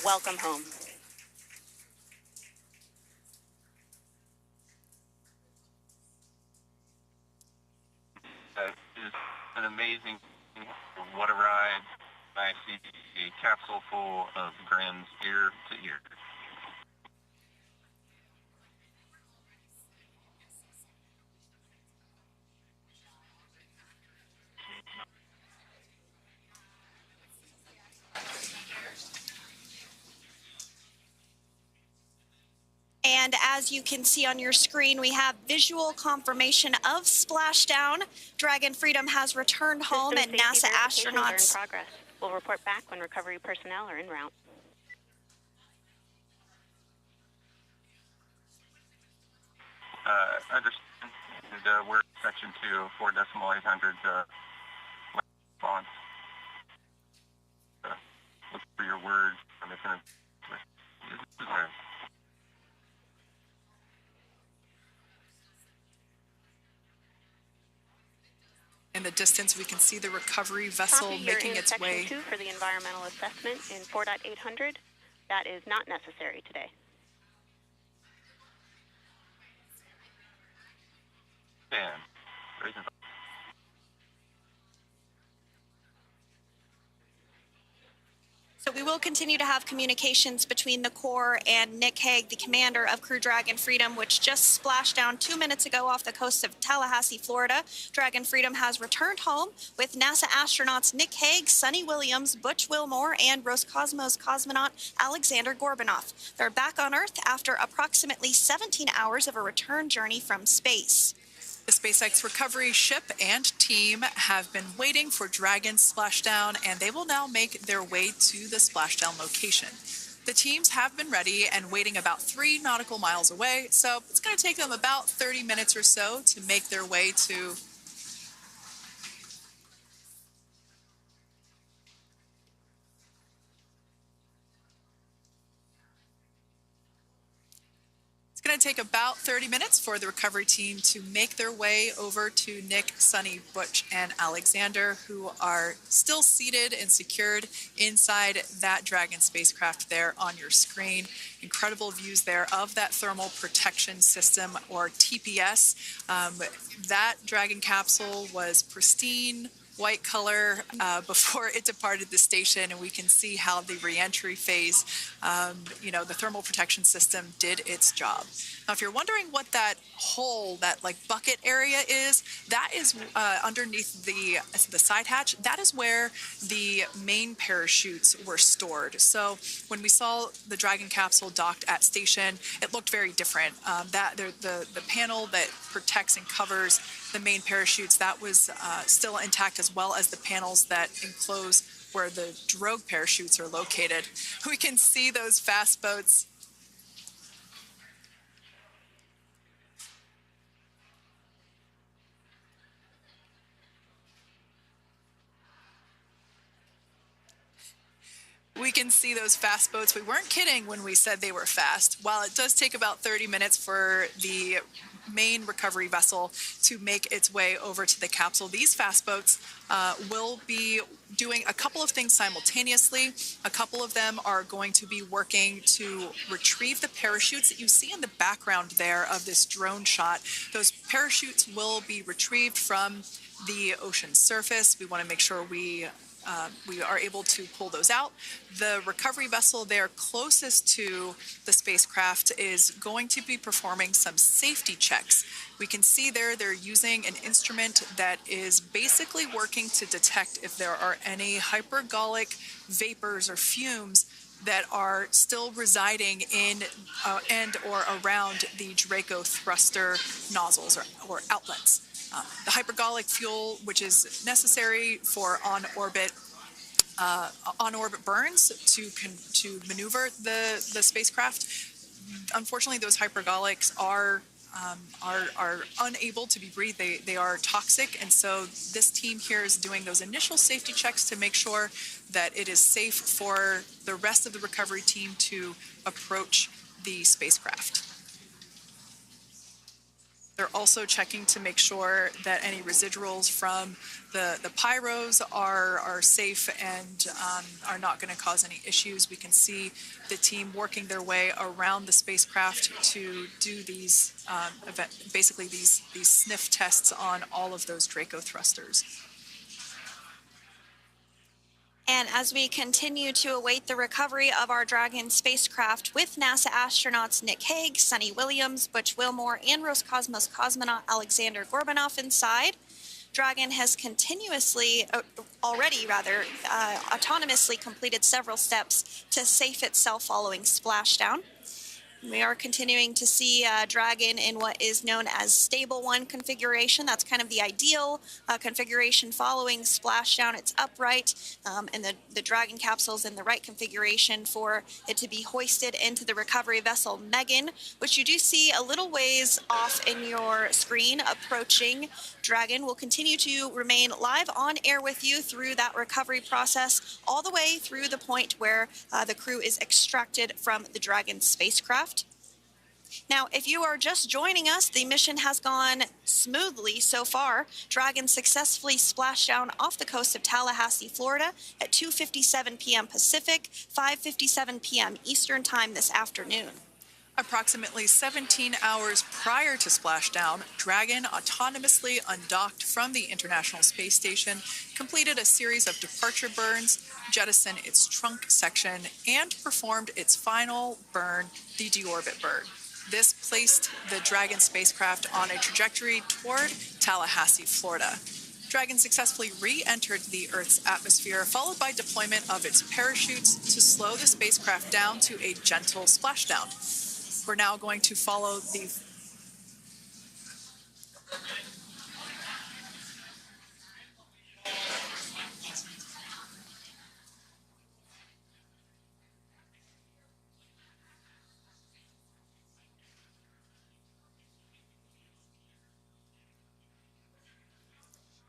welcome home.
Is an amazing, what a ride. I see a capsule full of grins ear to ear.
And as you can see on your screen, we have visual confirmation of splashdown. Dragon Freedom has returned home, and NASA astronauts.
Are in progress. We'll report back when recovery personnel are en route.
Understand, and we're section 2, 4.800 response. Look for your words. I'm just going to.
In the distance, we can see the recovery vessel
Copy,
making its way.
Section 2 for the environmental assessment in 4.800. That is not necessary today.
Dan,
So we will continue to have communications between the Corps and Nick Hague, the commander of Crew Dragon Freedom, which just splashed down 2 minutes ago off the coast of Tallahassee, Florida. Dragon Freedom has returned home with NASA astronauts Nick Hague, Sunny Williams, Butch Wilmore, and Roscosmos cosmonaut Alexander Gorbanov. They're back on Earth after approximately 17 hours of a return journey from space.
The SpaceX recovery ship and team have been waiting for Dragon's splashdown, and they will now make their way to the splashdown location. The teams have been ready and waiting about 3 nautical miles away, so it's going to take them about 30 minutes or so to make their way to It's going to take about 30 minutes for the recovery team to make their way over to Nick, Sunny, Butch, and Alexander, who are still seated and secured inside that Dragon spacecraft there on your screen. Incredible views there of that thermal protection system, or TPS. That Dragon capsule was pristine, white color before it departed the station, and we can see how the reentry phase, the thermal protection system did its job. Now, if you're wondering what that hole, that bucket area is, that is underneath the side hatch. That is where the main parachutes were stored. So when we saw the Dragon capsule docked at station, it looked very different. The panel that protects and covers the main parachutes, that was still intact, as well as the panels that enclose where the drogue parachutes are located. We can see those fast boats. We can see those fast boats. We weren't kidding when we said they were fast. While it does take about 30 minutes for the main recovery vessel to make its way over to the capsule. These fast boats will be doing a couple of things simultaneously. A couple of them are going to be working to retrieve the parachutes that you see in the background there of this drone shot. Those parachutes will be retrieved from the ocean surface. We want to make sure we are able to pull those out. The recovery vessel there closest to the spacecraft is going to be performing some safety checks. We can see there they're using an instrument that is basically working to detect if there are any hypergolic vapors or fumes that are still residing in and or around the Draco thruster nozzles or outlets. The hypergolic fuel, which is necessary for on-orbit burns to maneuver the spacecraft. Unfortunately, those hypergolics are unable to be breathed. They are toxic, and so this team here is doing those initial safety checks to make sure that it is safe for the rest of the recovery team to approach the spacecraft. They're also checking to make sure that any residuals from the pyros are safe and are not going to cause any issues. We can see the team working their way around the spacecraft to do these basically these sniff tests on all of those Draco thrusters.
And as we continue to await the recovery of our Dragon spacecraft with NASA astronauts Nick Hague, Sunny Williams, Butch Wilmore, and Roscosmos cosmonaut Alexander Gorbanov inside, Dragon has autonomously completed several steps to safe itself following splashdown. We are continuing to see Dragon in what is known as stable 1 configuration. That's kind of the ideal configuration following splashdown. It's upright, and the Dragon capsule is in the right configuration for it to be hoisted into the recovery vessel Megan, which you do see a little ways off in your screen approaching. Dragon will continue to remain live on air with you through that recovery process, all the way through the point where the crew is extracted from the Dragon spacecraft. Now, if you are just joining us, the mission has gone smoothly so far. Dragon successfully splashed down off the coast of Tallahassee, Florida at 2:57 p.m. Pacific, 5:57 p.m. Eastern Time this afternoon.
Approximately 17 hours prior to splashdown, Dragon autonomously undocked from the International Space Station, completed a series of departure burns, jettisoned its trunk section, and performed its final burn, the deorbit burn. This placed the Dragon spacecraft on a trajectory toward Tallahassee, Florida. Dragon successfully re-entered the Earth's atmosphere, followed by deployment of its parachutes to slow the spacecraft down to a gentle splashdown. We're now going to follow the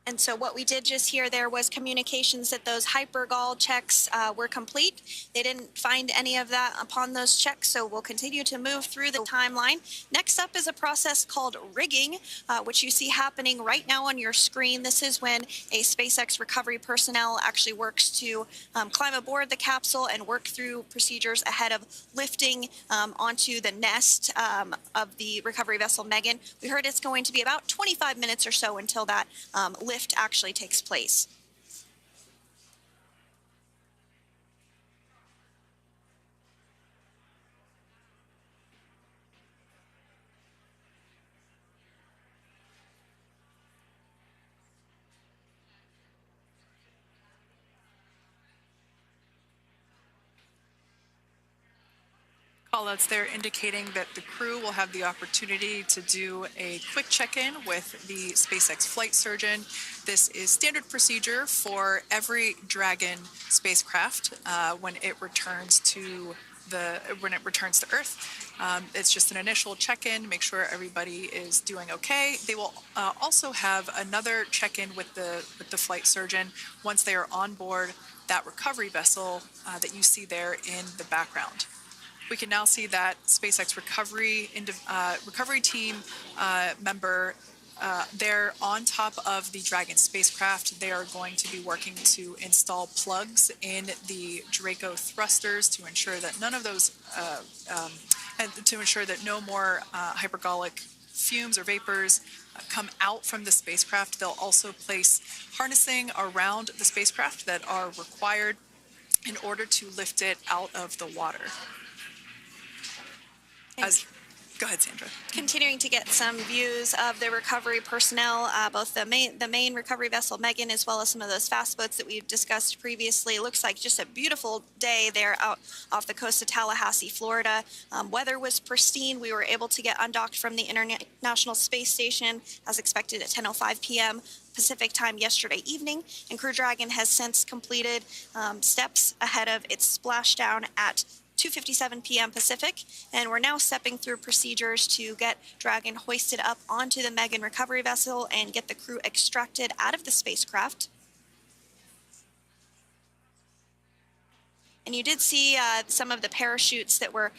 And so what we did just hear there was communications that those hypergol checks were complete. They didn't find any of that upon those checks, so we'll continue to move through the timeline. Next up is a process called rigging, which you see happening right now on your screen. This is when a SpaceX recovery personnel actually works to climb aboard the capsule and work through procedures ahead of lifting onto the nest of the recovery vessel Megan. We heard it's going to be about 25 minutes or so until that lift actually takes place.
Callouts there indicating that the crew will have the opportunity to do a quick check-in with the SpaceX flight surgeon. This is standard procedure for every Dragon spacecraft when it returns to Earth. It's just an initial check-in, make sure everybody is doing okay. They will also have another check-in with the flight surgeon once they are on board that recovery vessel that you see there in the background. We can now see that SpaceX recovery team member they're on top of the Dragon spacecraft. They are going to be working to install plugs in the Draco thrusters to ensure that none of those, and to ensure that no more hypergolic fumes or vapors come out from the spacecraft. They'll also place harnessing around the spacecraft that are required in order to lift it out of the water. Go ahead, Sandra.
Continuing to get some views of the recovery personnel, both the main recovery vessel Megan, as well as some of those fast boats that we've discussed previously. It looks like just a beautiful day there out off the coast of Tallahassee, Florida. Weather was pristine. We were able to get undocked from the International Space Station as expected at 10:05 p.m. Pacific time yesterday evening, and Crew Dragon has since completed steps ahead of its splashdown at 2:57 p.m. Pacific, and we're now stepping through procedures to get Dragon hoisted up onto the Megan recovery vessel and get the crew extracted out of the spacecraft. And you did see some of the parachutes that were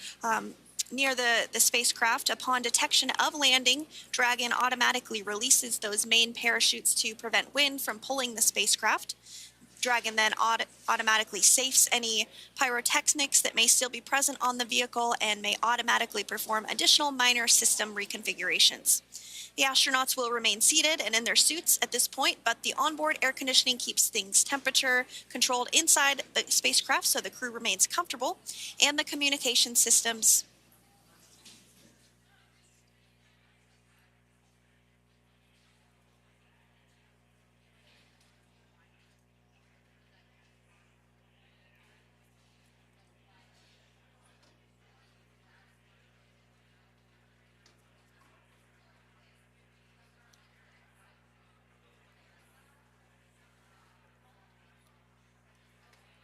near the spacecraft. Upon detection of landing, Dragon automatically releases those main parachutes to prevent wind from pulling the spacecraft. Dragon then automatically safes any pyrotechnics that may still be present on the vehicle and may automatically perform additional minor system reconfigurations. The astronauts will remain seated and in their suits at this point, but the onboard air conditioning keeps things temperature controlled inside the spacecraft so the crew remains comfortable, and the communication systems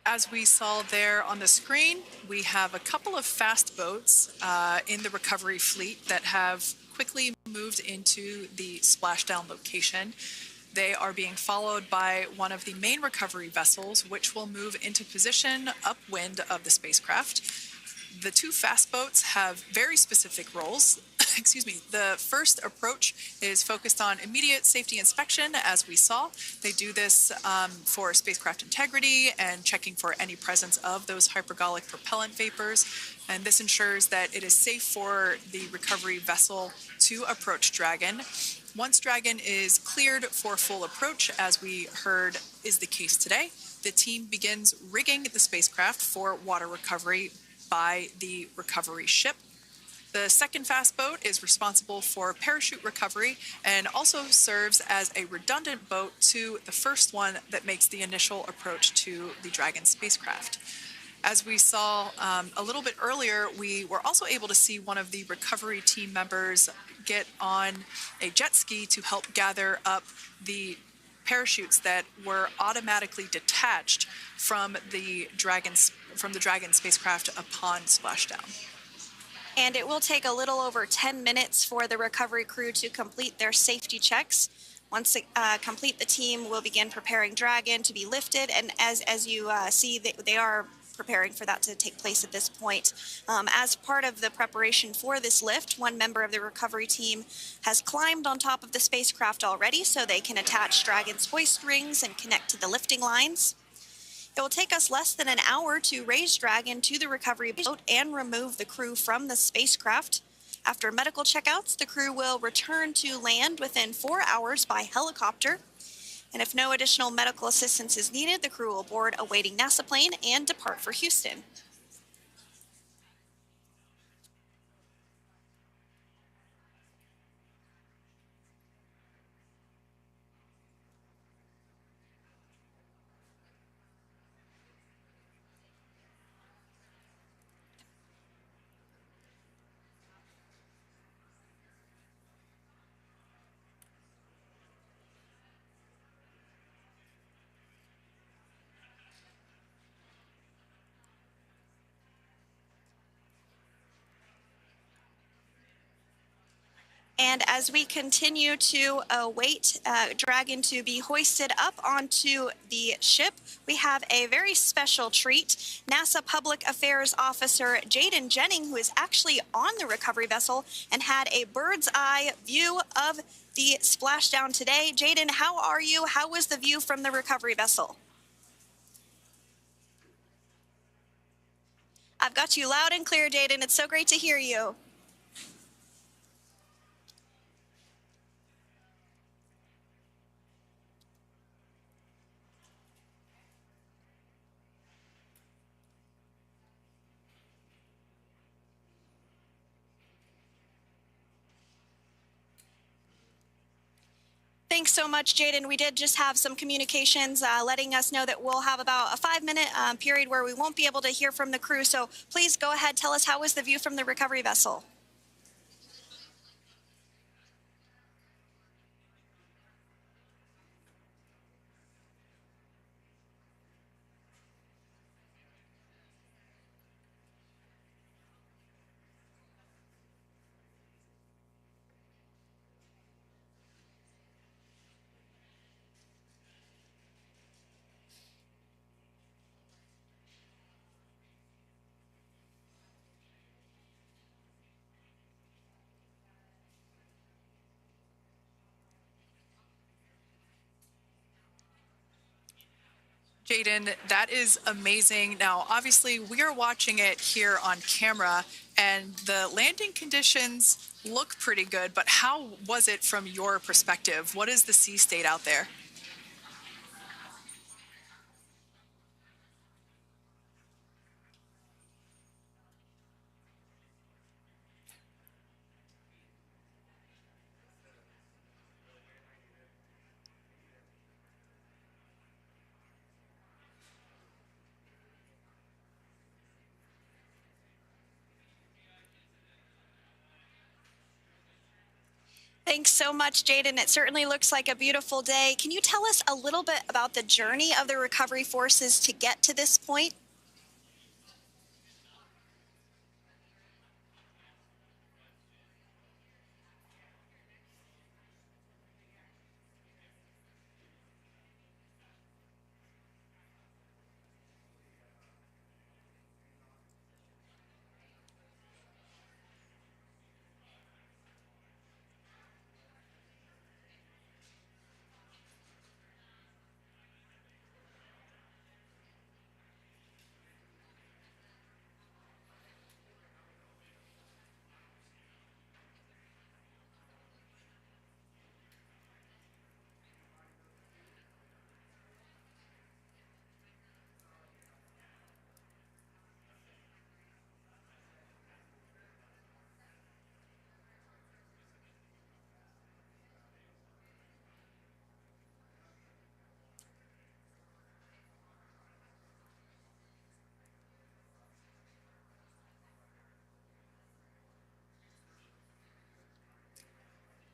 As we saw there on the screen, we have a couple of fast boats in the recovery fleet that have quickly moved into the splashdown location. They are being followed by one of the main recovery vessels, which will move into position upwind of the spacecraft. The two fast boats have very specific roles. Excuse me. The first approach is focused on immediate safety inspection, as we saw. They do this for spacecraft integrity and checking for any presence of those hypergolic propellant vapors. And this ensures that it is safe for the recovery vessel to approach Dragon. Once Dragon is cleared for full approach, as we heard is the case today, the team begins rigging the spacecraft for water recovery by the recovery ship. The second fast boat is responsible for parachute recovery and also serves as a redundant boat to the first one that makes the initial approach to the Dragon spacecraft. As we saw a little bit earlier, we were also able to see one of the recovery team members get on a jet ski to help gather up the parachutes that were automatically detached from the Dragon spacecraft upon splashdown.
And it will take a little over 10 minutes for the recovery crew to complete their safety checks. Once complete, the team will begin preparing Dragon to be lifted. And as you see, they are preparing for that to take place at this point. As part of the preparation for this lift, one member of the recovery team has climbed on top of the spacecraft already so they can attach Dragon's hoist rings and connect to the lifting lines. It will take us less than an hour to raise Dragon to the recovery boat and remove the crew from the spacecraft. After medical checkouts, the crew will return to land within 4 hours by helicopter. And if no additional medical assistance is needed, the crew will board a waiting NASA plane and depart for Houston. And as we continue to await Dragon to be hoisted up onto the ship, we have a very special treat. NASA Public Affairs Officer Jaden Jennings, who is actually on the recovery vessel and had a bird's eye view of the splashdown today. Jaden, how are you? How was the view from the recovery vessel? I've got you loud and clear, Jaden. It's so great to hear you. Thanks so much, Jaden. We did just have some communications letting us know that we'll have about a 5-minute period where we won't be able to hear from the crew. So please go ahead, tell us, how was the view from the recovery vessel?
Jaden, that is amazing. Now, obviously, we are watching it here on camera, and the landing conditions look pretty good, but how was it from your perspective? What is the sea state out there?
Thanks so much, Jaden. It certainly looks like a beautiful day. Can you tell us a little bit about the journey of the recovery forces to get to this point?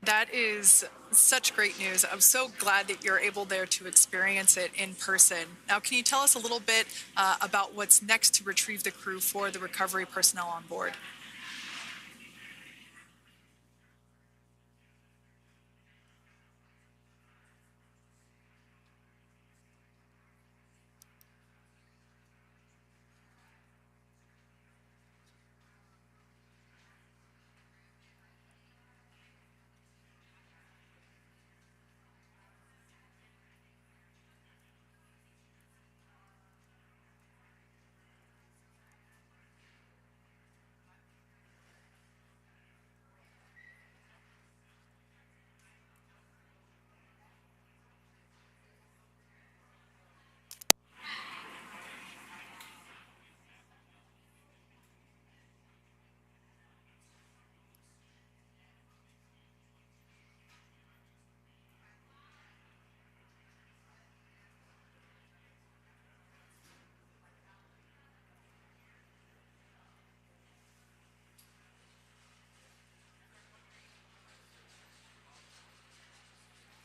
That is such great news. I'm so glad that you're able there to experience it in person. Now, can you tell us a little bit about what's next to retrieve the crew for the recovery personnel on board?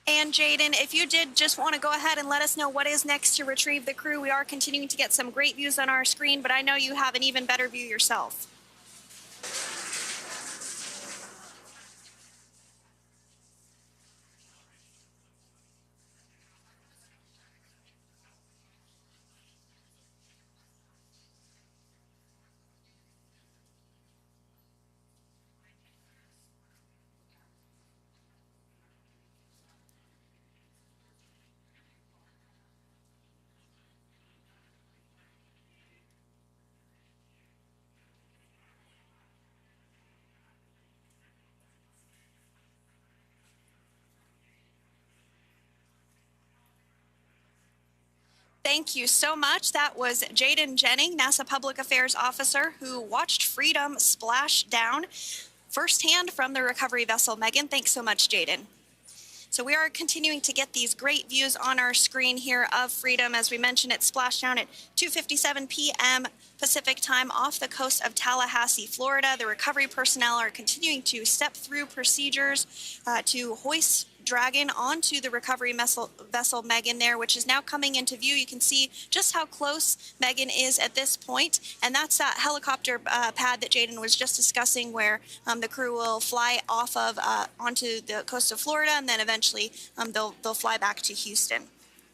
And Jaden, if you did just want to go ahead and let us know what is next to retrieve the crew, we are continuing to get some great views on our screen, but I know you have an even better view yourself. Thank you so much. That was Jaden Jennings, NASA Public Affairs Officer, who watched Freedom splash down firsthand from the recovery vessel Megan. Thanks so much, Jaden. So we are continuing to get these great views on our screen here of Freedom. As we mentioned, it splashed down at 2:57 p.m. Pacific time off the coast of Tallahassee, Florida. The recovery personnel are continuing to step through procedures to hoist Dragon onto the recovery vessel Megan there, which is now coming into view. You can see just how close Megan is at this point, and that's that helicopter pad that Jaden was just discussing, where the crew will fly off of onto the coast of Florida, and then eventually they'll fly back to Houston.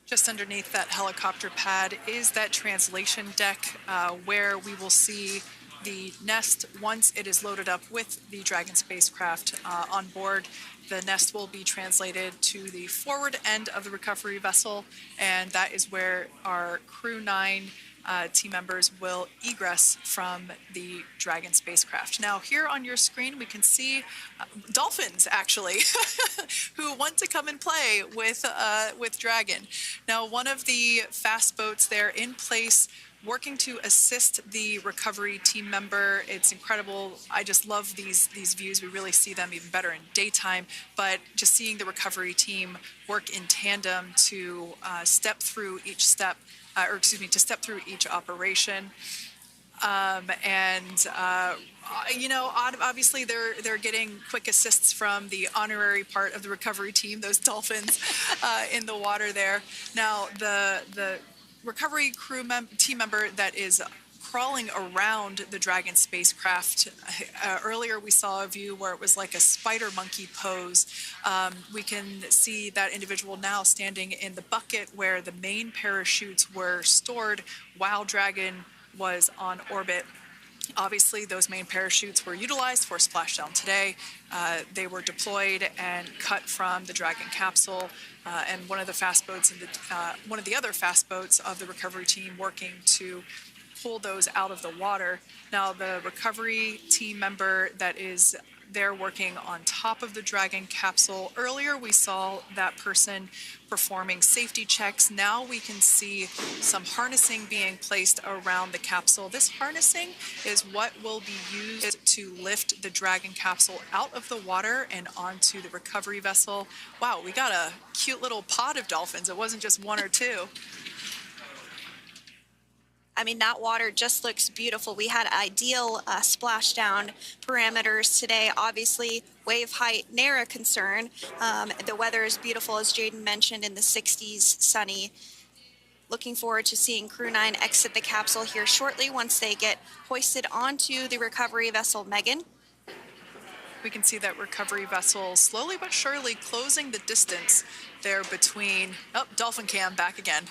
Just underneath that helicopter pad is that translation deck where we will see the nest once it is loaded up with the Dragon spacecraft on board. The nest will be translated to the forward end of the recovery vessel, and that is where our Crew 9 team members will egress from the Dragon spacecraft. Now, here on your screen, we can see dolphins, actually, who want to come and play with Dragon. Now, one of the fast boats there in place, working to assist the recovery team member. It's incredible. I just love these views. We really see them even better in daytime, but just seeing the recovery team work in tandem to step through each step, to step through each operation. You know, obviously they're getting quick assists from the honorary part of the recovery team, those dolphins in the water there. Now, the recovery team member that is crawling around the Dragon spacecraft. Earlier we saw a view where it was like a spider monkey pose. We can see that individual now standing in the bucket where the main parachutes were stored while Dragon was on orbit. Obviously, those main parachutes were utilized for splashdown today. They were deployed and cut from the Dragon capsule, and one of the other fast boats of the recovery team working to pull those out of the water. Now, the recovery team member that is there working on top of the Dragon capsule. Earlier, we saw that person performing safety checks. Now we can see some harnessing being placed around the capsule. This harnessing is what will be used to lift the Dragon capsule out of the water and onto the recovery vessel. Wow, we got a cute little pod of dolphins. It wasn't just one or two.
I mean, that water just looks beautiful. We had ideal splashdown parameters today. Obviously, wave height, ne'er a concern. The weather is beautiful, as Jaden mentioned, in the 60s, sunny. Looking forward to seeing Crew 9 exit the capsule here shortly once they get hoisted onto the recovery vessel Megan.
We can see that recovery vessel slowly but surely closing the distance there between, dolphin cam back again.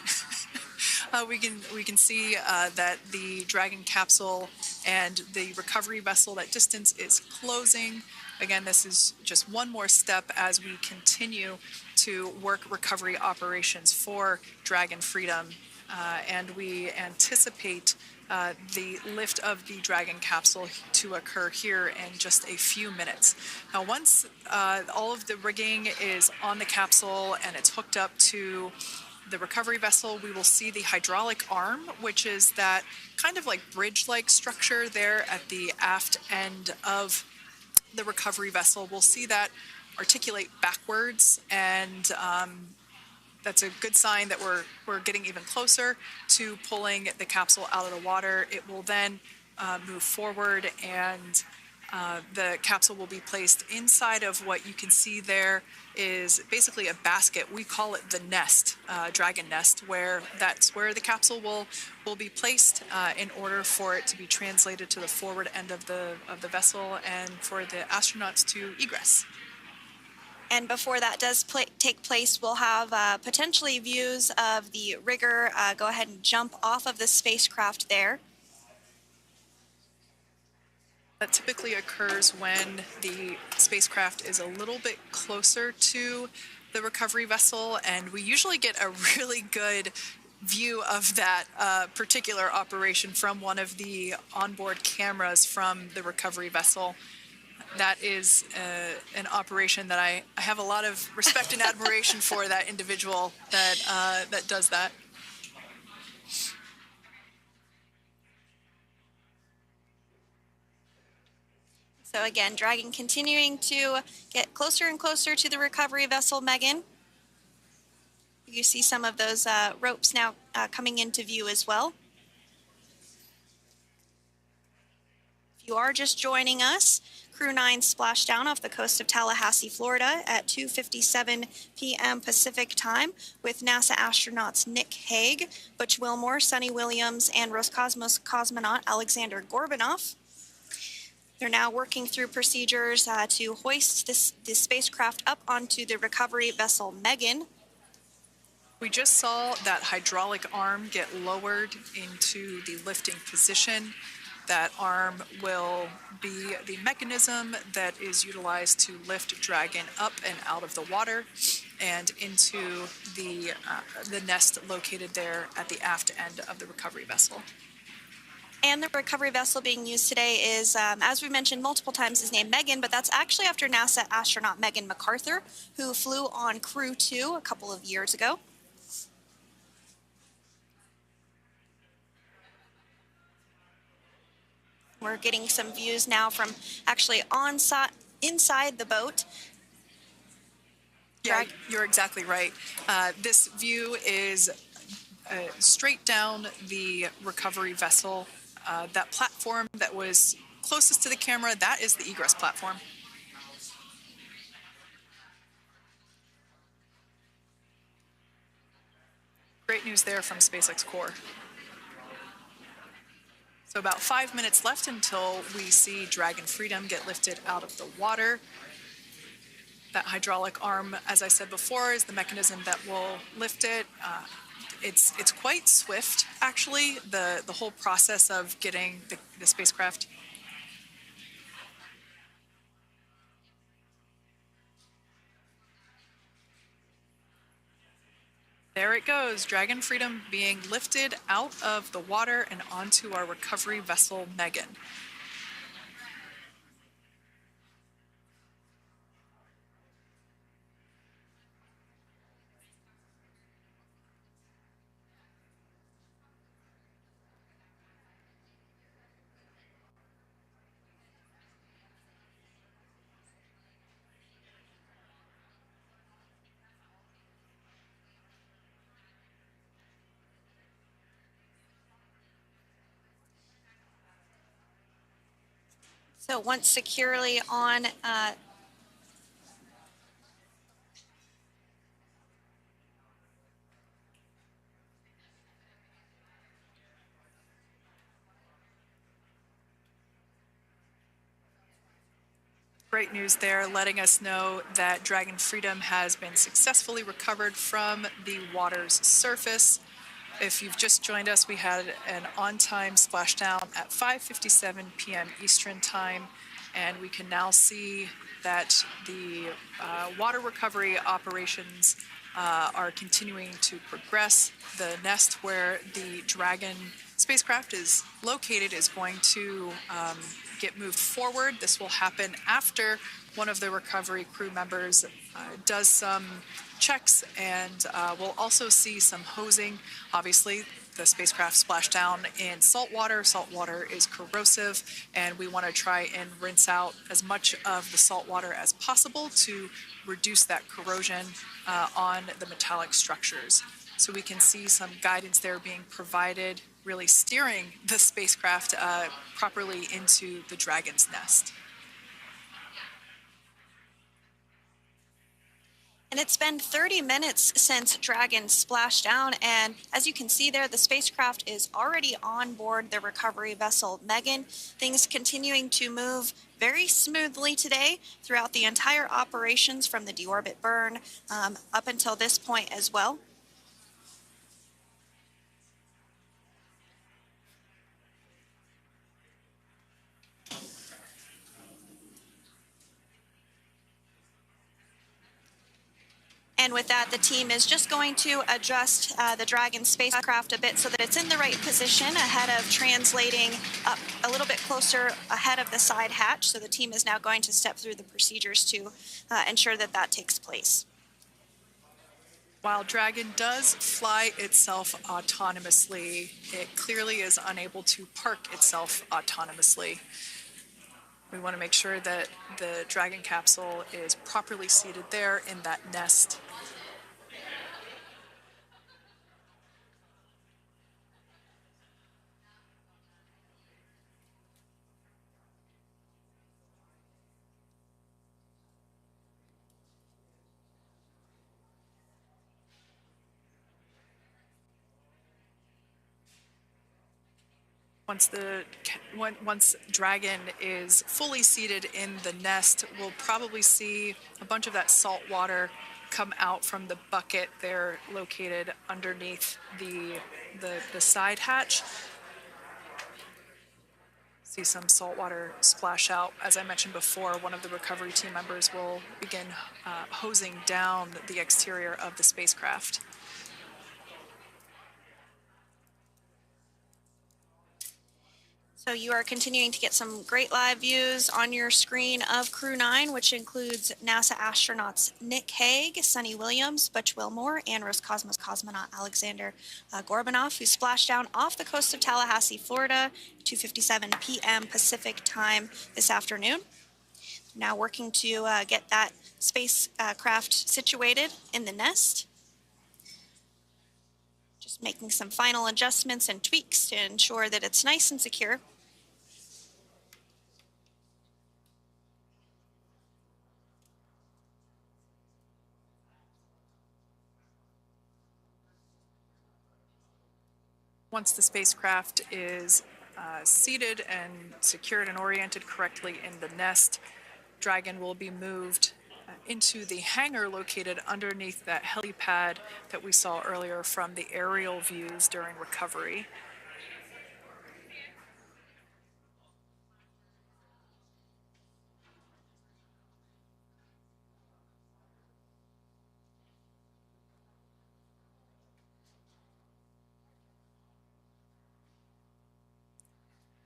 We can see that the Dragon capsule and the recovery vessel, that distance is closing. Again, this is just one more step as we continue to work recovery operations for Dragon Freedom, and we anticipate the lift of the Dragon capsule to occur here in just a few minutes. Now, once all of the rigging is on the capsule and it's hooked up to the recovery vessel, we will see the hydraulic arm, which is that kind of like bridge-like structure there at the aft end of the recovery vessel. We'll see that articulate backwards, and that's a good sign that we're getting even closer to pulling the capsule out of the water. It will then move forward, and the capsule will be placed inside of what you can see there is basically a basket. We call it the nest, Dragon nest, where that's where the capsule will be placed in order for it to be translated to the forward end of the vessel and for the astronauts to egress.
And before that does take place, we'll have potentially views of the rigger go ahead and jump off of the spacecraft there.
That typically occurs when the spacecraft is a little bit closer to the recovery vessel, and we usually get a really good view of that particular operation from one of the onboard cameras from the recovery vessel. That is an operation that I have a lot of respect and admiration for, that individual that does that.
So again, Dragon continuing to get closer and closer to the recovery vessel Megan. You see some of those ropes now coming into view as well. If you are just joining us, Crew 9 splashed down off the coast of Tallahassee, Florida at 2:57 p.m. Pacific time with NASA astronauts Nick Hague, Butch Wilmore, Sunny Williams, and Roscosmos cosmonaut Alexander Gorbunov. They're now working through procedures to hoist this spacecraft up onto the recovery vessel Megan.
We just saw that hydraulic arm get lowered into the lifting position. That arm will be the mechanism that is utilized to lift Dragon up and out of the water and into the nest located there at the aft end of the recovery vessel.
And the recovery vessel being used today is, as we mentioned multiple times, is named Megan, but that's actually after NASA astronaut Megan MacArthur, who flew on Crew 2 a couple of years ago. We're getting some views now from actually inside the boat.
Yeah, you're exactly right. This view is straight down the recovery vessel. That platform that was closest to the camera, that is the Egress platform. Great news there from SpaceX Core. So about 5 minutes left until we see Dragon Freedom get lifted out of the water. That hydraulic arm, as I said before, is the mechanism that will lift it. It's quite swift, actually, the whole process of getting the spacecraft. There it goes, Dragon Freedom being lifted out of the water and onto our recovery vessel, Megan.
So once securely on
Great news there, letting us know that Dragon Freedom has been successfully recovered from the water's surface. If you've just joined us, we had an on-time splashdown at 5:57 p.m. Eastern Time, and we can now see that the water recovery operations are continuing to progress. The nest where the Dragon spacecraft is located is going to get moved forward. This will happen after one of the recovery crew members does some checks, and we'll also see some hosing. Obviously, the spacecraft splashed down in salt water. Salt water is corrosive, and we want to try and rinse out as much of the salt water as possible to reduce that corrosion on the metallic structures. So we can see some guidance there being provided, really steering the spacecraft properly into the Dragon's nest.
And it's been 30 minutes since Dragon splashed down, and as you can see there, the spacecraft is already on board the recovery vessel Megan. Things continuing to move very smoothly today throughout the entire operations from the deorbit burn up until this point as well. And with that, the team is just going to adjust the Dragon spacecraft a bit so that it's in the right position ahead of translating up a little bit closer ahead of the side hatch. So the team is now going to step through the procedures to ensure that that takes place.
While Dragon does fly itself autonomously, it clearly is unable to park itself autonomously. We want to make sure that the Dragon capsule is properly seated there in that nest. Once Dragon is fully seated in the nest, we'll probably see a bunch of that salt water come out from the bucket there located underneath the side hatch. See some salt water splash out. As I mentioned before, one of the recovery team members will begin hosing down the exterior of the spacecraft.
So you are continuing to get some great live views on your screen of Crew 9, which includes NASA astronauts Nick Hague, Sunny Williams, Butch Wilmore, and Roscosmos cosmonaut Alexander Gorbanov, who splashed down off the coast of Tallahassee, Florida, 2:57 p.m. Pacific time this afternoon. Now working to get that spacecraft situated in the nest. Just making some final adjustments and tweaks to ensure that it's nice and secure.
Once the spacecraft is seated and secured and oriented correctly in the nest, Dragon will be moved into the hangar located underneath that helipad that we saw earlier from the aerial views during recovery.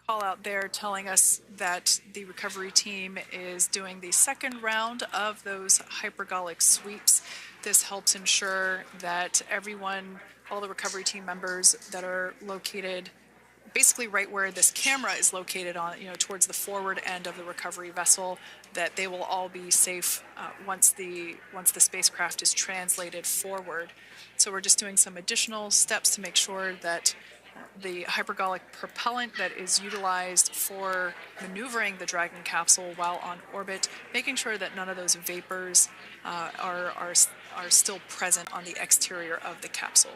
Call out there telling us that the recovery team is doing the second round of those hypergolic sweeps. This helps ensure that everyone, all the recovery team members that are located basically right where this camera is located on, towards the forward end of the recovery vessel, that they will all be safe once the spacecraft is translated forward. So we're just doing some additional steps to make sure that the hypergolic propellant that is utilized for maneuvering the Dragon capsule while on orbit, making sure that none of those vapors are still present on the exterior of the capsule.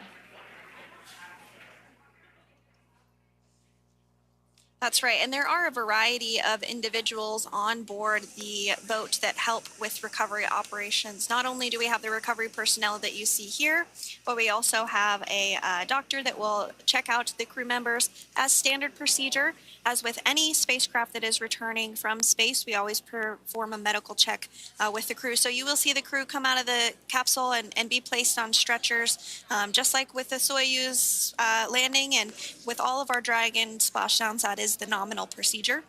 That's right, and there are a variety of individuals on board the boat that help with recovery operations. Not only do we have the recovery personnel that you see here, but we also have a doctor that will check out the crew members as standard procedure. As with any spacecraft that is returning from space, we always perform a medical check with the crew. So you will see the crew come out of the capsule and be placed on stretchers, just like with the Soyuz landing and with all of our Dragon splashdowns. That is the nominal procedure.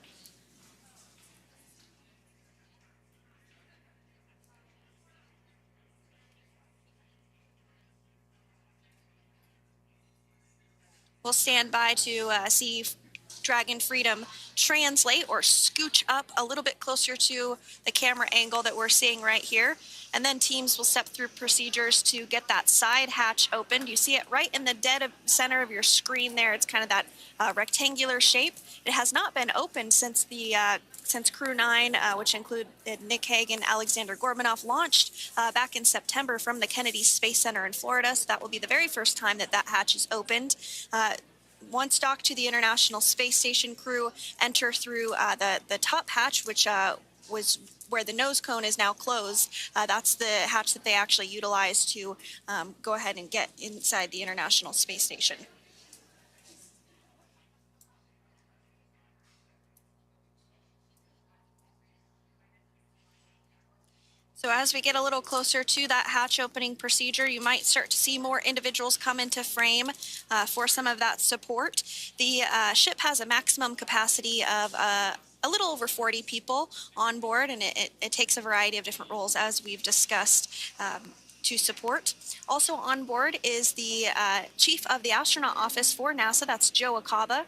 We'll stand by to see Dragon Freedom translate or scooch up a little bit closer to the camera angle that we're seeing right here. And then teams will step through procedures to get that side hatch opened. You see it right in the dead center of your screen there. It's kind of that rectangular shape. It has not been opened since Crew 9, which include Nick Hague and Alexander Gorbanov, launched back in September from the Kennedy Space Center in Florida. So that will be the very first time that hatch is opened. Once docked to the International Space Station, crew enter through the top hatch, which was where the nose cone is now closed. That's the hatch that they actually utilize to go ahead and get inside the International Space Station. So as we get a little closer to that hatch opening procedure, you might start to see more individuals come into frame for some of that support. The ship has a maximum capacity of a little over 40 people on board, and it takes a variety of different roles, as we've discussed, to support. Also on board is the Chief of the Astronaut Office for NASA, that's Joe Acaba.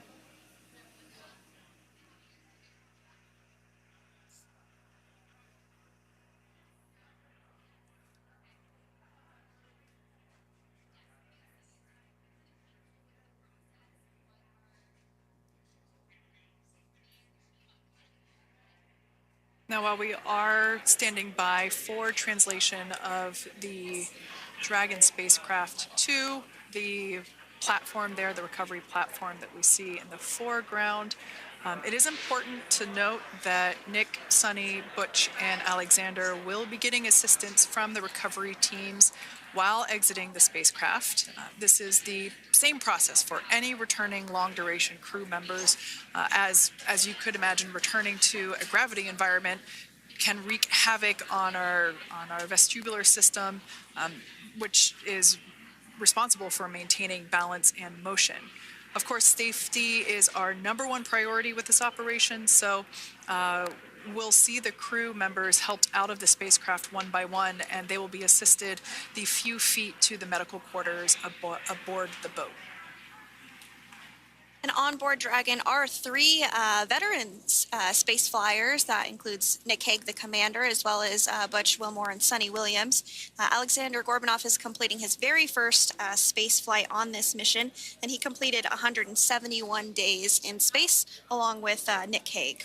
Now, while we are standing by for translation of the Dragon spacecraft to the platform there, the recovery platform that we see in the foreground, it is important to note that Nick, Sunny, Butch, and Alexander will be getting assistance from the recovery teams while exiting the spacecraft. This is the same process for any returning long-duration crew members. As you could imagine, returning to a gravity environment can wreak havoc on our vestibular system, which is responsible for maintaining balance and motion. Of course, safety is our #1 priority with this operation, so we'll see the crew members helped out of the spacecraft one by one, and they will be assisted the few feet to the medical quarters aboard the boat.
And on board Dragon are 3 veteran space flyers. That includes Nick Hague, the commander, as well as Butch Wilmore and Sunny Williams. Alexander Gorbanoff is completing his very first space flight on this mission, and he completed 171 days in space along with Nick Hague.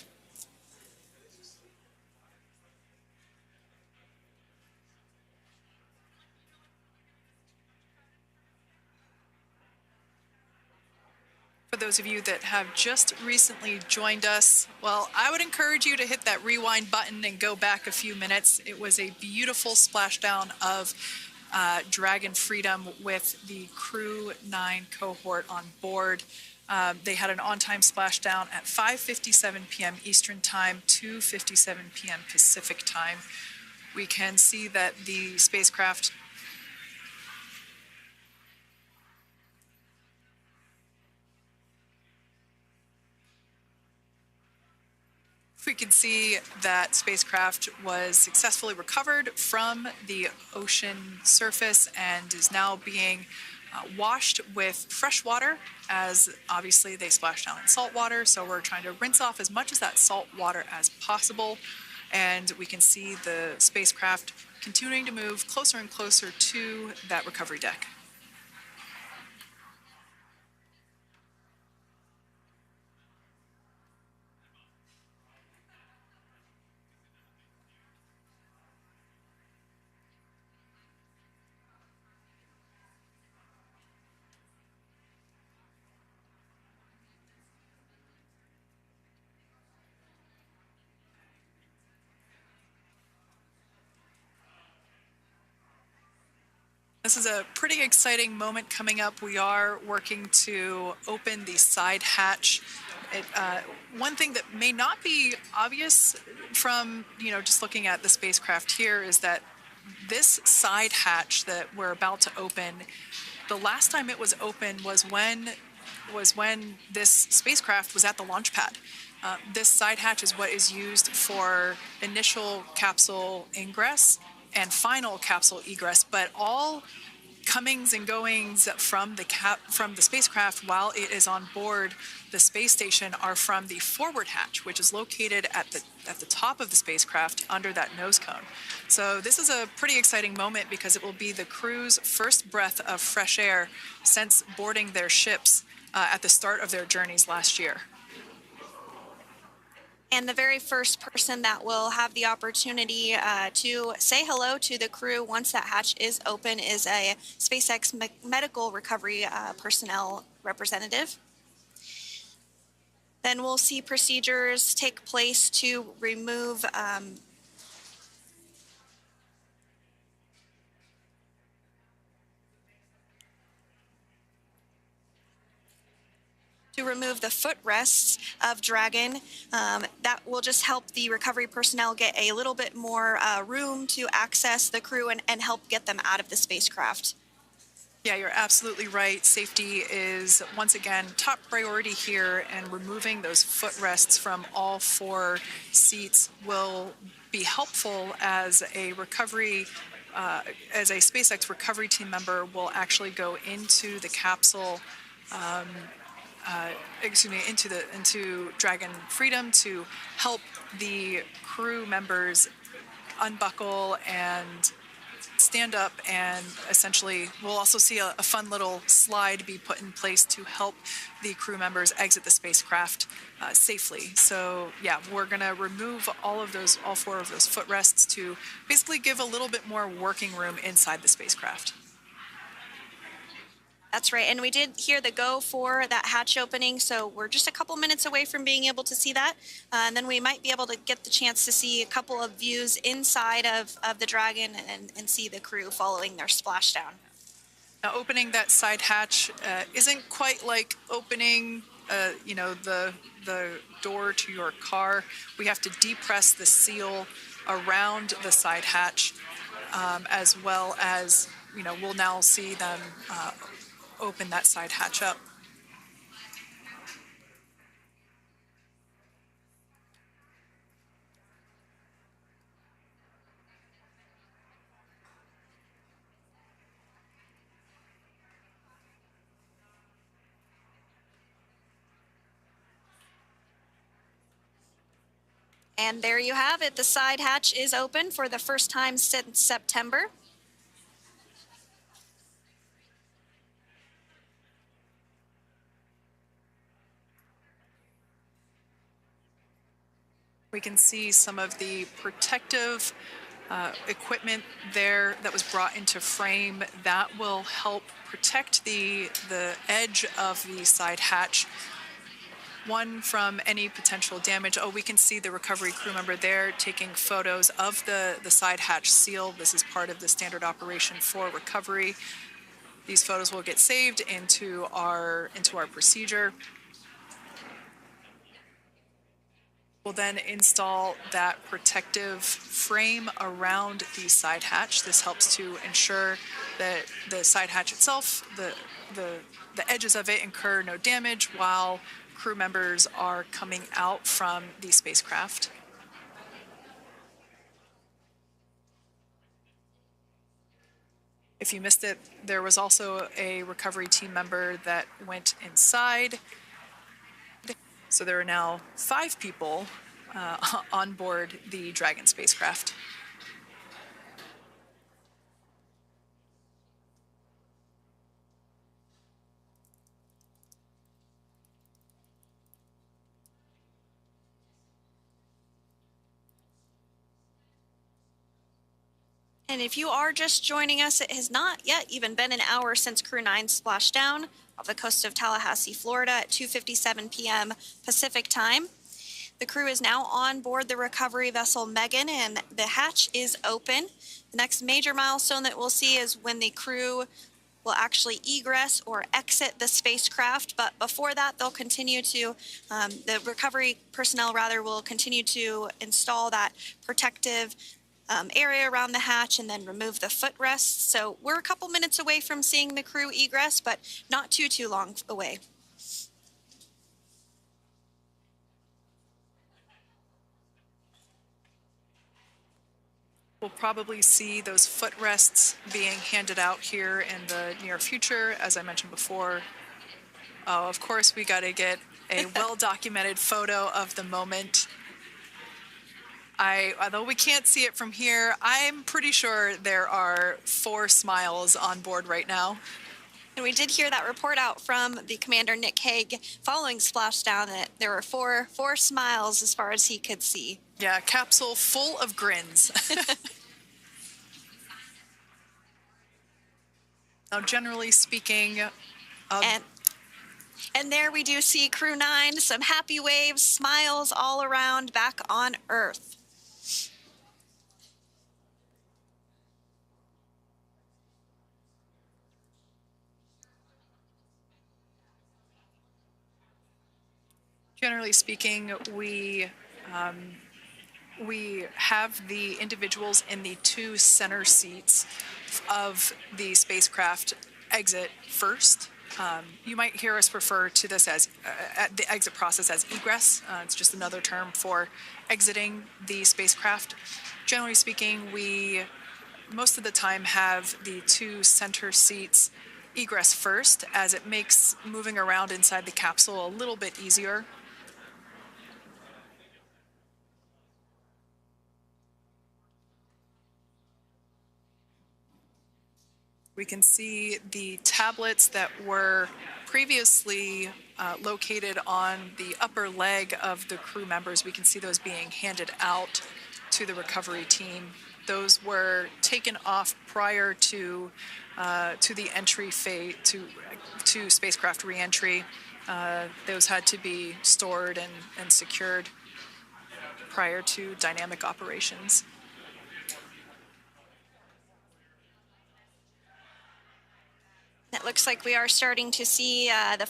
For those of you that have just recently joined us, well, I would encourage you to hit that rewind button and go back a few minutes. It was a beautiful splashdown of Dragon Freedom with the Crew 9 cohort on board. They had an on-time splashdown at 5:57 p.m. Eastern Time, 2:57 p.m. Pacific Time. We can see that the spacecraft we can see that spacecraft was successfully recovered from the ocean surface and is now being washed with fresh water, as obviously they splashed down in salt water. So we're trying to rinse off as much of that salt water as possible. And we can see the spacecraft continuing to move closer and closer to that recovery deck. This is a pretty exciting moment coming up. We are working to open the side hatch. One thing that may not be obvious from, just looking at the spacecraft here is that this side hatch that we're about to open, the last time it was open was when this spacecraft was at the launch pad. This side hatch is what is used for initial capsule ingress and final capsule egress, but all comings and goings from the spacecraft while it is on board the space station are from the forward hatch, which is located at the top of the spacecraft under that nose cone. So this is a pretty exciting moment because it will be the crew's first breath of fresh air since boarding their ships at the start of their journeys last year.
And the very first person that will have the opportunity to say hello to the crew once that hatch is open is a SpaceX medical recovery personnel representative. Then we'll see procedures take place to remove the footrests of Dragon. That will just help the recovery personnel get a little bit more room to access the crew and help get them out of the spacecraft.
Yeah, you're absolutely right. Safety is, once again, top priority here, and removing those footrests from all 4 seats will be helpful as a recovery as a SpaceX recovery team member will actually go into the capsule into Dragon Freedom to help the crew members unbuckle and stand up, and essentially we'll also see a fun little slide be put in place to help the crew members exit the spacecraft safely. So yeah, we're going to remove all 4 of those footrests to basically give a little bit more working room inside the spacecraft.
That's right, and we did hear the go for that hatch opening, so we're just a couple minutes away from being able to see that, and then we might be able to get the chance to see a couple of views inside of the Dragon and see the crew following their splashdown.
Now, opening that side hatch isn't quite like opening, the door to your car. We have to depress the seal around the side hatch, as well as, we'll now see them open that side hatch up.
And there you have it. The side hatch is open for the first time since September.
We can see some of the protective equipment there that was brought into frame that will help protect the edge of the side hatch, one, from any potential damage. Oh, we can see the recovery crew member there taking photos of the side hatch seal. This is part of the standard operation for recovery. These photos will get saved into our procedure. We'll then install that protective frame around the side hatch. This helps to ensure that the side hatch itself, the edges of it, incur no damage while crew members are coming out from the spacecraft. If you missed it, there was also a recovery team member that went inside. So there are now 5 people on board the Dragon spacecraft.
And if you are just joining us, it has not yet even been an hour since Crew 9 splashed down off the coast of Tallahassee, Florida at 2:57 p.m. Pacific time. The crew is now on board the recovery vessel Megan, and the hatch is open. The next major milestone that we'll see is when the crew will actually egress or exit the spacecraft. But before that, they'll continue to, the recovery personnel rather, will continue to install that protective area around the hatch and then remove the footrests. So we're a couple minutes away from seeing the crew egress, but not too long away.
We'll probably see those footrests being handed out here in the near future, as I mentioned before. Oh, of course, we got to get a well-documented photo of the moment. Although we can't see it from here, I'm pretty sure there are 4 smiles on board right now.
And we did hear that report out from the commander, Nick Hague, following Splashdown, that there were four smiles as far as he could see.
Yeah, capsule full of grins. Now, generally speaking,
and there we do see Crew 9, some happy waves, smiles all around back on Earth.
Generally speaking, we have the individuals in the 2 center seats of the spacecraft exit first. You might hear us refer to this as the exit process as egress. It's just another term for exiting the spacecraft. Generally speaking, we most of the time have the 2 center seats egress first, as it makes moving around inside the capsule a little bit easier. We can see the tablets that were previously located on the upper leg of the crew members. We can see those being handed out to the recovery team. Those were taken off prior to the entry phase, to spacecraft reentry. Those had to be stored and secured prior to dynamic operations.
It looks like we are starting to see the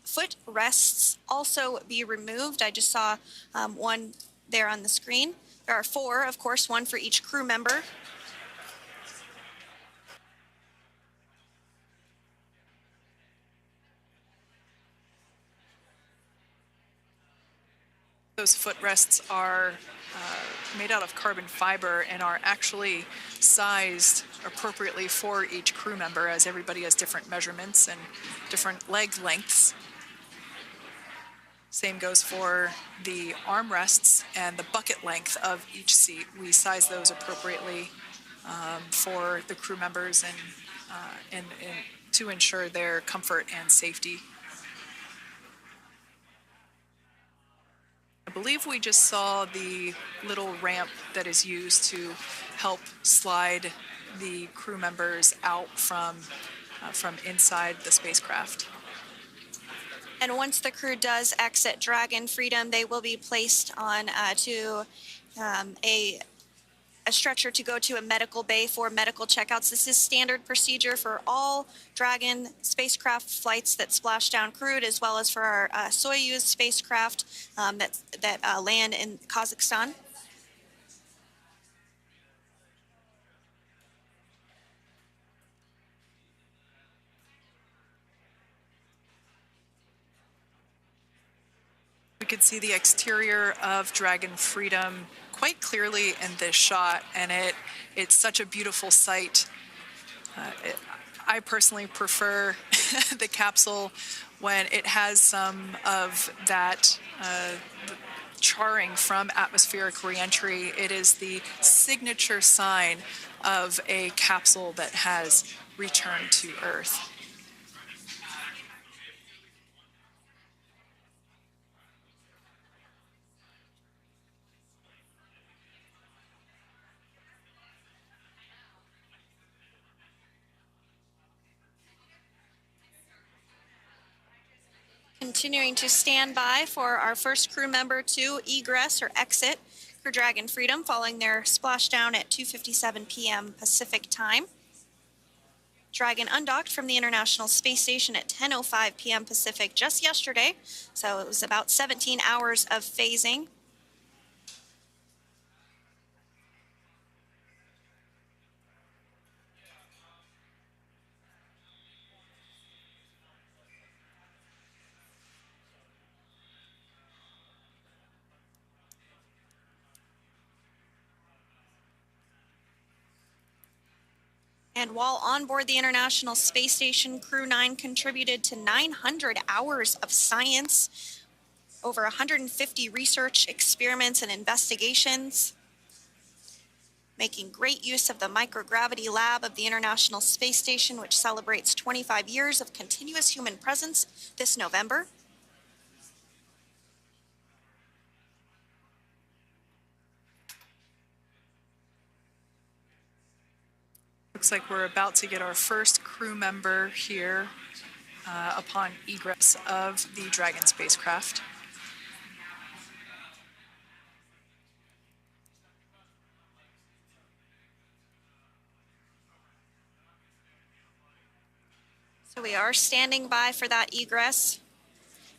footrests also be removed. I just saw one there on the screen. There are 4, of course, 1 for each crew member.
Those footrests are made out of carbon fiber and are actually sized appropriately for each crew member, as everybody has different measurements and different leg lengths. Same goes for the armrests and the bucket length of each seat. We size those appropriately for the crew members and to ensure their comfort and safety. I believe we just saw the little ramp that is used to help slide the crew members out from inside the spacecraft.
And once the crew does exit Dragon Freedom, they will be placed on to a stretcher to go to a medical bay for medical checkouts. This is standard procedure for all Dragon spacecraft flights that Splashdown crewed, as well as for our Soyuz spacecraft that land in Kazakhstan.
We could see the exterior of Dragon Freedom quite clearly in this shot, and it's such a beautiful sight. I personally prefer the capsule when it has some of that charring from atmospheric reentry. It is the signature sign of a capsule that has returned to Earth.
Continuing to stand by for our first crew member to egress or exit for Dragon Freedom following their splashdown at 2:57 p.m. Pacific time. Dragon undocked from the International Space Station at 10:05 p.m. Pacific just yesterday, so it was about 17 hours of phasing. And while on board the International Space Station, Crew 9 contributed to 900 hours of science, over 150 research experiments and investigations, making great use of the microgravity lab of the International Space Station, which celebrates 25 years of continuous human presence this November.
Looks like we're about to get our first crew member here upon egress of the Dragon spacecraft.
So we are standing by for that egress.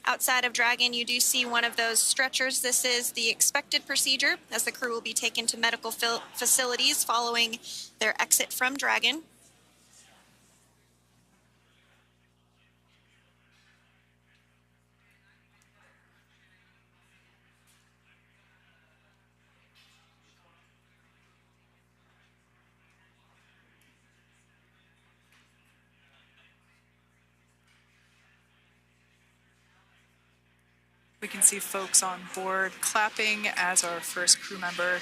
Outside of Dragon, you do see one of those stretchers. This is the expected procedure, as the crew will be taken to medical facilities following their exit from Dragon.
We can see folks on board clapping as our first crew member.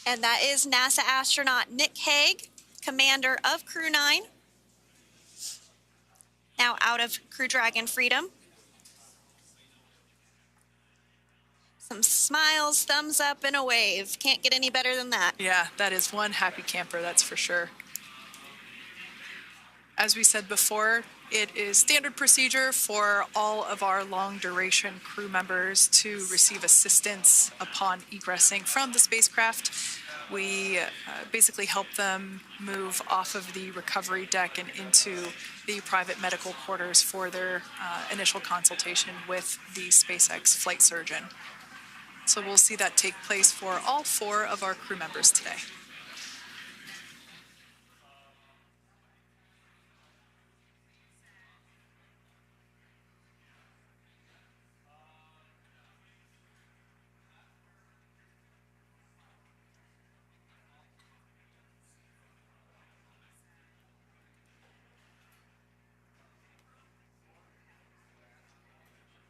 And that is NASA astronaut Nick Hague commander of Crew 9, now out of Crew Dragon Freedom. Some smiles, thumbs up, and a wave. Can't get any better than that.
Yeah, that is one happy camper, that's for sure. As we said before, it is standard procedure for all of our long-duration crew members to receive assistance upon egressing from the spacecraft. We basically help them move off of the recovery deck and into the private medical quarters for their initial consultation with the SpaceX flight surgeon. So we'll see that take place for all 4 of our crew members today.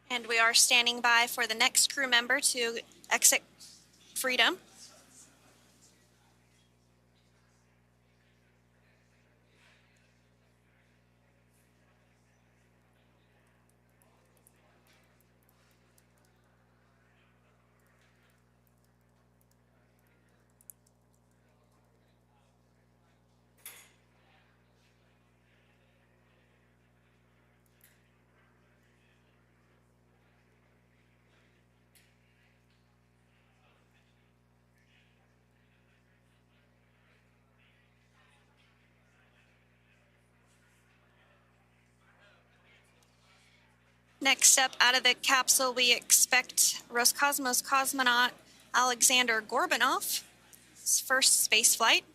And we are standing by for the next crew member to exit Freedom. Next up out of the capsule, we expect Roscosmos cosmonaut Alexander Gorbanov. His first space flight.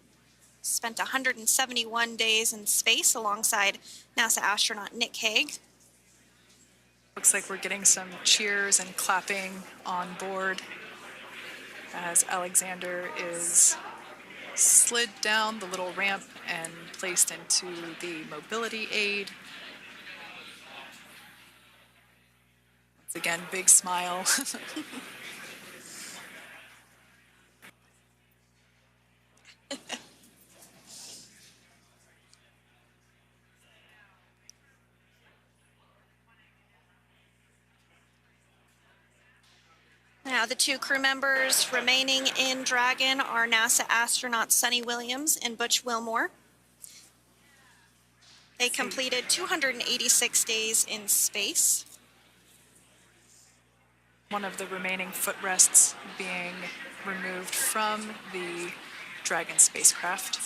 Spent 171 days in space alongside NASA astronaut Nick Hague.
Looks like we're getting some cheers and clapping on board as Alexander is slid down the little ramp and placed into the mobility aid. Once again, big smile.
Now the 2 crew members remaining in Dragon are NASA astronauts Sunny Williams and Butch Wilmore. They completed 286 days in space.
One of the remaining footrests being removed from the Dragon spacecraft.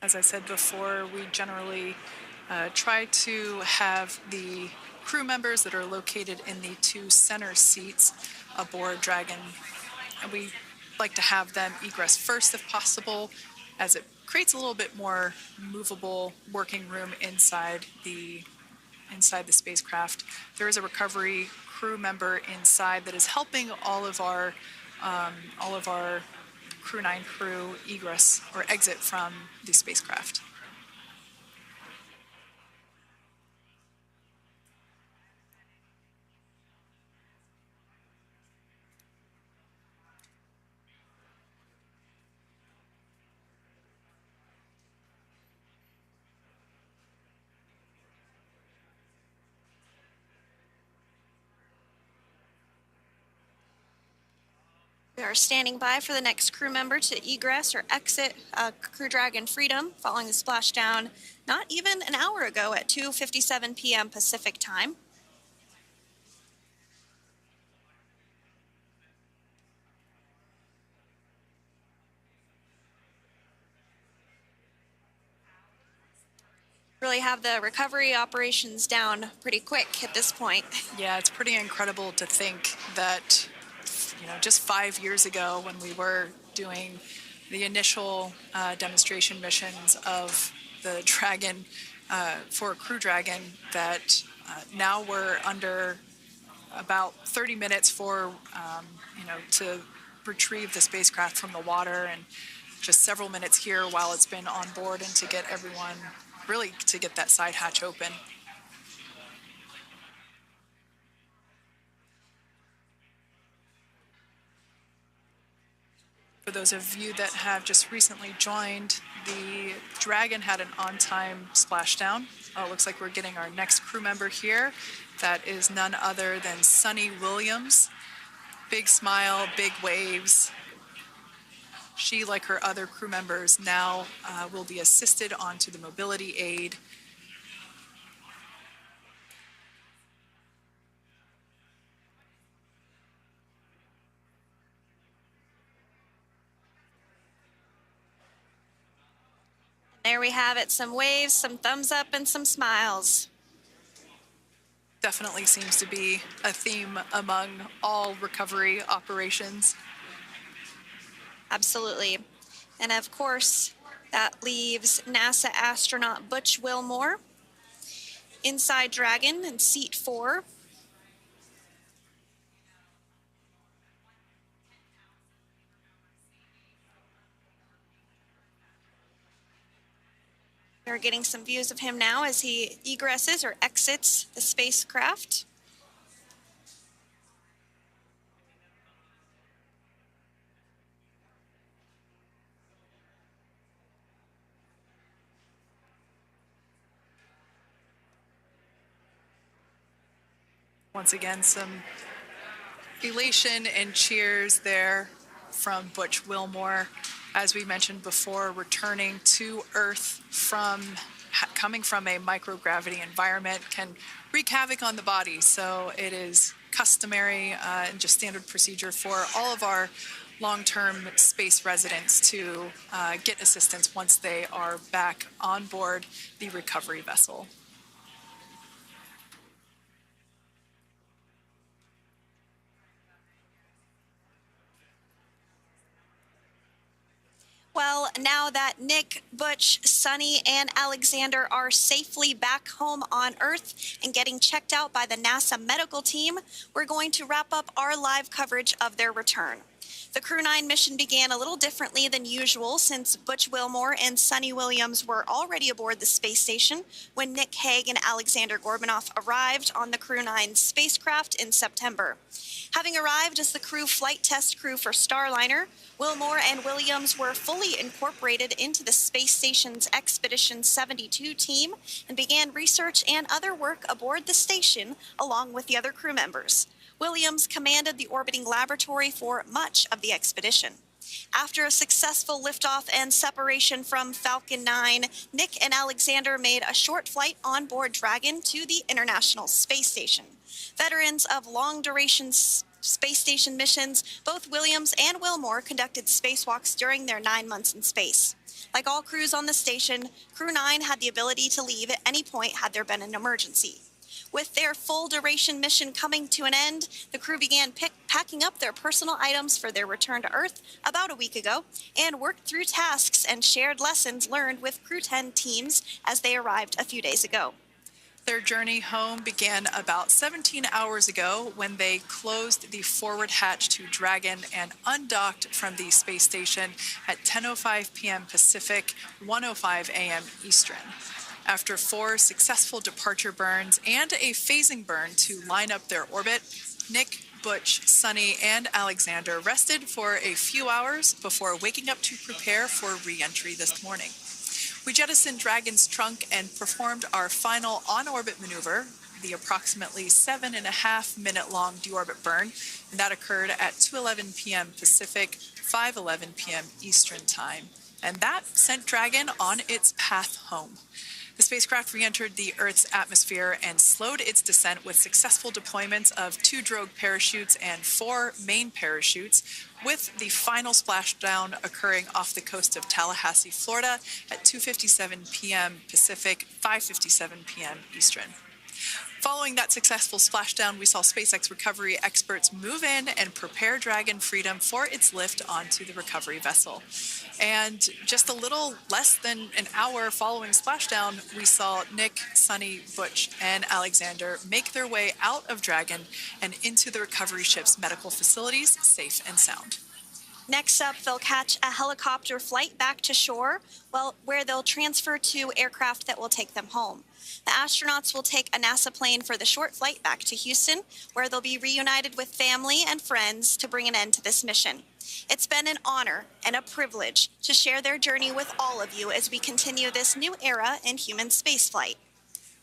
As I said before, we generally try to have the crew members that are located in the 2 center seats aboard Dragon, and we like to have them egress first if possible, as it creates a little bit more movable working room inside the spacecraft. There is a recovery crew member inside that is helping all of our Crew 9 crew egress or exit from the spacecraft.
We are standing by for the next crew member to egress or exit Crew Dragon Freedom following the splashdown not even an hour ago at 2:57 p.m. Pacific time. Really have the recovery operations down pretty quick at this point.
Yeah, it's pretty incredible to think that, just 5 years ago when we were doing the initial demonstration missions of the Dragon for Crew Dragon, that now we're under about 30 minutes for, to retrieve the spacecraft from the water, and just several minutes here while it's been on board and to get everyone really to get that side hatch open. For those of you that have just recently joined, the Dragon had an on-time splashdown. Looks like we're getting our next crew member here. That is none other than Sunita Williams. Big smile, big waves. She, like her other crew members, now will be assisted onto the mobility aid.
There we have it, some waves, some thumbs up, and some smiles.
Definitely seems to be a theme among all recovery operations.
Absolutely. And of course, that leaves NASA astronaut Butch Wilmore inside Dragon in seat 4. We're getting some views of him now as he egresses or exits the spacecraft.
Once again, some elation and cheers there from Butch Wilmore. As we mentioned before, returning to Earth coming from a microgravity environment can wreak havoc on the body. So it is customary and just standard procedure for all of our long-term space residents to get assistance once they are back on board the recovery vessel.
Well, now that Nick, Butch, Sunny, and Alexander are safely back home on Earth and getting checked out by the NASA medical team, we're going to wrap up our live coverage of their return. The Crew 9 mission began a little differently than usual since Butch Wilmore and Sunny Williams were already aboard the space station when Nick Hague and Alexander Gorbanoff arrived on the Crew 9 spacecraft in September. Having arrived as the crew flight test crew for Starliner, Wilmore and Williams were fully incorporated into the space station's Expedition 72 team and began research and other work aboard the station along with the other crew members. Williams commanded the orbiting laboratory for much of the expedition. After a successful liftoff and separation from Falcon 9, Nick and Alexander made a short flight on board Dragon to the International Space Station. Veterans of long-duration space station missions, both Williams and Wilmore conducted spacewalks during their 9 months in space. Like all crews on the station, Crew 9 had the ability to leave at any point had there been an emergency. With their full-duration mission coming to an end, the crew began packing up their personal items for their return to Earth about a week ago and worked through tasks and shared lessons learned with Crew 10 teams as they arrived a few days ago.
Their journey home began about 17 hours ago when they closed the forward hatch to Dragon and undocked from the space station at 10:05 p.m. Pacific, 1:05 a.m. Eastern. After 4 successful departure burns and a phasing burn to line up their orbit, Nick, Butch, Sunny, and Alexander rested for a few hours before waking up to prepare for re-entry this morning. We jettisoned Dragon's trunk and performed our final on-orbit maneuver, the approximately 7.5-minute-long deorbit burn, and that occurred at 2:11 p.m. Pacific, 5:11 p.m. Eastern Time. And that sent Dragon on its path home. The spacecraft re-entered the Earth's atmosphere and slowed its descent with successful deployments of 2 drogue parachutes and 4 main parachutes, with the final splashdown occurring off the coast of Tallahassee, Florida at 2:57 p.m. Pacific, 5:57 p.m. Eastern. Following that successful splashdown, we saw SpaceX recovery experts move in and prepare Dragon Freedom for its lift onto the recovery vessel. And just a little less than an hour following splashdown, we saw Nick, Sunny, Butch, and Alexander make their way out of Dragon and into the recovery ship's medical facilities, safe and sound.
Next up, they'll catch a helicopter flight back to shore, where they'll transfer to aircraft that will take them home. The astronauts will take a NASA plane for the short flight back to Houston, where they'll be reunited with family and friends to bring an end to this mission. It's been an honor and a privilege to share their journey with all of you as we continue this new era in human spaceflight.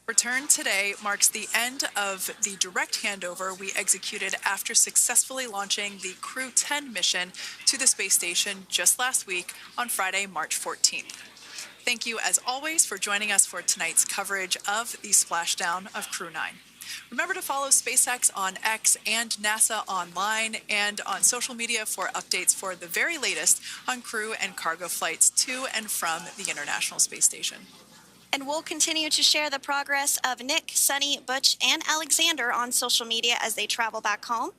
Return today marks the end of the direct handover we executed after successfully launching the Crew 10 mission to the space station just last week on Friday, March 14th. Thank you, as always, for joining us for tonight's coverage of the splashdown of Crew 9. Remember to follow SpaceX on X and NASA online and on social media for updates for the very latest on crew and cargo flights to and from the International Space Station.
And we'll continue to share the progress of Nick, Sunny, Butch, and Alexander on social media as they travel back home.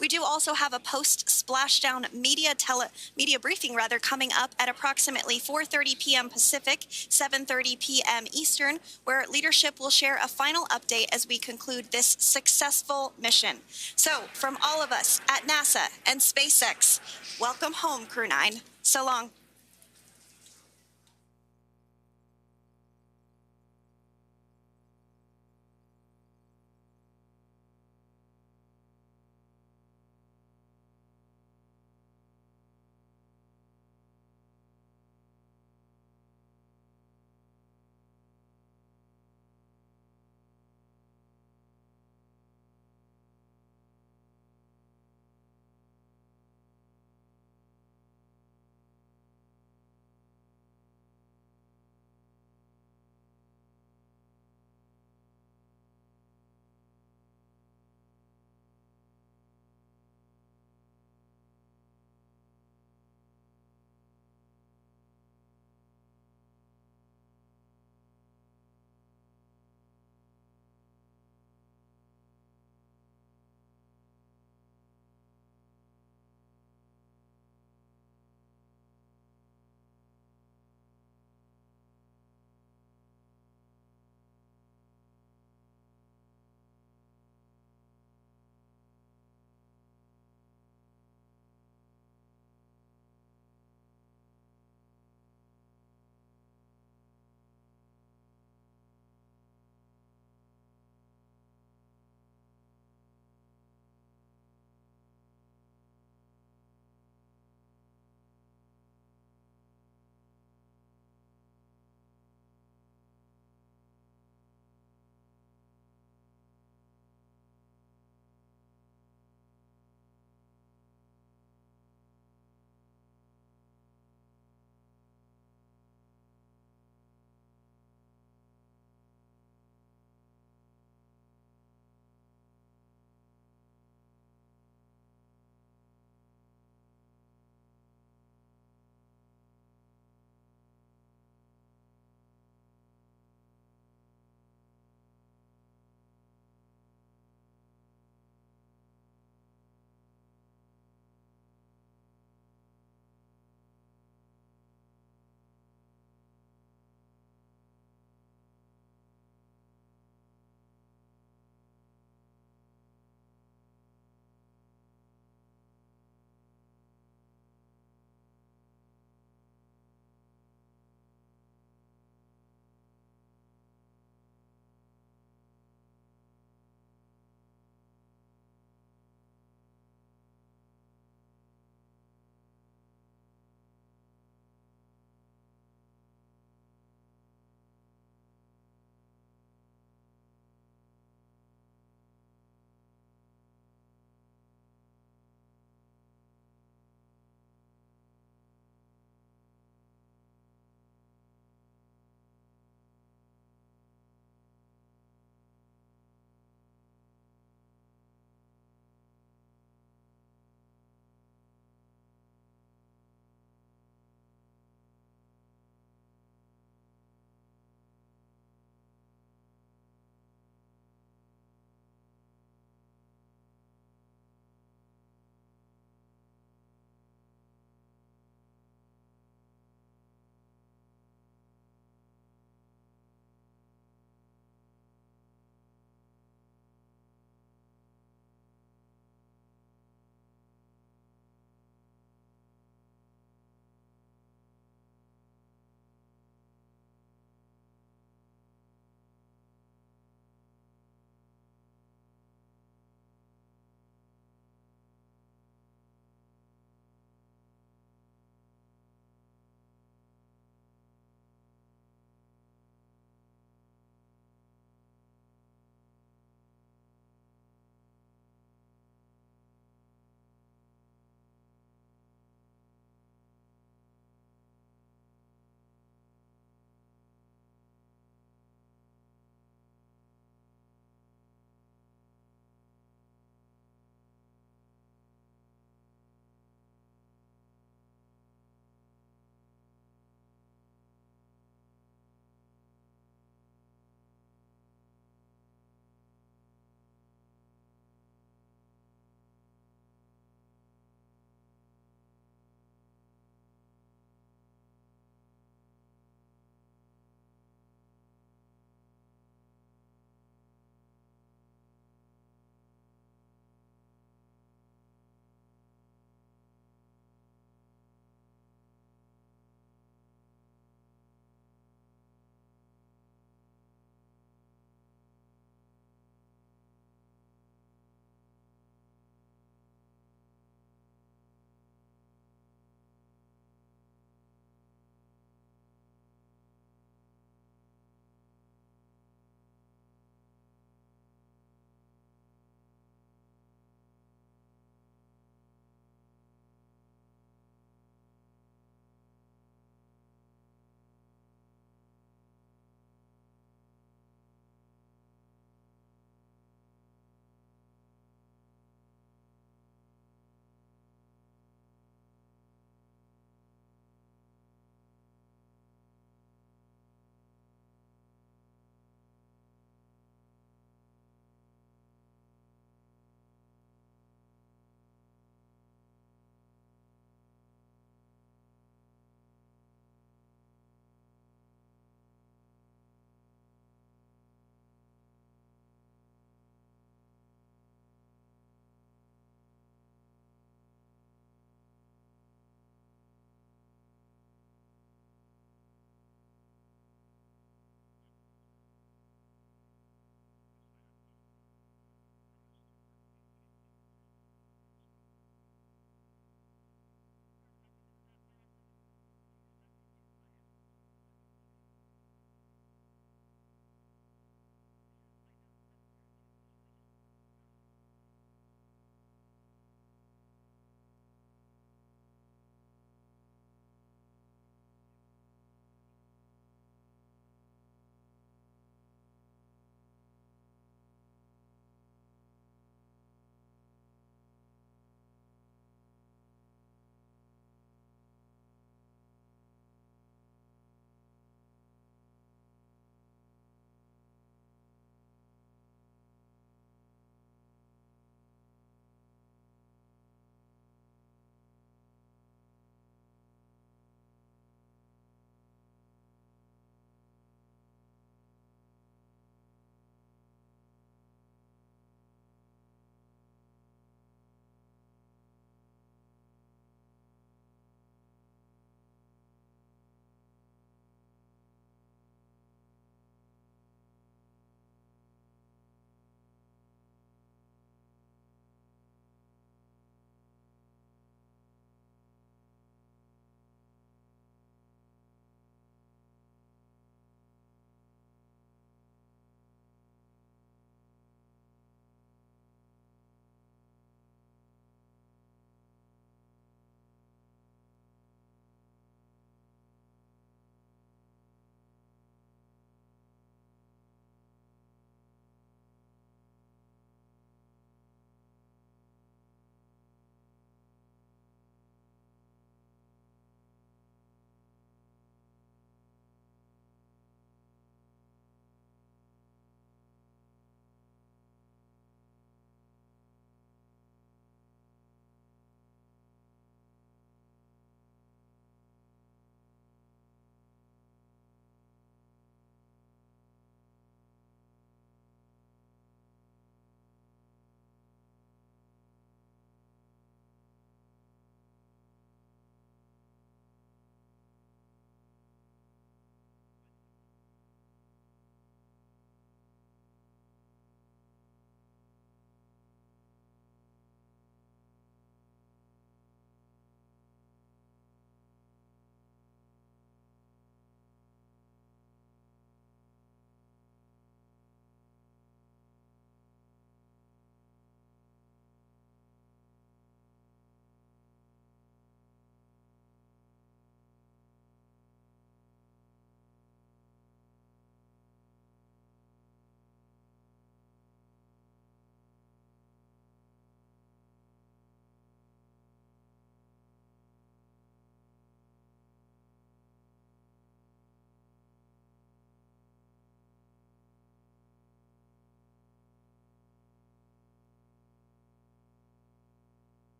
We do also have a post-splashdown media briefing coming up at approximately 4:30 p.m. Pacific, 7:30 p.m. Eastern, where leadership will share a final update as we conclude this successful mission. So, from all of us at NASA and SpaceX, welcome home, Crew 9. So long.